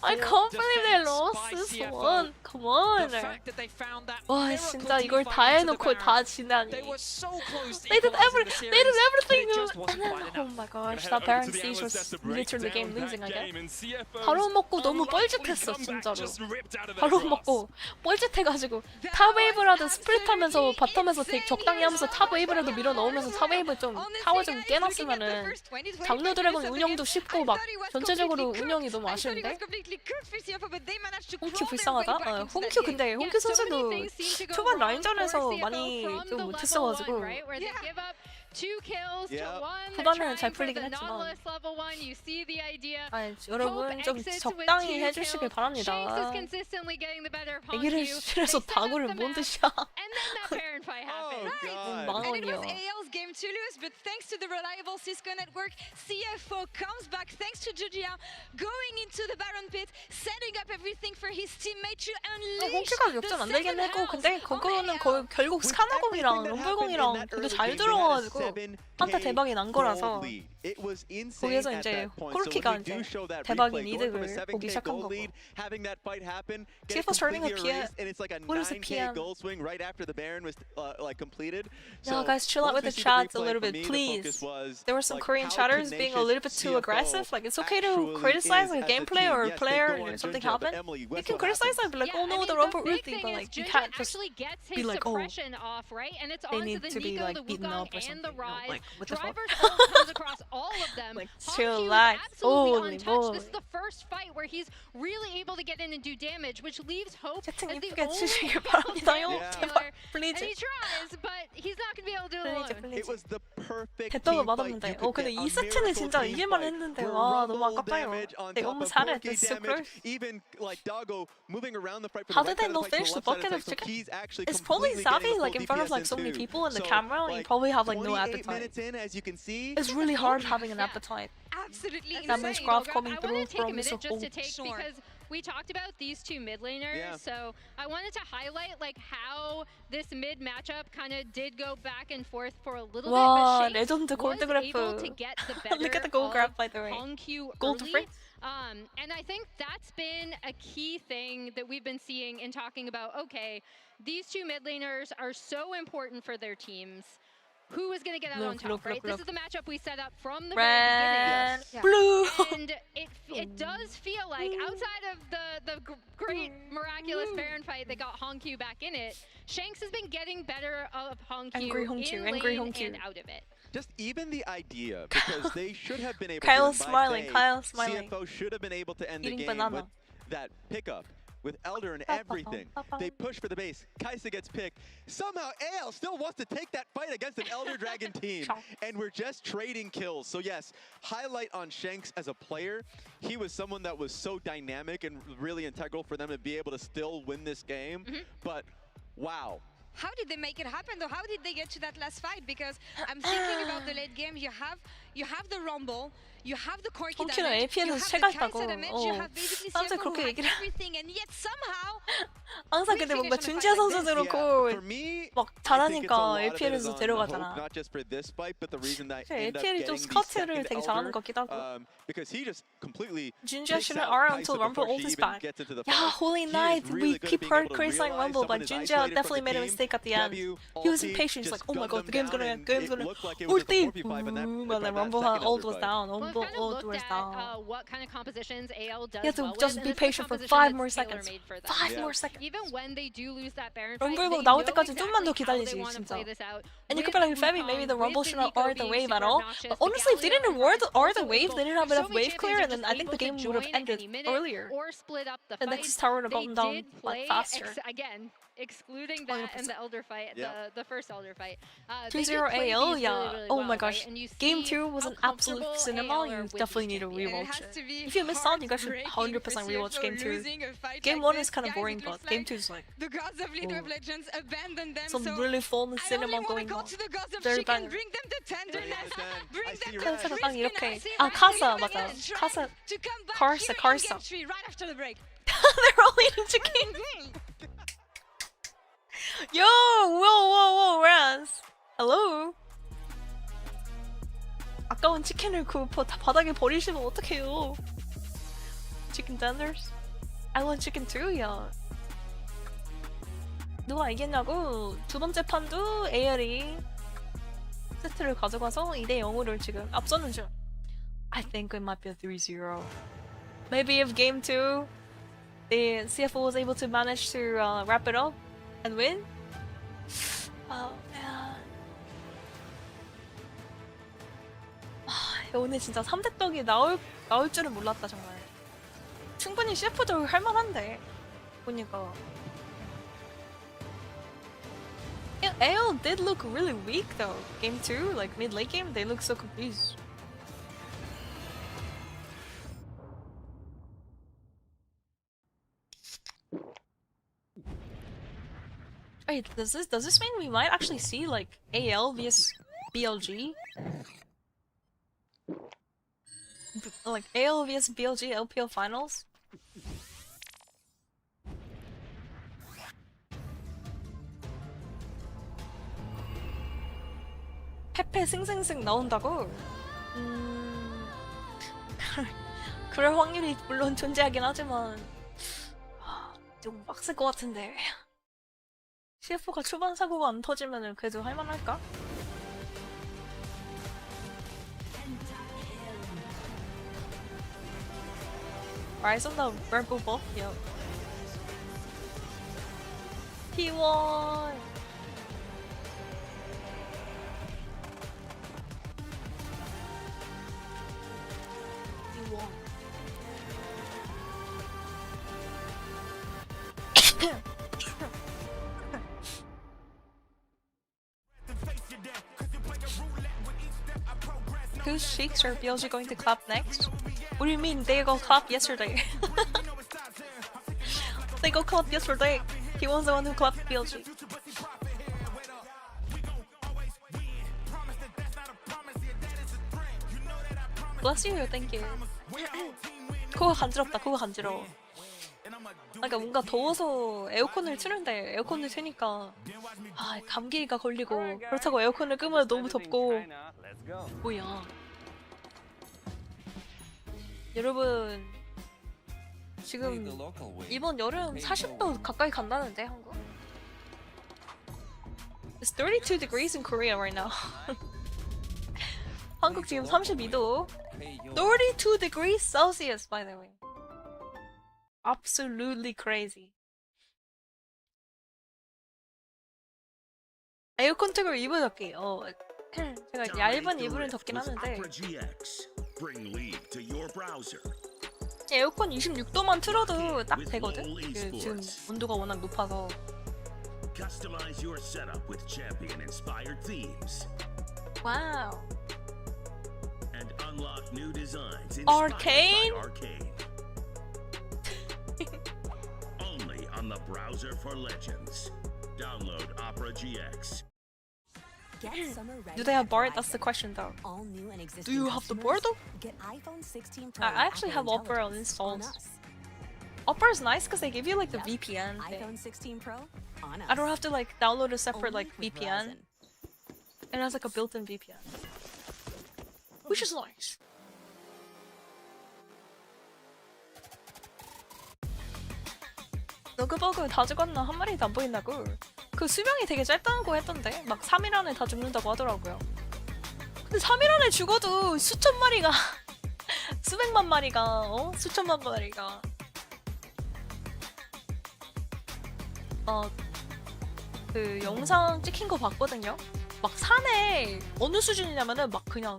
I can't believe they lost this one. Come on. 와 진짜 이걸 다 해놓고 다 지나니. They did everything. And then, oh my gosh, that Baron Siege was literally game losing again. 바로 먹고 너무 뻘짓했어 진짜로. 바로 먹고 뻘짓해가지고 탑 웨이브라도 스플릿하면서 바텀에서 되게 적당히 하면서 탑 웨이브라도 밀어 넣으면서 탑 웨이브 좀 타워 좀 깨놨으면은 장르 드래곤 운영도 쉽고 막 전체적으로 운영이 너무 아쉬운데. 홈큐 불쌍하다. 홈큐 근데 홈큐 선수도 초반 라인전에서 많이 좀 못했어가지고 후반에는 잘 풀리긴 했지만 여러분 좀 적당히 해주시길 바랍니다. 애기를 실해서 다구를 뭔 뜻이야. 망원이요. Game to lose, but thanks to the reliable Cisco network, CFO comes back thanks to Julia going into the Baron pit, setting up everything for his teammate to unleash. 홈큐가 역전 안 되긴 했고, 근데 그거는 결국 스카나공이랑 럼블공이랑 되게 잘 들어가가지고 한타 대박이 난 거라서 거기에서 이제 코르키가 이제 대박인 이득을 보기 시작한 거고. CFO starting a PM. What is a PM? Yeah, guys, chill out with the chats a little bit, please. There were some Korean chatters being a little bit too aggressive. Like, it's okay to criticize a gameplay or a player and something happened. You can criticize and be like, oh no, the Rumble Ruthie, but like, you can't just be like, oh, they need to be like beaten up or something. Like, what the fuck? Like, chillax. Holy moly. This is the first fight where he's really able to get in and do damage, which leaves Hope as 채팅 the 예쁘게 only 해주시길 바랍니다요. 제발, and he please. tries, but he's not going to be able to do it alone. It was the perfect 대떡을 맞았는데 근데 이 세트는 진짜 이길만 했는데 와 너무 아깝다요. They almost had it. It's so close. How did they not finish the bucket of chicken? It's probably savvy, like in front of like so many people in the camera, you probably have like no appetite. It's really hard having an appetite. Absolutely That much graph coming I through want to take a from minute Mr. just to Hope. take because we talked about these two mid laners, so I wanted to highlight like how this mid matchup kind of did go back and forth for a little 와, bit, but 레전드 Shanks was 골드 able 그래프. to get the better Look at the gold graph, of by the way. Hongkyu Gold early. difference. And I think that's been a key thing that we've been seeing in talking about, okay, these two mid laners are so important for their teams. Who is going to get out on top, right? This is the matchup we set up from the very beginning. Blue. And it does feel like, outside of the great miraculous Baron fight that got Hongkyu back in it, Shanks has been getting better of Hongkyu in lane and out of it. Just even the idea, because they should have been able Kyle's to, smiling, Kyle's smiling. CFO should have been able to end the Eating game banana. with that pickup. With Elder and everything, they push for the base. Kaisa gets picked. Somehow AL still wants to take that fight against an Elder Dragon team. And we're just trading kills. So yes, highlight on Shanks as a player. He was someone that was so dynamic and really integral for them to be able to still win this game. But wow. How did they make it happen though? How did they get to that last fight? Because I'm thinking about the late game. You have the Rumble, you have the Corki damage, you have the Kaisa damage, you have basically CFO who had everything, and yet somehow 항상 근데 뭔가 준지아 선수도 그렇고 막 잘하니까 LPL에서 데려가잖아. LPL이 좀 스커트를 되게 잘하는 것 같기도 하고. Junjia shouldn't RL until Rumble ult is back. Yeah, Holy Knight, we keep criticizing Rumble, but Junjia definitely made a mistake at the end. He was impatient, he's like, oh my god, the game's gonna end, ulti! Boom, and then Rumble Rumble second ult Elder was fight. down. Well, Rumble I've kind of ult looked was at down. what kind of compositions AL does You have to well just with, be and this is a patient for composition 5 that's more seconds. tailor-made for them. 5 So more seconds. even when they do lose that Baron fight, 럼블 they 나올 know 때까지 좀만 더 exactly how they 기다리지 want to 진짜. play this out. And you With could be like, Femi, maybe the Wukong, Rumble with should not Nico are the being wave at super all. obnoxious, But the honestly, if they Galio didn't and Varus are the also wave, able- they didn't have there's enough so many wave chances clear, they're and then just I think the able to game would have join at ended any minute earlier. or split up the And fight. Nexus Tower would have They gotten down did like play faster. again, excluding that and the Elder fight, Yeah. the first Elder fight. 2-0 play AL, these yeah. really, really Oh well, my gosh. right? And you Game see 2 was how an absolute comfortable cinema. AL are You with definitely these need to champions. And it rewatch has to it. be If you missed out, you guys should heartbreaking for 100% rewatch CFO Game 2. losing a fight Game like 1 this. is kind of Guys, boring, it but looks Game like 2 is like the gods of League of Legends abandoned them. some so really fun I cinema only want to going go on. to the gods of Very chicken, banger. bring them the tenderness, bring I them see the Raz. 딱 crispiness. 이렇게. I see 아, Raz 카사, doing 맞아. it. Try 카사. to come back Karsa, here in Karsa. game 3 right after the break. They're all eating chicken. Yo, whoa, Raz. Hello. 아까운 치킨을 바닥에 버리시면 어떡해요? Chicken tenders? I want chicken too, 야. 누가 이겼냐고? 두 번째 판도 AL이 세트를 가져가서 2대 0으로 지금 앞서는 중. I think it might be a 3-0. Maybe if game 2 the CFO was able to manage to wrap it up and win. Oh man. 오늘 진짜 3대 떡이 나올 줄은 몰랐다 정말. 충분히 CF도 할만한데 보니까. Yeah, AL did look really weak though. Game 2, like mid late game, they look so confused. Wait, does this mean we might actually see like AL vs BLG? Like AL vs BLG LPL finals? 페페 승승승 나온다고? 그럴 확률이 물론 존재하긴 하지만 좀 빡셀 것 같은데. CF가 초반 사고가 안 터지면은 그래도 할만할까? Rise on the Rebel buff? Yep. T1! Whose cheeks are BLG going to clap next? What do you mean they go clap yesterday? They go clap yesterday. He was the one who clapped BLG. Bless you, thank you. 그거 간지럽다, 그거 간지러워. 그러니까 뭔가 더워서 에어컨을 트는데 에어컨을 트니까 감기가 걸리고 그렇다고 에어컨을 끄면 너무 덥고 뭐야. 여러분 지금 이번 여름 40도 가까이 간다는데 한국? It's 32 degrees in Korea right now. 한국 지금 32도. 32 degrees Celsius, by the way. Absolutely crazy. 에어컨 틀고 이불 덮기. 제가 얇은 이불은 덮긴 하는데 에어컨 26도만 틀어도 딱 되거든? 지금 온도가 워낙 높아서. Customize your setup with champion-inspired themes. 와우. And unlock new designs Arcane? by Arcane. Only on the browser for Legends. Download Opera GX. Do they have Bard? That's the question though. Do you have the Bard though? I actually have Opera installed. Opera is nice because they give you like the VPN thing. I don't have to like download a separate like VPN. It has like a built-in VPN. Which is nice. 너그버그 다 죽었나 한 마리도 안 보인다고. 그 수명이 되게 짧다고 했던데 막 3일 안에 다 죽는다고 하더라고요. 근데 3일 안에 죽어도 수천 마리가 수백만 마리가 수천만 마리가 그 영상 찍힌 거 봤거든요. 막 산에 어느 수준이냐면은 막 그냥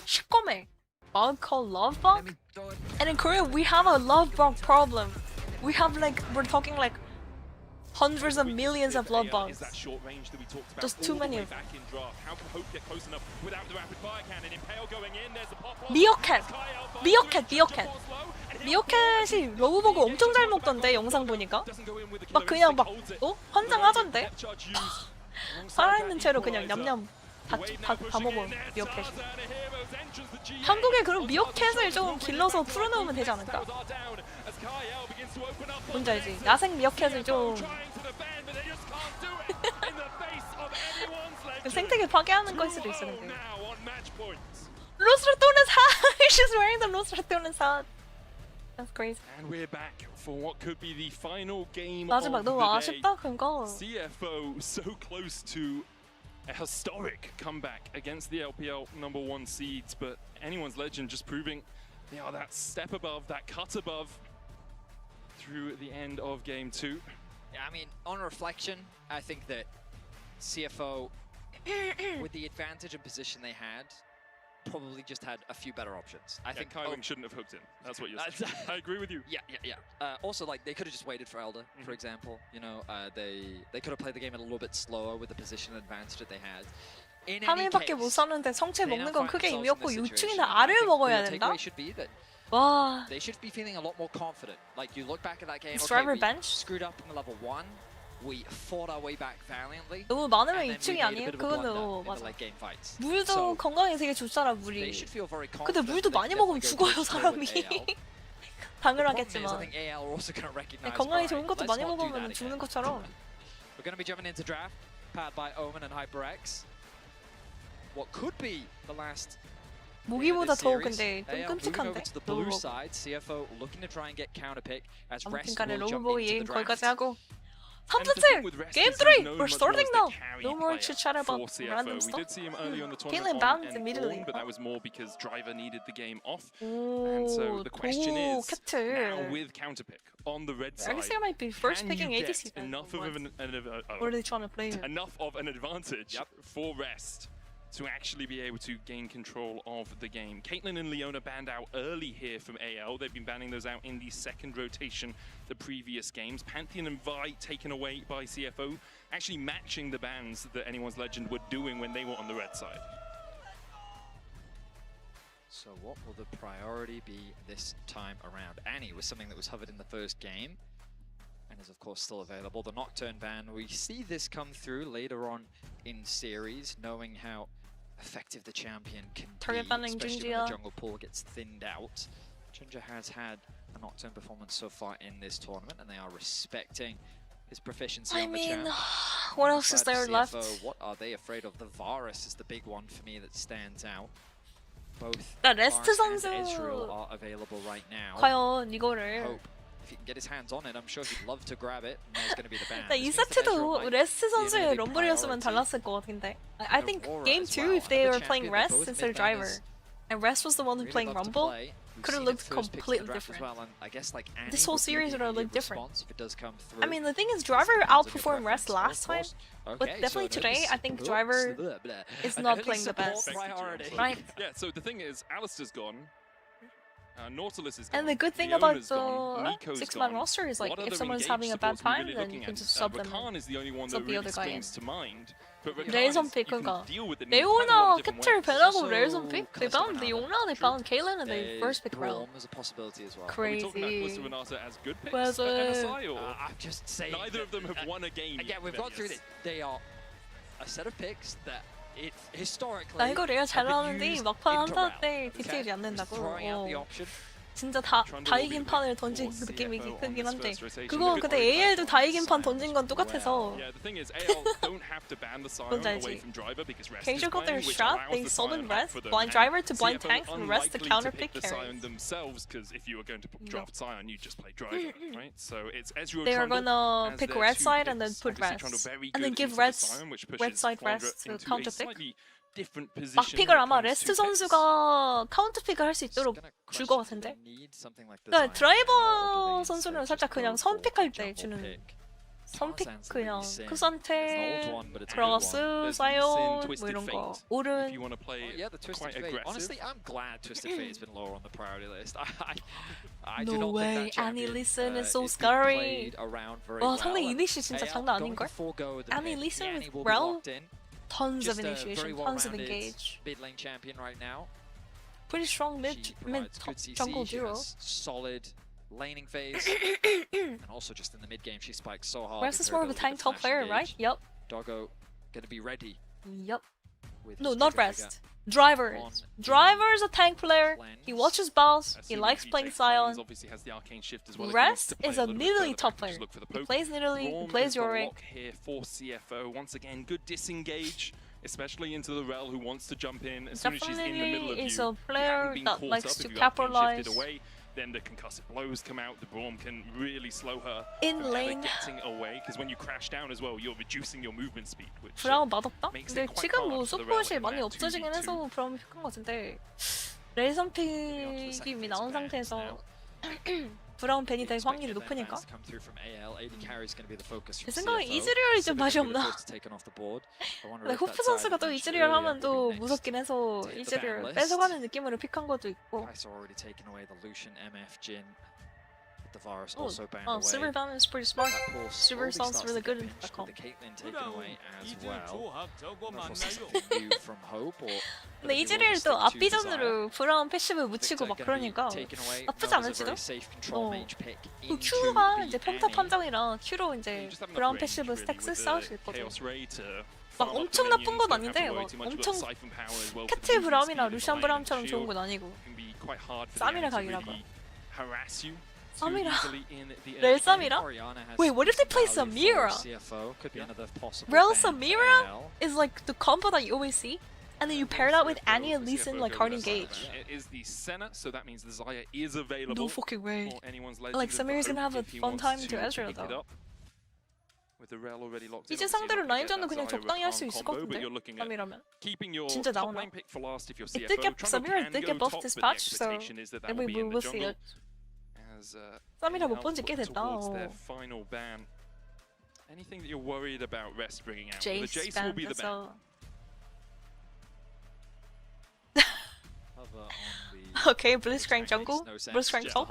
시꺼매. Bug called love bug. And in Korea we have a love bug problem. We have like we're talking like hundreds of millions of love bugs. Just too many of them. 미어캣! 미어캣이 러브버그 엄청 잘 먹던데 영상 보니까 막 그냥 막 환장하던데 살아있는 채로 그냥 냠냠 다 먹어 미어캣이. 한국에 그럼 미어캣을 좀 길러서 풀어놓으면 되지 않을까? 뭔지 알지? 야생 미어캣을 좀 생태계 파괴하는 걸 수도 있어. 근데 로스라토는 사! She's wearing the 로스라토는 사. That's crazy. And we're back for what could be the final game 마지막 of 너무 the 아쉽다 그거. CFO so close to a historic comeback against the LPL #1 seeds, but anyone's legend just proving they are that step above, that cut above through the end of game 2. Yeah, I mean, on reflection, I think that CFO, with the advantage and position they had, probably just had a few better options. I think Kyling shouldn't have hooked in. That's what you're saying. I agree with you. Yeah. Also, like, they could have just waited for Elder, for example. You know, they could have played the game a little bit slower with the position advantage that they had. In any 3일밖에 못 case, 사는데 성체 they 먹는 now 건 find 크게 themselves 의미 in 없고 this situation. 6층이나 알을 먹어야 The 된다? takeaway should be that 와. they should be feeling a lot more confident. Like, you look back at that game, Is okay, driver we bench? screwed up in the level 1. We fought our way back valiantly. 너무 많으면 and then we 2층이 made a 아니에요? bit of a 그거는 blunder in the 맞아. late game fights. 물도 So, 건강에 되게 좋잖아 they 물이. should feel very 근데 confident 물도 that 많이 they 먹으면 can 죽어요 definitely go slow 사람이. with AL. The problem is, I 당연하겠지만 think AL are also going to recognize, 건강에 alright, 좋은 것도 let's 많이 not do 먹으면 that 죽는 again. 것처럼. We're going to be jumping into draft, powered by Omen and HyperX. What could be the last 모기보다 더 series. 근데 좀 AL moving over 끔찍한데? to the blue side. CFO looking to try and get counter pick as Rest 아무튼간에 will jump 로브보이 into 예임 the 거기까지 draft. 하고 And the thing 3세트! with Rest Game is he's 3! known We're much more starting as the now! carry No more player chit chat about for CFO. random We stuff. did see him early on the tournament Caitlyn on banned N4, immediately. but that was more because Driver needed the game off. And so 오, the question 오, is, 캡틀. now with counter pick on the red I side, guess they might be first can picking you get ADC then. enough of What are they trying to play here? enough of an advantage for Rest to actually be able to gain control of the game? Caitlyn and Leona banned out early here from AL. They've been banning those out in the second rotation the previous games. Pantheon and Vi taken away by CFO, actually matching the bans that Anyone's Legend were doing when they were on the red side. So what will the priority be this time around? Annie was something that was hovered in the first game and is of course still available. The Nocturne ban, we see this come through later on in series, knowing how effective the champion can Target be, banning especially when Jinja. the jungle pool gets thinned out. Jinja has had a Nocturne performance so far in this tournament, and they are respecting his proficiency I on the mean, champ. what else is Inside there of left? CFO, what are they afraid of? The Varus is the big one for me that stands out. Both 나 레스트 Varus 선수 and Ezreal are available right now. 과연 이거를 Hope if he can get his hands on it, I'm sure he'd love to grab it. And there's going to be the ban. 나 이 세트도 레스트 선수의 럼블이었으면 달랐을 것 같은데. I think game 2 if they were playing Rest instead of Driver and Rest was the one who playing Rumble, could have looked completely different. This whole series would have looked different. I mean, the thing is, Driver outperformed Rest last time, but definitely today, I think Driver is not playing the best. Right? Yeah, so the thing is, Alistair's gone. Nautilus is And the good thing about the 6-man roster is like, if someone's having a bad time, then you can just sub them Rakan is the only one that sub the really other guy in. springs to mind. But Rakan 레이선 is, 픽 you can 그러니까 deal with it in 레오나 kind of a lot of different 캡틀 ways. 배나고 레이선 픽? They found Leona, they found Kaylin, and they first pick Rel. Is a possibility as well. Are we talking about Crazy. Calista Renata as good picks Was at it? MSI, or I'm just saying. neither of them have won a game Again, yet, we've gone through Venius? this. They are a set of picks that it historically. 나 이거 레아 잘 have been 나오는데 used 막판 into 한타 Rel, 때 okay? 디테일이 안 Just 된다고. throwing out the option. 진짜 다 이긴 판을 던진 그 느낌이 크긴 한데 그거 그때 AL도 다 이긴 판 던진 건 똑같아서 Yeah, the thing is, AL don't have to ban the Scion 뭔지 away 알지? from Driver because Rest Cage is got their playing, which shot, allows they the sold Scion in up Rest, for them, blind and Driver to blind CFO tanks, and Rest to unlikely counter pick pick the Scion carries. themselves, because if you were going to draft Scion, you just play Driver, right? So it's Ezreal they are Trundle gonna as pick their red two side and then picks. put Obviously, Trundle Rest very and then good give into the Red Scion, which red pushes side Flandre Rest to into a counter pick. slightly different position. 막 픽을 when it 아마 comes 레스트 to picks. 선수가 카운트 픽을 할 수 있도록 줄 것 같은데. 그러니까 드라이버 선수는 살짝 그냥 선픽할 때 주는 선픽 그냥 크산테, 브라스, 사이온 뭐 이런 거. If 오른 you want to play Yeah, the Twisted quite Fate. aggressive. Honestly, I'm glad Twisted Fate has been lower on the priority list. I do No not way, think that champion Annie Leeson is so is being scary. played around very 와 well. 상대 And 이니시 진짜 AL 장난 going 아닌걸? to forego the Annie pick. Leeson Yanni with will be Rel, locked in. tons of Just a initiation, very tons of well-rounded engage. mid lane champion right now. Pretty strong mid She mid provides good CC. jungle She duo. has solid laning phase. And also just in the mid game, she spikes so hard. Rest with is her more of a ability tank to top flash player, engage. right? Yup. Doggo gonna be ready. Yup. With No, his not trigger figure. Rest. Driver on is. the Driver is a tank player. He cleanse. watches boss. As He soon as likes he playing takes lanes, Sion. obviously has the arcane shift as well. If he Rest wants to play is a little bit Nidalee further top back, player. just look for the He poke. plays Nidalee, he Braum plays is the Yorick. lock here for CFO. Once again, good disengage, especially into the Rel who wants to jump in. As soon as she's in the middle of Definitely is you, a you player haven't been that caught likes up. to If you arcane capitalize. shifted away, then the concussive blows come out. The Braum can really slow her In from ever lane. getting away, because when you crash down as well, you're reducing your movement speed, which 브라운 맛없다? makes 근데 it quite 지금 뭐 hard for the Rel 소프트이 in 많이 that 없어지긴 2v2. 해서 브라운이 픽한 것 같은데 레이선 픽이 이미 나온 상태에서 브라운 벤이 될 확률이 높으니까 제 생각에 이즈리얼이 좀 맛이 없나? 근데 호프 선수가 또 이즈리얼 하면 또 무섭긴 해서 이즈리얼 뺏어가는 느낌으로 픽한 것도 있고 Silver Band is pretty smart. Silver sounds really good in that comp. 근데 이즈리얼 또 앞비전으로 브라운 패시브 묻히고 막 그러니까 나쁘지 않을지도? 그 Q가 이제 평타 판정이랑 Q로 이제 브라운 패시브 스택스 싸울 수 있거든. 막 엄청 나쁜 건 아닌데 막 엄청 캐트 브라움이나 루시안 브라움처럼 좋은 건 아니고 쌈이라 가기라고. Samira. Rel Samira? Wait, what if they play Samira? Rel Samira is like the combo that you always see, and then you pair that with Annie and Lee Sin like hard engage. It is the Senna, so that means the Xayah is available. No fucking way. For anyone's Like Samira's gonna have a fun time to Ezreal though. With the Rel already locked in, 이제 상대로 라인전은 그냥 적당히 할 수 있을 것 같은데? Samira면. 진짜 나오나? It did get Samira did get buffed this patch, so maybe we will see it. Samira 못 본 지 꽤 됐다. Anything that you're worried about Rest bringing out, Jace, the Jace will be the ban. Okay, Blitzcrank jungle, Blitzcrank top.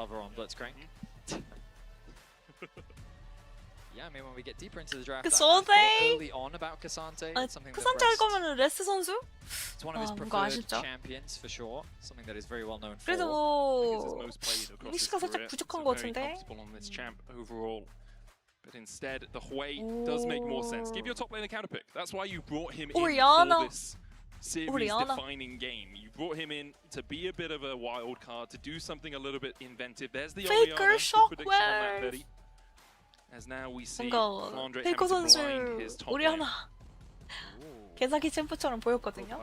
Yeah, I mean when we get deeper into the draft, Cassante? early on about Cassante, something that 크산테 할 거면은 레스 선수? it's one of his 뭔가 preferred 아쉽죠. champions for sure. Something that is very well known for. 그래도 뭐 이니시가 살짝 부족한 것 같은데. But instead, the Hui does make more sense. Give your top lane a counter pick. That's why you brought him in Orianna. for this series-defining game. You brought him in to be a bit of a wild card, to do something a little bit inventive. There's the Faker Orianna prediction on that shockwave. 30. As now we see 뭔가 Flandre 페이커 having to 선수 blind his top lane. 오리아나 개사기 챔프처럼 보였거든요.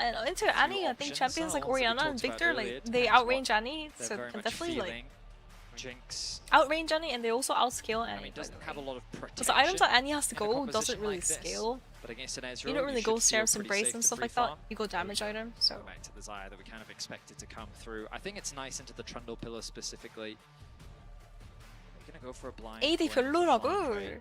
And into Annie, I think champions like Orianna and Victor, like they outrange Annie, so can definitely like outrange Annie, and they also outscale Annie. Because the items that Annie has to go doesn't really scale. You don't really go Seraph's Embrace and stuff like that. You go damage item. So back to the Xayah that we kind of expected to come through. I think it's nice into the Trundle pillar specifically. We're gonna go for a blind. AD 별로라고.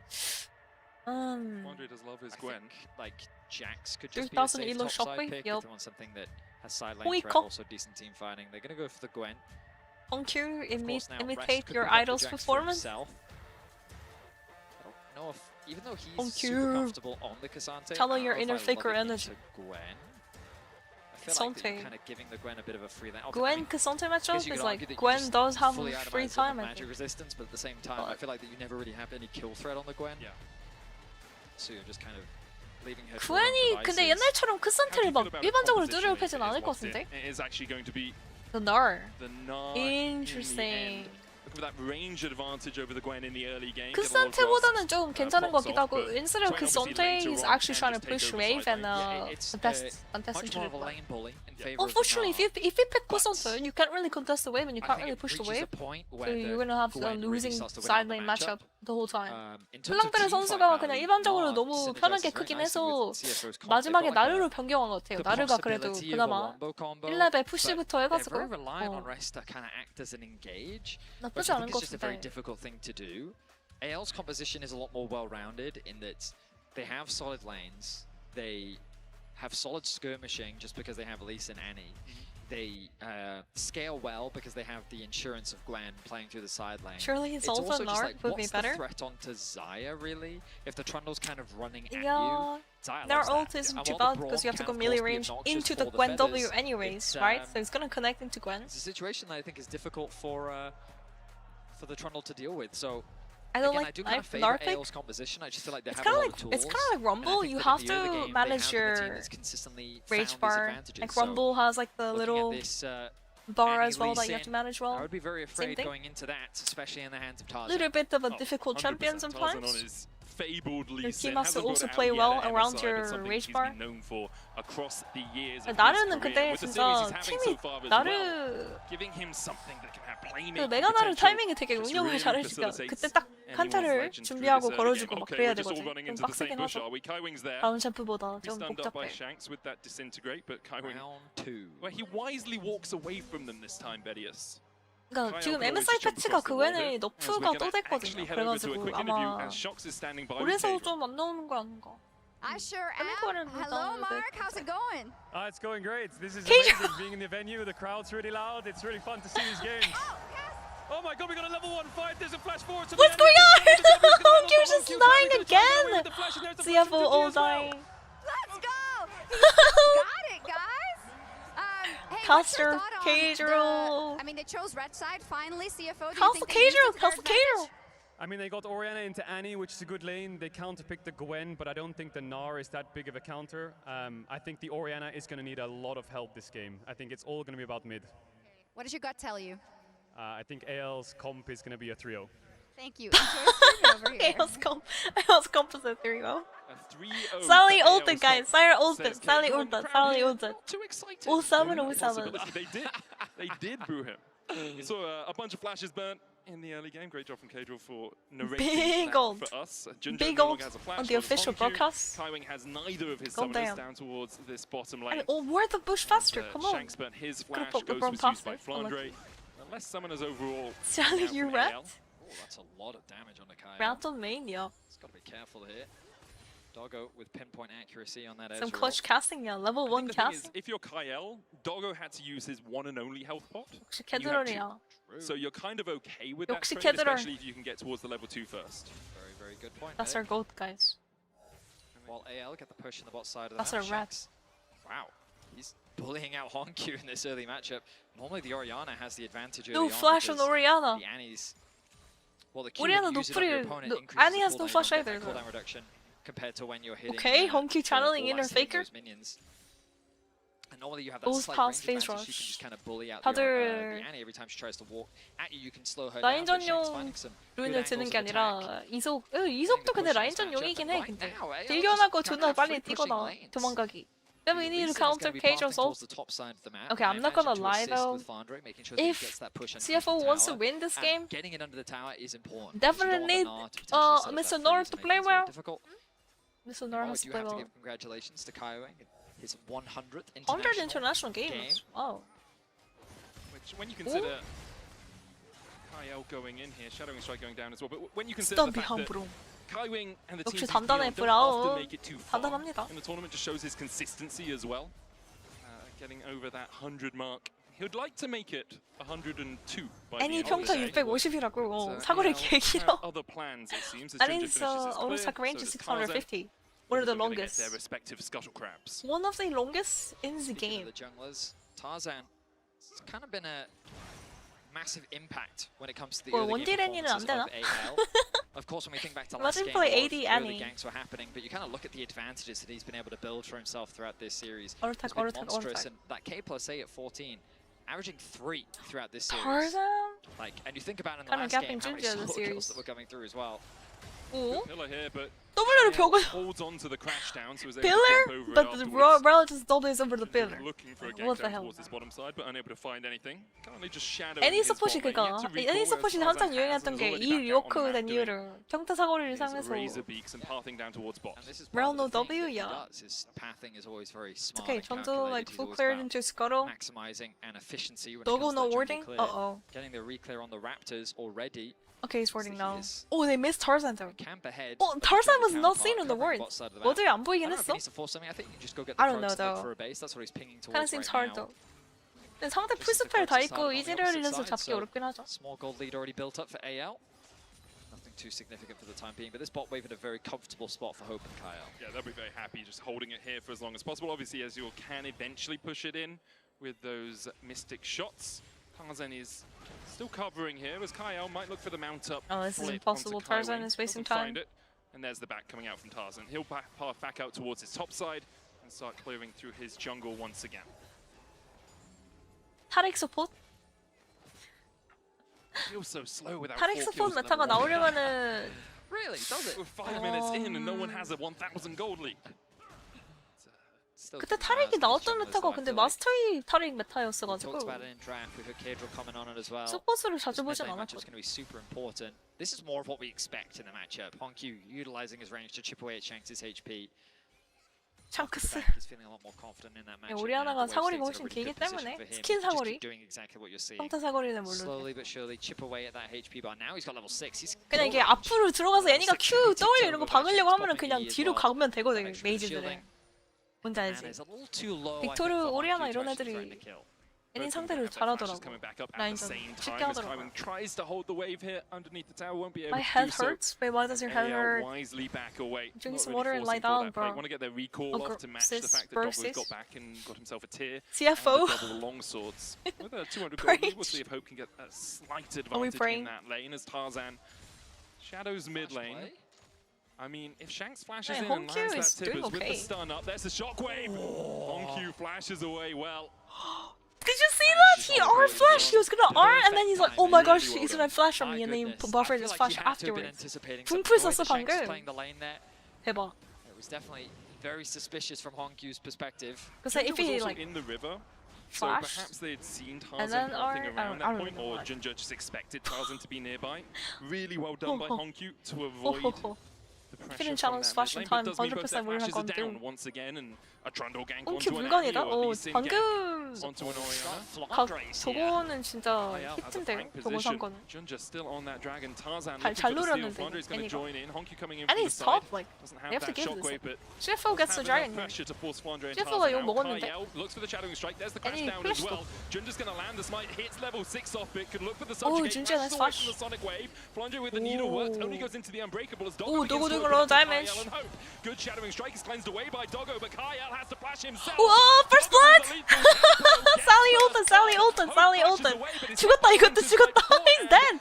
Flandre does love his Gwen. Like Jax could just be a safe elo topside shockwave, pick. yup. If they want something that has side lane Hoiko. threat, also decent team fighting. They're gonna go for the Gwen. Don't you Of course, now Rest imitate could your pick up the idol's Jax for performance? himself. I don't know if, even though he's Thank super you. comfortable on the Cassante, Channel I don't your know if inner I love faker it energy. into Gwen. I feel like that you're Cassante. kind of giving the Gwen a bit of a free lane. Gwen Cassante matchup you is could argue like that you Gwen just does have fully free itemize time. I magic think. resistance, but at the same time, I feel like that you never really have any kill threat on the Gwen. Yeah. So you're just kind of leaving her to her own 구엔이 근데 devices. 옛날처럼 크산테를 막 일반적으로 뚫으려 패진 않을 것 같은데? It is actually going to be The Gnar. the Gnar in the Interesting. end. Look at that range advantage over the Gwen in the early game. 크산테보다는 좀 괜찮은 것 같기도 하고 인스레 크산테 is actually trying to push wave and contest Much more into of a the lane bully in favor of the Unfortunately, Gnar. if you pick Kusante, you can't really contest the wave and you I can't think really it push the reaches wave. a point So where you're gonna have a Gwen really losing starts to win side out the lane matchup. matchup. the whole time. In terms of 플랑테르 team fight 선수가 그냥 value, 일반적으로 Mark 너무 synergizes 편하게 very 크긴 nicely 해서 with CFO's comp. 마지막에 They've got like 나르로 변경한 것 같아요. the 나르가 그래도 possibility of a 그나마 wombo combo, 1레벨 but 푸시부터 they're 해가지고 very reliant on rest to kind of act as an engage, which 나쁘지 I 않은 think 것 is just a very 같은데. difficult thing to do. AL's composition is a lot more well-rounded in that they have solid lanes, they have solid skirmishing just because they have Elise and Annie. They scale well because they have the insurance of Gwen playing through the side lane. Surely his It's ult also on just Nart like, would be what's better. the threat onto Zaya really? If the Trundle's kind of running at Yeah, you, Zaya their loves that. ult isn't And too while the bad because Braum you have to can, go of melee course, be range obnoxious into for the Gwen W feathers, anyways, it's, right? So it's gonna connect into Gwen. It's a situation that I think is difficult for the Trundle to deal with. So I don't again, like I do kind of favor Nart pick. AL's composition. I just feel like they It's have a kind lot of of tools. like Rumble. And I You think that have at the end of the to game, manage they have been a team your that's consistently rage found these bar. advantages. Like So Rumble has like the looking at little this, bar Annie as well Lee that you have to Sin, manage well. I would be very Same afraid thing. going into that, especially in the hands of Tarzan. Little bit of a Oh, difficult 100% champion Tarzan sometimes. on his fabled Your Lee team Sin has to hasn't also brought it play out well yet at around MSI, but your something rage he's bar. been known for across the years of his 나르는 career. 근데 With the series he's 진짜 having 팀이 so far as 나르 well, giving him something that can have 그 playmaking 내가 나르 potential 타이밍이 되게 just 운영을 really 잘해주니까 facilitates 그때 딱 anyone's 칸타를 legend through 준비하고 this early 걸어주고 game. 막 Okay, 그래야 we're just all 되거든. running 좀 into the same 빡세긴 bush, 하죠. are we? Kaiwing's there. 다음 챔프보다 He's 좀 stunned up by 복잡해. Shanks with that disintegrate, but Kaiwing, Round 2. where he wisely walks away from them this time, Bedius. 그러니까 지금 MSI 패치가 그 외에 너프가 또 됐거든요. 그래가지고 아마 그래서 좀 안 나오는 거 아닌가. I sure am. Hello, Mark. How's it going? It's going great. This is amazing being in the venue. The crowd's really loud. It's really fun to see these games. Oh my god, we got a level 1 fight. There's a flash forward. What's going on? Honky's just dying again. CFO all dying. Let's go. Got it, guys. Hey, what's your Caster, thought on Cadro. I mean, they chose red side finally. CFO. Do you Castle think they used Cadro, it to their Castle Cadro. advantage? I mean, they got Orianna into Annie, which is a good lane. They counterpicked the Gwen, but I don't think the Gnar is that big of a counter. I think the Orianna is going to need a lot of help this game. I think it's all going to be about mid. What does your gut tell you? I think AL's comp is going to be a 3-0. Thank you. Enjoy streaming over here. AL's composite 3-0. A 3-0 Sally for ulted, AL's guys. Sally ulted. Sally ulted. Sally ulted. Too excited. 07, Given the 07. possibility. They did brew him. You saw a bunch of flashes burnt in the early game. Great job from Cadro for narrating Big that ult. for us. Junjo Big no ult longer has a flash, on the so does official Hongyu. broadcast. Kaiwing has neither of his Go summoners down. down towards this bottom lane. And ward the bush faster. Come on. Shanks burnt his Could've flash. put the Ghost Braum was used by passive. Flandre. Less summoners overall. Sally, now you from wrecked? AL. Oh, that's a lot of damage on the Kai. Rattle Mania. He's got to be careful here. Doggo with pinpoint accuracy on that edge. Some clutch casting, yeah. Level 1 The thing is, casting. if you're Kyle, Doggo had to use his one and only health pot. 역시 You have two. 캐드런이야. So you're kind of okay with that 역시 trade, 캐드럴. especially if you can get towards the level 2 first. Very, very good point. That's there. our goat, guys. While AL get the push in the bot side of the That's map. our rat. Shanks. Wow. He's bullying out Hongyu in this early matchup. Normally the Orianna has the advantage early No on flash on because Orianna. the Annie's... Well, the Q Orianna when you use it on your 노플이- opponent no, increases Annie the has no cooldown, flash you don't get either, that though. cooldown reduction compared to when you're hitting Okay, Hongyu the channeling full inner last hit of faker. those minions. And normally you have that Those slight past range phase advantage, rush. you can just kind of bully out 다들 the Annie every time she tries to walk at you. You can slow her down. But Shanks 라인전용 finding some good 루인을 드는 angles 게 of attack. 아니라 이속도 근데 라인전용이긴 해 근데 딜견하고 존나 빨리 뛰거나 도망가기. Then we need to counter Cage's ult. Okay, I'm not gonna lie though. If CFO wants to win this game, getting it under the tower is important. definitely need Mr. Nor to play well. Mr. Nor has to play have to well. give congratulations to Kaiwing, his 100th 100 international international game. games. Wow. Which, when you consider Kyle going in here, Shadowing Strike going down as well, but when you consider the fact that Kaiwing and the 역시 teams 단단해, don't often 브라운. make it too far 단단합니다. in the tournament, just shows his consistency as well. Getting over that 100 mark. He'd like to make it 102 by the 애니 end of the 평타 day. 650라고 사거리 개 길어. Other plans, it seems. as Annie's Ginger finishes his auto clear, attack range so is does Tarzan. 650. One of the They're gonna get longest. their respective scuttle crabs. One of the longest in the Speaking game. of the junglers, Tarzan, it's kind of been a massive impact when it comes to the 뭐 early game 원딜 애니는 안 performances 되나? of AL. Of course, when we think back to last Imagine game, play a lot of AD early Annie. ganks were happening, but you kind of look at the advantages that he's been able to build for himself throughout this series. Auto attack, It's been auto attack, auto monstrous, attack. and that K plus A at 14, averaging 3 throughout this series. Tarzan? Like, and you think about in the Kinda last game gapping how many Ginger in the solo kills series. that were coming through as well. 오? Pillar here, but W를 벽을 holds on to the crash down, so is able to pillar, jump over it but the afterwards. Rel just doubles over the pillar. Looking for a What gank the down hell? towards this bottom side, but unable to find anything. Currently just shadowing 애니 his 서폿이 bot lane. 그거 Yet to recall 애니 where 서폿이 Tarzan 한창 has 유행했던 and 게 is 이 already back out on 리워크 the 된 map doing 이유를 평타 사거리를 his 상해서 razor beaks and pathing down towards bot. Rel no W, yeah. His pathing is always very smart. Okay, and 전투 like calculated. He's full always cleared about into Scuttle. maximizing and efficiency when it Double comes to no that jungle warding? clear. Uh-oh. Getting the reclear on the Raptors already. Okay, he's warding now. is Oh, they missed Tarzan though. Camp ahead. Oh, Tarzan was not seen in the ward. 어제 안 I 보이긴 don't know if he 했어. needs to force something. I think you just go get I the don't know Croaks, look though. for a base. That's what he's pinging Kinda towards seems right hard now. though. 근데 상대 풀스펠 다 있고 이즈리얼이라서 잡기 어렵긴 하죠. Small gold lead already built up for AL. Nothing too significant for the time being, but this bot wave in a very comfortable spot for Hope and Kyle. Yeah, they'll be very happy just holding it here for as long as possible. Obviously, Ezreal can eventually push it in with those mystic shots. Tarzan is still covering here as Kyle might look for the mount up. Oh, this is flit impossible. onto Kyle Tarzan Wing. is wasting Doesn't time. find it. And there's the back coming out from Tarzan. He'll path back out towards his top side and start clearing through his jungle once again. 타릭 서폿? Feels so slow without 타릭 4 서폿 kills at 메타가 level 1. 나오려면은 Really? Does it? We're 5 minutes in and no one has a 1,000 gold lead. Still 그때 keeping 타릭이 an eye on 나왔던 these 메타가 junglers, 근데 though. I feel like 마스터이 타릭 we 메타였어가지고 talked about it in draft. We've got Kadril coming on it as well. 서폿을 자주 This 보진 mid lane matchup's 않았거든. going to be super important. This is more of what we expect in the matchup. Honku utilizing his range to chip away at Shanks' HP. 샹크스. He's feeling a lot more confident in that matchup. 우리 now. 하나가 The wave 사거리가 states 훨씬 are in a really 길기 good position 때문에 for him 스킨 to just 사거리, keep doing exactly what you're seeing. 평타 사거리는 모르고 Slowly but surely chip away at that HP bar. Now he's got level 6. He's 그냥 이게 앞으로 들어가서 애니가 Q, W 이런 거 박으려고 하면은 그냥 뒤로 가면 되거든 메이지들은. 뭔지 알지? 빅토르, 오리아나 이런 애들이 애니 상대를 잘하더라고. 라인전 쉽게 하더라고. Tries to hold the wave here underneath the tower, won't be able My to head do so. hurts. Wait, why does your head hurt? Wisely back away. Drink Not some really water and lie forcing for down, that play. bro. Want to get their recall off to match the fact that Doggo's got back and got himself a tier. CFO. And double long swords. With a 200 gold lead, we'll see if Hope can get a slight advantage in that lane as Tarzan shadows mid lane. I mean, if Shanks flashes in and Honku lands is that Tibbers doing with the okay. stun up, there's the shockwave. Honku flashes away well. Did you see that? He R flash. He was gonna R, and then he's like, "Oh my gosh, he's gonna flash on me," and then he buffered his flash afterwards. 궁풀 썼어 방금. 대박. It was definitely very suspicious from Honku's perspective. Because if he Also like in the river. So flashed, perhaps they had seen and Tarzan then pathing I around don't that point, know or what. Ginger just expected Tarzan to be nearby. Really well done by Honku to avoid the pressure Feeling from challenge that flashing mid lane, time but does mean both 100% their 우리랑 flashes are 건드. down once again, and a trundle gank 홈큐 onto an 물건이다. Annie, or at 오, least in 방금 gank onto an Orianna. 저거는 진짜 Kyle has a 히트인데요. flank 저거 산 position. 거는. Ginger still on that dragon. Tarzan 잘 looking for the steal. 노렸는데, Flandre's going to 애니가. join in. Honku coming in And from the he's side. top, like, Doesn't they have have to that give shockwave, this. but CFO gets the have enough dragon. pressure to force Flandre and CFO가 Tarzan 욕 out. 먹었는데. Kyle looks for the shadowing strike. There's the crash 애니 down as 플래시도. well. Ginger's going to land the smite. Hits level 6 off it. Could look for the Oh, subjugate. Ginger, nice Flashes away flash. from the sonic wave. Flandre with the needle works. Only goes into the unbreakable as Oh, Doggo begins Doggo to doing open a lot up of for damage. Kyle and Hope. Good shadowing strike is cleansed away by Doggo, but Kyle has to flash himself. Whoa, first blood! Sally ulted, Sally ulted, Sally ulted. 죽었다, 이것도 죽었다. He's dead.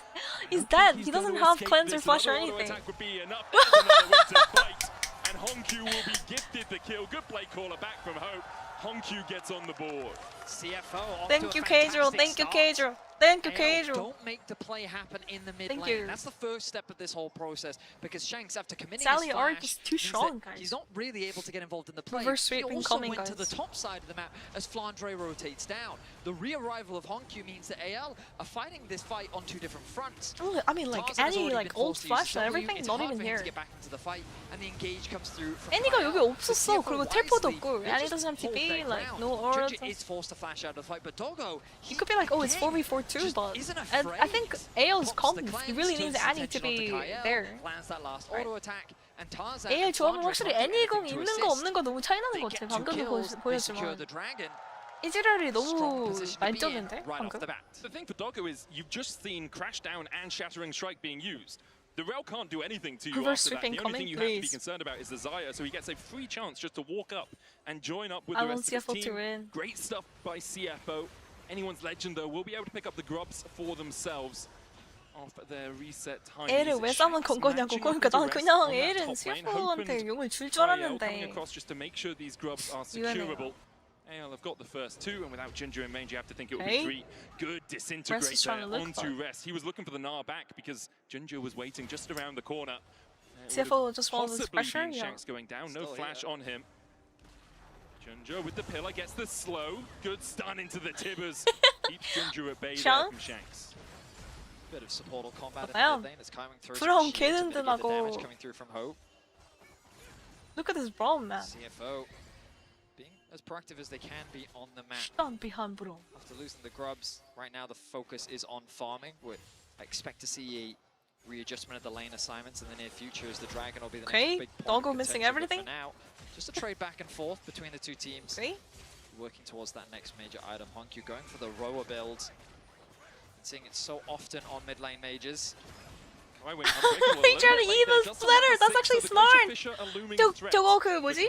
He's dead. He doesn't have cleanser flash or anything. Would be enough. Another winter fight, and Honku will be gifted the kill. Good play caller back from Hope. Honku gets on the board. CFO. Thank you, Kadril. Thank you, Kadril. Thank you, Kadril. Don't make the play happen in the mid Thank lane. you. That's the first step of this whole process, because Shanks, after committing Sally his Arc flash, is too means strong, that guys. he's not really able to get involved in the play. Reverse He sweep also incoming, went to the guys. top side of the map as Flandre rotates down. The re-arrival of Honku means that AL are fighting this fight on two different fronts. Oh, I mean, like, Tarzan has any, already like, been old forced to use flash and W. everything, It's not hard even for him here. to get back into the fight, and the engage comes through from 애니가 Kyle. 여기 없었어. So 그리고 CFO 텔포도 wisely, 없고. they Annie just doesn't have hold TP, their like, ground. no aura. Ginger is forced to flash out of the fight, but Doggo, He could be like, oh, it's again, 4v4 too, just but isn't and I think afraid. AL's Pops the comp. He cleanse, really needs turns his Annie to attention onto be Kyle, there. lands that last Right. auto attack, and Tarzan AL and 조합은 Flandre 확실히 can't do 애니공 anything to 있는 assist. 거 없는 거 너무 차이 나는 They 것 get 같아. 2 방금도 kills, they secure 보였지만 the dragon. 이즈랄이 Strong 너무 position to be in 만점인데 right off 방금. the bat. The thing for Doggo is you've just seen Crash Down and Shattering Strike being used. The Rel can't do anything to you Reverse after that. sweep The only incoming, thing you have to be please. concerned about is the Zaya, so he gets a free chance just to walk up and join up with I the want rest of CFO his to team. win. Great stuff by CFO. Anyone's Legend, though, will be able to pick up the grubs for themselves off their reset time. 애를 왜 싸면 건 거냐고. 그러니까 난 그냥 애는 CFO한테 용을 줄 줄 coming 알았는데. across just to make sure these grubs are 유연해요. securable. AL have got the first 2, and without Ginger in range, you have to think it would Okay. be 3. Good disintegrate Rest is trying there to look onto Rest. He was looking for the Gnar back because Ginger was waiting just around the corner. CFO just follows Possibly pressure. being Yeah. Shanks going down, no flash on him. Junjo with the pillar gets the slow. Good stun into the tibbers. Keeps Junjo at bay there from Shanks. Bit of supportal combat in Wow. the mid lane. It's coming through. 브라운 Some shields to 걔는 mitigate the damage 든든하고. coming through from Hope. Look at this brawl, man. CFO being as proactive as they can be on the map. 시간 비한 브로. After losing the grubs, right now the focus is on farming. I expect to see a readjustment of the lane assignments in the near future as the Dragon will be the Okay, next big point Doggo of missing contention, but everything. for now, just a trade back and forth between the two teams. Okay. Working towards that next major item. Honkyu going for the rower build. Seeing it so often on mid lane mages. He tried to eat the splitter. That's actually smart. 저거 그 뭐지?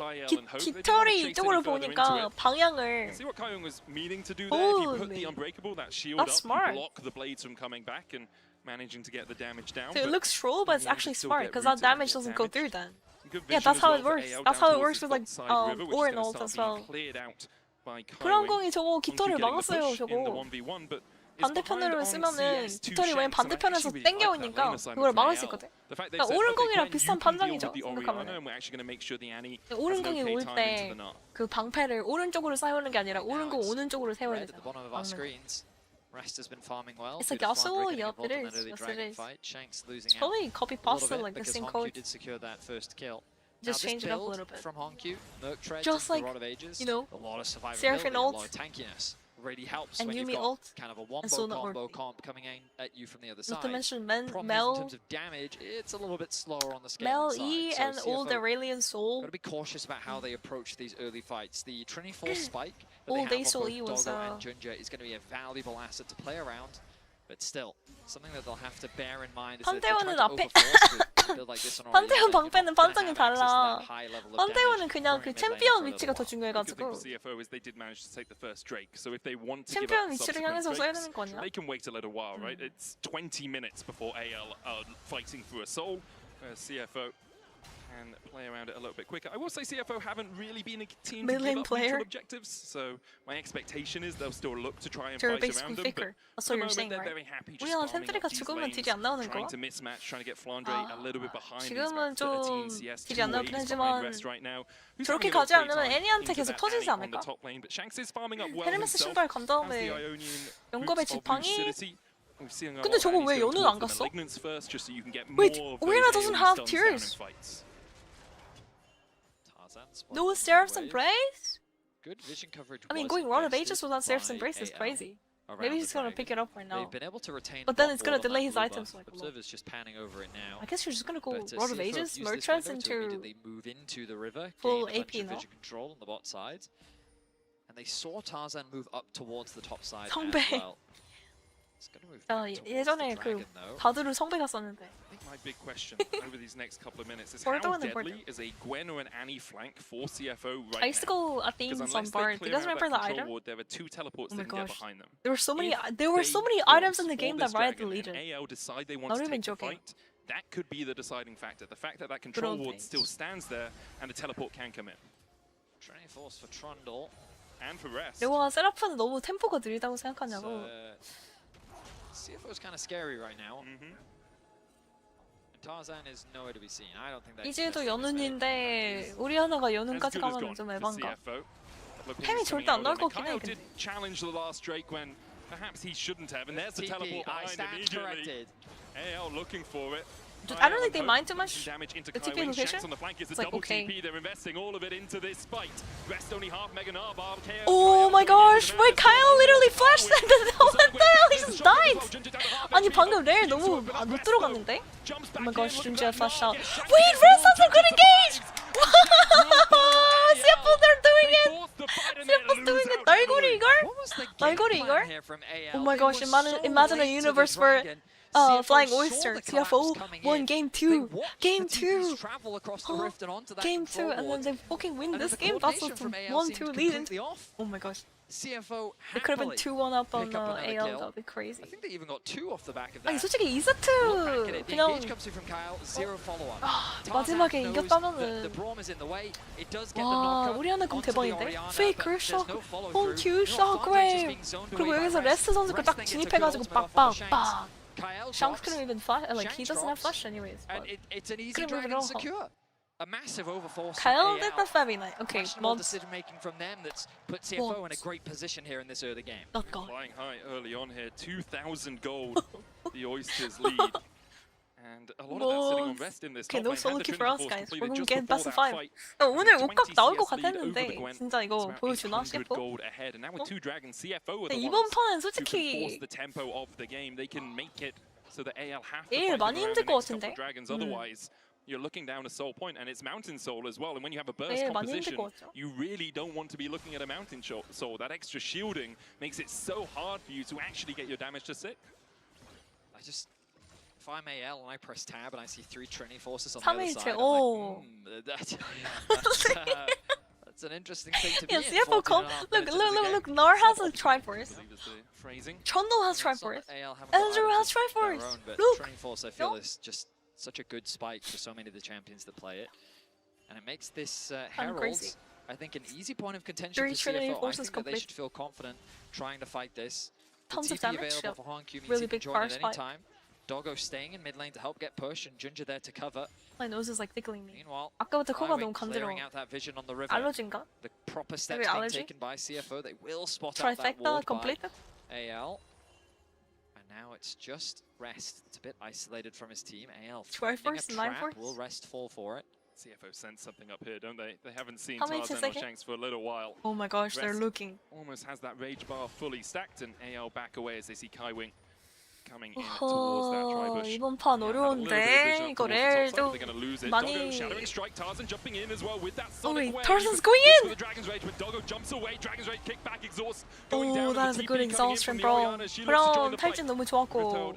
깃털이 이쪽으로 보니까 방향을. See what Kaiung was meaning to do there. If you put the unbreakable, that shield up, smart. you block the blades from coming back and managing to get the damage down. So it but looks troll, but it's actually still smart get because that rooted and damage get doesn't go damage. through then. Good Yeah, vision that's as how well it for works. AL That's down how it towards works the with like side river, which is gonna Orinalt start as being well. cleared out by Kaiung. 브라운공이 저거 Honkyu 깃털을 getting the 막았어요, push in the 저거. 1v1, but it's 반대편으로 behind on 쓰면은 CS2 깃털이 왜냐면 Shanks, and I 반대편에서 actually really like that 땡겨오니까 lane assignment 그걸 from 막을 AL. 수 있거든. The fact they've 그러니까 said, 오른공이랑 okay, Gwen, 비슷한 you can deal 판정이죠, with the 생각하면은. Orianna, and we're actually going to make sure the Annie has an 오른공이 okay 올 time into 때 the knot. 그 방패를 오른쪽으로 세우는 게 아니라 오른공 오는 쪽으로 세워야 Red at the 되잖아. bottom of our 막는 거. screens. Rest has been farming well. It's like Good also, Flandre getting yup, involved it in that is, early yes, it Dragon is. fight. Shanks losing It's out probably copy a little pasta bit like the because same Honkyu code. did secure that first kill. Just now, change this it up a build little bit. from Honkyu, Merc treads Just into like, the Rod of Ages, you know, a lot of survivability, Seraphine a ult lot of tankiness. Really helps and when you've Yuumi got ult kind of a and wombo Sona combo ult. comp coming in at you from the other Not to side. mention Problem is, in Mel, terms of damage, it's a little bit slower on the Mel scaling E side. and So all the CFO Aurelian Soul. got to be cautious about how they approach these early fights. The Trinity Force spike that All they day have Soul on E both was, Doggo and Junja is going to be a valuable asset to play around. But still, something that they'll have to bear in mind is that if they try 판테온은 to 앞에 overforce with a build like this on Orianna, 판테온 you're not 방패는 gonna 판정이 have access to 달라. that high level of 판테온은 damage 그냥 during 그 mid lane 챔피언 for a 위치가 더 little while. The good thing 중요해가지고 for CFO is they did manage to take the first Drake, so if they want to give 챔피언 up 위치를 subsequent 향해서 써야 Drakes, 되는 거 아니야? they can wait a little while, right? It's 20 minutes before AL are fighting through a soul. CFO can play around it a little bit quicker. I will say CFO haven't really been a team to Mid-lane give up player. neutral objectives, so my expectation is they'll still look to try and They're fight basically around them. faker. But That's for what the you're saying, moment, they're right? very happy just 우리나라 farming 템트리가 up these 죽으면 lanes, 딜이 안 나오는 trying 거야? to mismatch, trying to get Flandre a little bit behind his 지금은 back. 13 좀 CS, 딜이 안 2 나오긴 waves 하지만 behind Rest right now. Who's 저렇게 having a 가지 great 않으면 time 애니한테 into 계속 that 터지지 Annie on the 않을까? top lane, but Shanks is farming up well 헤르메스 himself. 신발 간 Has the 다음에 Ionian 영겁의 roots of 지팡이? lucidity. We've seen a 근데 lot of 저거 Annies 왜 go 연우는 towards 안 the 갔어? malignants first, just so you can get Wait, more of Orianna those doesn't AoE have stuns down in tears. fights. No Seraphs and Brace? Good vision coverage. I mean, was going Rod of invested Ages without Seraphs and by Brace is AL crazy. around Maybe the he's gonna Dragon. pick it up right now. They've been able to retain But then one it's gonna ward on delay that his blue items buff. like a lot. Observer's just panning over it now. I guess you're just gonna go But, Rod of CFO Ages, used this Merchants window to into immediately move into the river, full gain a bunch AP of now. vision control on the bot side, and they saw Tarzan move up towards the top side 성배. as well. It's gonna move 나 back towards 예전에 the 그 dragon, though. 바드로 성배 갔었는데 I think my big question over these next couple of minutes is Border how and border. deadly is a Gwen or an Annie flank for CFO right I used to now? go at the Because ends on unless they Bard. Do clear you guys out remember that the control item? ward, there are 2 teleports Oh they my can get gosh. behind them. There were so many. If There were they so many force items in the for game this that ride the dragon and Legion. AL decide they want Not to even take the joking. fight, that could be the deciding factor. The fact that that control old ward days. still stands there and the teleport can come in. Training force for Trundle. And for Rest. 내가 세라프는 너무 템포가 느리다고 생각하냐고. CFO's kind of scary right now. And Tarzan is nowhere to be seen. I don't think that. 이제도 연운인데 오리아나가 연운까지 가면 좀 에반가. 템이 절대 안 나올 것 같긴 해. Kyle 근데. did challenge the last Drake when perhaps he shouldn't have, and there's the TP, teleport I behind stand immediately. corrected. AL looking for it. I don't think they mind too much Damage into the TP Kaiwing. location. Shanks on the flank is a It's like, double okay. TP. They're investing all of it into this fight. Rest only half Mega Narbar. Oh my gosh! Wait, Kyle literally flashed and then what the hell? He just died! 아니 방금 레일 너무 못 들어갔는데? Oh my gosh, Junja flashed out. Wait, Rest has a good engage! CFO, they're doing it! CFO's doing it! 날고리 이걸? 날고리 이걸? Oh my gosh, imagine a universe where Flying Oyster, CFO won game 2! Game 2! Game 2, and then they fucking win this game? That's a 1-2 lead into... Oh my gosh. CFO It could have been 2-1 up on pick up another AL, kill. that'd be crazy. I think they even got 2 off the back of 아니 that. 솔직히 Look back at 2세트 it. The 그냥 engage comes through from Kyle, 0 follow-up. 마지막에 Tarzan knows 이겼다면은 that the Braum is in the way. It does get the 와 knockup 우리 하나 그럼 onto the 대박인데? Orianna, 페이크 but there's 셔 no follow-through. 홈큐 You know, Flandre's just 셔그웨이 being zoned 그리고 away by 여기서 Rest. 레스 선수가 딱 Rest gets a good 진입해가지고 ultimate off of the 빡빡빡 Shanks. Shanks couldn't even flash. Like he doesn't have flash anyways. And it's an easy dragon secure. A massive overforce. Kyle did the feviknight. Okay, mods. Decision making from them that's put CFO in a great position here in this early game. Oh god. Flying high early on here, 2,000 gold. The Oysters lead. And a lot of that sitting on rest in this. Okay, no solo kill for us guys. We're gonna get best of 5. 오늘 옷각 나올 것 같았는데 진짜 이거 보여주나 CFO? 이번 판은 솔직히 AL 많이 힘들 것 같은데. You're looking down a soul point, and it's mountain soul as well. And when you have a burst composition, you really don't want to be looking at a mountain soul. That extra shielding makes it so hard for you to actually get your damage to sit. If I'm AL and I press tab and I see 3 Trinity forces on the other side, that's an interesting thing to be in. CFO call. Look. Nar has a Triforce. Trundle has Triforce. Elder has Triforce. Look. Trinity force, I feel, is just such a good spike for so many of the champions that play it, and it makes this Herald, I think, an easy point of contention for CFO. I think that they should feel confident trying to fight this. Tons of damage. For Hongkyu means he can join at any time. Doggo staying in mid lane to help get push, and Junja there to cover. My nose is like tickling me. Meanwhile, 아까부터 코가 너무 clearing out that vision on the river. 알러지인가? The proper steps being taken by CFO. They will spot out that Trifecta ward completed. by AL. And now it's just rest. It's a bit isolated from his team. AL finding a trap. Will rest fall for it. CFO sense something up here, don't they? They haven't seen How many Tarzan or Shanks for a little while. Oh my gosh, they're looking. Almost has that rage bar fully stacked, and AL back away as they see Kaiwing coming in towards that tri-bush. 이번 판 어려운데 이거 레일도 많이. Oh wait, Tarzan's going in! Oh, that is a good exhaust from Braum. Braum 탈진 너무 좋았고.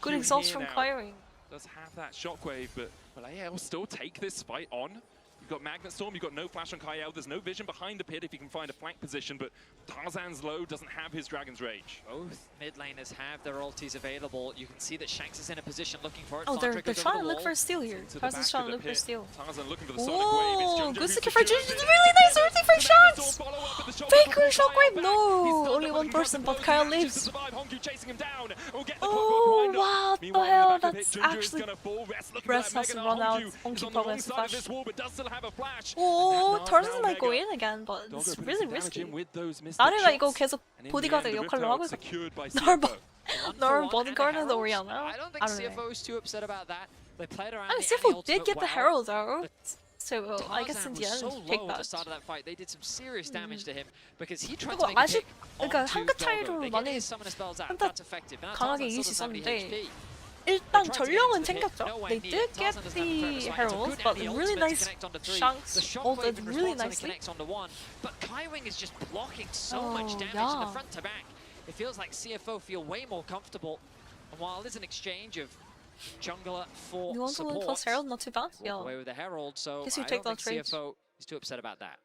Good exhaust from Kaiwing. Does have that shockwave, but will AL still take this fight on? You've got Magnet Storm, you've got no flash on Kyle, there's no vision behind the pit if you can find a flank position, but Tarzan's low doesn't have his Dragon's Rage. Both mid laners have their ultis available. You can see that Shanks is in a position looking for it. Oh, they're trying to look for a steal here. Tarzan's trying to look for a steal. Tarzan looking for the sonic wave. Good skill for Junja. Really nice ulti for Shanks! Faker shockwave! No! Only one person, but Kyle lives. Oh, what the hell? That's actually... Rest has to run out. Honky probably has to flash. Oh, Tarzan might go in again, but it's really risky. 나래가 이거 계속 보디가드 역할로 하고 있어. 널 보디가드는 Orianna? I don't think CFO is too upset about that. They played around. I mean, CFO did get the Herald though. So I guess in the end, take that. Start of that fight, they did some serious damage to him because he tried to make a pick 그러니까 onto 한끗 차이로 Doggo. 많이 강하게 이길 수 있었는데 일단 전령은 챙겼죠. They did get the Herald, but really nice Shanks ulted really nicely. But Kaiwing is just blocking so much damage in the front to back. It feels like CFO feel way more comfortable. And while there's an exchange of jungler for support, plus Herald, not too bad. Yeah. Away with the Herald, so I don't think CFO is too upset about that.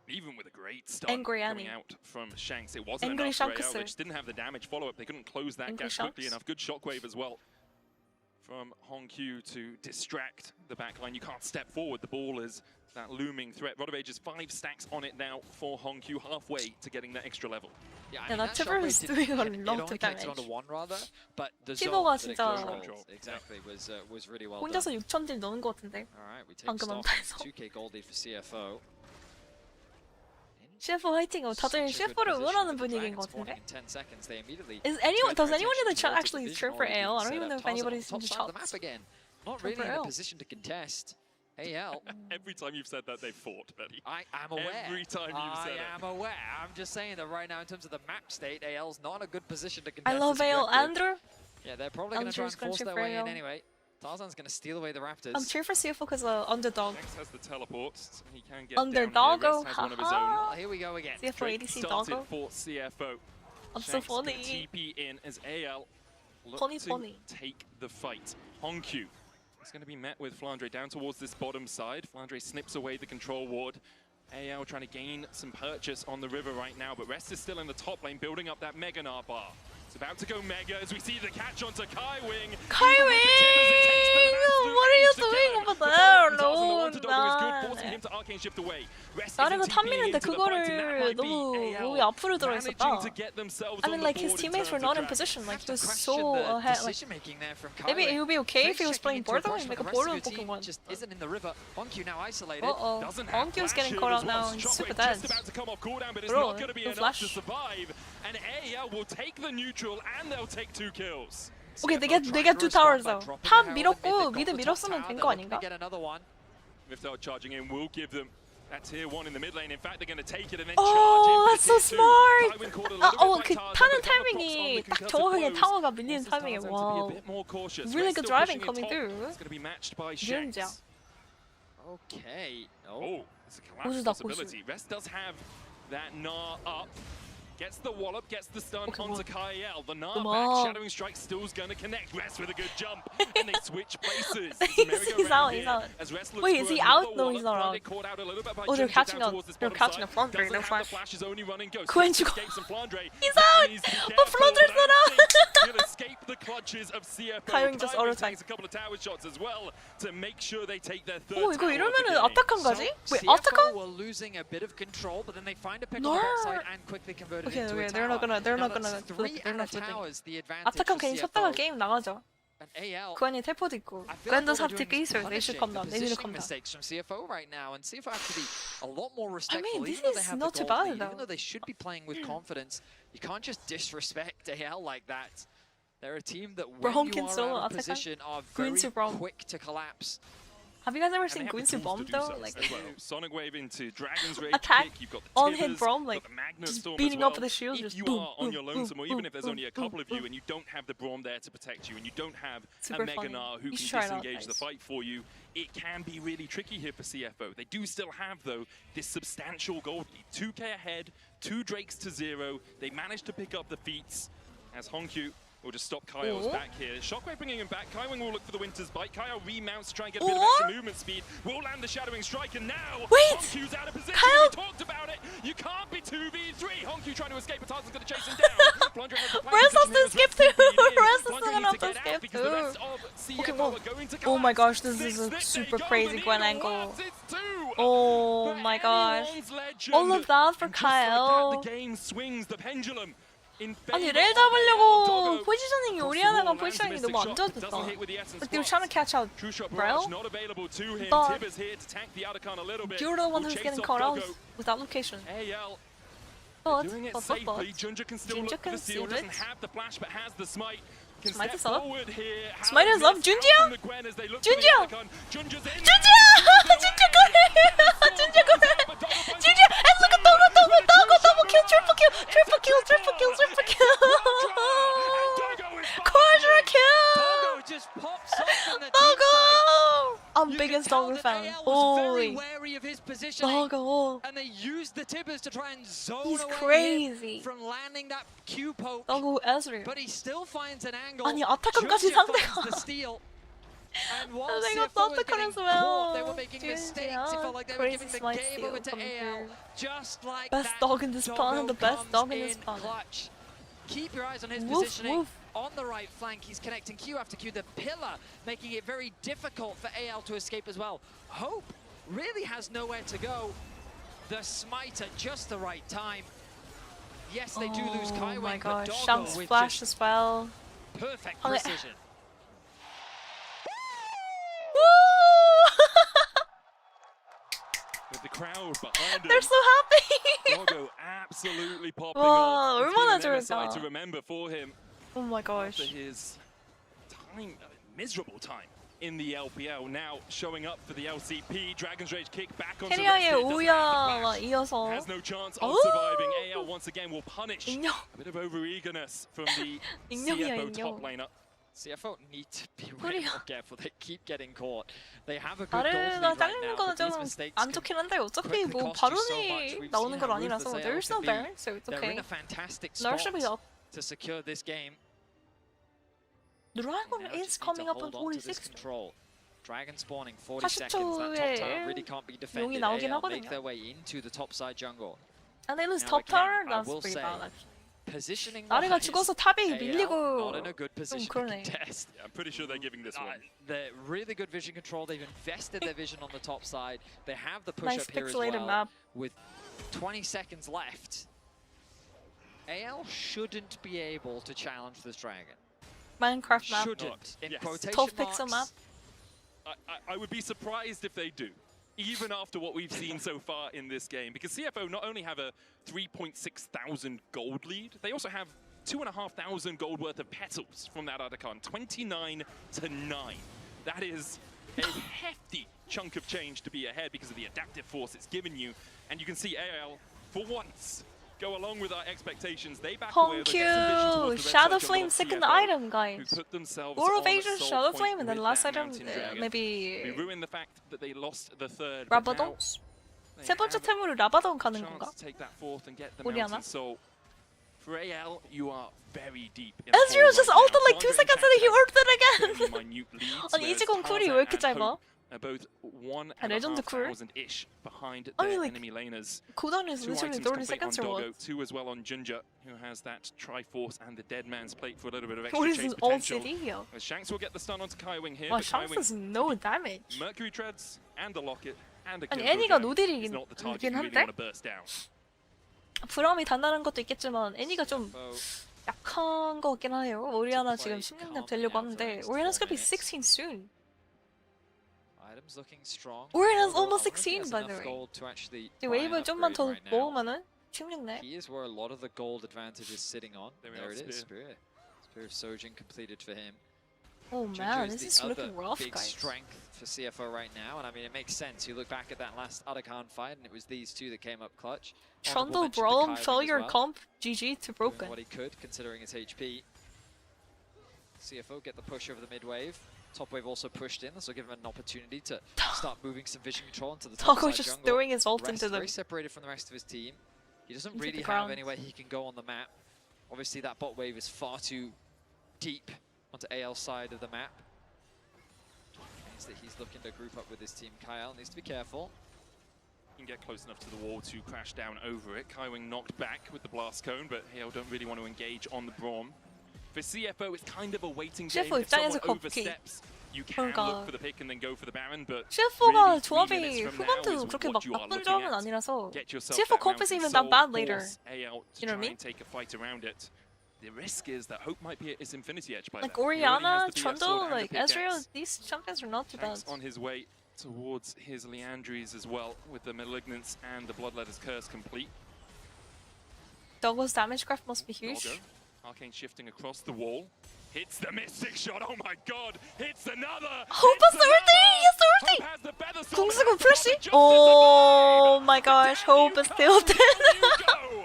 Even with a great start coming out from Shanks, it wasn't enough for AL. They just didn't have the damage follow-up. They couldn't close that gap quickly enough. Good shockwave as well from Hongkyu to distract the backline. You can't step forward. The ball is that looming threat. Rod of Ages 5 stacks on it now for Hongkyu, halfway to getting that extra level. Yeah, I mean, that Tipper is doing a lot of damage. Tibo가 진짜 exactly was really well 혼자서 done. 6,000딜 넣은 것 같은데. Alright, we take 방금 stock. 한타에서. 2k gold lead for CFO. CFO 화이팅! 다들 CFO를 응원하는 분위기인 것 같은데. Does anyone in the chat actually cheer for AL? I don't even know if anybody's in the chat. Not really in a position to contest. AL. Every time you've said that, they've fought, Betty. I am aware. Every time you've said it. I am aware. I'm just saying that right now, in terms of the map state, AL's not in a good position to contest. I love AL. Andrew? Yeah, they're probably going to try and force their way in anyway. Tarzan's going to steal away the Raptors. I'm cheering for CFO because underdog. Next has the teleport. He can get underdog. Down here. Has one of his own. Oh, here we go again. CFO ADC doggo. For CFO. I'm so funny. TP in as AL look funny. to take the fight. Hongkyu is going to be met with Flandre down towards this bottom side. Flandre snips away the control ward. AL trying to gain some purchase on the river right now, but Rest is still in the top lane, building up that Mega Gnar bar. It's about to go Mega as we see the catch onto Kaiwing. Kaiwing! what are you doing over there? No, 나래가 탐미는데 그거를 너무 몸이 앞으로 들어있었다. I mean, like his teammates were not in position. Like he was so ahead. Like maybe it would be okay if he was playing Bordeaux and make a Bordeaux Pokemon. Uh-oh, Honkyu's getting caught out now. He's super dead. Bro, no flash. And AL will take the neutral and they'll take 2 kills. Okay, they get 2 towers though. 탑 밀었고 미드 밀었으면 된 거 아닌가? Without charging in, will give them that tier 1 in the mid lane. In fact, they're going to take it and then Oh, charge in. that's so smart. 그 타는 타이밍이 딱 정확하게 타워가 밀리는 타이밍에 와. Really good driving coming through. It's going to be matched by 유연자. Shanks. Okay. Oh, it's a collapse possibility. Rest does have that Gnar up. Gets the wallop, gets the stun onto Kyle. The Gnar back, Shadowing Strike still's gonna connect. Rest with a good jump, and they switch places. He's out, he's out. Wait, is he out? No, he's not out. Oh, they're catching up. They're catching up Flandre, no flash. Gwen 죽어. He's out! But Flandre's not out! Escape the clutches of CFO. Kyle just auto attack. A couple of tower shots as well to make sure they take their third. 오, 이거 이러면은 아타칸까지? Wait, 아타칸? were losing a bit of control, but then they find a pick on the backside and quickly convert it into a they're not gonna flip. They're not flipping. 아타칸 괜히 쳤다가 게임 나가죠. Gwen이 텔포도 있고. Gwen도 사tik 있어요. They should come down. They need to come down. Mistakes from CFO right now, and CFO have to be a lot more respectful. I mean, this even though they is have not the too gold bad lead, though. even though they should be playing with confidence, you can't just disrespect AL like that. They're a team that when Braum you can are solo out of Attack. position are very quick to collapse. Have you guys ever seen Guinsu bomb though? Like Sonic Wave into Dragon's Rage attack kick. You've got the on hit Tibbers, Braum, like got the Magnet just Storm beating as well. up with the shield. If Just you boom, are boom, on your lonesome, boom, or even boom, if there's boom, only a boom, couple of you boom. and you don't have the Braum there to protect you, and you don't have Super a Mega funny. Gnar who You can should try it out, disengage the guys. fight for you, it can be really tricky here for CFO. They do still have, though, this substantial gold lead. 2k ahead, 2 Drakes to 0. They managed to pick up the feats as Honkyu will just stop Kyo's back here. Shockwave bringing him back. Kaiwing will look for the Winter's Bite. Kyo remounts to try and get a bit of extra movement speed. Will land the Shadowing Strike, and now Honkyu's out of position. Kyle. We talked about it. You can't be 2v3. Honky trying to escape, but Tarzan's going to chase him down. Plunger has the plan. Where's the skip to? Where's the Plunger second needs up to the get out skip because the rest to? of Okay, CFO well. are going to Oh my collapse. gosh, this is a They super go, crazy the Gwen needle angle. works. It's 2. Oh my gosh. Anyone's legend. All of that for And just like that, Kyle. the game swings the pendulum. 아니 레일 잡으려고 포지셔닝이 오리아나가 포지셔닝이 너무 안 좋아졌다. Like they were trying to catch out Braille, but you're the one who's getting caught out with that location. But Ginger can seal it. Smite is up. Smite is up. Junjia! Junjia! Junjia! Junjia go ahead! Junjia go ahead! Junjia! And look at double kill, triple kill! Quadra kill! Just pops up from the Doggo! I'm biggest Doggo fan. Holy. wary of his positioning, Doggo. and they used the Tibbers to try and zone He's away crazy. from landing that Q poke. Doggo Ezreal. But he still finds an angle. 아니 아타칸까지 Junjia finds 상대가. the steal. And while 내가 CFO was getting 아타칸 caught, they were 했으면 making mistakes. It felt like they were crazy giving the smite game steal over to coming AL. through. Just like Best that, dog in this planet, the best Doggo dog in comes this planet. clutch. Keep your eyes on his Woof, positioning. woof. On the right flank, he's connecting Q after Q, the pillar, making it very difficult for AL to escape as well. Hope really has nowhere to go. The smite at just the right time. Yes, they do lose Kaiwing, Oh my but gosh, Doggo Shanks with flash just as well. perfect Okay. precision. With the crowd behind him. They're so happy! Doggo absolutely popping 와, off. It's 얼마나 been an MSI 좋을까. to remember for him Oh my gosh. after his time, miserable time in the LPL. Now showing up for the LCP. Dragon's Rage kick back onto 캐리아의 Rested, doesn't have the 오야와 flash. 이어서 Has no chance of Oh! surviving. AL once again will punish 인형. a bit of over-eagerness from the 인형이야, CFO 인형. top laner. CFO need to be 소리야. way more careful. They keep getting caught. They have a good goal 나를 lead right 잘리는 now, 거는 but these 좀 mistakes 안 can 좋긴 한데 어차피 quickly 뭐 cost you so much. 바론이 We've 나오는 seen 건 how 아니라서 ruthless they're AL still can there, be. so it's They're okay. in a fantastic Lars spot should be up. to secure this game. Dragon Now is just need coming to up on hold on to this 46. control. Dragon spawning 40 seconds. That top tower really can't be defended. 나오긴 AL make 하거든요. their way into the top side jungle. And they lose Now top again, tower? I That's will pretty say, bad actually. positioning 나리가 죽어서 탑이 not 밀리고 in a good 좀 position to 그러네. contest. Yeah, I'm pretty sure they're giving this one. They're really good vision control. They've invested their vision on the top side. They have the push Nice up here as pixelated well. map. With 20 seconds left, AL shouldn't be able to challenge this dragon. Minecraft map. Shouldn't. In Yes. quotation 12 pixel map. marks. I would be surprised if they do, even after what we've seen so far in this game. Because CFO not only have a 3.6 thousand gold lead, they also have 2,500 gold worth of petals from that Otacon. 29 to 9. That is a hefty chunk of change to be ahead because of the adaptive force it's given you. And you can see AL, for once, go along with our expectations. They back away. Thank you! Shadow Flame second item, guys. War of Ages, Shadow Flame, and then last item, maybe We ruined the fact that they lost the third. 라바돈? 세 번째 템으로 라바돈 가는 건가? To take that fourth and get the Oriana? mountain soul. For AL, you are very deep in Ezreal just ulted like 2 seconds and he ulted again! 아니 이지공 쿨이 왜 이렇게 짧아? Both 레전드 쿨? 1,500-ish behind I their mean, like, enemy laners. cooldown is Two literally items 30 complete seconds on or Doggo, what? 2 as well on Ginger, who has that Triforce and the Dead Man's Plate for a little bit of What extra is chase this old potential. city? Yo? Shanks will get the stun onto Kaiwing here, Wow, but Shanks Kaiwing, does no damage. Mercury Treads and a Locket and a 아니 Kills 애니가 Regen is 노딜이긴 not the target you really 한데? want to burst down. 브럼이 단단한 것도 있겠지만 애니가 좀 약한 것 같긴 하네요. 오리아나 지금 16렙 되려고 하는데 오리아나's gonna be 16 soon. Items looking strong. Oriana's Although almost I wonder if he 16 has by the enough way. gold to actually 이제 buy an 웨이브 좀만 더 upgrade right now. 모으면은 16렙. He is where a lot of the gold advantage is sitting on. There we There are, it is, Spear. Spear of Sojin completed for him. Oh Ginger man, is this the is other looking rough, big guys. strength for CFO right now, and I mean it makes sense. You look back at that last Otacon fight, and it was these two that came up clutch. Honorable Trundle, mention to Braum, Kaiwing failure, as well, comp, GG to doing broken. what he could, considering his HP. CFO get the push over the mid wave. Top wave also pushed in, this will give him an opportunity to start moving some vision control into the top Doggo's side just jungle. throwing his ult Rest into the very separated from the rest of his team. He doesn't into really the have ground. anywhere he can go on the map. Obviously that bot wave is far too deep onto AL's side of the map. Means that he's looking to group up with his team. Kyle needs to be careful. Can get close enough to the wall to crash down over it. Kaiwing knocked back with the blast cone, but Hale don't really want to engage on the Braum. For CFO, it's kind of a waiting game. CFO If someone 입장에서 oversteps, you can 그러니까. look for the pick and then go for the Baron, but CFO가 really 3 조합이 minutes from now 후반도 is 그렇게 what 막 you are 나쁜 looking 조합은 at. 아니라서 Get yourself CFO that comp mountain isn't even soul, that bad later. force AL to You know what I try mean? and take a fight around it. The risk is that Hope might be at its infinity edge by Like then. He already has Oriana, the BF sword Trundle, and the like pickaxe. Ezreal, these champions are not too bad. Shanks on his way towards his Leandries as well, with the Malignance and the Bloodletter's Curse complete. Doggo's damage graph must be huge. Doggo, Arcane shifting across the wall. Hits the Mystic Shot, oh my god! Hits another! Hope has the ulti! He has the ulti! Hope has the Feather Sword, 공 and 쓰고 has the 플래시? Prophet just Oh to my gosh, Down Hope you is go, still down dead. you go.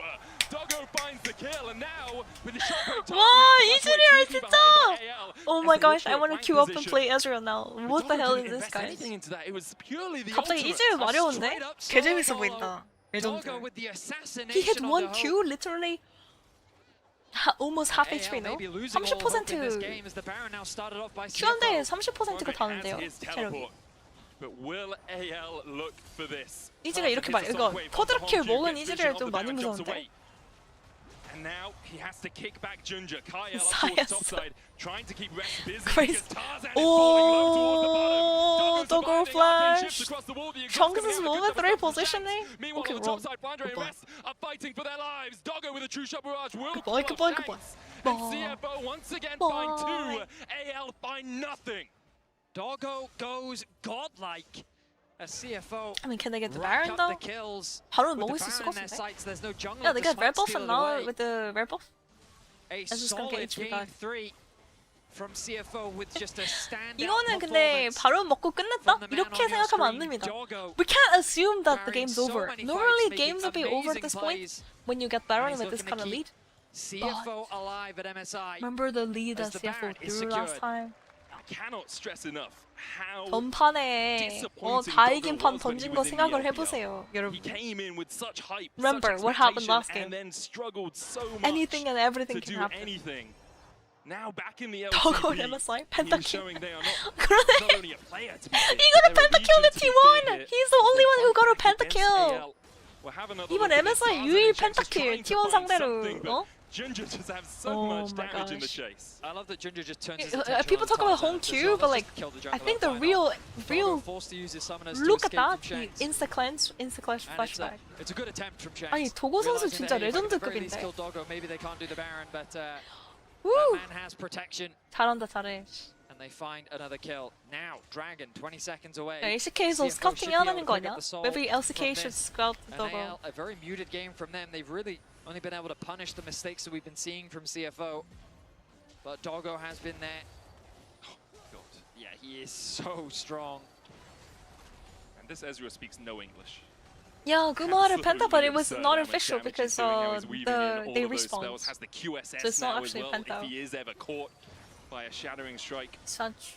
Doggo finds the kill, and now with the shockwave 와, 이즈리얼 진짜! Oh my gosh, I want to queue up and play Ezreal now. What the hell is this, guys? 갑자기 이즈리얼 마려운데? 개 재밌어 보인다. 레전드. He hit one Q, literally almost half HP, no? 30% Q인데 30%가 다는데요, 체력이. But will AL look for this? 이즈가 이렇게 말해. 이거 쿼드라킬 먹은 이즈리얼 좀 많이 무서운데? And now he has to kick back Ginger. Kyle up Science. towards top side, trying to keep Rest busy. Crazy. Because Tarzan is falling low towards the bottom. Doggo Doggo surviving, flash. Arcane shifts across the wall. The Eagles Chunks coming is out, moving, good three stuff from positioning. Shanks. Meanwhile, Okay, on the wrong. top side, Flandre and Goodbye. Rest are fighting for their lives. Doggo with a true shot barrage will Goodbye, crush goodbye, Shanks. goodbye. And CFO once again find 2. AL find nothing. Doggo goes godlike. As CFO I mean, can they get the rack Baron up though? the kills. 바로 With the 먹을 수 있을 Baron 것 in their 같은데? sights, there's no jungler Yeah, they to got smite red buff steal and it now away. with the red buff. A just gonna solid get HP game back. 3 from CFO with just a standout 이거는 근데 performance. 바로 먹고 끝냈다? 이렇게 생각하면 안 됩니다. We can't assume that the game's over. Normally games will be over at this point when you get Baron with this kind of lead. CFO alive at MSI. Remember the lead As that the CFO Baron is threw last secured. time? Cannot stress enough how 전판에 다 이긴 판 던진 거 생각을 해보세요, he 여러분. came in with such hype, Remember such what happened expectation, last game. and then struggled so much Anything and everything to can do happen. anything. Now back in the Doggo LCB, MSI he's 펜타킬. showing they are not 그러네. only a player to be feared, 이거는 they're a 펜타킬의 region to be T1. feared here. He's the only one who got a Against pentakill. AL. We'll have another 이번 look at this. MSI Tarzan 유일 and Shanks is 펜타킬 trying to T1 find 상대로 something, but 어? Ginger just have so much damage in the chase. I love that Ginger just turns his attention people on talk about Tarzan. home Q, but like I think the real forced to use his summoners look to at that, escape the insta-clash flashback. It's a good attempt from Shanks. 아니 도고 선수 Realizing 진짜 that if they can 레전드급인데. kill Doggo, maybe they can't do the Baron, but that Woo! man has protection. 잘한다 잘해. And they find another kill. Now, Dragon, 20 seconds away. LCK에서 스카우팅 해야 되는 거 아니야? Maybe LCK should scout And Dogo. AL, a very muted game from them. They've really only been able to punish the mistakes that we've been seeing from CFO. But Doggo has been there. Oh, God. Yeah, he is so strong. And this Ezreal speaks no English. Yeah, 그 말을 Penta, but it was Absurd not how much official damage because he's doing now. He's weaving in all they of those respawn. spells, has the QSS So it's not now as actually well, Penta. if he is ever caught by a shattering strike Such.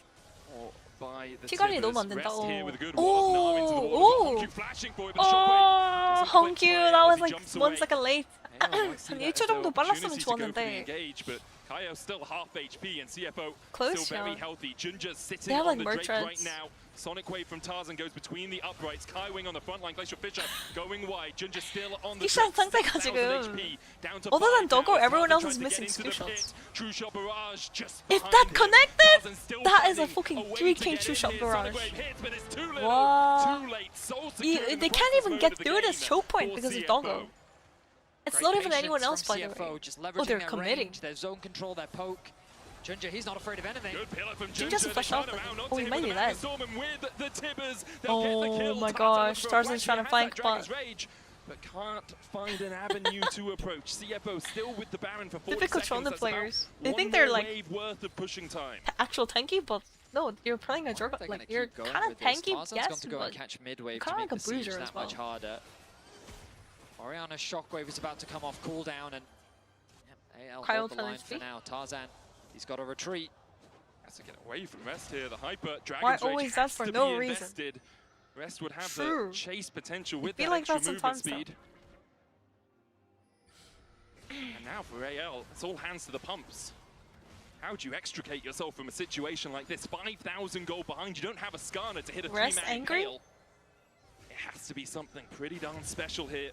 or by the 피관리 너무 Tibbers. 안 된다. Rest here with a good 오, wall of into the wall. 오. Honku flashing for it, but the shockwave doesn't Hong quite Q, fly that as was he like jumps 1 away. second late. 한 한 1초 정도 빨랐으면 좋았는데. but Kaio's still half HP and CFO Close still very shot. healthy. Junja's sitting They have, on like, the Drake merchants. right now. Sonic Wave from Tarzan goes between the uprights. Kai Wing on the front line. Glacial Fisher going wide. Junja still on the Ishan Drake. 상태가 6,000 지금. HP, down to Other than 5 Doggo, now. everyone else Tarzan is tries to missing get into the screenshots. pit. True Shot Barrage just If behind that him. connected, Tarzan still that is a finding fucking a way 3K to get true in shot here. barrage. Sonic Wave hits, but it's too little. Wow. Too late. Soul secure in They the can't Christmas even mode get of the through this game choke point for because of CFO. Doggo. It's Great not even patience anyone else, from by the CFO, way. just Oh, leveraging they're their committing. range, their zone control, their poke. Junja, he's not afraid of anything. Good pillar from Junja's Junja. a flash They off. turn around, not Oh, to he hit might with be the dead. Magnus Storm, and with the Tibbers, they'll get the Oh kill. my Tarzan gosh, looks Tarzan's right trying to here, has flank, that but Dragon's Rage, but can't find an avenue to approach. CFO still with the Baron for 40 Typical seconds. Chonda That's players. about They one think they're more like wave worth of pushing time. actual tanky, but no, you're playing a drug. They're Like gonna you're keep going kind of with this. tanky, Tarzan's yes, got to go but and catch mid-wave to kinda make like a the siege bruiser as that much well. harder. Oriana's Shockwave is about to come off cooldown, and AL Kyle hold the line turns for feet. now. Tarzan, he's got to retreat. Has to get away from Rest here. The Hyper Dragon's Why Rage always that has for to no be reason? invested. Rest would have True. the chase potential with feel that like extra that movement sometimes, though. speed. And now for AL, it's all hands to the pumps. How do you extricate yourself from a situation like this? 5,000 gold behind, you don't have a Skarner to hit a Rest 3-man angry? Hail. It has to be something pretty darn special here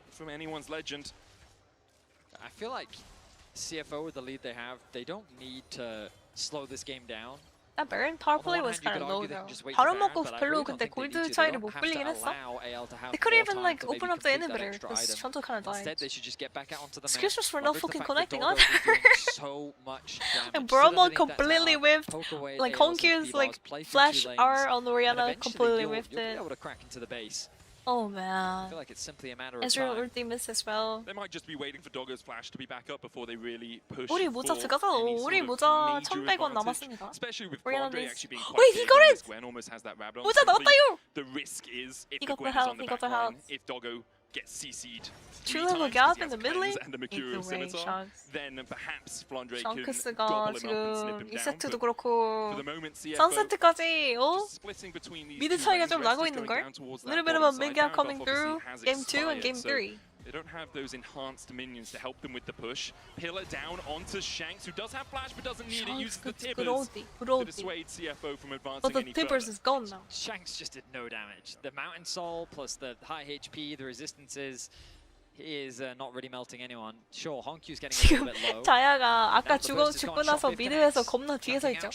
from anyone's legend. I feel like CFO with the lead they have, they don't need to slow this game down. That Baron power play was kind of low though. 바로 먹고 별로 근데 골드 차이를 못 끌리긴 했어. They could even like open up the inhibitor because Shanto kind of died. Instead, they should just get back out onto the map. Skirmishes were not fucking connecting on. either. And Bromon Bromon completely whiffed. Like Honkyu's like flash R on Oriana completely whiffed You'll be it. able to crack into the base. Oh I man. feel like it's simply a matter of Ezreal time. ulti missed as well. They might just be waiting for Doggo's flash to be back up before they really push 우리 모자 for 들어가서 any 우리 sort of 모자 major 1,100원 advantage, 남았습니다. especially with Oriana Quandre is- actually being quite Wait, he big got and it! Gwen almost has that Rabadon. 모자 Simply, 나왔다요! the risk is if He the got the Gwen is health, on the he got back the line, health. if Doggo gets CC'd True 3 level times gap because he in has the mid Cleanse lane? and a Mercurial Either way, Scimitar, Shanks. then perhaps Flandre can 샹크스가 gobble him up and snip 지금 him down. 2세트도 But 그렇고 for the moment, CFO 3세트까지 just splitting between these 미드 two 차이가 lanes. 좀 Rest 나고 is 있는 going 걸? down towards A little that bit of a bottom side. mid gap Baron coming Buff through. obviously has Game 2 and expired, game so 3. they don't have those enhanced minions to help them with the push. Pillar down onto Shanks, who does have flash but doesn't need it. Uses the good Tibbers oldie, good to oldie. dissuade CFO from advancing But the any Tibbers further. is gone now. Shanks just did no damage. The Mountain Soul plus the high HP, the resistances, he is not really melting anyone. Sure, Honkyu's getting a 지금 little bit low. 자야가 아까 죽고 나서 미드에서 겁나 뒤에서 있죠.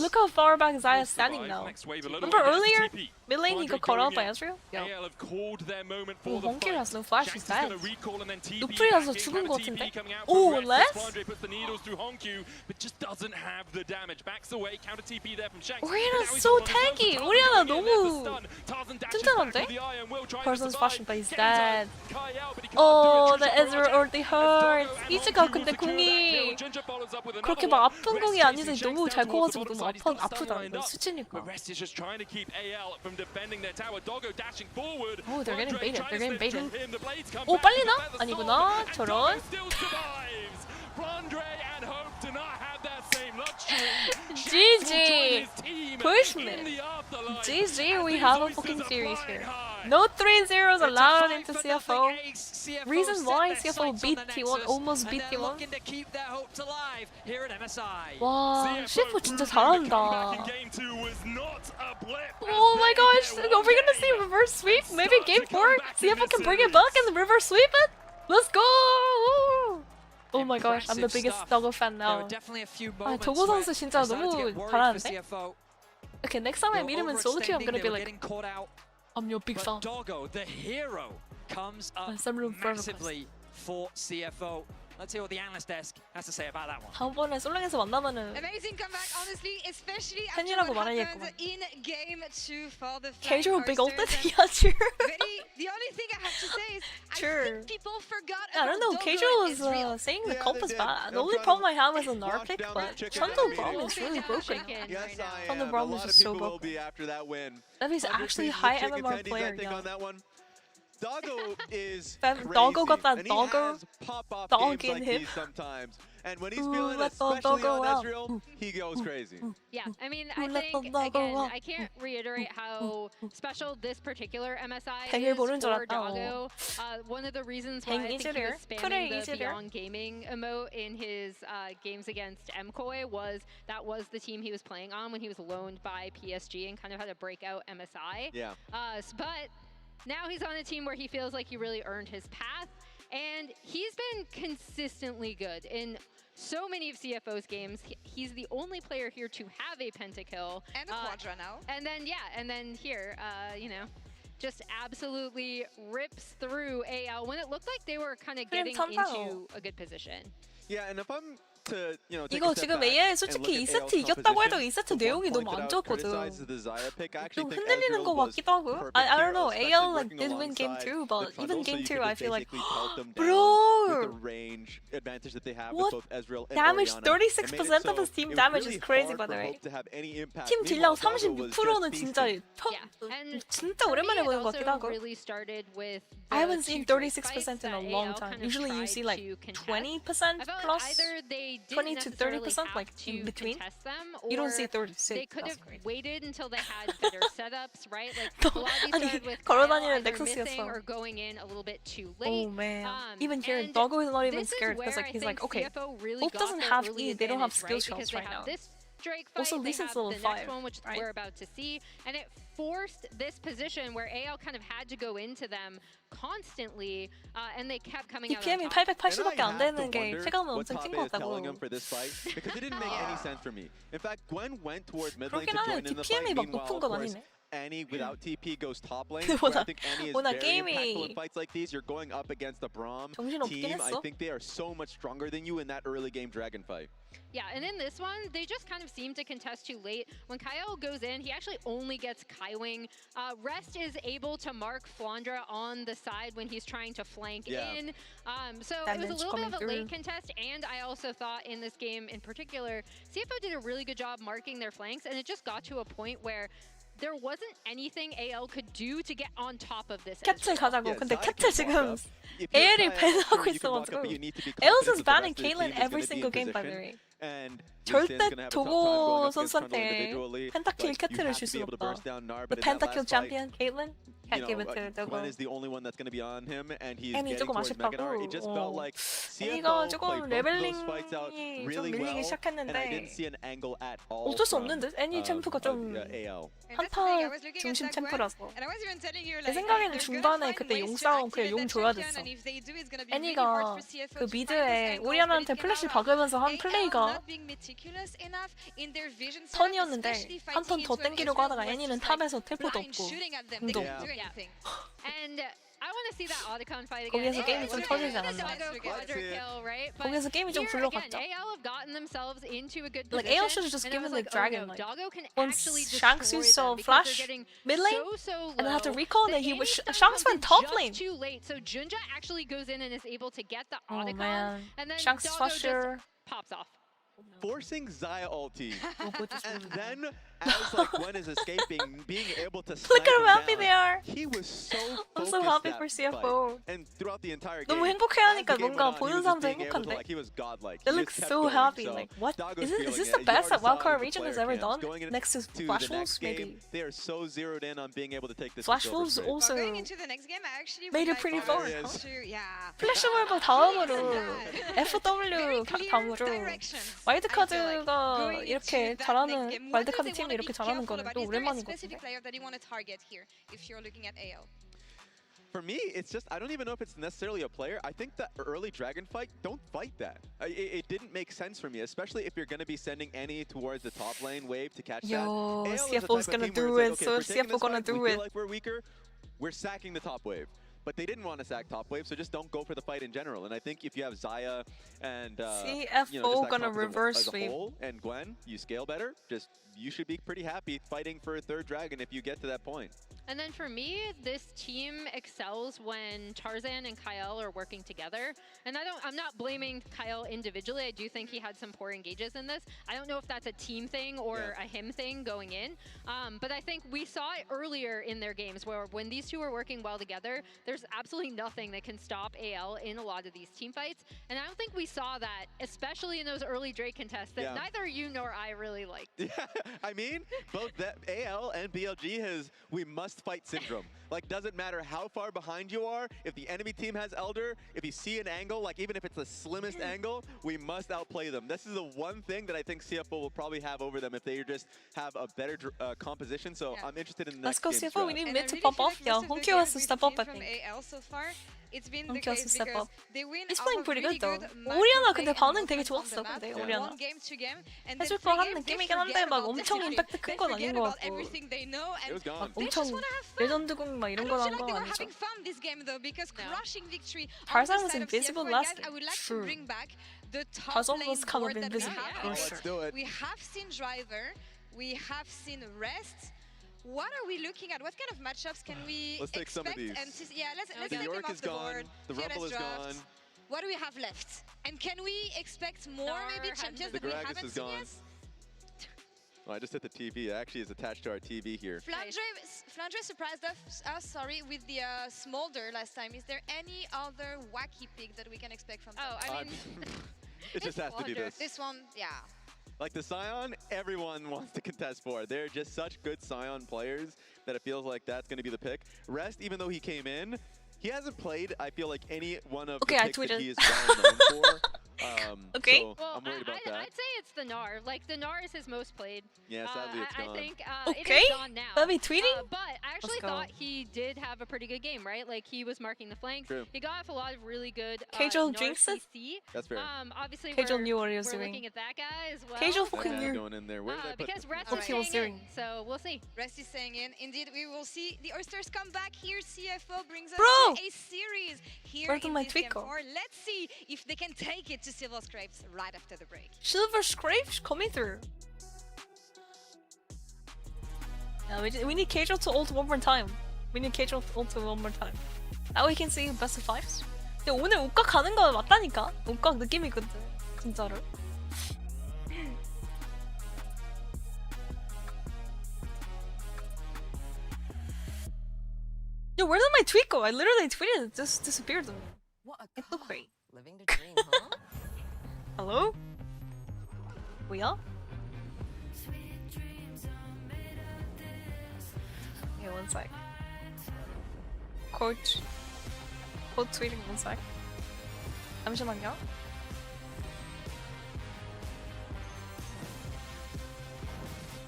Look how far back Zaya's standing now. Next wave, a little Remember bit of earlier? TP. Mid lane he got caught out by Ezreal? Yeah. AL have called their moment Oh, for the Honky fight. has no flash, he's Shanks is dead. gonna recall and then TP 노플이라서 back in. 죽은 Have 것 a TP 같은데? coming out Oh, from Rest. unless? Flandre puts the needles through Honku, but just doesn't have the damage. Backs away, counter TP there from Shanks. Oriana's Now he's so on his own. tanky. Tarzan Oriana coming in there for 너무 stun. Tarzan dashes 튼튼한데? back with the Iron Will, trying to Tarzan's survive. flashing, but he's Getting dead. Kai out, but he can't Oh, do the it. True Ezreal shot already hurts. and 이즈가 Honku will 근데 secure that 궁이 kill. Ginger follows up with another 그렇게 one. 막 아픈 Rest 궁이 chasing 아니지 Shanks 너무 down 잘 towards 커가지고 the bottom 너무 side. He's got stun 아프다. lined up. 수치니까. But Rest is just trying to keep AL from defending their tower. Doggo dashing forward. Oh, they're getting Flandre baited. trying They're to getting slip baited. through him. The blades come 오, back 빨리 to 나? defend the 아니구나. storm. And 저런. Doggo still survives. Flandre and Hope do not have that same luxury. Shanks will join GG. his team Pushment. in the afterlife. GG, we These have a voices fucking are series flying here. high. No 3-0s allowed into It's a CFO. 5-0 ace. CFO Reason set why their CFO sights on beat the T1, Nexus, almost and beat they're T1. looking to keep their hopes alive here at MSI. 와, CFO 진짜 proving the comeback in 잘한다. game 2 was not a blip as Oh my they gosh, get are one we gonna see game. reverse sweep? Maybe game Start to 4? come back in CFO this can bring it series. back and reverse sweep it? Let's go! Oh my gosh, I'm the biggest Doggo fan now. 아, 도고 선수 진짜 너무 잘하는데? Okay, next time I meet him in solo queue, I'm gonna be like, I'm your big fan. Doggo, the hero, comes up some room for massively for CFO. Let's hear what the analyst desk has to say about that one. 다음번에 솔랭에서 만나면은 Amazing comeback, honestly, especially after 팬이라고 what happened 말하겠구만. in game 2 for the Casual big old Oysters. yeah, true. The only thing I have to say is Sure. I think people forgot I don't know, about Casual Doggo is real. saying the comp is bad. The only problem I have is a Nar pick, but Chunzo Braum is really broken. Yes, I Chunzo am. A Braum is lot of just so people will broken. be after that win. That is actually high MMR player, yeah. yeah. On that one. Doggo is Doggo got that and he Doggo has pop-off dog games in like him. these sometimes. And when he's feeling let the especially Doggo on out. Ezreal, he goes crazy. Yeah, I mean, I let think, the Doggo again, out. I can't reiterate how special this particular MSI 되게 is 모르는 줄 for 알았다. Doggo. One of the reasons why I think he easier. was Could I spamming the easier? Beyond Gaming emote in his games against MKOI was that was the team he was playing on when he was loaned by PSG and kind of had a breakout MSI. Yeah. But now he's on a team where he feels like he really earned his path, and he's been consistently good in so many of CFO's games. He's the only player here to have a pentakill. And a quadra now. And then, yeah, and then here, you know, just absolutely rips through AL when it looked like they were kind of getting into a good position. Yeah, and if I'm to, you know, take 이거 a step 지금 back AI and 솔직히 look at 2세트 AL's 이겼다고 해도 composition, 2세트 the 내용이 one 너무 point 안 that I would 좋거든. criticize is the Xayah pick. I actually 좀 think 흔들리는 Ezreal 것 was 같기도 하고. perfect I don't here, know. especially AL like working did win game alongside 2, the but front even also, game you 2 could I feel like, basically pelt them down bro, with the range advantage that they have what? with both Ezreal and damage Orianna. It made it 36% of so his team it was damage really is crazy, hard by the for way. Hope to have any impact. 팀 딜량 Meanwhile, Doggo was 36%는 just 진짜 feasting. And 진짜 for me, 오랜만에 it 보는 것 also 같기도 하고. really started with I haven't seen the 2 36% in a that long AL time. kind of Usually you tried see like to contest. 20% I felt plus, like either they 20 didn't to necessarily 30% have like to in between. contest them, You don't or see 36. they could That's have great. waited until they had better setups, right? Like a lot of these 아니, started with 걸어다니는 either missing 넥서스였어. or going in a little bit too late. Oh man. Even here, and Doggo is not even this is scared because where like I he's think like, okay, CFO really Hope got doesn't their have early E, they don't have advantage, skill right? shots Because right they have now. this Drake fight, Also, they Lee Sin's have level the 5, next one, which right? we're about to see, and it forced this position where AL kind of had to go into them constantly, and they kept coming out on BPM이 top. 880밖에 안 되는 And I 게 have to 체감은 wonder what 엄청 찐 Tabe 것 is telling him 같다고. for this fight because it didn't make any sense for me. In fact, Gwen went towards mid lane 그렇긴 to 하네. join in the fight. DPM이 막 Meanwhile, 높은 of 건 course, 아니네. Annie without TP goes top lane. 워낙- Where I think Annie is 워낙 very 게임이 impactful in fights like these. You're going up against the Braum 정신없긴 team. I 했어. think they are so much stronger than you in that early game dragon fight. Yeah, and in this one, they just kind of seem to contest too late. When Kyle goes in, he actually only gets Kaiwing. Rest is able to mark Flandra on the side when he's trying to flank in. So That it was a bench little bit of a coming late through. contest, and I also thought in this game in particular, CFO did a really good job marking their flanks, and it just got to a point where there wasn't anything AL could do to get on top of this. 캡틀 가자고. 근데 Zaya 캡틀 can 지금 walk up. If you're AL이 Zaya, 밴하고 sure, you can walk up, 있어가지고. but you need to be AL's confident is that the banning rest of the Caitlyn team is every gonna be single in game, by the position. way. And 절대 Lucian's gonna have a tough time 도보 going up against Trundle 선수한테 individually. 펜타킬 Like, you 캡틀을 have 줄 to be 수는 able to 없다. burst down Gnar, The but in that pentakill last fight, champion, Caitlyn, can't give it to Gwen Doggo. is the only one that's going to be on him, and he's Annie getting 조금 towards Mega Gnar. 아쉽다고. It just felt like 애니가 CFO 조금 played both of those fights out 레벨링이 좀 really 밀리기 well, and I 시작했는데 didn't see an angle at all 어쩔 수 from, 없는 듯. 애니 챔프가 좀 AL. And that's the thing, I 한타 was looking at 중심 that Gwen, 챔프라서. and I was even telling you, 내 like, 생각에는 they're gonna 중반에 find 그때 ways 용 to 싸움 activate 그냥 용 that 줘야 champion, 됐어. and if they do, it's gonna be really hard 애니가 for CFO 그 to find those 미드에 angles, but 오리아나한테 it came 플래시 out of 박으면서 한 AL 플레이가 not being meticulous enough in their vision setup, 턴이었는데 especially 한 턴 fighting 더 into an 땡기려고 Ezreal 하다가 who was 애니는 just, like, 탑에서 텔포도 blind 없고 shooting at them. They 궁도 couldn't do 없고. anything. And I want to see that Audicon fight again. 거기에서 It 게임이 was 좀 a 터지지 Doggo 않았나. quadra kill, right? But 거기에서 게임이 좀 here again, 굴러갔죠. AL have gotten themselves into a good Like position. AL should have just and I given was the like, dragon, oh, no, like, Doggo can once actually Shanks destroy used them to because flash they're getting mid lane, so and I had to low recall that that he was Amy Shanks somehow went top just lane. too late. So Junja actually goes in and is able to get the Oh Audicon, man, and then Shanks Doggo just flasher. pops off. Forcing Xayah ulti, and then as like Gwen is escaping, being able to Look snipe at him how happy down, they are. he was so I'm focused so happy that for fight. CFO. And throughout the entire game, 너무 as 행복해하니까 the game 뭔가 went on, he 보는 was just 사람도 being able to, 행복한데. like, he was godlike. They He look just kept so going, happy. so Like what? Doggo's Is feeling this it. the You best already that saw it Wildcard in the region has player ever camps. done? Going Next to into Flash the Wolves, next game, maybe. they are so zeroed in on being able to take this. Flash silver Wolves straight. also Going into the next game, I actually made would it pretty like far. us to, yeah. 플래시 월브 다음으로 FW 다음으로 와일드카드가 이렇게 잘하는 와일드카드 팀이 이렇게 잘하는 거는 또 오랜만이거든요. Specific player that you want to target here if you're looking at AL. For me, it's just, I don't even know if it's necessarily a player. I think the early dragon fight, don't fight that. It didn't make sense for me, especially if you're going to be sending any towards the top lane wave to catch that. CFO's gonna do it, so CFO gonna do it. Feel like we're weaker, we're sacking the top wave. But they didn't want to sack top wave, so just don't go for the fight in general. And I think if you have Xayah and CFO gonna reverse sweep and Gwen, you scale better. You should be pretty happy fighting for a third dragon if you get to that point. And then for me, this team excels when Tarzan and Kyle are working together. And I'm not blaming Kyle individually. I do think he had some poor engages in this. I don't know if that's a team thing or a him thing going in. But I think we saw it earlier in their games where when these two are working well together, there's absolutely nothing that can stop AL in a lot of these team fights. And I don't think we saw that, especially in those early Drake contests that neither you nor I really liked. Yeah, I mean, both that AL and BLG has we must fight syndrome. Like, doesn't matter how far behind you are, if the enemy team has Elder, if you see an angle, like even if it's the slimmest angle, we must outplay them. This is the one thing that I think CFO will probably have over them if they just have a better composition. So I'm interested in the Let's next go game's CFO, we need mid to pop off. Yeah, Honkyo has to step up, I think. AL so far, it's been the Honkyo has to case step because up. they win He's off playing of pretty really good though. good 오리아나 play 근데 and 반응 movement 되게 on the 좋았어, map 근데 from 오리아나. one game to game, and 해줄 then 거 play 하는 game, 느낌이긴 they 한데 forget 막 about the 엄청 team. 임팩트 They 큰 건 forget 아닌 것 about 같고. everything they know, and It was gone. they just 엄청 wanna have fun. 레전드공 막 이런 I 건 don't feel 한 like 건 they were 아니죠. having fun this game though, because crushing victory on Tarzan the was side of invisible CF4, last guys, I game. would like True. to bring back the top Tarzan lane was kind of board that we invisible. have. Oh, let's do it. We have seen Driver, we have seen Rest. What are we looking at? What kind of matchups can we Let's take some of these. let's The take them York off is the gone, board. the Fearless Rumble is draft. gone. What do we have left? And can we expect more Nar maybe has champions The that we Gragas haven't is seen gone. yet? Oh, I just hit the TV. It actually is attached to our TV here. Flandre surprised us, sorry, with the Smolder last time. Is there any other wacky pick that we can expect from them? Oh, I mean, It just has to be this. This one, yeah. Like the Scion, everyone wants to contest for. They're just such good Scion players that it feels like that's going to be the pick. Rest, even though he came in, he hasn't played, I feel like, any one of the picks that he is well known for. Okay. So well, I'm worried about that. I'd say it's the Gnar. Like, the Gnar is his most played. Yeah, sadly it's I gone. think Okay. it is gone now. Let me tweeting. But I actually Let's go. thought he did have a pretty good game, right? Like, he was marking the flanks. True. He got off a lot of really good Casual Gnar drinks it? CC. That's fair. Obviously, Casual we're, knew what he was we're doing. looking at that guy as well. Casual Where's fucking that knew. going in there? Where did I put because the- Rest What is he was staying in, doing. so we'll see. Rest is staying in. Indeed, we will see the Oysters come back here. CFO brings us Bro! to a series here Where did in my this tweet game go? 4. Let's see if they can take it to Silver Scrapes right after the break. Silver Scrapes coming through. Yeah, we need Casual to ult one more time. We need Casual to ult one more time. Now we can see best of fives. 근데 오늘 옷각 가는 거 맞다니까? 옷각 느낌이거든, 진짜로. Yo, where did my tweet go? I literally tweeted it, just disappeared. It looked great. Living the dream, huh? Hello? 뭐야? Yeah, one sec. Quote tweeting, one sec. 잠시만요.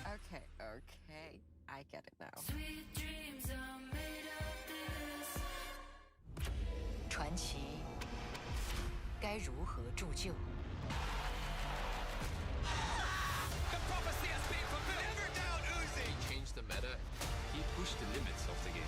Okay, okay. I get it now. 传奇该如何铸就？ He changed the meta. He pushed the limits of the game.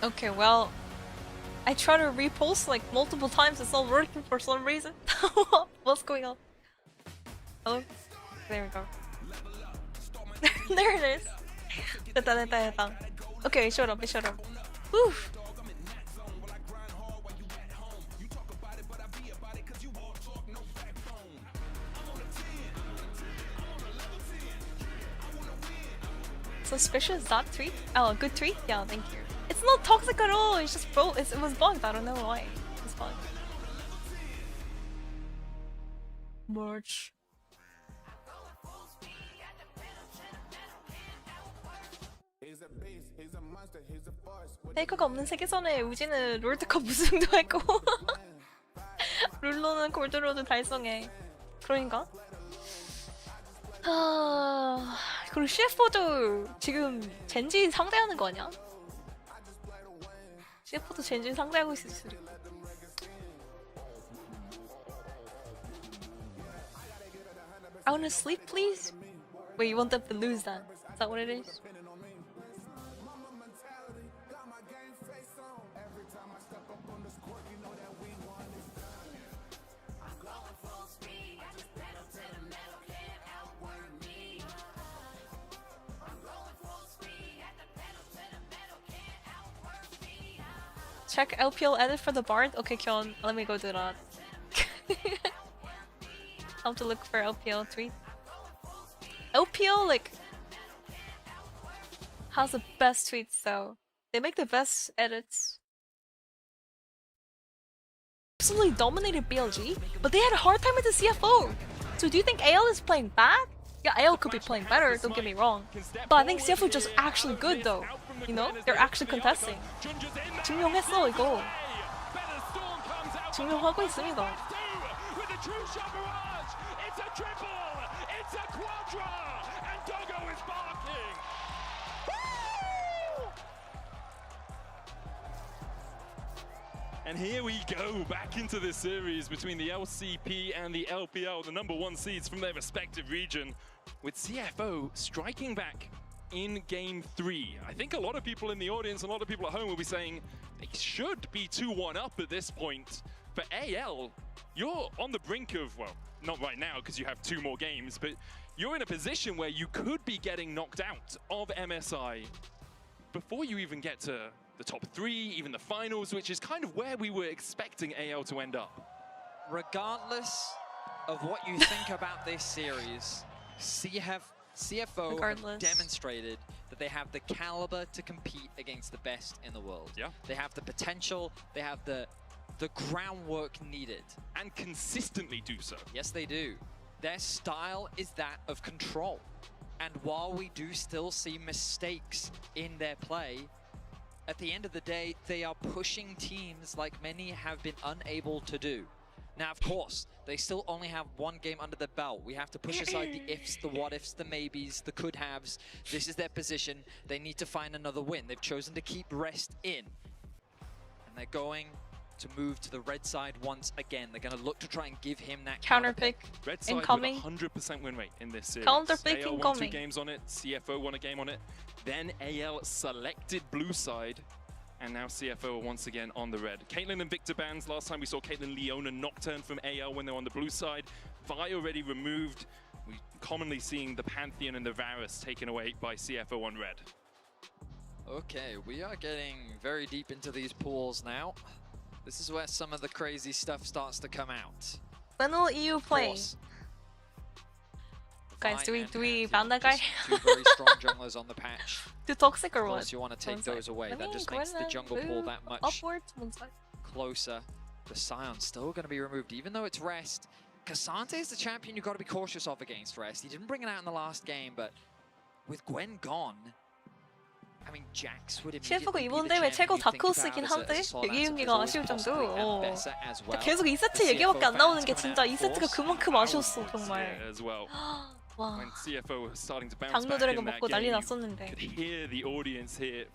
Okay, well, I try to repost like multiple times, it's not working for some reason. What's going on? Oh, there we go. There it is. 됐다. Okay, it showed up. Whew. Suspicious dot tweet? Oh, good tweet? Yeah, thank you. It's not toxic at all, it's just it was bugged, I don't know why. It's bugged. Merch. 페이커가 없는 세계선에 우지는 롤드컵 우승도 했고 룰로는 골드로드 달성해. 그러니까 그리고 CF4도 지금 젠지 상대하는 거 아니야? CF4도 젠지 상대하고 있을 수도 있고. I wanna sleep, please. Wait, you want them to lose then? Is that what it is? Check LPL edit for the Bard? Okay, Kyon, let me go do that. Time to look for LPL tweet. LPL, like, has the best tweets though. They make the best edits. Absolutely dominated BLG, but they had a hard time with the CFO. So do you think AL is playing bad? Yeah, AL could be playing better, don't get me wrong. But I think CFO is just actually good though. You know? They're actually contesting. 증명했어 이거. 증명하고 있습니다. And here we go, back into this series between the LCP and the LPL, the #1 seeds from their respective region, with CFO striking back in Game 3. I think a lot of people in the audience, a lot of people at home will be saying they should be 2-1 up at this point. For AL, you're on the brink of, well, not right now because you have 2 more games, but you're in a position where you could be getting knocked out of MSI before you even get to the top 3, even the finals, which is kind of where we were expecting AL to end up. Regardless of what you think about this series, CFO have demonstrated that they have the caliber to compete against the best in the world. Yeah. They have the potential, they have the groundwork needed. And consistently do so. Yes, they do. Their style is that of control. And while we do still see mistakes in their play, at the end of the day, they are pushing teams like many have been unable to do. Now, of course, they still only have 1 game under their belt. We have to push aside the ifs, the what ifs, the maybes, the could haves. This is their position. They need to find another win. They've chosen to keep Rest in. And they're going to move to the red side once again. They're going to look to try and give him that counter pick. Red side incoming. with 100% win rate in this series. Counter pick AL incoming. won 2 games on it, CFO won a game on it. Then AL selected blue side. And now CFO are once again on the red. Caitlyn and Victor bans. Last time we saw Caitlyn, Leona, Nocturne from AL when they're on the blue side. Vi already removed. We're commonly seeing the Pantheon and the Varus taken away by CFO on red. Okay, we are getting very deep into these pools now. This is where some of the crazy stuff starts to come out. When will EU play? Guys, do we ban that guy? 2 very strong junglers on the patch. Too toxic or Of what? course, you want to take those away. That just makes the jungle pool that much closer. The Scion's still going to be removed, even though it's Rest. Cassante is the champion you've got to be cautious of against Rest. He didn't bring it out in the last game, but with Gwen gone, I mean, Jax would CF가 이번 대회 최고 다크호스긴 한데 얘기하기가 아쉬울 정도. 계속 2세트 얘기밖에 안 나오는 게 진짜 2세트가 그만큼 아쉬웠어 정말. 와, 당뇨 드래곤 먹고 난리 났었는데. Hear the audience here.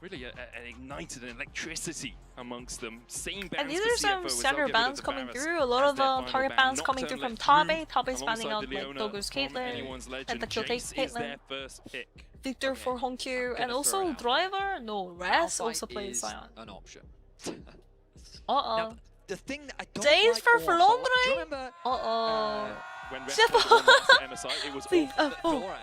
Really ignited an electricity amongst them. Same bans and these are some standard bans coming through. A lot of target bans coming through from Tabe. Tabe spanning out like Dogo's Caitlyn, and the kill takes Caitlyn. Victor for Honkyu, and also Driver. No, Raz also plays Scion. An option. Uh-oh. The thing that I don't Days like for Orhol, Flandre? Uh-oh. When Red won MSI, it was Doran.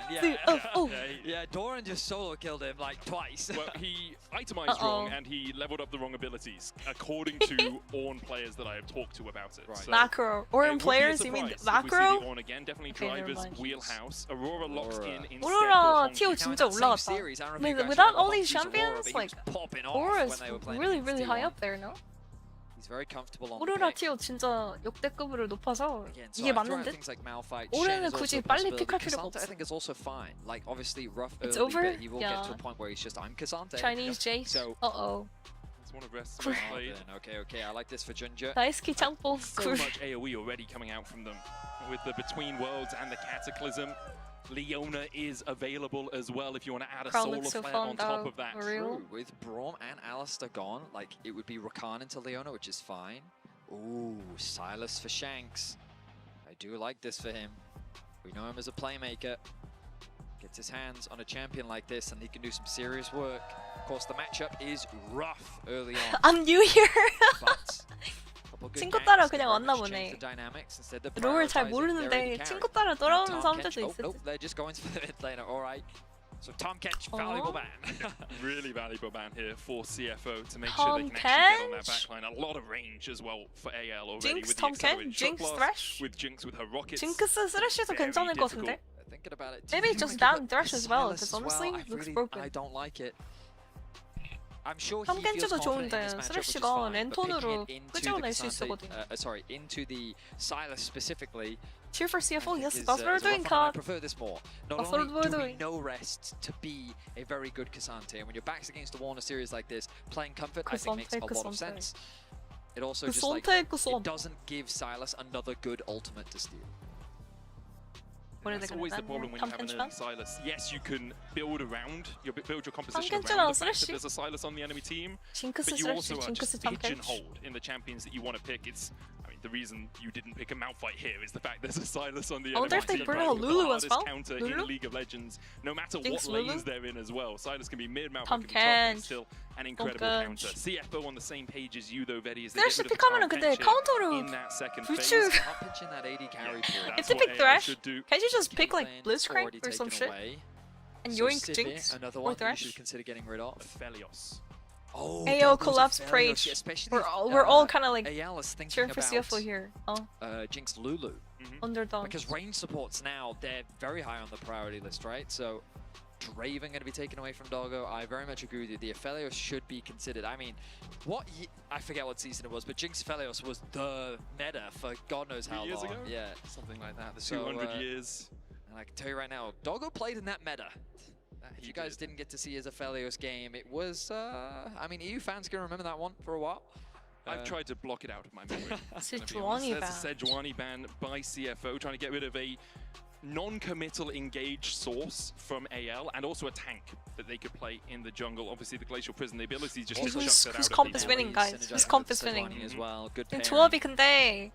Yeah, Doran just solo killed him like twice. Well, he itemized wrong and he leveled up the wrong abilities, according to Ornn players that I have talked to about it. Right. So Macro. Ornn players? You mean Macro? Ornn again, definitely Driver's wheelhouse. Aurora locks in instead. Aurora 티오 진짜 올라갔다. I mean, without all these champions, like Aurora is really, really high up there, no? He's very comfortable on 오로라 the pick. 티어 진짜 역대급으로 높아서 Again, so 이게 I throw 맞는 out 듯? things like Malphite, 올해는 Shen is 굳이 also a 빨리 possibility. 픽할 필요가 K'Sante I 없어. think is also fine. Like obviously rough It's early, over? but he will get to a Yeah. point where he's just I'm K'Sante. Chinese Jace. So Uh-oh. It's one of Rest's Cool. best played. Okay, I like this for Junja. 다이스키 짱뽕. So much AoE already coming out from them. With the Between Worlds and the Cataclysm, Leona is available as well if you want to add a Crown Solar looks so Flare fun on top though, of that. for real. True. With Braum and Alistair gone, like it would be Rakan into Leona, which is fine. Ooh, Silas for Shanks. I do like this for him. We know him as a playmaker. Gets his hands on a champion like this and he can do some serious work. Of course, the matchup is rough early on. I'm new here. but couple good 친구 따라 ganks, they 그냥 very 왔나 much change 보네. the dynamics. Instead they're 롤을 잘 prioritizing their AD 모르는데 carry. 친구 따라 돌아오는 Tom 사람들도 Kench- 있을 nope, 듯. they're just going for the mid laner. All right. So Tom Kench, valuable ban. Really valuable ban here for CFO to make Tom sure they can actually get on that Kench? backline. A lot of range as well for AL already. Jinx, with the Tom Kench, accelerated Jinx, shot blast, Thresh. with Jinx with her rockets. 징크스 쓰레쉬도 Very 괜찮을 것 difficult. 같은데? Thinking about it. Maybe do you just wanna ban give Thresh it as well, Silas because as honestly, I looks really- broken. I don't like it. I'm sure he feels 탐켄치도 confident in 좋은데 this matchup, which is 쓰레쉬가 fine, but 랜턴으로 picking it into 끄집어낼 the 수 K'Sante, 있었거든요. sorry, into the Silas specifically. Cheer for CFO, yes, is, that's what we're is a doing, rough one. I Kat. prefer this more. Not That's only what we're do we doing. know rest to be a very good K'Sante, and when your back's against the wall in a series like this, playing comfort I think makes a lot of K'Sante. sense. It also just like K'Sante. it doesn't give Silas another good ultimate to steal. That's always the problem when you have an early Silas. Yes, you can build around, build your composition 탐켄치랑 around the fact that 쓰레쉬. there's a Silas on the enemy team, 징크스 but you also 쓰레쉬, are 징크스 just 탐켄치. pigeonholed in the champions that you want to pick. It's, I mean, the reason you didn't pick a Malphite here is the fact there's a Silas on the I enemy wonder if they team. bring Right? out The Lulu as hardest well. counter Lulu? in League of Legends, no matter Jinx what lanes Lulu? they're in as well. Silas can be mid, Malphite Tom can be top, and Kench. still an incredible Tom counter. Kench. CFO on the same page as you though, Vedi, as they 쓰레쉬 get rid of the 픽하면은 Tom 근데 Kench here 카운터로 in that second 불추. phase. Not pitching that AD carry pool. That's It's a what big AL Thresh. should do. Can't you just pick like Lane Blitzcrank already or some taken shit? away. And So yoink Sivir, Jinx another or one that you Thresh? should consider getting rid of. Aphelios. Oh, AO Doggos collapse Aphelios, Praise. yeah, especially We're all kind of like AL is thinking cheering for about CFO here. Oh, Jinx Lulu. underdog. Because range supports now, they're very high on the priority list, right? So Draven going to be taken away from Doggo. I very much agree with you. The Aphelios should be considered. I mean, I forget what season it was, but Jinx Aphelios was the meta for God knows how 3 years long. ago? Yeah. Something like that. The So, 200 years. And I can tell you right now, Doggo played in that meta. If you guys didn't get to see his Aphelios game, it was, I mean, EU fans can remember that one for a while. I've tried to block it out of my memory. Sejuani There's a Sejuani ban by CFO, trying to get rid of a non-committal engaged source from AL, and also a tank that they could play in the jungle. Obviously, the Glacial Prison, the ability just to Whose shut that out. comp is winning, guys? Whose comp is winning? As well. Good 조합이 근데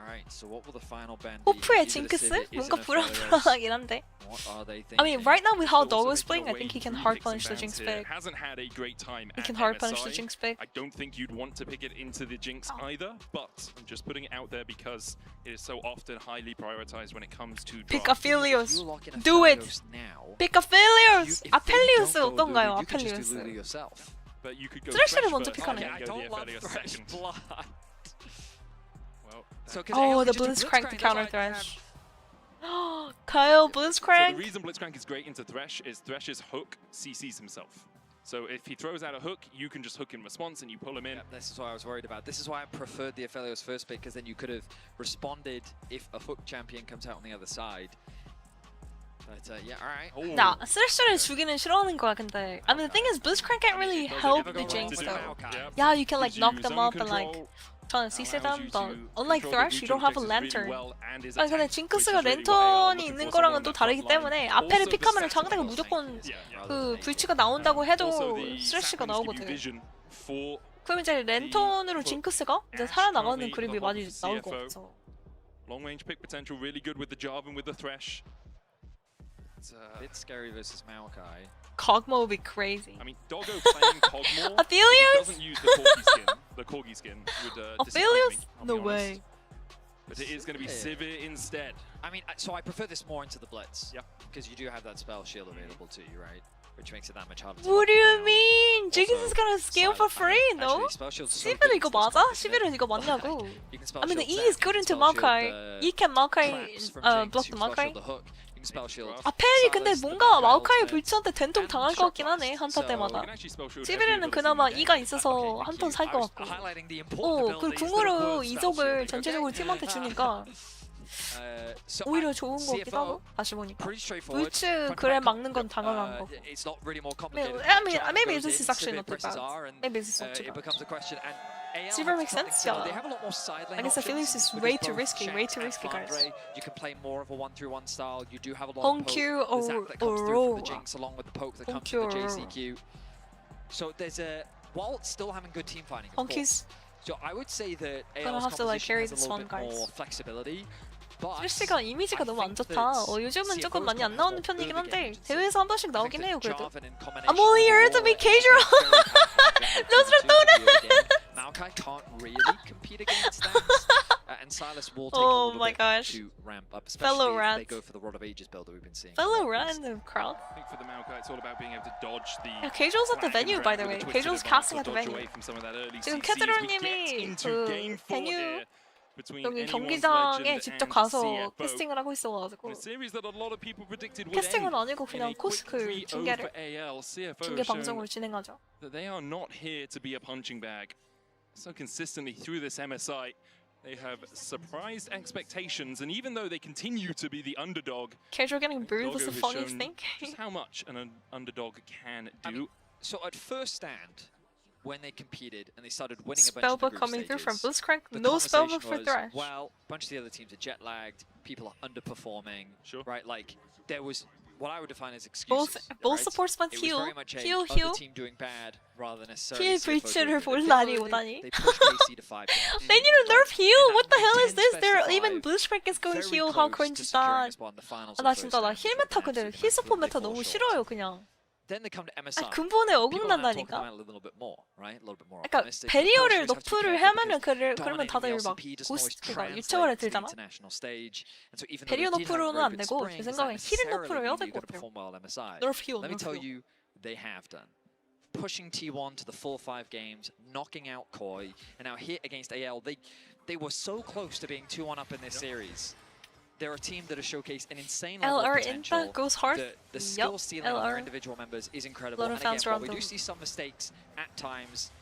Alright, so what will the final ban be? 호프의 Is it a 징크스? Civic? Is 뭔가 it a Aphelios? 불안불안하긴 한데. What are they thinking? I mean, right now with how Also Doggo's making playing, a I think he way can through hard picks and punish the bans Jinx here. pick. Hasn't had a great time He at can hard punish MSI. the Jinx pick. I don't think you'd want to pick it into the Jinx either, but I'm just putting it out there because it is so often highly prioritized when it comes to Pick draft. Aphelios. You lock in Do it. Aphelios now. Pick Aphelios. If they 아펠리우스 don't go 어떤가요? Lulu, you could just do Lulu 아펠리우스. yourself. But you could go 쓰레쉬를 Thresh 먼저 first 픽하네. and I then go don't the love Aphelios Thresh second. blood. Well, So, Oh, the Blitzcrank to counter Thresh. Kyle So the Blitzcrank. reason Blitzcrank is great into Thresh is Thresh's hook CCs himself. So if he throws out a hook, you can just hook in response and you pull him in. This is what I was worried about. This is why I preferred the Aphelios first pick, because then you could have responded if a hook champion comes out on the other side. But yeah, alright. 나 쓰레쉬를 주기는 싫어하는 거야 근데. I mean the thing is Blitzcrank can't really help the Jinx though. Yeah, you can like knock them up and like trying to CC them, but unlike Thresh, you don't have a lantern. 아니 근데 징크스가 랜턴이 있는 거랑은 또 다르기 때문에 아펠을 픽하면 상대가 무조건 그 불치가 나온다고 해도 쓰레쉬가 나오거든. 그럼 이제 랜턴으로 징크스가 이제 살아나가는 그림이 많이 나올 것 같아서. Long range pick potential, really good with the Jarvan and with the Thresh. It's A bit scary versus Maokai. Kog'Maw would be crazy. I mean, Doggo playing Kog'Maw Aphelios? doesn't use the Corgi skin. The Corgi skin would disappoint me. Aphelios? I'll No be honest. way. But it is going to be Sivir instead. I mean, so I prefer this more into the Blitz. Yeah. Because you do have that spell shield available to you, right? Which makes it that much harder to What knock do you down. mean? Jinx Also, is gonna scale for free, no? Actually, spell shield's so 11 good 이거 into this 맞아? comp, isn't it? 11 이거 맞냐고. You can spell I mean the shield E is Zac, good you into can spell shield Maokai. the E can Maokai traps from block Jinx, the you can spell Maokai. shield the hook. You spell shield. 아 페리 근데 뭔가 마오카이 불치한테 된통 당할 것 같긴 하네 한타 때마다. 시비르는 그나마 E가 있어서 한 턴 살 것 같고. 그 궁으로 이속을 전체적으로 팀한테 주니까 오히려 좋은 거 같기도 하고 다시 보니까 울츠 그래 막는 건 당연한 거. Maybe this is actually not too bad. Maybe this is not too bad. Silver makes sense, yeah. I guess I feel this is way too risky, guys. You can play more of a 1-3-1 style. You do have a lot of Honkyu poke. There's that that comes through from the Jinx along with the poke that comes from the JCQ. So there's while still having good team fighting, of course. So I would say that AL's composition has a little bit more flexibility. 실시가 이미지가 너무 안 좋다. 요즘은 조금 많이 안 나오는 편이긴 한데 대회에서 한 번씩 나오긴 해요. 그래도. I'm only here to be casual. Maokai can't really compete against that. And Silas will take a little bit to ramp up, especially if they go for the Rod of Ages build that we've been seeing. Fellow Rat in the crowd. I think for the Maokai, it's all about being able to dodge the. Yeah, Casual's at the venue, by the way. Casual's casting at the venue. 지금 캐드로님이 그 venue 여기 경기장에 직접 가서 캐스팅을 하고 있어가지고 캐스팅은 아니고 그냥 코스크 중계 방송을 진행하죠. They are not here to be a punching bag. So consistently through this MSI, they have surprised expectations, and even though they continue to be the underdog, Casual getting booed was the funniest thing. Just how much an underdog can do. So at first stand, when they competed and they started winning a bunch Spellbook of the group coming stages, through from Blitzcrank, the no spellbook for conversation Thresh. was, well, a bunch of the other teams are jet lagged, people are underperforming, right? Like there was what I would define as excuses. Both supports went It was heal, very much heal. other team doing bad rather than necessarily Heal CFO doing breacher good. 볼 They 날이 pushed 오다니. KC to 5 games. They need a nerf heal. What the hell is this? Intense They're best of even 5. Blitzcrank is going Very heal. How close cringe to is securing a that? spot in the finals 나 of 진짜 나 first 힐 stand. 메타 근데 힐 서포 메타 너무 싫어요 그냥. Then they come to MSI. 근본에 People are now talking 어긋난다니까. about it a little bit more, right? A little bit more 그러니까 optimistic. 베리어를 But 너프를 the 하면은 because 그러면 다들 막 LCP doesn't always 고스트가 translate 유채화를 to the 들잖아. international stage. And so even though 베리어 they did have a 너프로는 very 안 good 되고 spring, 제 does 생각엔 that 힐 necessarily 너프로 해야 mean 될 you're 것 going to 같아요. perform well at MSI? Nerf heal, Let me nerf tell heal. you, they have done. Pushing T1 to the full 5 games, knocking out Koi, and now here against AL, they were so close to being 2-1 up in this series. They're a team that has showcased an insane level of LR potential. Inta goes hard. The skill ceiling of their individual members is incredible. A lot of And again, fans while around we do them. see some mistakes at times,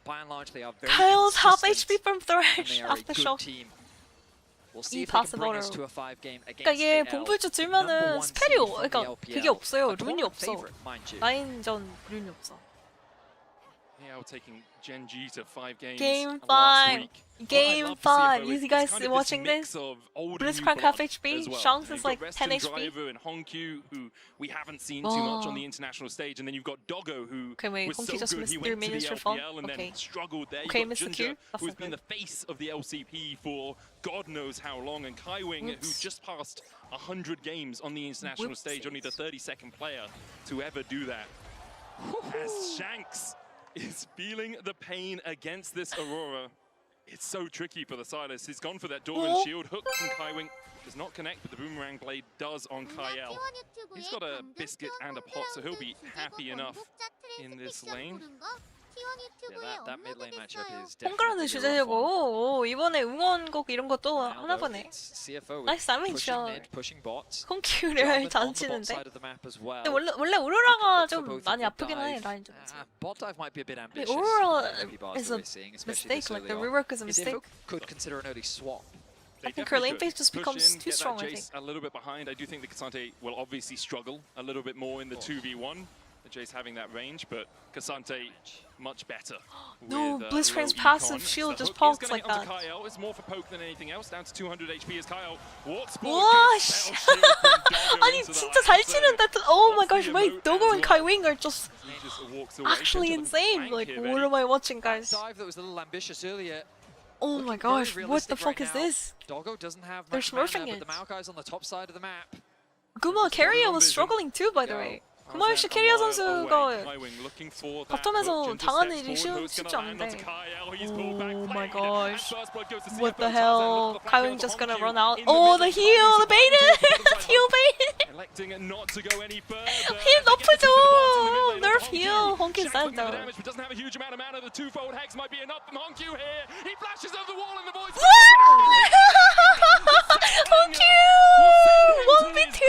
by and large they are very Kyle's half consistent, HP from and Thresh they are a good aftershock. team. We'll see if they can bring us possible. to a 5-game against 그러니까 얘 AL. 본불주 The number 들면은 one 스펠이 seed from the 그러니까 LPL. 그게 없어요. A 룬이 tournament 없어. favorite, mind you. 라인전 룬이 없어. Yeah, we're taking Gen G to 5 games. Game last 5. week. Game What I 5. love You for CFO guys is kind of watching mix this? of old and new Blitzcrank half blood HP. as well. Shanks You've is got like 10 Reston HP. Driver and Honkyu, who we haven't seen too much on the international stage, and then you've got Doggo, who Okay, wait, was Honkyu so just good missed he 3 went to the minutes for fun. LPL and Okay. then struggled there. Okay, You've got missed the Ginger, queue. That's who's not been good. the face of the LCP for God knows how long, and Kai Wing, who just passed 100 games on the international stage, only the 32nd player to ever do that. As Shanks is feeling the pain against this Aurora. It's so tricky for the Silas. He's gone for that Dorman shield. Hook from Kai Wing does not connect, but the Boomerang Blade does on Kyle. He's got a biscuit and a pot, so he'll be happy enough in this lane. Yeah, that mid lane matchup is 홈그라운드 definitely 주제곡 이번에 응원곡 이런 것도 하나 보네. CFO 나이스 pushing 아미션. mid, pushing bots. 홈큐를 잘 on the bot 치는데. side of the map as well. 근데 원래 오로라가 For 좀 both of 많이 the 아프긴 해 dive. 라인전. Bot dive might be a bit The ambitious. Aurora Heavy bars is that a we're seeing, especially mistake. this Like the early on. rework is a If mistake. could consider an early swap. They I think definitely her lane could. phase just Push becomes in, too get strong, that I Jace think. a little bit behind. I do think the Cassante will obviously struggle a little bit more in the 2v1. The Jace having that range, but Cassante much better. No, with, Blitzcrank's low passive econ. shield The just hook is pokes gonna like hit onto that. Kyle. It's more for poke than anything else. Down to 200 HP as Kyle walks forward. 와, Good 씨. spell shield from Doggo 아니 into the 진짜 잘 last zone. 치는데 oh my That's gosh, the my emote Doggo as and well. Kai Wing are just He just walks away. actually Into the insane. bank Like here, what Betty. am I watching, guys? Dive that was a little ambitious earlier. Oh my Looking gosh, very what the realistic fuck right is now. this? Doggo doesn't have They're much mana, smurfing but it. the Maokai's on the top side of the map. 구마 캐리어 was struggling too, by the way. 구마 역시 캐리어 선수가 바텀에서 당하는 일이 쉽지 않은데. Oh my gosh. What the hell? Kaiwing just gonna run out. Oh, the heal! The baited! Heal bait! Electing not to go any further. Heal 너프죠! Nerf heal! Honky's dead though. Damage, but doesn't have a huge amount of mana. The twofold hex might be enough from Honkyu here. He flashes over the wall in the void. Honky! 1v2!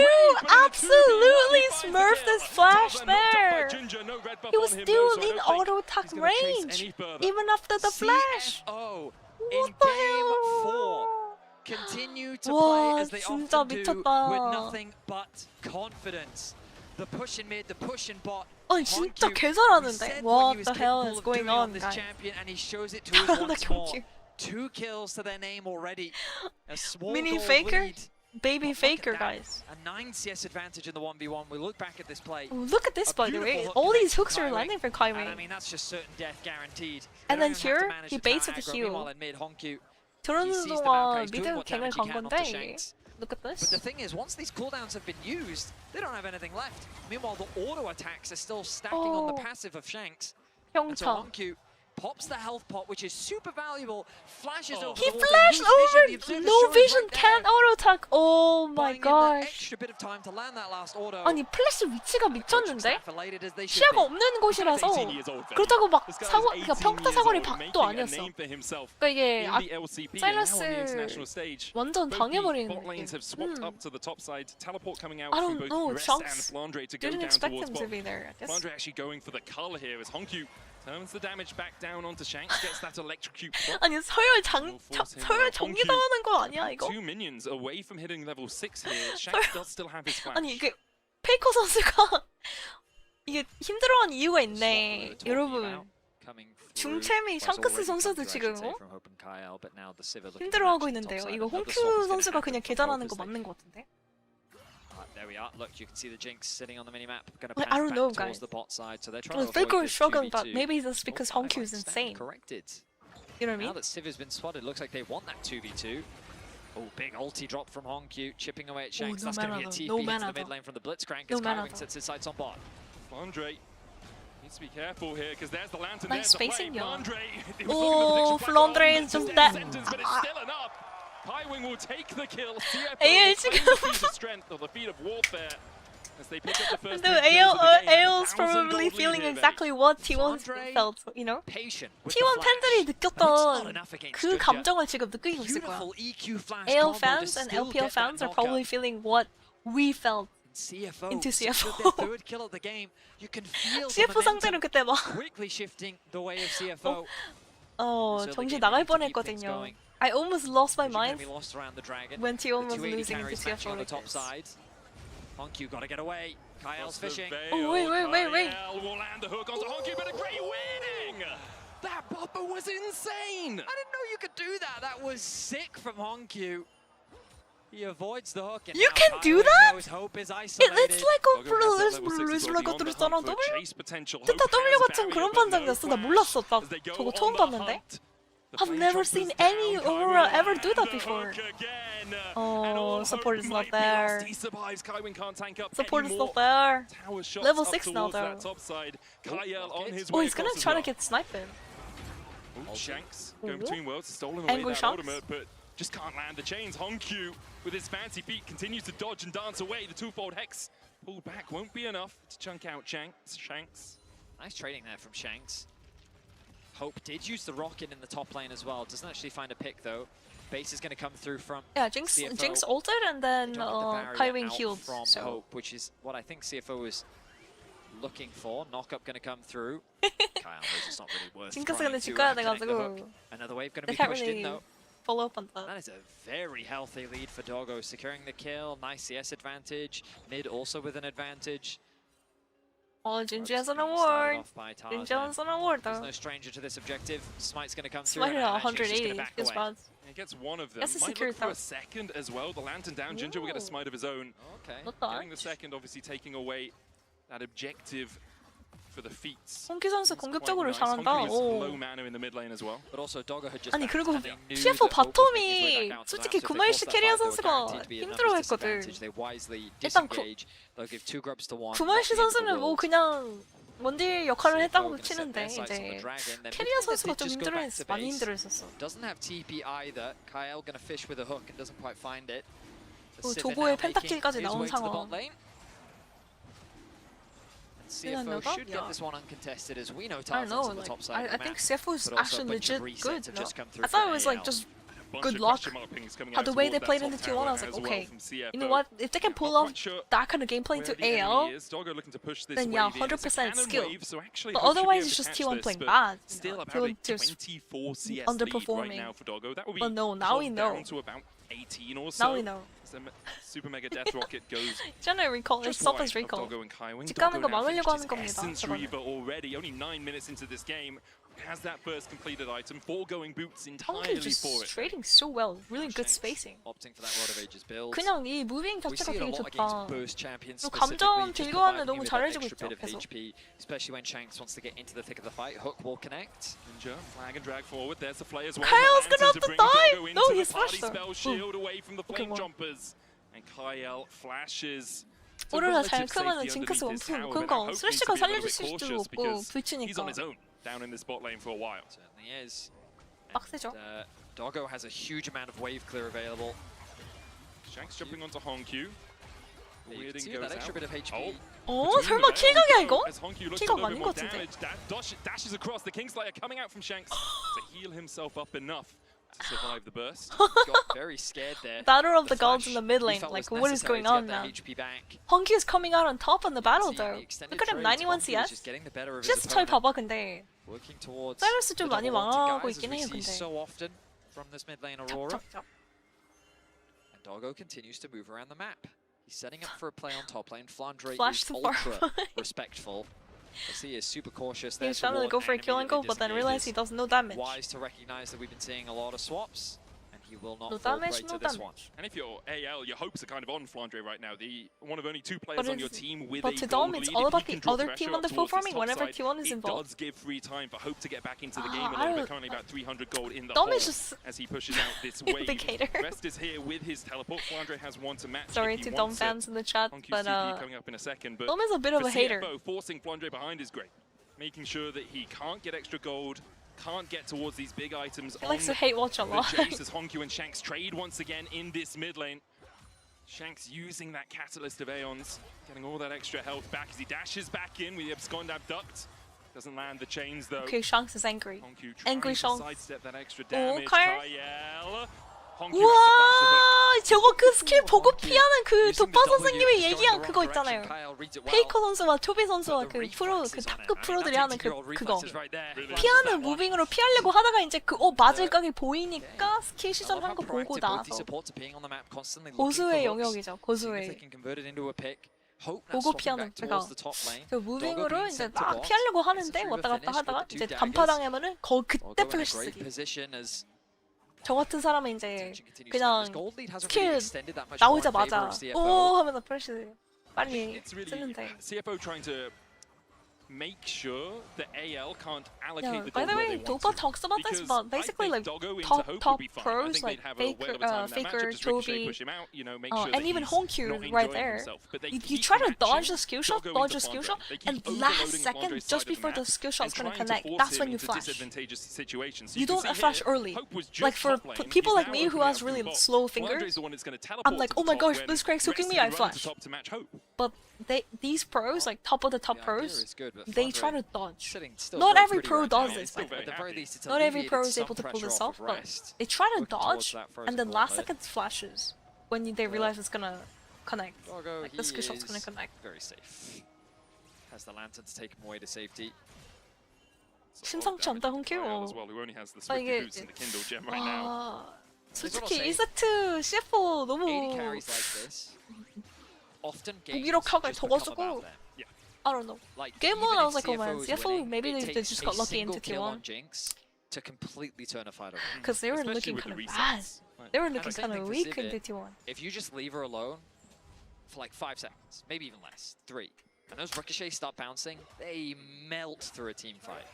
red buff He was on him, still though, so I in don't think auto attack he's gonna chase range, any further. even after the flash. CFO What in the game hell? 4 continue to 와, play as they 진짜 often do 미쳤다. with nothing but confidence. The push in mid, the push in bot. 아니 진짜 Honkyu, 개 we 잘하는데. said What what he was the hell capable is of going doing on, this guys? champion, and he shows it to us 잘한다 once more. 경기. 2 kills to their name already. A small Mini gold faker, lead. baby Look at faker, that. guys. A 9 CS advantage in the 1v1. We look back at this play. Oh, look at this, A by the way. beautiful hook All these connects hooks are Kaiwing. landing for And I Kaiwing. mean, that's just certain death guaranteed. And They then don't even have to here, manage he the baits tower with the aggro. heal. Meanwhile, in mid, Honkyu, 저러는 he sees the 동안 Maokai's doing 미드 what 갱을 damage he 간 can onto 건데. Shanks. Look at But this. the thing is, once these cooldowns have been used, they don't have anything left. Meanwhile, the auto attacks are still stacking on the passive of Shanks. And so 평타. Honkyu pops the health pot, which is super valuable, flashes over He the wall, flashed then lose over. vision. The observer's No showing vision right there, can't auto attack. Oh my buying in that gosh. extra bit of time to land that last auto. 아니 플래시 위치가 미쳤는데? Elated as they should 시야가 be. 없는 곳이라서 18 years old, Femi. 그렇다고 막 This guy's 사고 18 그러니까 평타 years 사거리 old, 각도 making a 아니었어. name for himself 그러니까 이게 in 아, the LCP and now on the 사일러스 international stage. 완전 Both the 당해버리는 bot lanes have swapped 느낌. up to the top side. Teleport coming out I from don't both know. Rest and Chunks Flandre to go didn't down expect towards him to bot. be there. I guess. Flandre actually going for the cull here as Honkyu turns the damage back down onto Shanks, gets that electrocute bot. 아니 서열 정리당하는 거 아니야 이거? 2 minions away from hitting level 6 here. Shanks does still have his flash. 아니 이게 페이커 선수가 이게 힘들어하는 이유가 있네, 여러분. 중챔이 샹크스 선수도 지금 힘들어하고 있는데요. 이거 홍큐 선수가 그냥 개 잘하는 거 맞는 거 같은데? There we are. Look, you can see the Jinx sitting on the minimap. Going to Like, pass I don't know, back towards guys. the bot side, so they're trying to Faker avoid is this struggling, but 2v2. maybe that's because Honkyu is insane. Corrected. You know what I Now mean? that Civ has been spotted, looks like they want that 2v2. Oh, big ulti drop from Honkyu, chipping away at Shanks. no That's going to be a mana TP though. No into mana the mid though. lane from the Blitzcrank No as mana Kaiwing though. sets his sights on bot. Flandre needs to be careful here because there's the lantern Nice there to spacing, play. yeah. Flandre, he was Oh, looking for the prediction Flandre back is just on that. the sentence, but it's still enough. Kaiwing will take the kill. CFO AL will claim the feat of strength or the feat of warfare as they pick up the first No, three kills of the game. AL's 1,000 probably gold lead feeling here, exactly baby. what T1 Flandre, felt, you know? Patient with T1 the flash. 팬들이 But it's not 느꼈던 enough against 그 Judge. 감정을 지금 느끼고 있을 거야. Beautiful EQ flash AL combo fans to and still LPL get that fans are knockup. probably feeling what we felt CFO into secured CFO. their third kill of the game. You can feel the CFO momentum 상대는 그때 막 quickly shifting the way of CFO. 정신 나갈 뻔했거든요. I almost lost my mind when T1 was losing into CFO on the like top this. side. Honkyu got to get away. Kyle's fishing. Oh, wait. Kyle will land the hook onto Honkyu, but a great winning! That bopper was insane! I didn't know you could do that. That was sick from Honkyu. He avoids the hook. And You now can do Kaiwing that? knows hope is isolated. It's like a Doggo has that level 6 as well, 블루슬라가 beyond the 들었잖아. hunt for W? chase potential. 뜻다 Hope W has 같은 barrier, 그런 but no 반장이었어. 나 flash 몰랐어. 나 as they go 저거 on 처음 the 봤는데. hunt. The I've flame never droppers seen down, any Kaiwing Aurora will ever do land that the before. hook again. Oh, And all support hope is not might be lost. there. He survives. Kaiwing can't tank up Support is anymore. not there. Tower shots Level up 6 now towards that though. top side. Kyle on his Oh, way he's gonna across as try to well. get sniped in. Ooh, Shanks going Ooh. between worlds, stolen away Angry that Shanks. ultimate, but just can't land the chains. Honkyu, with his fancy feet, continues to dodge and dance away. The twofold hex pulled back won't be enough to chunk out Shanks. Nice trading there from Shanks. Hope did use the rocket in the top lane as well. Doesn't actually find a pick though. Base is going to come through from Yeah, Jinx ulted and then They don't get the barrier Kaiwing out healed. from So Hope, which is what I think CFO was looking for. Knockup going to come through. Kyle knows it's not really worth 징크스 trying 근데 to 집 가야 connect the hook. 돼가지고 Another wave going to they be can't pushed in really though. follow up on that. That is a very healthy lead for Doggo, securing the kill. Nice CS advantage. Mid also with an advantage. Jinji has an award. Off by Jinji Tarzan. has an award There's though. no stranger to this objective. Smite's going to come through. Smite and at actually just 180 gonna back his away. spots. He gets one of them. That's a Might secure look for a thought. second as well. The lantern down. Ginger will get a smite of his own. Okay. Not Getting the that. second, obviously taking away that objective for the feats. 홍키 선수 Quite 공격적으로 nice. 잘한다. Honkyu is low 오. mana in the mid lane as well. But also Doggo had just 아니 그리고 and they knew CFO that Hope was making his way 바텀이 back out, so 솔직히 now if they 구마일씨 force that 캐리어 fight, they were 선수가 guaranteed to be a numbers 힘들어했거든. disadvantage. They wisely 일단 disengage. They'll give 2 grubs to 1. 구마일씨 not the end of the 선수는 뭐 world. 그냥 원딜 역할을 했다고 CFO gonna set 치는데 their sights on the 이제 dragon. Then 캐리어 looking as 선수가 they 좀 just go back 힘들어했어. to 많이 base. 힘들어했었어. Doesn't have TP either. Kyle gonna fish with a hook and doesn't quite find it. 또 Sivir 조보의 now making 펜타킬까지 his 나온 way to the 상황. bot lane. And CFO 일내나요? should get Yeah. this one uncontested as we know I don't Tarzan's know, on the like, top side of I the think map. CFO is but also a actually bunch of legit resets good. have No? just come through I thought from it was like AL. just good luck. How the way they played in the T1, I was like, okay, you know what? If they can pull off that kind of gameplay to AL, then yeah, 100% skill. But otherwise, it's just T1 playing bad. T1 just underperforming. But no, now we know. Now we know. Super Mega Death Rocket goes. 전에 recall, it's stop as recall. 집 가는 거 막으려고 하는 겁니다. Essence Reaver already, only 9 minutes into this game, has that first completed item, foregoing boots entirely for it. Trading so well, really good spacing. Opting for that Rod of Ages build. 그냥 이 무빙 자체가 되게 좋다. 그리고 감정 들고 하는데 너무 잘해주고 있죠. 계속. Especially when Shanks wants to get into the thick of the fight, Hook will connect. Ninja, flag and drag forward. There's the flayers. Kyle's gonna have to dive. No, he's flashed spell shield away from the flame jumpers, and Kyle flashes. 오로라 잘 크면은 징크스 원품. 그러니까 스래시가 살려줄 수도 없고 불치니까. He's on his own down in this bot lane for a while. Certainly is. 빡세죠. Doggo has a huge amount of wave clear available. Shanks jumping onto Honkyu. That extra bit of HP. 설마 킬각이야 이거? 킬각 아닌 것 같은데. Dashes across. The Kingslayer coming out from Shanks to heal himself up enough to survive the burst. Got very scared there. Battle of the gods in the mid lane. Like, what is going on now? Honky is coming out on top in the battle though. Look at him, 91 CS. Just 잘 봐봐 근데. 사이러스 좀 많이 망하고 있긴 해요 근데. So often from this mid lane Aurora. And Doggo continues to move around the map. He's setting up for a play on top lane. Flandre is ultra respectful. As he is super cautious. He was trying to go for a kill angle, but then realized he does no damage. Wise to recognize that we've been seeing a lot of swaps, and he will not no fall damage, prey no to this damage. one. And if you're AL, your hopes are kind of on Flandre right now. The one of only 2 players on your team with but a to gold Dom, it's lead. all If about he the can other draw team pressure on the up full towards this farming top whenever side, T1 is it involved. does give free time for Hope to get back into the game a I little bit. don't- Currently about 300 gold in the Dom hole is just as he pushes out this wave. indicator. Rest is here with his teleport. Flandre has one to match. Sorry if he to Dom wants fans it. in the chat, Honkyu but CP coming up in a second, but Dom is a bit of for a hater. CFO, forcing Flandre behind is great. Making sure that he can't get extra gold, can't get towards these big items. He likes to hate watch a The lot. Jace as Honkyu and Shanks trade once again in this mid lane. Shanks using that catalyst of Aeons, getting all that extra health back as he dashes back in with the abscond abduct. Doesn't land the chains though. Okay, Shanks is angry. Honkyu Angry trying to Shanks. sidestep that extra damage. Kyle. Kyle. Honkyu 우와, 저거 그 스킬 보고 피하는 그 도파 선생님이 얘기한 그거 있잖아요. 페이커 선수와 초비 선수와 그 프로, 그 탑급 프로들이 하는 그거. 피하는 무빙으로 피하려고 하다가 이제 그 맞을 각이 보이니까 스킬 시전한 거 보고 나서. 고수의 영역이죠, 고수의. 보고 피하는, 그러니까 그 무빙으로 이제 막 피하려고 하는데 왔다 갔다 하다가 이제 간파당하면은 그때 플래시 쓰기. 저 같은 사람은 이제 그냥 스킬 나오자마자 오 하면서 플래시 빨리 쓰는데. CFO trying to make sure that AL can't allocate the by the way, Dopa talks about this, but basically like top pros like Faker, Toby, and even Honkyu right there. You try to dodge the skill shot, and last second, just before the skill shot's gonna connect, that's when you flash. You don't flash early. Like for people like me who has really slow fingers, I'm like, oh my gosh, this crack's hooking me, I flash. But these pros, like top of the top pros, they try to dodge. Not every pro does this, by the way. Not every pro is able to pull this off, but they try to dodge, and then last second flashes when they realize it's gonna connect. Like the skill shot's gonna connect. Very safe. Has the lantern to take him away to safety. 심상치 않다, 홍큐. 아 이게 솔직히 1세트 CFO 너무 무기력하게 져가지고 I don't know. Game 1 I was like, oh man, CFO maybe they just got lucky into T1 to completely turn a fight over. Because they were looking kind of bad. They were looking kind of weak into T1. If you just leave her alone for like 5 seconds, maybe even less, 3, and those ricochets start bouncing, they melt through a team fight.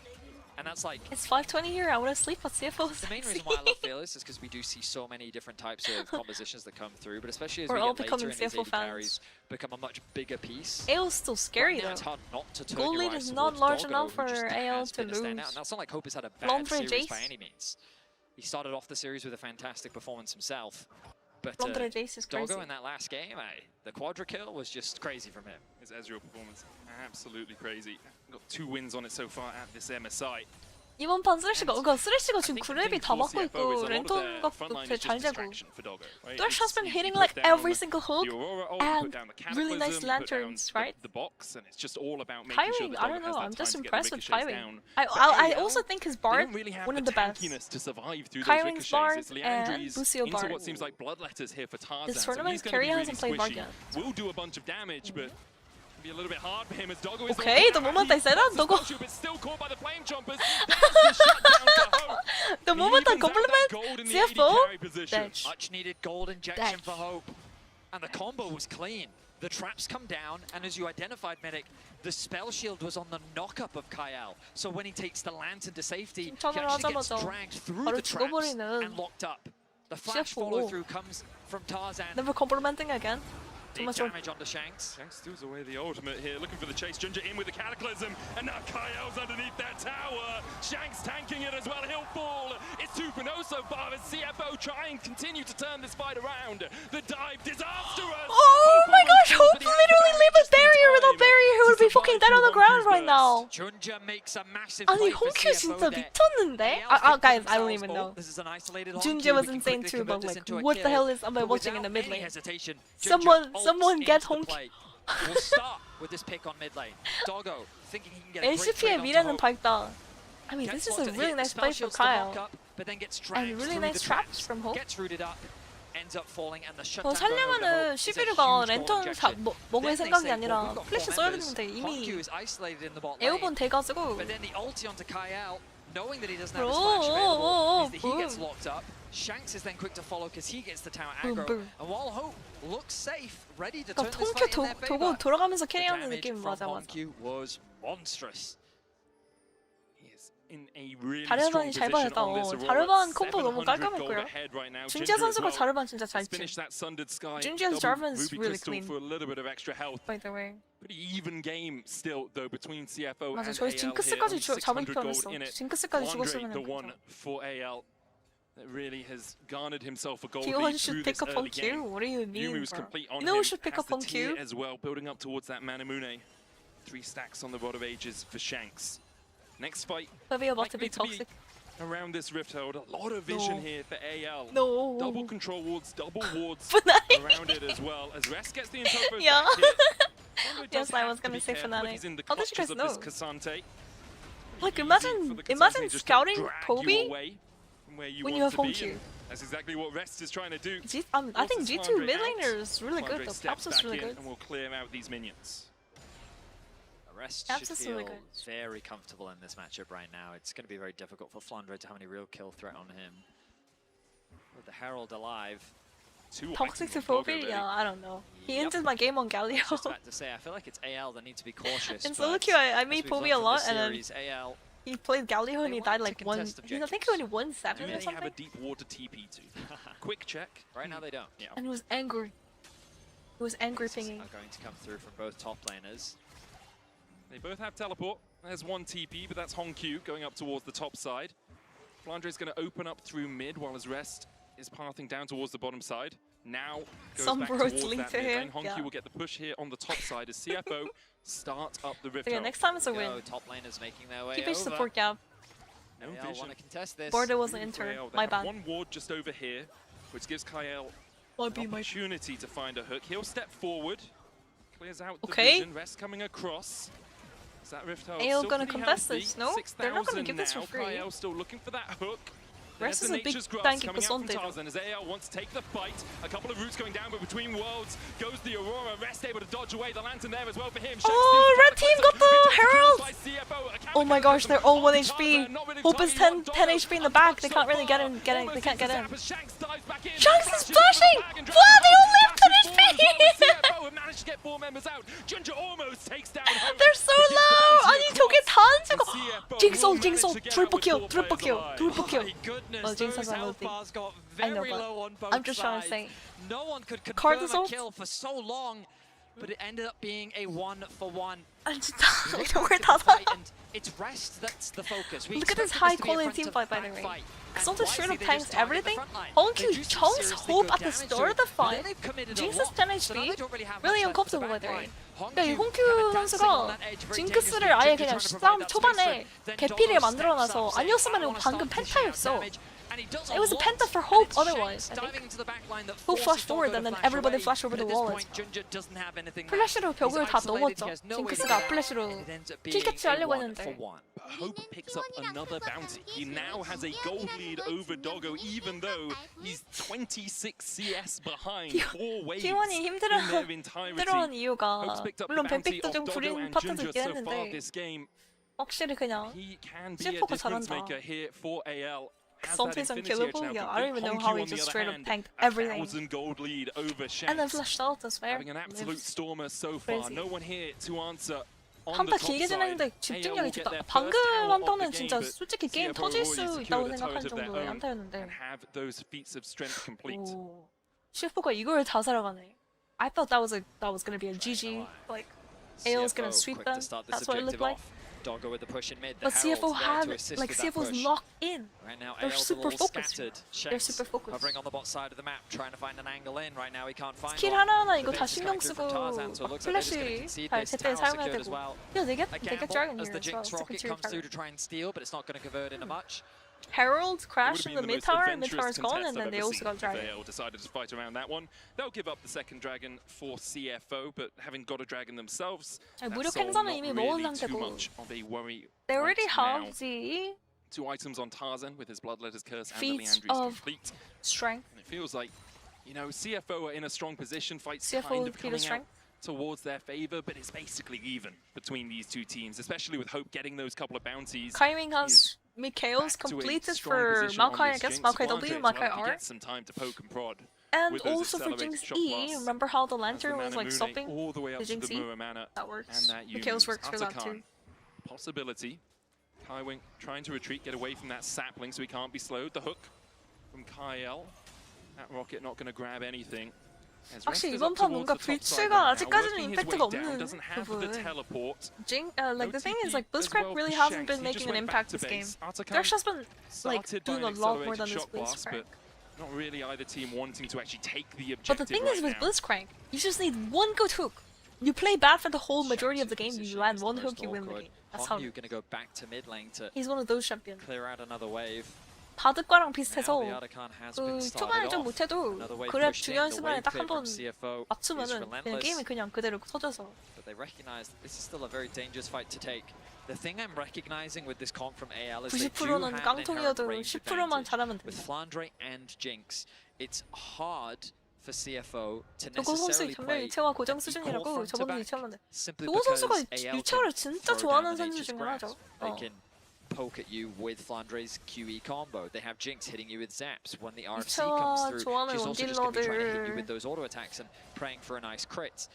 And that's like... It's 5:20 here, I wanna sleep, but CFO is the main reason why I love Fearless is because we do see so many different types of compositions that come through, but especially as we get later and these AD carries become a much bigger piece. AL's still scary though. It's hard not to turn Gold your lead eyes is not towards large Doggo, enough who for just AL has to been a standout. lose. And that's not like Hope has had a bad Flandre series Jace. by any means. He started off the series with a fantastic performance himself. But Flandre Jace is crazy. Doggo in that last game, the quadra kill was just crazy from him. His Ezreal performance, absolutely crazy. Got 2 wins on it so far at this MSI. 이번 판 쓰레쉬가 그러니까 쓰레쉬가 지금 그랩이 다 막고 있고 랜턴 각도 되게 잘 재고 Thresh has been hitting like every single hook and really nice lanterns, right? Kaiwing, I don't know, I'm just impressed with Kaiwing. I also think his Bard one of the best. Kaiwing's Bard and Lucio Bard. This tournament, Carry hasn't played Bard yet. Will do a bunch of damage, but be a little bit hard for him as Doggo is Okay, the moment I said that, Doggo. but still caught by the flame chompers. The moment I compliment CFO, Much needed gold injection for Hope. And the combo was clean. The traps come down, and as you identified, Medic, the spell shield was on the knock-up of Kyle. So when he takes the lantern to safety, he actually gets dragged through the traps and locked up. The flash follow-through comes from Tarzan. Never complimenting again. Big damage onto Shanks. Shanks steals away the ultimate here, looking for the chase. Ginger in with the Cataclysm, and now Kyle's underneath that tower. Shanks tanking it as well, he'll fall. It's 2-0 so far as CFO try and continue to turn this fight around. The dive, disastrous! Oh my gosh, Hope literally leave a barrier. Without barrier, he would be fucking dead on the ground right now. Ginger makes a massive 아니, play for 홍큐 진짜 CFO there. 미쳤는데? Guys, I don't even know. This is an isolated Junja was insane too, but like, what the hell is am I watching in the mid lane? Someone get Honky. We'll start with this pick on mid lane. Doggo thinking he can get a great LCP의 trade onto 미래는 Hope. 밝다. I mean, this is a really nice play for Kyle. But then gets And dragged really through nice the traps from Hope. Gets rooted up, ends up falling, and the 저 shutdown going over to 살려면은 Hope is a 시비르가 huge goal 랜턴 injection. 먹을 Then they 생각이 say, well, 아니라 we've got 플래시 four 써야 members. 되는데 이미 Honku is isolated in the bot lane. 에어본 돼가지고 But then the ulti onto Kyle, knowing that he doesn't Oh, have his flash available, oh, means that he gets boom. locked up. Shanks is then quick to follow because he gets the tower Boom, aggro. boom. And while Hope looks safe, ready to turn 그러니까 this 통큐 fight in their 도고 favor, 돌아가면서 the 캐리하는 damage 느낌 from 맞아. Honku was monstrous. In a really 자르반이 잘 strong position 받았다. on this Aurora. 자르반 콤보 너무 700 gold 깔끔했고요. ahead right now. 준지아 Ginger as 선수가 well. 자르반 진짜 잘 Let's 치. finish that Sundered Sky. Junjia's Double Jarvan's Ruby really Crystal clean. for a little bit of extra health. By the way. Pretty even game still though between CFO 맞아, and 저희 AL 징크스까지 here. 잡을 600 뻔했어. gold in it. 징크스까지 Flandre, 죽었으면 the one for AL that really has garnered himself a gold T1 lead should through pick this up on early game. Q. What do you mean, Yumi was bro? complete You on know who him. should pick Has up on the tier Q? as well, building up towards that Manamune. 3 stacks on the Rod of Ages for Shanks. Next fight. Fevy about to be likely toxic. Around this rift hold, a lot of vision here for AL. No. Double control wards, double wards Fnatic. around it as well. As Rest gets the Intofos Yeah. back here. Yes, I was gonna say Fnatic. He's in the How did you guys clutches of know? this Cassante. Like, For imagine the Cassante just to scouting drag Kobe you away from where you when want you have to home be, Q. and that's exactly what Rest is trying to do. I think Forces G2 Flandre mid out. laner is really good. Flandre The steps Paps is back really in good. and will clear out these minions. Rest Caps should is really feel good. very comfortable in this matchup right now. It's going to be very difficult for Flandre to have any real kill threat on him. With the Herald alive. Toxic to Phoebe? Yeah, I don't know. He ended my game on Galio. I was just about to say, I feel like it's AL that need to be cautious. In solo but queue, I as made we've Phoebe learned a from lot, this and then series, AL he played Galio and he want died to like one. contest I think he objectives. only won Do 7 or they have something. a deep water TP to? Quick check. Right now they don't. Yeah. And he was angry. He was angry Aces pinging. are going to come through from both top laners. They both have teleport. There's one TP, but that's Honku going up towards the top side. Flandre is going to open up through mid while his Rest is pathing down towards the bottom side. Now goes Some back roads towards lead that to mid him, lane. Honku yeah. will get the push here on the top side as CFO start up the rift. Okay, hole. next time it's a Go, win. top laners making their way Keep over. a support gap. No AL vision. want to contest this. Border wasn't Moving for entered. AL. They My have bad. one ward just over here, which gives Kyle Might be an my. opportunity to find a hook. He'll step forward, clears out the Okay. vision. Rest coming across. Is that rift hole AL still gonna pretty contest healthy? this, no? They're not gonna 6,000 give this for now. free. Kyle still looking for that hook. Rest There's is the a big Nature's Grasp tanky coming out from Cassante. Tarzan as AL wants to take the fight. A couple of roots going down, but between worlds goes the Aurora. Rest able to dodge away. The lantern there as well for him. Oh, red team got the Herald! Oh my gosh, they're all 1 HP. Hope is 10 HP in the back. They can't really get in. They can't get in. Shanks dives back in. Shanks is flashing! Wow, they only have 10 HP! CFO have managed to get 4 members out. Ginger almost takes down Hope. They're so Gets the low! bounty 아니 저게 다 안 죽어! CFO Jinx will ult, Jinx manage to ult, get triple out with kill, 4 triple players kill, alive. triple kill. My goodness, Well, Jinx those has health ulti. bars got I know, very but low on both I'm just trying to sides. say. No one could Card confirm is a ult. kill for so long. but it ended up being a 1-for-1. 아니 진짜 이걸 다 사. It's rest that's the focus. Look at this high quality team fight, by the way. Xonta should have tanked everything. Hongkyu chose Hope at the start of the fight. Jinx is 10 HP. Really uncomfortable, by the way. 그러니까 이 홍큐 선수가 징크스를 아예 그냥 싸움 초반에 개피를 만들어놔서 아니었으면 방금 펜타였어. It was a penta for Hope otherwise, I think. Hope flashed forward and then everybody flashed over the wall. 플래시로 벽을 다 넘었죠. 징크스가 플래시로 킬캐치 하려고 했는데. Hope picks up another bounty. He now has a gold lead over Doggo, even though he's 26 CS behind 4 waves in their entirety. 힘들어한 이유가 Hope's picked up the 물론 bounty 뱀픽도 of 좀 Doggo 구린 and 파트도 Ginger 있긴 so far 했는데 this game. 확실히 그냥 He can be a CFO가 difference 잘한다. maker here for AL. Something's unkillable. Yeah, I don't even know how he just straight up tanked everything. Gold lead over And then flashed out as well. Having an absolute stormer so far. No one here to answer. 한타 길게 지냈는데 집중력이 좋다. 방금 한타는 진짜 솔직히 게임 터질 수 있다고 생각할 정도의 한타였는데. 오, CFO가 이걸 다 살아가네. I thought that was gonna be a GG. Like AL's gonna sweep them. That's what it looked like. Doggo with the push in mid. But CFO had, like, CFO's locked in. Right now, They're super focused. They're super focused. Hovering on the bot side of the map, trying to find an angle in. Right now, he can't find 스킬 하나하나 이거 다 신경 쓰고 플래시 잘 제때 사용해야 되고. Yeah, they get Dragon here as well. As the Jinx rocket comes through to try and steal, but it's not going to convert into much. Herald crashed in the mid tower is gone, and then they also got Dragon. They decided to fight around that one. They'll give up the second dragon for CFO, but having got a dragon themselves, 무력 행사는 이미 먹은 상태고. They already have the 2 items on Tarzan with his Bloodletter's Curse and the feats Leandry's of complete. Strength. And it feels like, you know, CFO are in a strong position. Fights CFO kind of coming out strength. towards their favor, but it's basically even between these two teams, especially with Hope getting those couple of bounties. Kairing has Mikhail's completed for Maokai, I guess, Maokai W, Maokai R. Some time to poke and prod. And also for Jinx E, remember how the lantern was like stopping the Jinx E? That works. Mikhail's works for that too. Possibility. Kaiwing trying to retreat, get away from that sapling so he can't be slowed. The hook from Kyle. That rocket not going to grab anything. 확실히 이번 판 뭔가 불츠가 아직까지는 임팩트가 없는 부분. Like the thing is, like Blitzcrank really hasn't been making an impact this game. Thresh has been like doing a lot more than this Blitzcrank. Not really either team wanting to actually take the objective. But the thing is with Blitzcrank, you just need one good hook. You play bad for the whole majority of the game, you land one hook, you win the game. That's how. Going to go back to mid lane to He's one of those champions. clear out another wave. 바둑과랑 비슷해서 그 초반에 좀 못해도 그랩 중요한 순간에 딱 한 번 맞추면은 그냥 게임이 그냥 그대로 터져서. But they recognize this is still a very dangerous fight to take. The thing I'm recognizing with this comp from AL is they do have an inherent range advantage. With Flandre and Jinx, it's hard for CFO to necessarily play 유채화 고정 수준이라고 저번에 유채화인데 조고 선수가 유채화를 진짜 좋아하는 선수 중에 하나죠. Poke at you with Flandre's QE combo. They have Jinx hitting you with zaps. When the RFC comes through, she's also just going to be trying to hit you with those auto attacks and praying for a nice crit.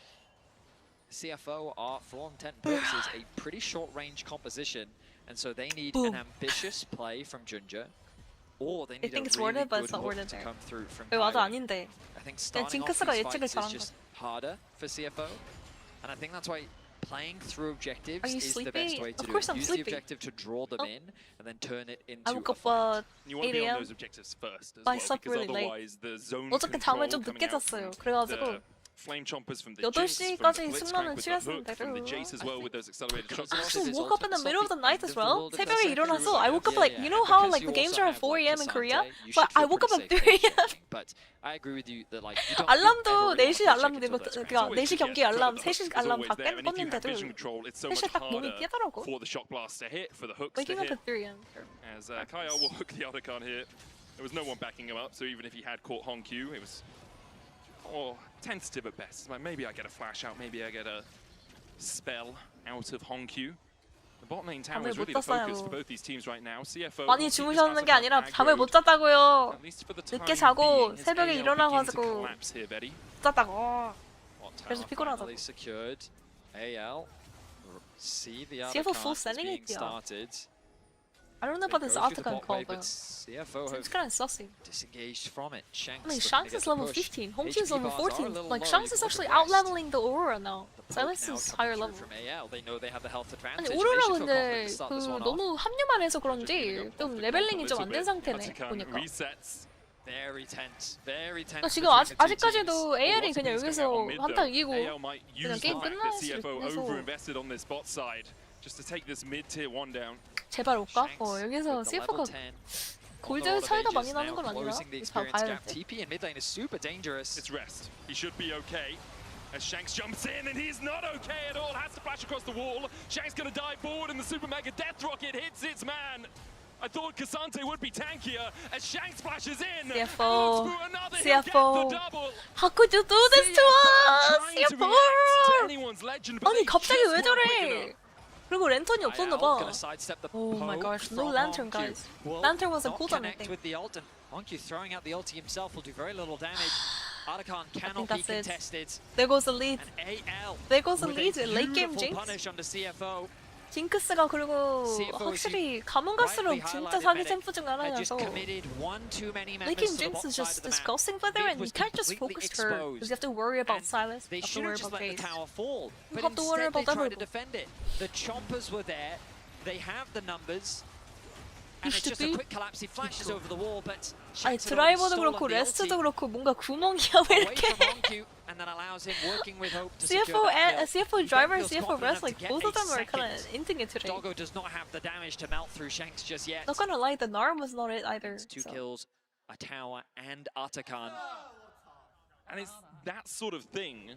CFO are, for all intent and purposes, a pretty short-range composition, and so they need an ambitious play from Ginger, or they need a really good hook to come through from Kyle. I think starting off these fights is just harder for CFO, and I think that's why playing through objectives is the best way to do it. Use the objective to draw them in, and then turn it into a fight. You want to be on those objectives first as well, because otherwise the zone 어저께 잠을 좀 늦게 잤어요. 그래가지고 flame chompers from the 8시까지 숙면은 취했는데도 actually woke up in the middle of the night as well. 새벽에 일어나서 I woke up like, you know how like the games are at 4 AM in Korea? But I woke up at 3 AM. But I agree with you that like 알람도 4시 알람 그러니까 4시 경기 알람, 3시 알람 다 껐는데도 3시에 딱 몸이 깨더라고. Waking up at 3 AM. As Kyle will hook the other card here. There was no one backing him up, so even if he had caught Hongkyu, it was tentative at best. Like maybe I get a flash out, maybe I get a spell out of Hongkyu. The bot lane tower is really the focus for both these teams right now. CFO 많이 주무셨는 게 아니라 잠을 못 잤다고요. 늦게 자고 새벽에 일어나가지고 잤다고. 그래서 피곤하다. CFO full sending it, I don't know about this Octagon call though. CFO It's kind of sussy. disengaged from it. I mean, Shanks is level 15, Hongju is level 14. Like, Shanks is actually out-leveling the Aurora now. Silas is higher level. 아니, 오로라 근데 그 너무 합류만 해서 그런지 좀 레벨링이 좀 안 된 상태네, 보니까. 그러니까 지금 아직까지도 AR이 그냥 여기서 한타 이기고 그냥 게임 끝날 수 있어서 제발 올까? 여기서 CF가 골드 차이가 많이 나는 건 아니라 봐야 돼. TP in mid lane is super dangerous. It's rest. He should be okay. As Shanks jumps in and he's not okay at all. Has to flash across the wall. Shanks gonna dive forward and the super mega death rocket hits its man. I thought Cassante would be tankier as Shanks flashes in. CFO. How could you do this to us? CFO. 아니 갑자기 왜 저래? 그리고 랜턴이 없었나 봐. Oh my gosh, no lantern, guys. Lantern was a cooldown, I think. Honku throwing out the ulti himself will do very little damage. Otacon cannot be contested. There goes the lead. There goes the lead. With Late game jinx. 징크스가 그리고 확실히 가면 갈수록 진짜 사기 챔프 중 하나여서 Late game jinx is just disgusting for her and you can't just focus her because you have to worry about Silas, you have to worry about Base. You have to worry about everyone. The chompers were there. They have the numbers. And it's just a quick collapse. He flashes over the wall, but 아니 드라이버도 그렇고 레스트도 그렇고 뭔가 구멍이야 왜 이렇게? CFO driver and CFO rest, like both of them are kind of inting it today. Doggo does not have the damage to melt through Shanks just yet. Not gonna lie, the Narm was not it either. It's two kills, a tower, and Otacon. And it's that sort of thing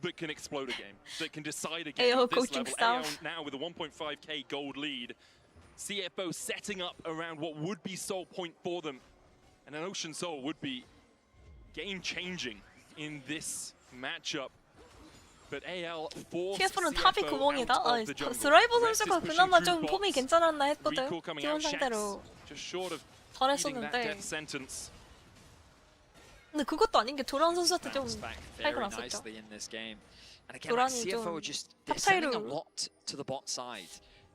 that can explode a game, that can decide a game AO at this coaching level. staff. AO now with a 1.5k gold lead. CFO setting up around what would be Soul Point for them. And an Ocean Soul would be game-changing in this matchup. But AL forced CFO는 탑이 구멍이다? 드라이버 선수가 그나마 좀 폼이 괜찮았나 했거든. 기본 상태로 잘했었는데 근데 그것도 아닌 게 도란 선수한테 좀 차이가 났었죠. 도란이 좀 탑 차이로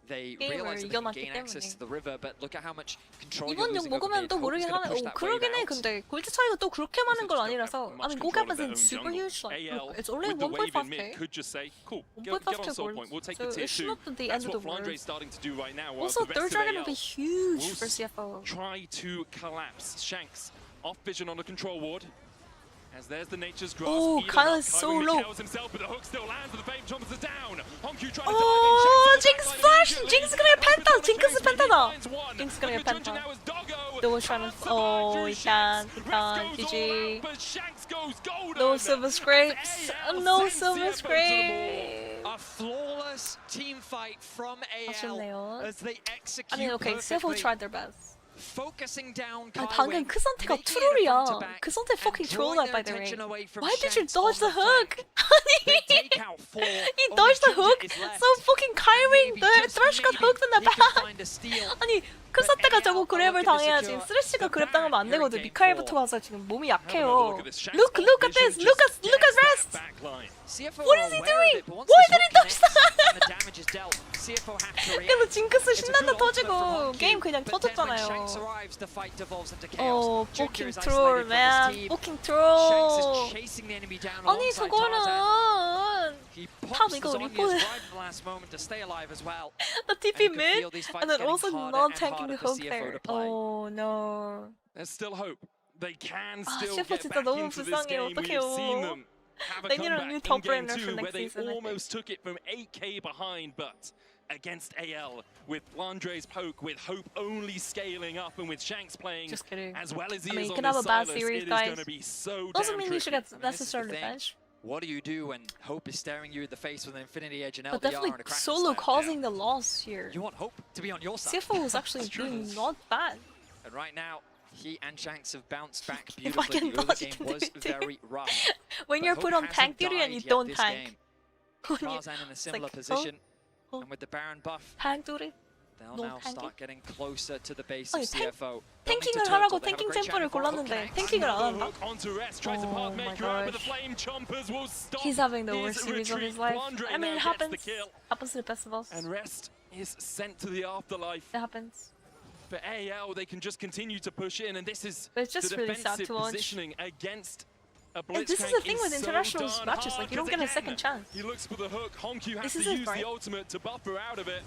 게임을 이겨놨기 때문에 이번 욕 먹으면 또 모르긴 하네. 그러긴 해. 근데 골드 차이가 또 그렇게 많은 건 아니라서 I mean, Go Gap isn't super huge. Like, look, it's only 1.5k. 1.5k gold. So it's not the end of the world. Also, third dragon will be huge for CFO. Try to collapse. Shanks off vision on the control ward. As there's the nature's grasp. Oh, Kyle is so low. Himself, but the hook still lands, but the Fame Chompers is down. Honku trying to Jinx flash! Jinx is gonna get penta! Jinx is penta! Jinx is gonna get penta. No one's trying to. Oh, he can't. GG. No silver scrapes. No silver scrapes. A flawless team fight from AL as they execute. I mean, okay, CFO tried their best. Focusing down 아니 방금 그 상태가 트롤이야. 그 상태 fucking troll that by the way. Why did you dodge the hook? 아니 he dodged the hook. So fucking Kyrie the Thresh got hooked in the back. 아니 그 상태가 저거 그랩을 당해야지. 스레시가 그랩 당하면 안 되거든. 미카엘부터 와서 지금 몸이 약해요. Look at this. Look at Rest. What is he doing? Why did he dodge that? 근데 징크스 신난다 터지고 게임 그냥 터졌잖아요. fucking troll, man. Fucking troll. 아니 저거는 탑 이거 리포트. The TP mid and then also not tanking the hook there. Oh no. There's still hope. They can still get 진짜 back 너무 into this 불쌍해. game. We have seen them have a They need a comeback new in top game brainer for 2 next where they season, I think. almost took it from 8k behind, but against AL with Flandre's poke, with Hope only scaling up, and with Shanks playing as well as he is you on can have this a bad Silas, series, it is guys. going to be so Doesn't damn mean you should tricky. get necessarily bench. What do you do when Hope is staring you in the face with an Infinity Edge and But LDR definitely and a Kraken solo slam? causing the loss here. You want Hope to be on your side. CFO was actually doing not bad. And right now, he and Shanks have bounced back If I beautifully. can The early dodge, game you can was do it too. very rough. When But you're Hope put on hasn't tank duty and you died yet don't this tank. game. When you- Tarzan in a it's similar like, position, and with the Baron buff, tank duty? they'll No now tanking? start getting closer to the base 아니, of CFO. 탱킹을 하라고 탱킹 챔프를 골랐는데 탱킹을 안 한다? Oh my gosh. He's having the worst series of his life. I mean, it happens. Happens to the best of us. And Rest is sent to the afterlife. It happens. For AL, they can just continue to push in, and this is it's just the really sad defensive to watch. positioning against a And Blitzcrank. this is the thing with so international darn matches, hard, like you don't 'cause get a again, second chance. He looks for the hook. Honku has This to is it, use right? the ultimate to buffer out of it.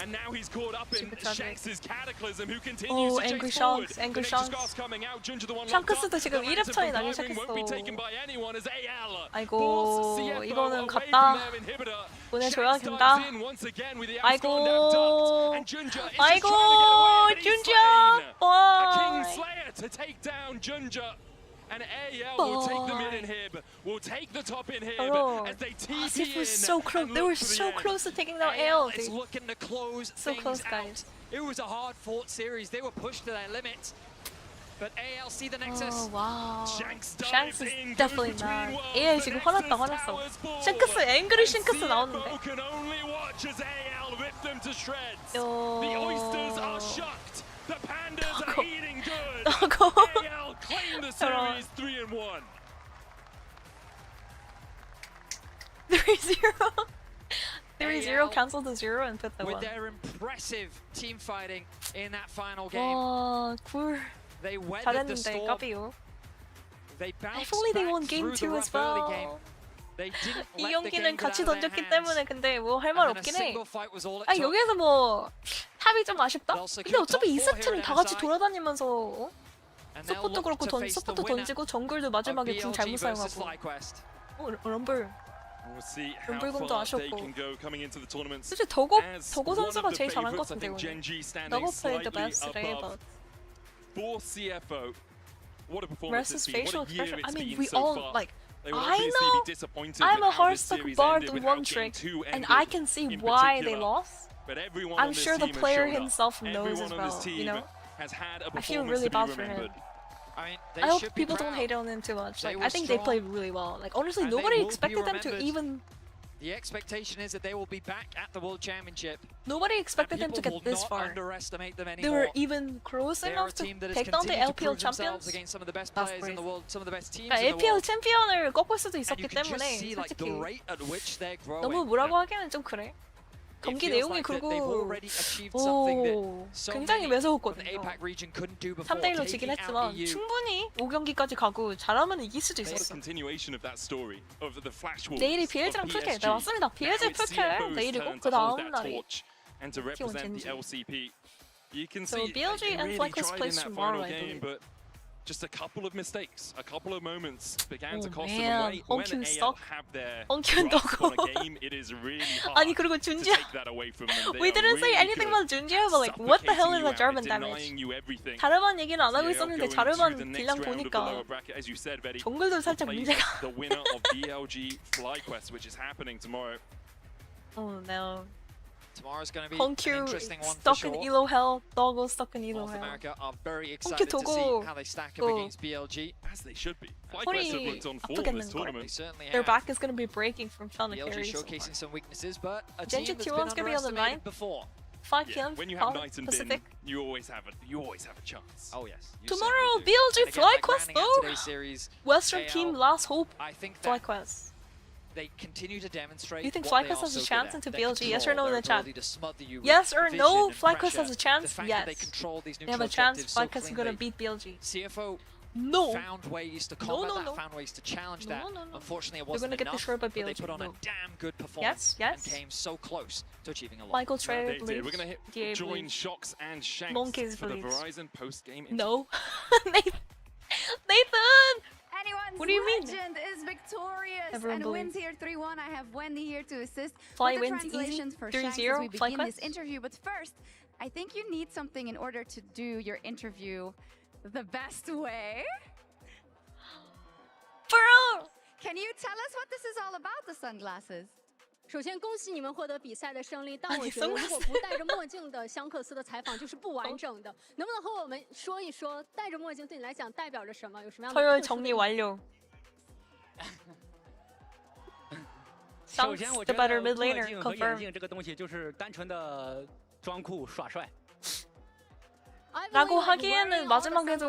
And now he's caught up in Super tragic. Shanks' Cataclysm, who Oh, continues to angry chase forward. Shanks, angry The Nature's Shanks. God's coming out. Junja the one locked 샹크스도 up. 지금 The 1렙 Lantern 차이 from 나기 Byron won't be taken 시작했어. by anyone as AL 아이고, force CFO 이거는 away 갔다. from their inhibitor. 보내줘야 Shanks 된다. dives in once again with the outscored 아이고, duct. And Junja is just 아이고, trying to get away, but he's 준지야, slain. A bye. Kingslayer to take down Junja. And AL will take the mid inhib, will take the top inhib Oh. as they TP CF was in so close. and They look were for the so end. close to taking down AL AL, is dude. looking to close So things close, out. guys. It was a hard-fought series. They were pushed to their limits. But AL see the nexus. Oh, wow. Shanks Shanks dives is in, goes definitely between mad. worlds. AL The 지금 Nexus 화났다, 화났어. towers forward. 싱크스, 앵그리 And 싱크스 CFO 나오는데. can only watch as AL rip them to shreds. 요. The oysters are shocked. The pandas are eating good. 너고. AL claim the series 3-1. 3-0. 3-0 cancel the 0 and put the with 1. their impressive team fighting in that final game. 와, 굴. They weathered the 잘했는데, storm. 까비요. They bounced If only they back won game through 2 the as rough early game. well. They didn't 이 let the 경기는 game get 같이 out of their 던졌기 hands. 때문에 근데 뭐 할 말 And then a 없긴 해. single fight was all it 아니 took. 여기서 뭐 탑이 좀 아쉽다? They'll 근데 secure 어차피 top 4 here 2세트는 in 다 같이 MSI. 돌아다니면서 And they'll 서포트도 look 그렇고 to face the 서포트 winner 던지고 정글도 of 마지막에 궁 BLG 잘못 versus 사용하고 FlyQuest. 럼블 We'll see how 럼블공도 far they 아쉬웠고 can go coming into the tournament. 솔직히 더고 As 더고 one of 선수가 the 제일 잘한 것 favorites, I 같은데 think 오늘 Gen G standing 더고 played the slightly best today above. but For CFO, what a performance versus it's been. facial What a year expression I it's mean been we so all far. like They will I obviously know be disappointed I'm with a how hard this stuck series bard ended, on with how one trick Game 2 and ended I can see in why they particular. lost. But everyone I'm on this sure the team has player showed up. himself knows Everyone as on this well, team you know? has had a I feel performance really to be bad for him. remembered. I mean, I hope should be people don't proud. hate on him too much. They Like were I think they strong. played really well. Like honestly, And they nobody will be expected them to remembered. even. The expectation is that they will be back at the World Championship. Nobody expected them to People get this will not far. underestimate them They anymore. were even close They are enough a to team that has take down the continued to LPL prove themselves champions. against some of the best That's players in the crazy. world, some of the best teams 그러니까 in the LPL world. 챔피언을 꺾을 수도 And 있었기 you can just 때문에 see like the 솔직히 rate at which they're growing. 너무 뭐라고 하기에는 좀 그래. It 경기 feels 내용이 like that 그리고 they've already achieved something that 오 so 굉장히 many from 매서웠거든요. the APAC region couldn't do before. 3대1로 지긴 Taking out 했지만 EU. 충분히 5경기까지 가고 잘하면 이길 수도 What a 있었어. continuation of that story of the flash wolves 내일이 of BLG랑 풀캐. 네 PSG. 맞습니다. BLG Now it's 풀캐 CFO's 내일이고 turn 그 to hold 다음 that 날이 torch and to represent the LCP. You can So see BLG they and really FlyQuest tried plays in that tomorrow, final I game, believe. but just a couple of mistakes, a couple of moments began to Oh, cost man. them. When Honkyun AL stuck. have their Honkyun grasp on stuck. a game, it is really hard 아니 그리고 to 준지야. take that away from them. They We are didn't say really anything good about 준지야, at but like what the hell is suffocating you a out, German at damage? denying you everything. 자르반 얘기는 안 하고 They are 있었는데 going to 자르반 the next 딜량 round of the 보니까 lower bracket, as you said, Betty. 정글도 살짝 Plays 문제가. the winner of BLG FlyQuest, which is happening tomorrow. Oh no. Tomorrow's going to be an Honku interesting one for stuck sure. in Elo hell. Doggo stuck in Elo North hell. America are very excited to see 도고 how they stack up 고. against BLG. As they should be. FlyQuest have looked on form this 아프겠는 걸. They tournament. certainly Their have. back is gonna be breaking from Shauna BLG carries. showcasing some weaknesses, but a Gen team G that's been T1's gonna be on the underestimated 9th. before. 5 Yeah, p.m. when you have Paul, Knight and Pacific. Bin, you always have a chance. Oh yes. you Tomorrow, certainly do. BLG And again, like FlyQuest rounding out though. today's series, Western AL, team last hope. I think that FlyQuest. they continue to demonstrate. You think what they FlyQuest are has a so chance good at. into Their BLG? Yes or control, no in their the chat? ability to smother you with Yes or vision no? and FlyQuest pressure. has a chance? The fact Yes. that they control these They have neutral a chance. objectives so FlyQuest is gonna cleanly. beat BLG. CFO No. found ways to combat that, no. found ways to challenge No, that. no, no. Unfortunately, it They're wasn't gonna get enough, destroyed by but they BLG. put on No. a damn good performance Yes. and came so close to achieving a lot. Michael They Trey did. We're believes. going to DA join believes. Shocks and Shanks Monkeys for the believes. Verizon post-game. No. Nathan. Nathan. Anyone's What do you mean? legend is victorious Everyone and wins believes. here 3-1. I have Wendy here to assist Fly with the wins easy, translations for 3-0, Shanks as we Fly begin this quest. interview. But first, I think you need something in order to do your interview the best way. Bro. Can you tell us what this is all about, the sunglasses? 首先，恭喜你们获得比赛的胜利。但我你觉得，如果 sunglasses 不戴着墨镜的香克斯的采访就是不完整的。能不能和我们说一说，戴着墨镜对你来讲代表着什么？有什么样的 서열 特殊的 정리 意义？ 완료. 首先， Shanks 我 the 觉 better 得 mid 墨 laner 镜和眼 confirmed. 镜这个东西就是单纯的装酷耍帅。 라고 하기에는 마지막에도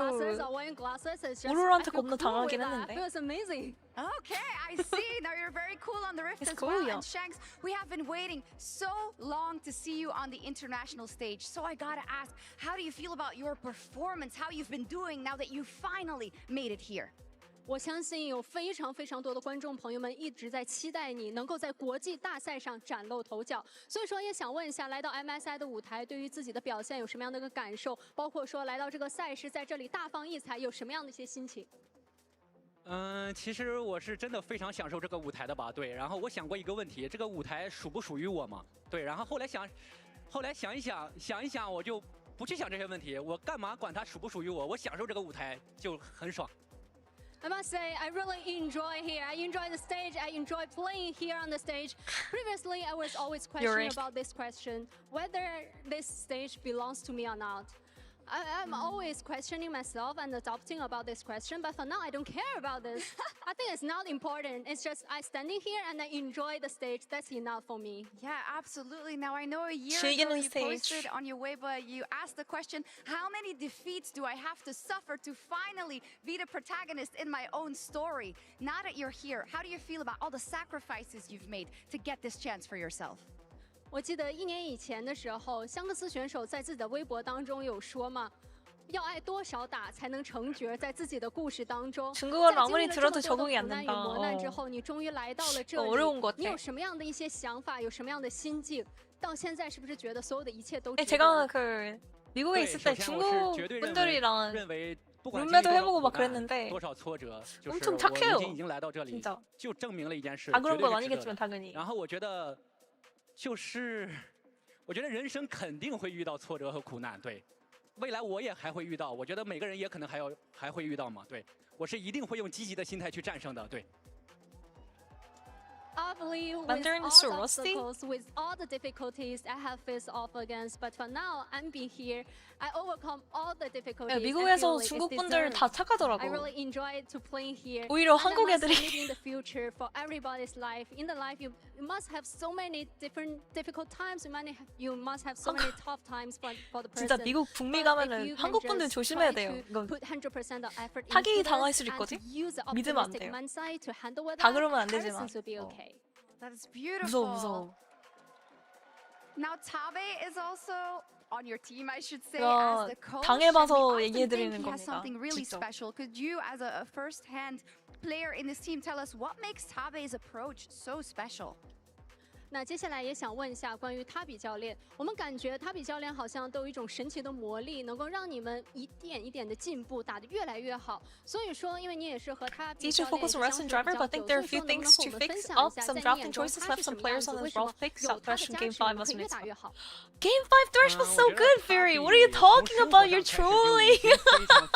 우르르한테 겁나 당하긴 했는데. Okay, I see. Now you're very cool on the rift as well. And Shanks, we have been waiting so long to see you on the international stage. So I gotta ask, how do you feel about your performance? How you've been doing now that you finally made it here? 我相信有非常多的观众朋友们一直在期待你能够在国际大赛上崭露头角，所以说也想问一下，来到 MSI 的舞台，对于自己的表现有什么样的一个感受？包括说来到这个赛事，在这里大放异彩，有什么样的一些心情？其实我是真的非常享受这个舞台的吧，对。然后我想过一个问题，这个舞台属不属于我嘛？对。然后后来想一想，我就不去想这些问题，我干嘛管它属不属于我？我享受这个舞台就很爽。I must say, I really enjoy here. I enjoy the stage. I enjoy playing here on the stage. Previously, I was always questioning about this question, whether this stage belongs to me or not. I'm always questioning myself and adopting about this question, but for now, I don't care about this. I think it's not important. It's just I standing here and I enjoy the stage. That's enough for me. Yeah, absolutely. Now, I know a year ago you posted on your Weibo, you asked the question, how many defeats do I have to suffer to finally be the protagonist in my own story? Now that you're here, how do you feel about all the sacrifices you've made to get this chance for yourself? 我记得1年以前的时候，香克斯选手在自己的微博当中有说嘛，要挨多少打才能成角，在自己的故事当中。在经历了这么多的苦难与磨难之后，你终于来到了这里。你有什么样的一些想法？有什么样的心境？到现在是不是觉得所有的一切都？ 제가 그 미국에 있을 때 중국 분들이랑 룸메도 해보고 막 그랬는데 엄청 착해요. 진짜. 다 그런 건 아니겠지만 당연히. 然后我觉得人生肯定会遇到挫折和苦难，对，未来我也还会遇到，我觉得每个人也可能还会遇到嘛，对，我是一定会用积极的心态去战胜的，对。 Obviously, with all the obstacles, with all the difficulties I have faced off against, but for now, I'm being here. I overcome all the difficulties. 미국에서 중국 분들 다 착하더라고. I really enjoy to playing here. 오히려 한국 애들이 in the future for everybody's life. In the life, you must have so many different difficult times. You must have so many tough times for the person. 진짜 미국 북미 가면은 한국 분들 조심해야 돼요. 이건 사기 당할 수 있거든. 믿으면 안 돼요. 다 그러면 안 되지만. That's beautiful. 무서워. Now Tabe is also on your team, I should say, as the coach. 당해봐서 얘기해드리는 he has 겁니다. something really 직접. special. Could you, as a first-hand player in this team, tell us what makes Tabe's approach so special? 那接下来也想问一下关于塔比教练，我们感觉塔比教练好像都有一种神奇的魔力，能够让你们一点一点的进步，打得越来越好。所以说，因为你也是和塔比教练相处比较久，所以说能不能和我们分享一下，在你眼中他是什么样子？为什么有他的加持，我们可以越打越好 Game 5 Thresh was so good, Fury. What are you talking about? You're trolling.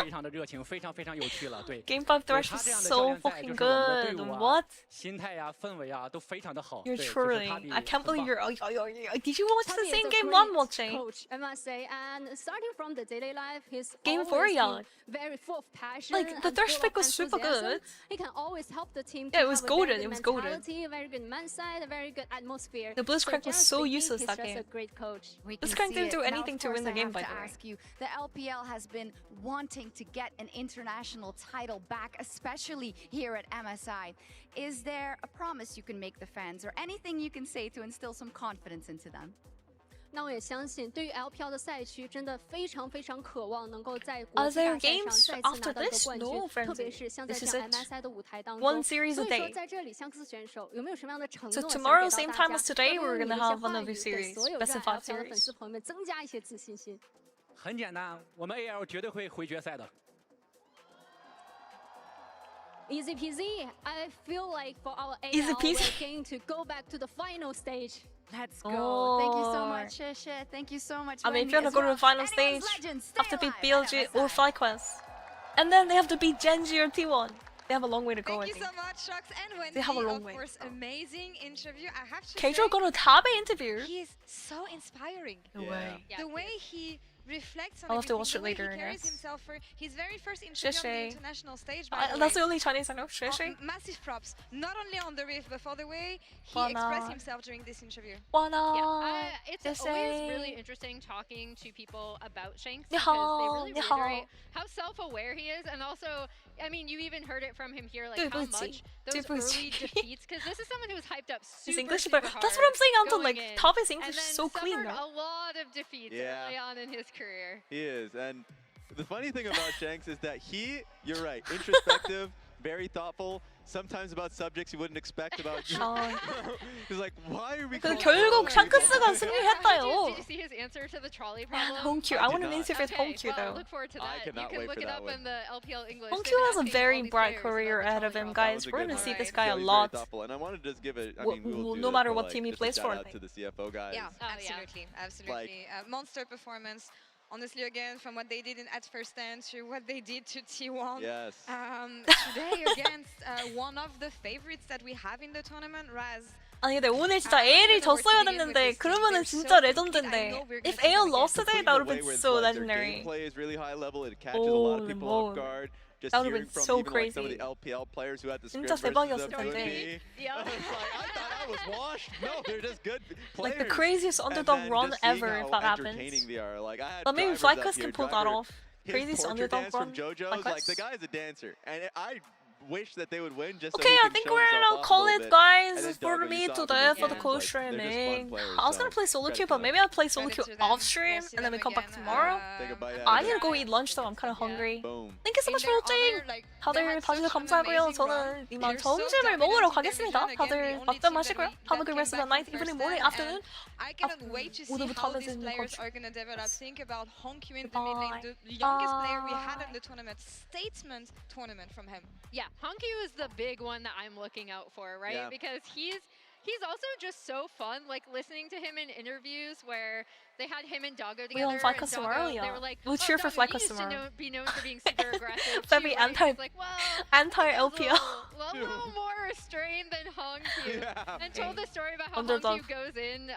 非常的热情，非常有趣了，对。 Game 5 Thresh was so fucking good. What? 心态呀、氛围啊都非常的好。 You're trolling. I can't believe you're. Did you watch the same game I'm watching? Coach, I must say, and starting from the daily life, he's Game 4, very full of passion. Like the Thresh pick was super good. He can always help the team. Yeah, it was golden. It was golden. A very good mindset, a very good atmosphere. The Blitzcrank was so useless that He's game. just a great coach. Blitzcrank didn't do anything to win the game, by the way. Ask you, the LPL has been wanting to get an international title back, especially here at MSI. Is there a promise you can make the fans, or anything you can say to instill some confidence into them? 那我也相信，对于 LPL 的赛区，真的非常渴望能够在国际大赛上再次拿到一个冠军，特别是像在这样 MSI 的舞台当中。所以说，在这里，香克斯选手有没有什么样的承诺想给到大家？对于你的一些话语，给所有热爱 LPL 的粉丝朋友们增加一些自信心。很简单，我们 AL 绝对会回决赛的。 Easy peasy. I feel like for our AL, we're going to go back to the final stage. Let's go. Thank you so much, Sheshe. Thank you so much. I mean, if you want to go to the final stage, have to beat BLG or FlyQuest. And then they have to beat Genji or T1. They have a long way to go, Thank you so much, Shox and Wendy. They have a long way. Of course, amazing interview. I have to Keijo got a Tabe interview. He is so inspiring. The way. The way he reflects on I'll have to everything, watch the it way later, he carries yes. himself for his very first interview on the international stage. By the That's way. the only Chinese I know. Massive props, not only on the riff, but for the way he Why expressed not? himself during this interview. Yeah, it's always really interesting talking to people about Shanks because they really reiterate how self-aware he is, and also, I mean, you even heard it from him here, like how much those early defeats, because this is someone who's hyped up super hard. That's what I'm saying, Anton. Like, Tabe's English is so suffered clean. a lot of defeats early on in his career. He is, and the funny thing about Shanks is that you're right, introspective, very thoughtful, sometimes about subjects you wouldn't expect about you. He's like, why are we calling 결국 샹크스가 Did 승리했다요. you see his answer to the trolley problem? Hongkyu. I want to interview with Okay, Hongkyu though. look forward to that. You can look it up in the LPL English. Hongkyu has a very bright career ahead of him, guys. We're gonna see this guy a lot. And I wanted to just give it, I mean, we'll do no this, matter but, what like, team he just a plays shout for. out to the CFO guys. Yeah, absolutely. Monster performance. Honestly, again, from what they did at First Stand to what they did to T1. Yes. Today against one of the favorites that we have in the tournament, Raz. 아니 근데 오늘 진짜 AL이 졌어야 됐는데 그러면은 진짜 레전드인데. If AL lost today, that would have been so legendary. Gameplay is really high level. It catches a lot of people off guard. Just that would have hearing been from so even crazy. like some of the LPL players who had the 진짜 skirmishes 대박이었을 of 텐데. I thought I was washed. No, they're just good players. Like the craziest underdog run ever if that happens. But maybe Flycus can pull that off. Craziest underdog run. From JoJo's, like the guy's a dancer, and I wish that they would win just so Okay, he I can think show we're himself gonna off a call little it, bit. guys. And then For Doggo, me you saw today them for the again, co like, they're just fun streaming. players, I was gonna so play solo credit queue, to but them. maybe I'll play solo queue off stream and then we come back tomorrow. Take a bite I out need to of go it. eat lunch though. I'm kind of hungry. Boom. Thank you so much for watching. 다들 봐주셔서 감사하고요. 저는 이만 점심을 먹으러 가겠습니다. 다들 맛좀 마시고요. Have a good rest of the night, evening, morning, afternoon. I cannot wait to see 오늘부터 how 하면 these 되는 players 거죠. are going to develop. Think about Hongkyu in the mid lane, the youngest player we had in the tournament, statement tournament from him. Yeah, Hongkyu is the big one that I'm looking out for, right? Yeah. Because he's also just so fun, like listening to him in interviews where they had him and Doggo We on together. Flycus and tomorrow, Doggo, yeah. They were like, We'll cheer for Doggo, Flycus you used tomorrow. to be known for being super aggressive. Very too, right? anti- He's like, well, anti-LPL. a little more restrained than Hongkyu. And told the story about how Underdog. Hongkyu goes in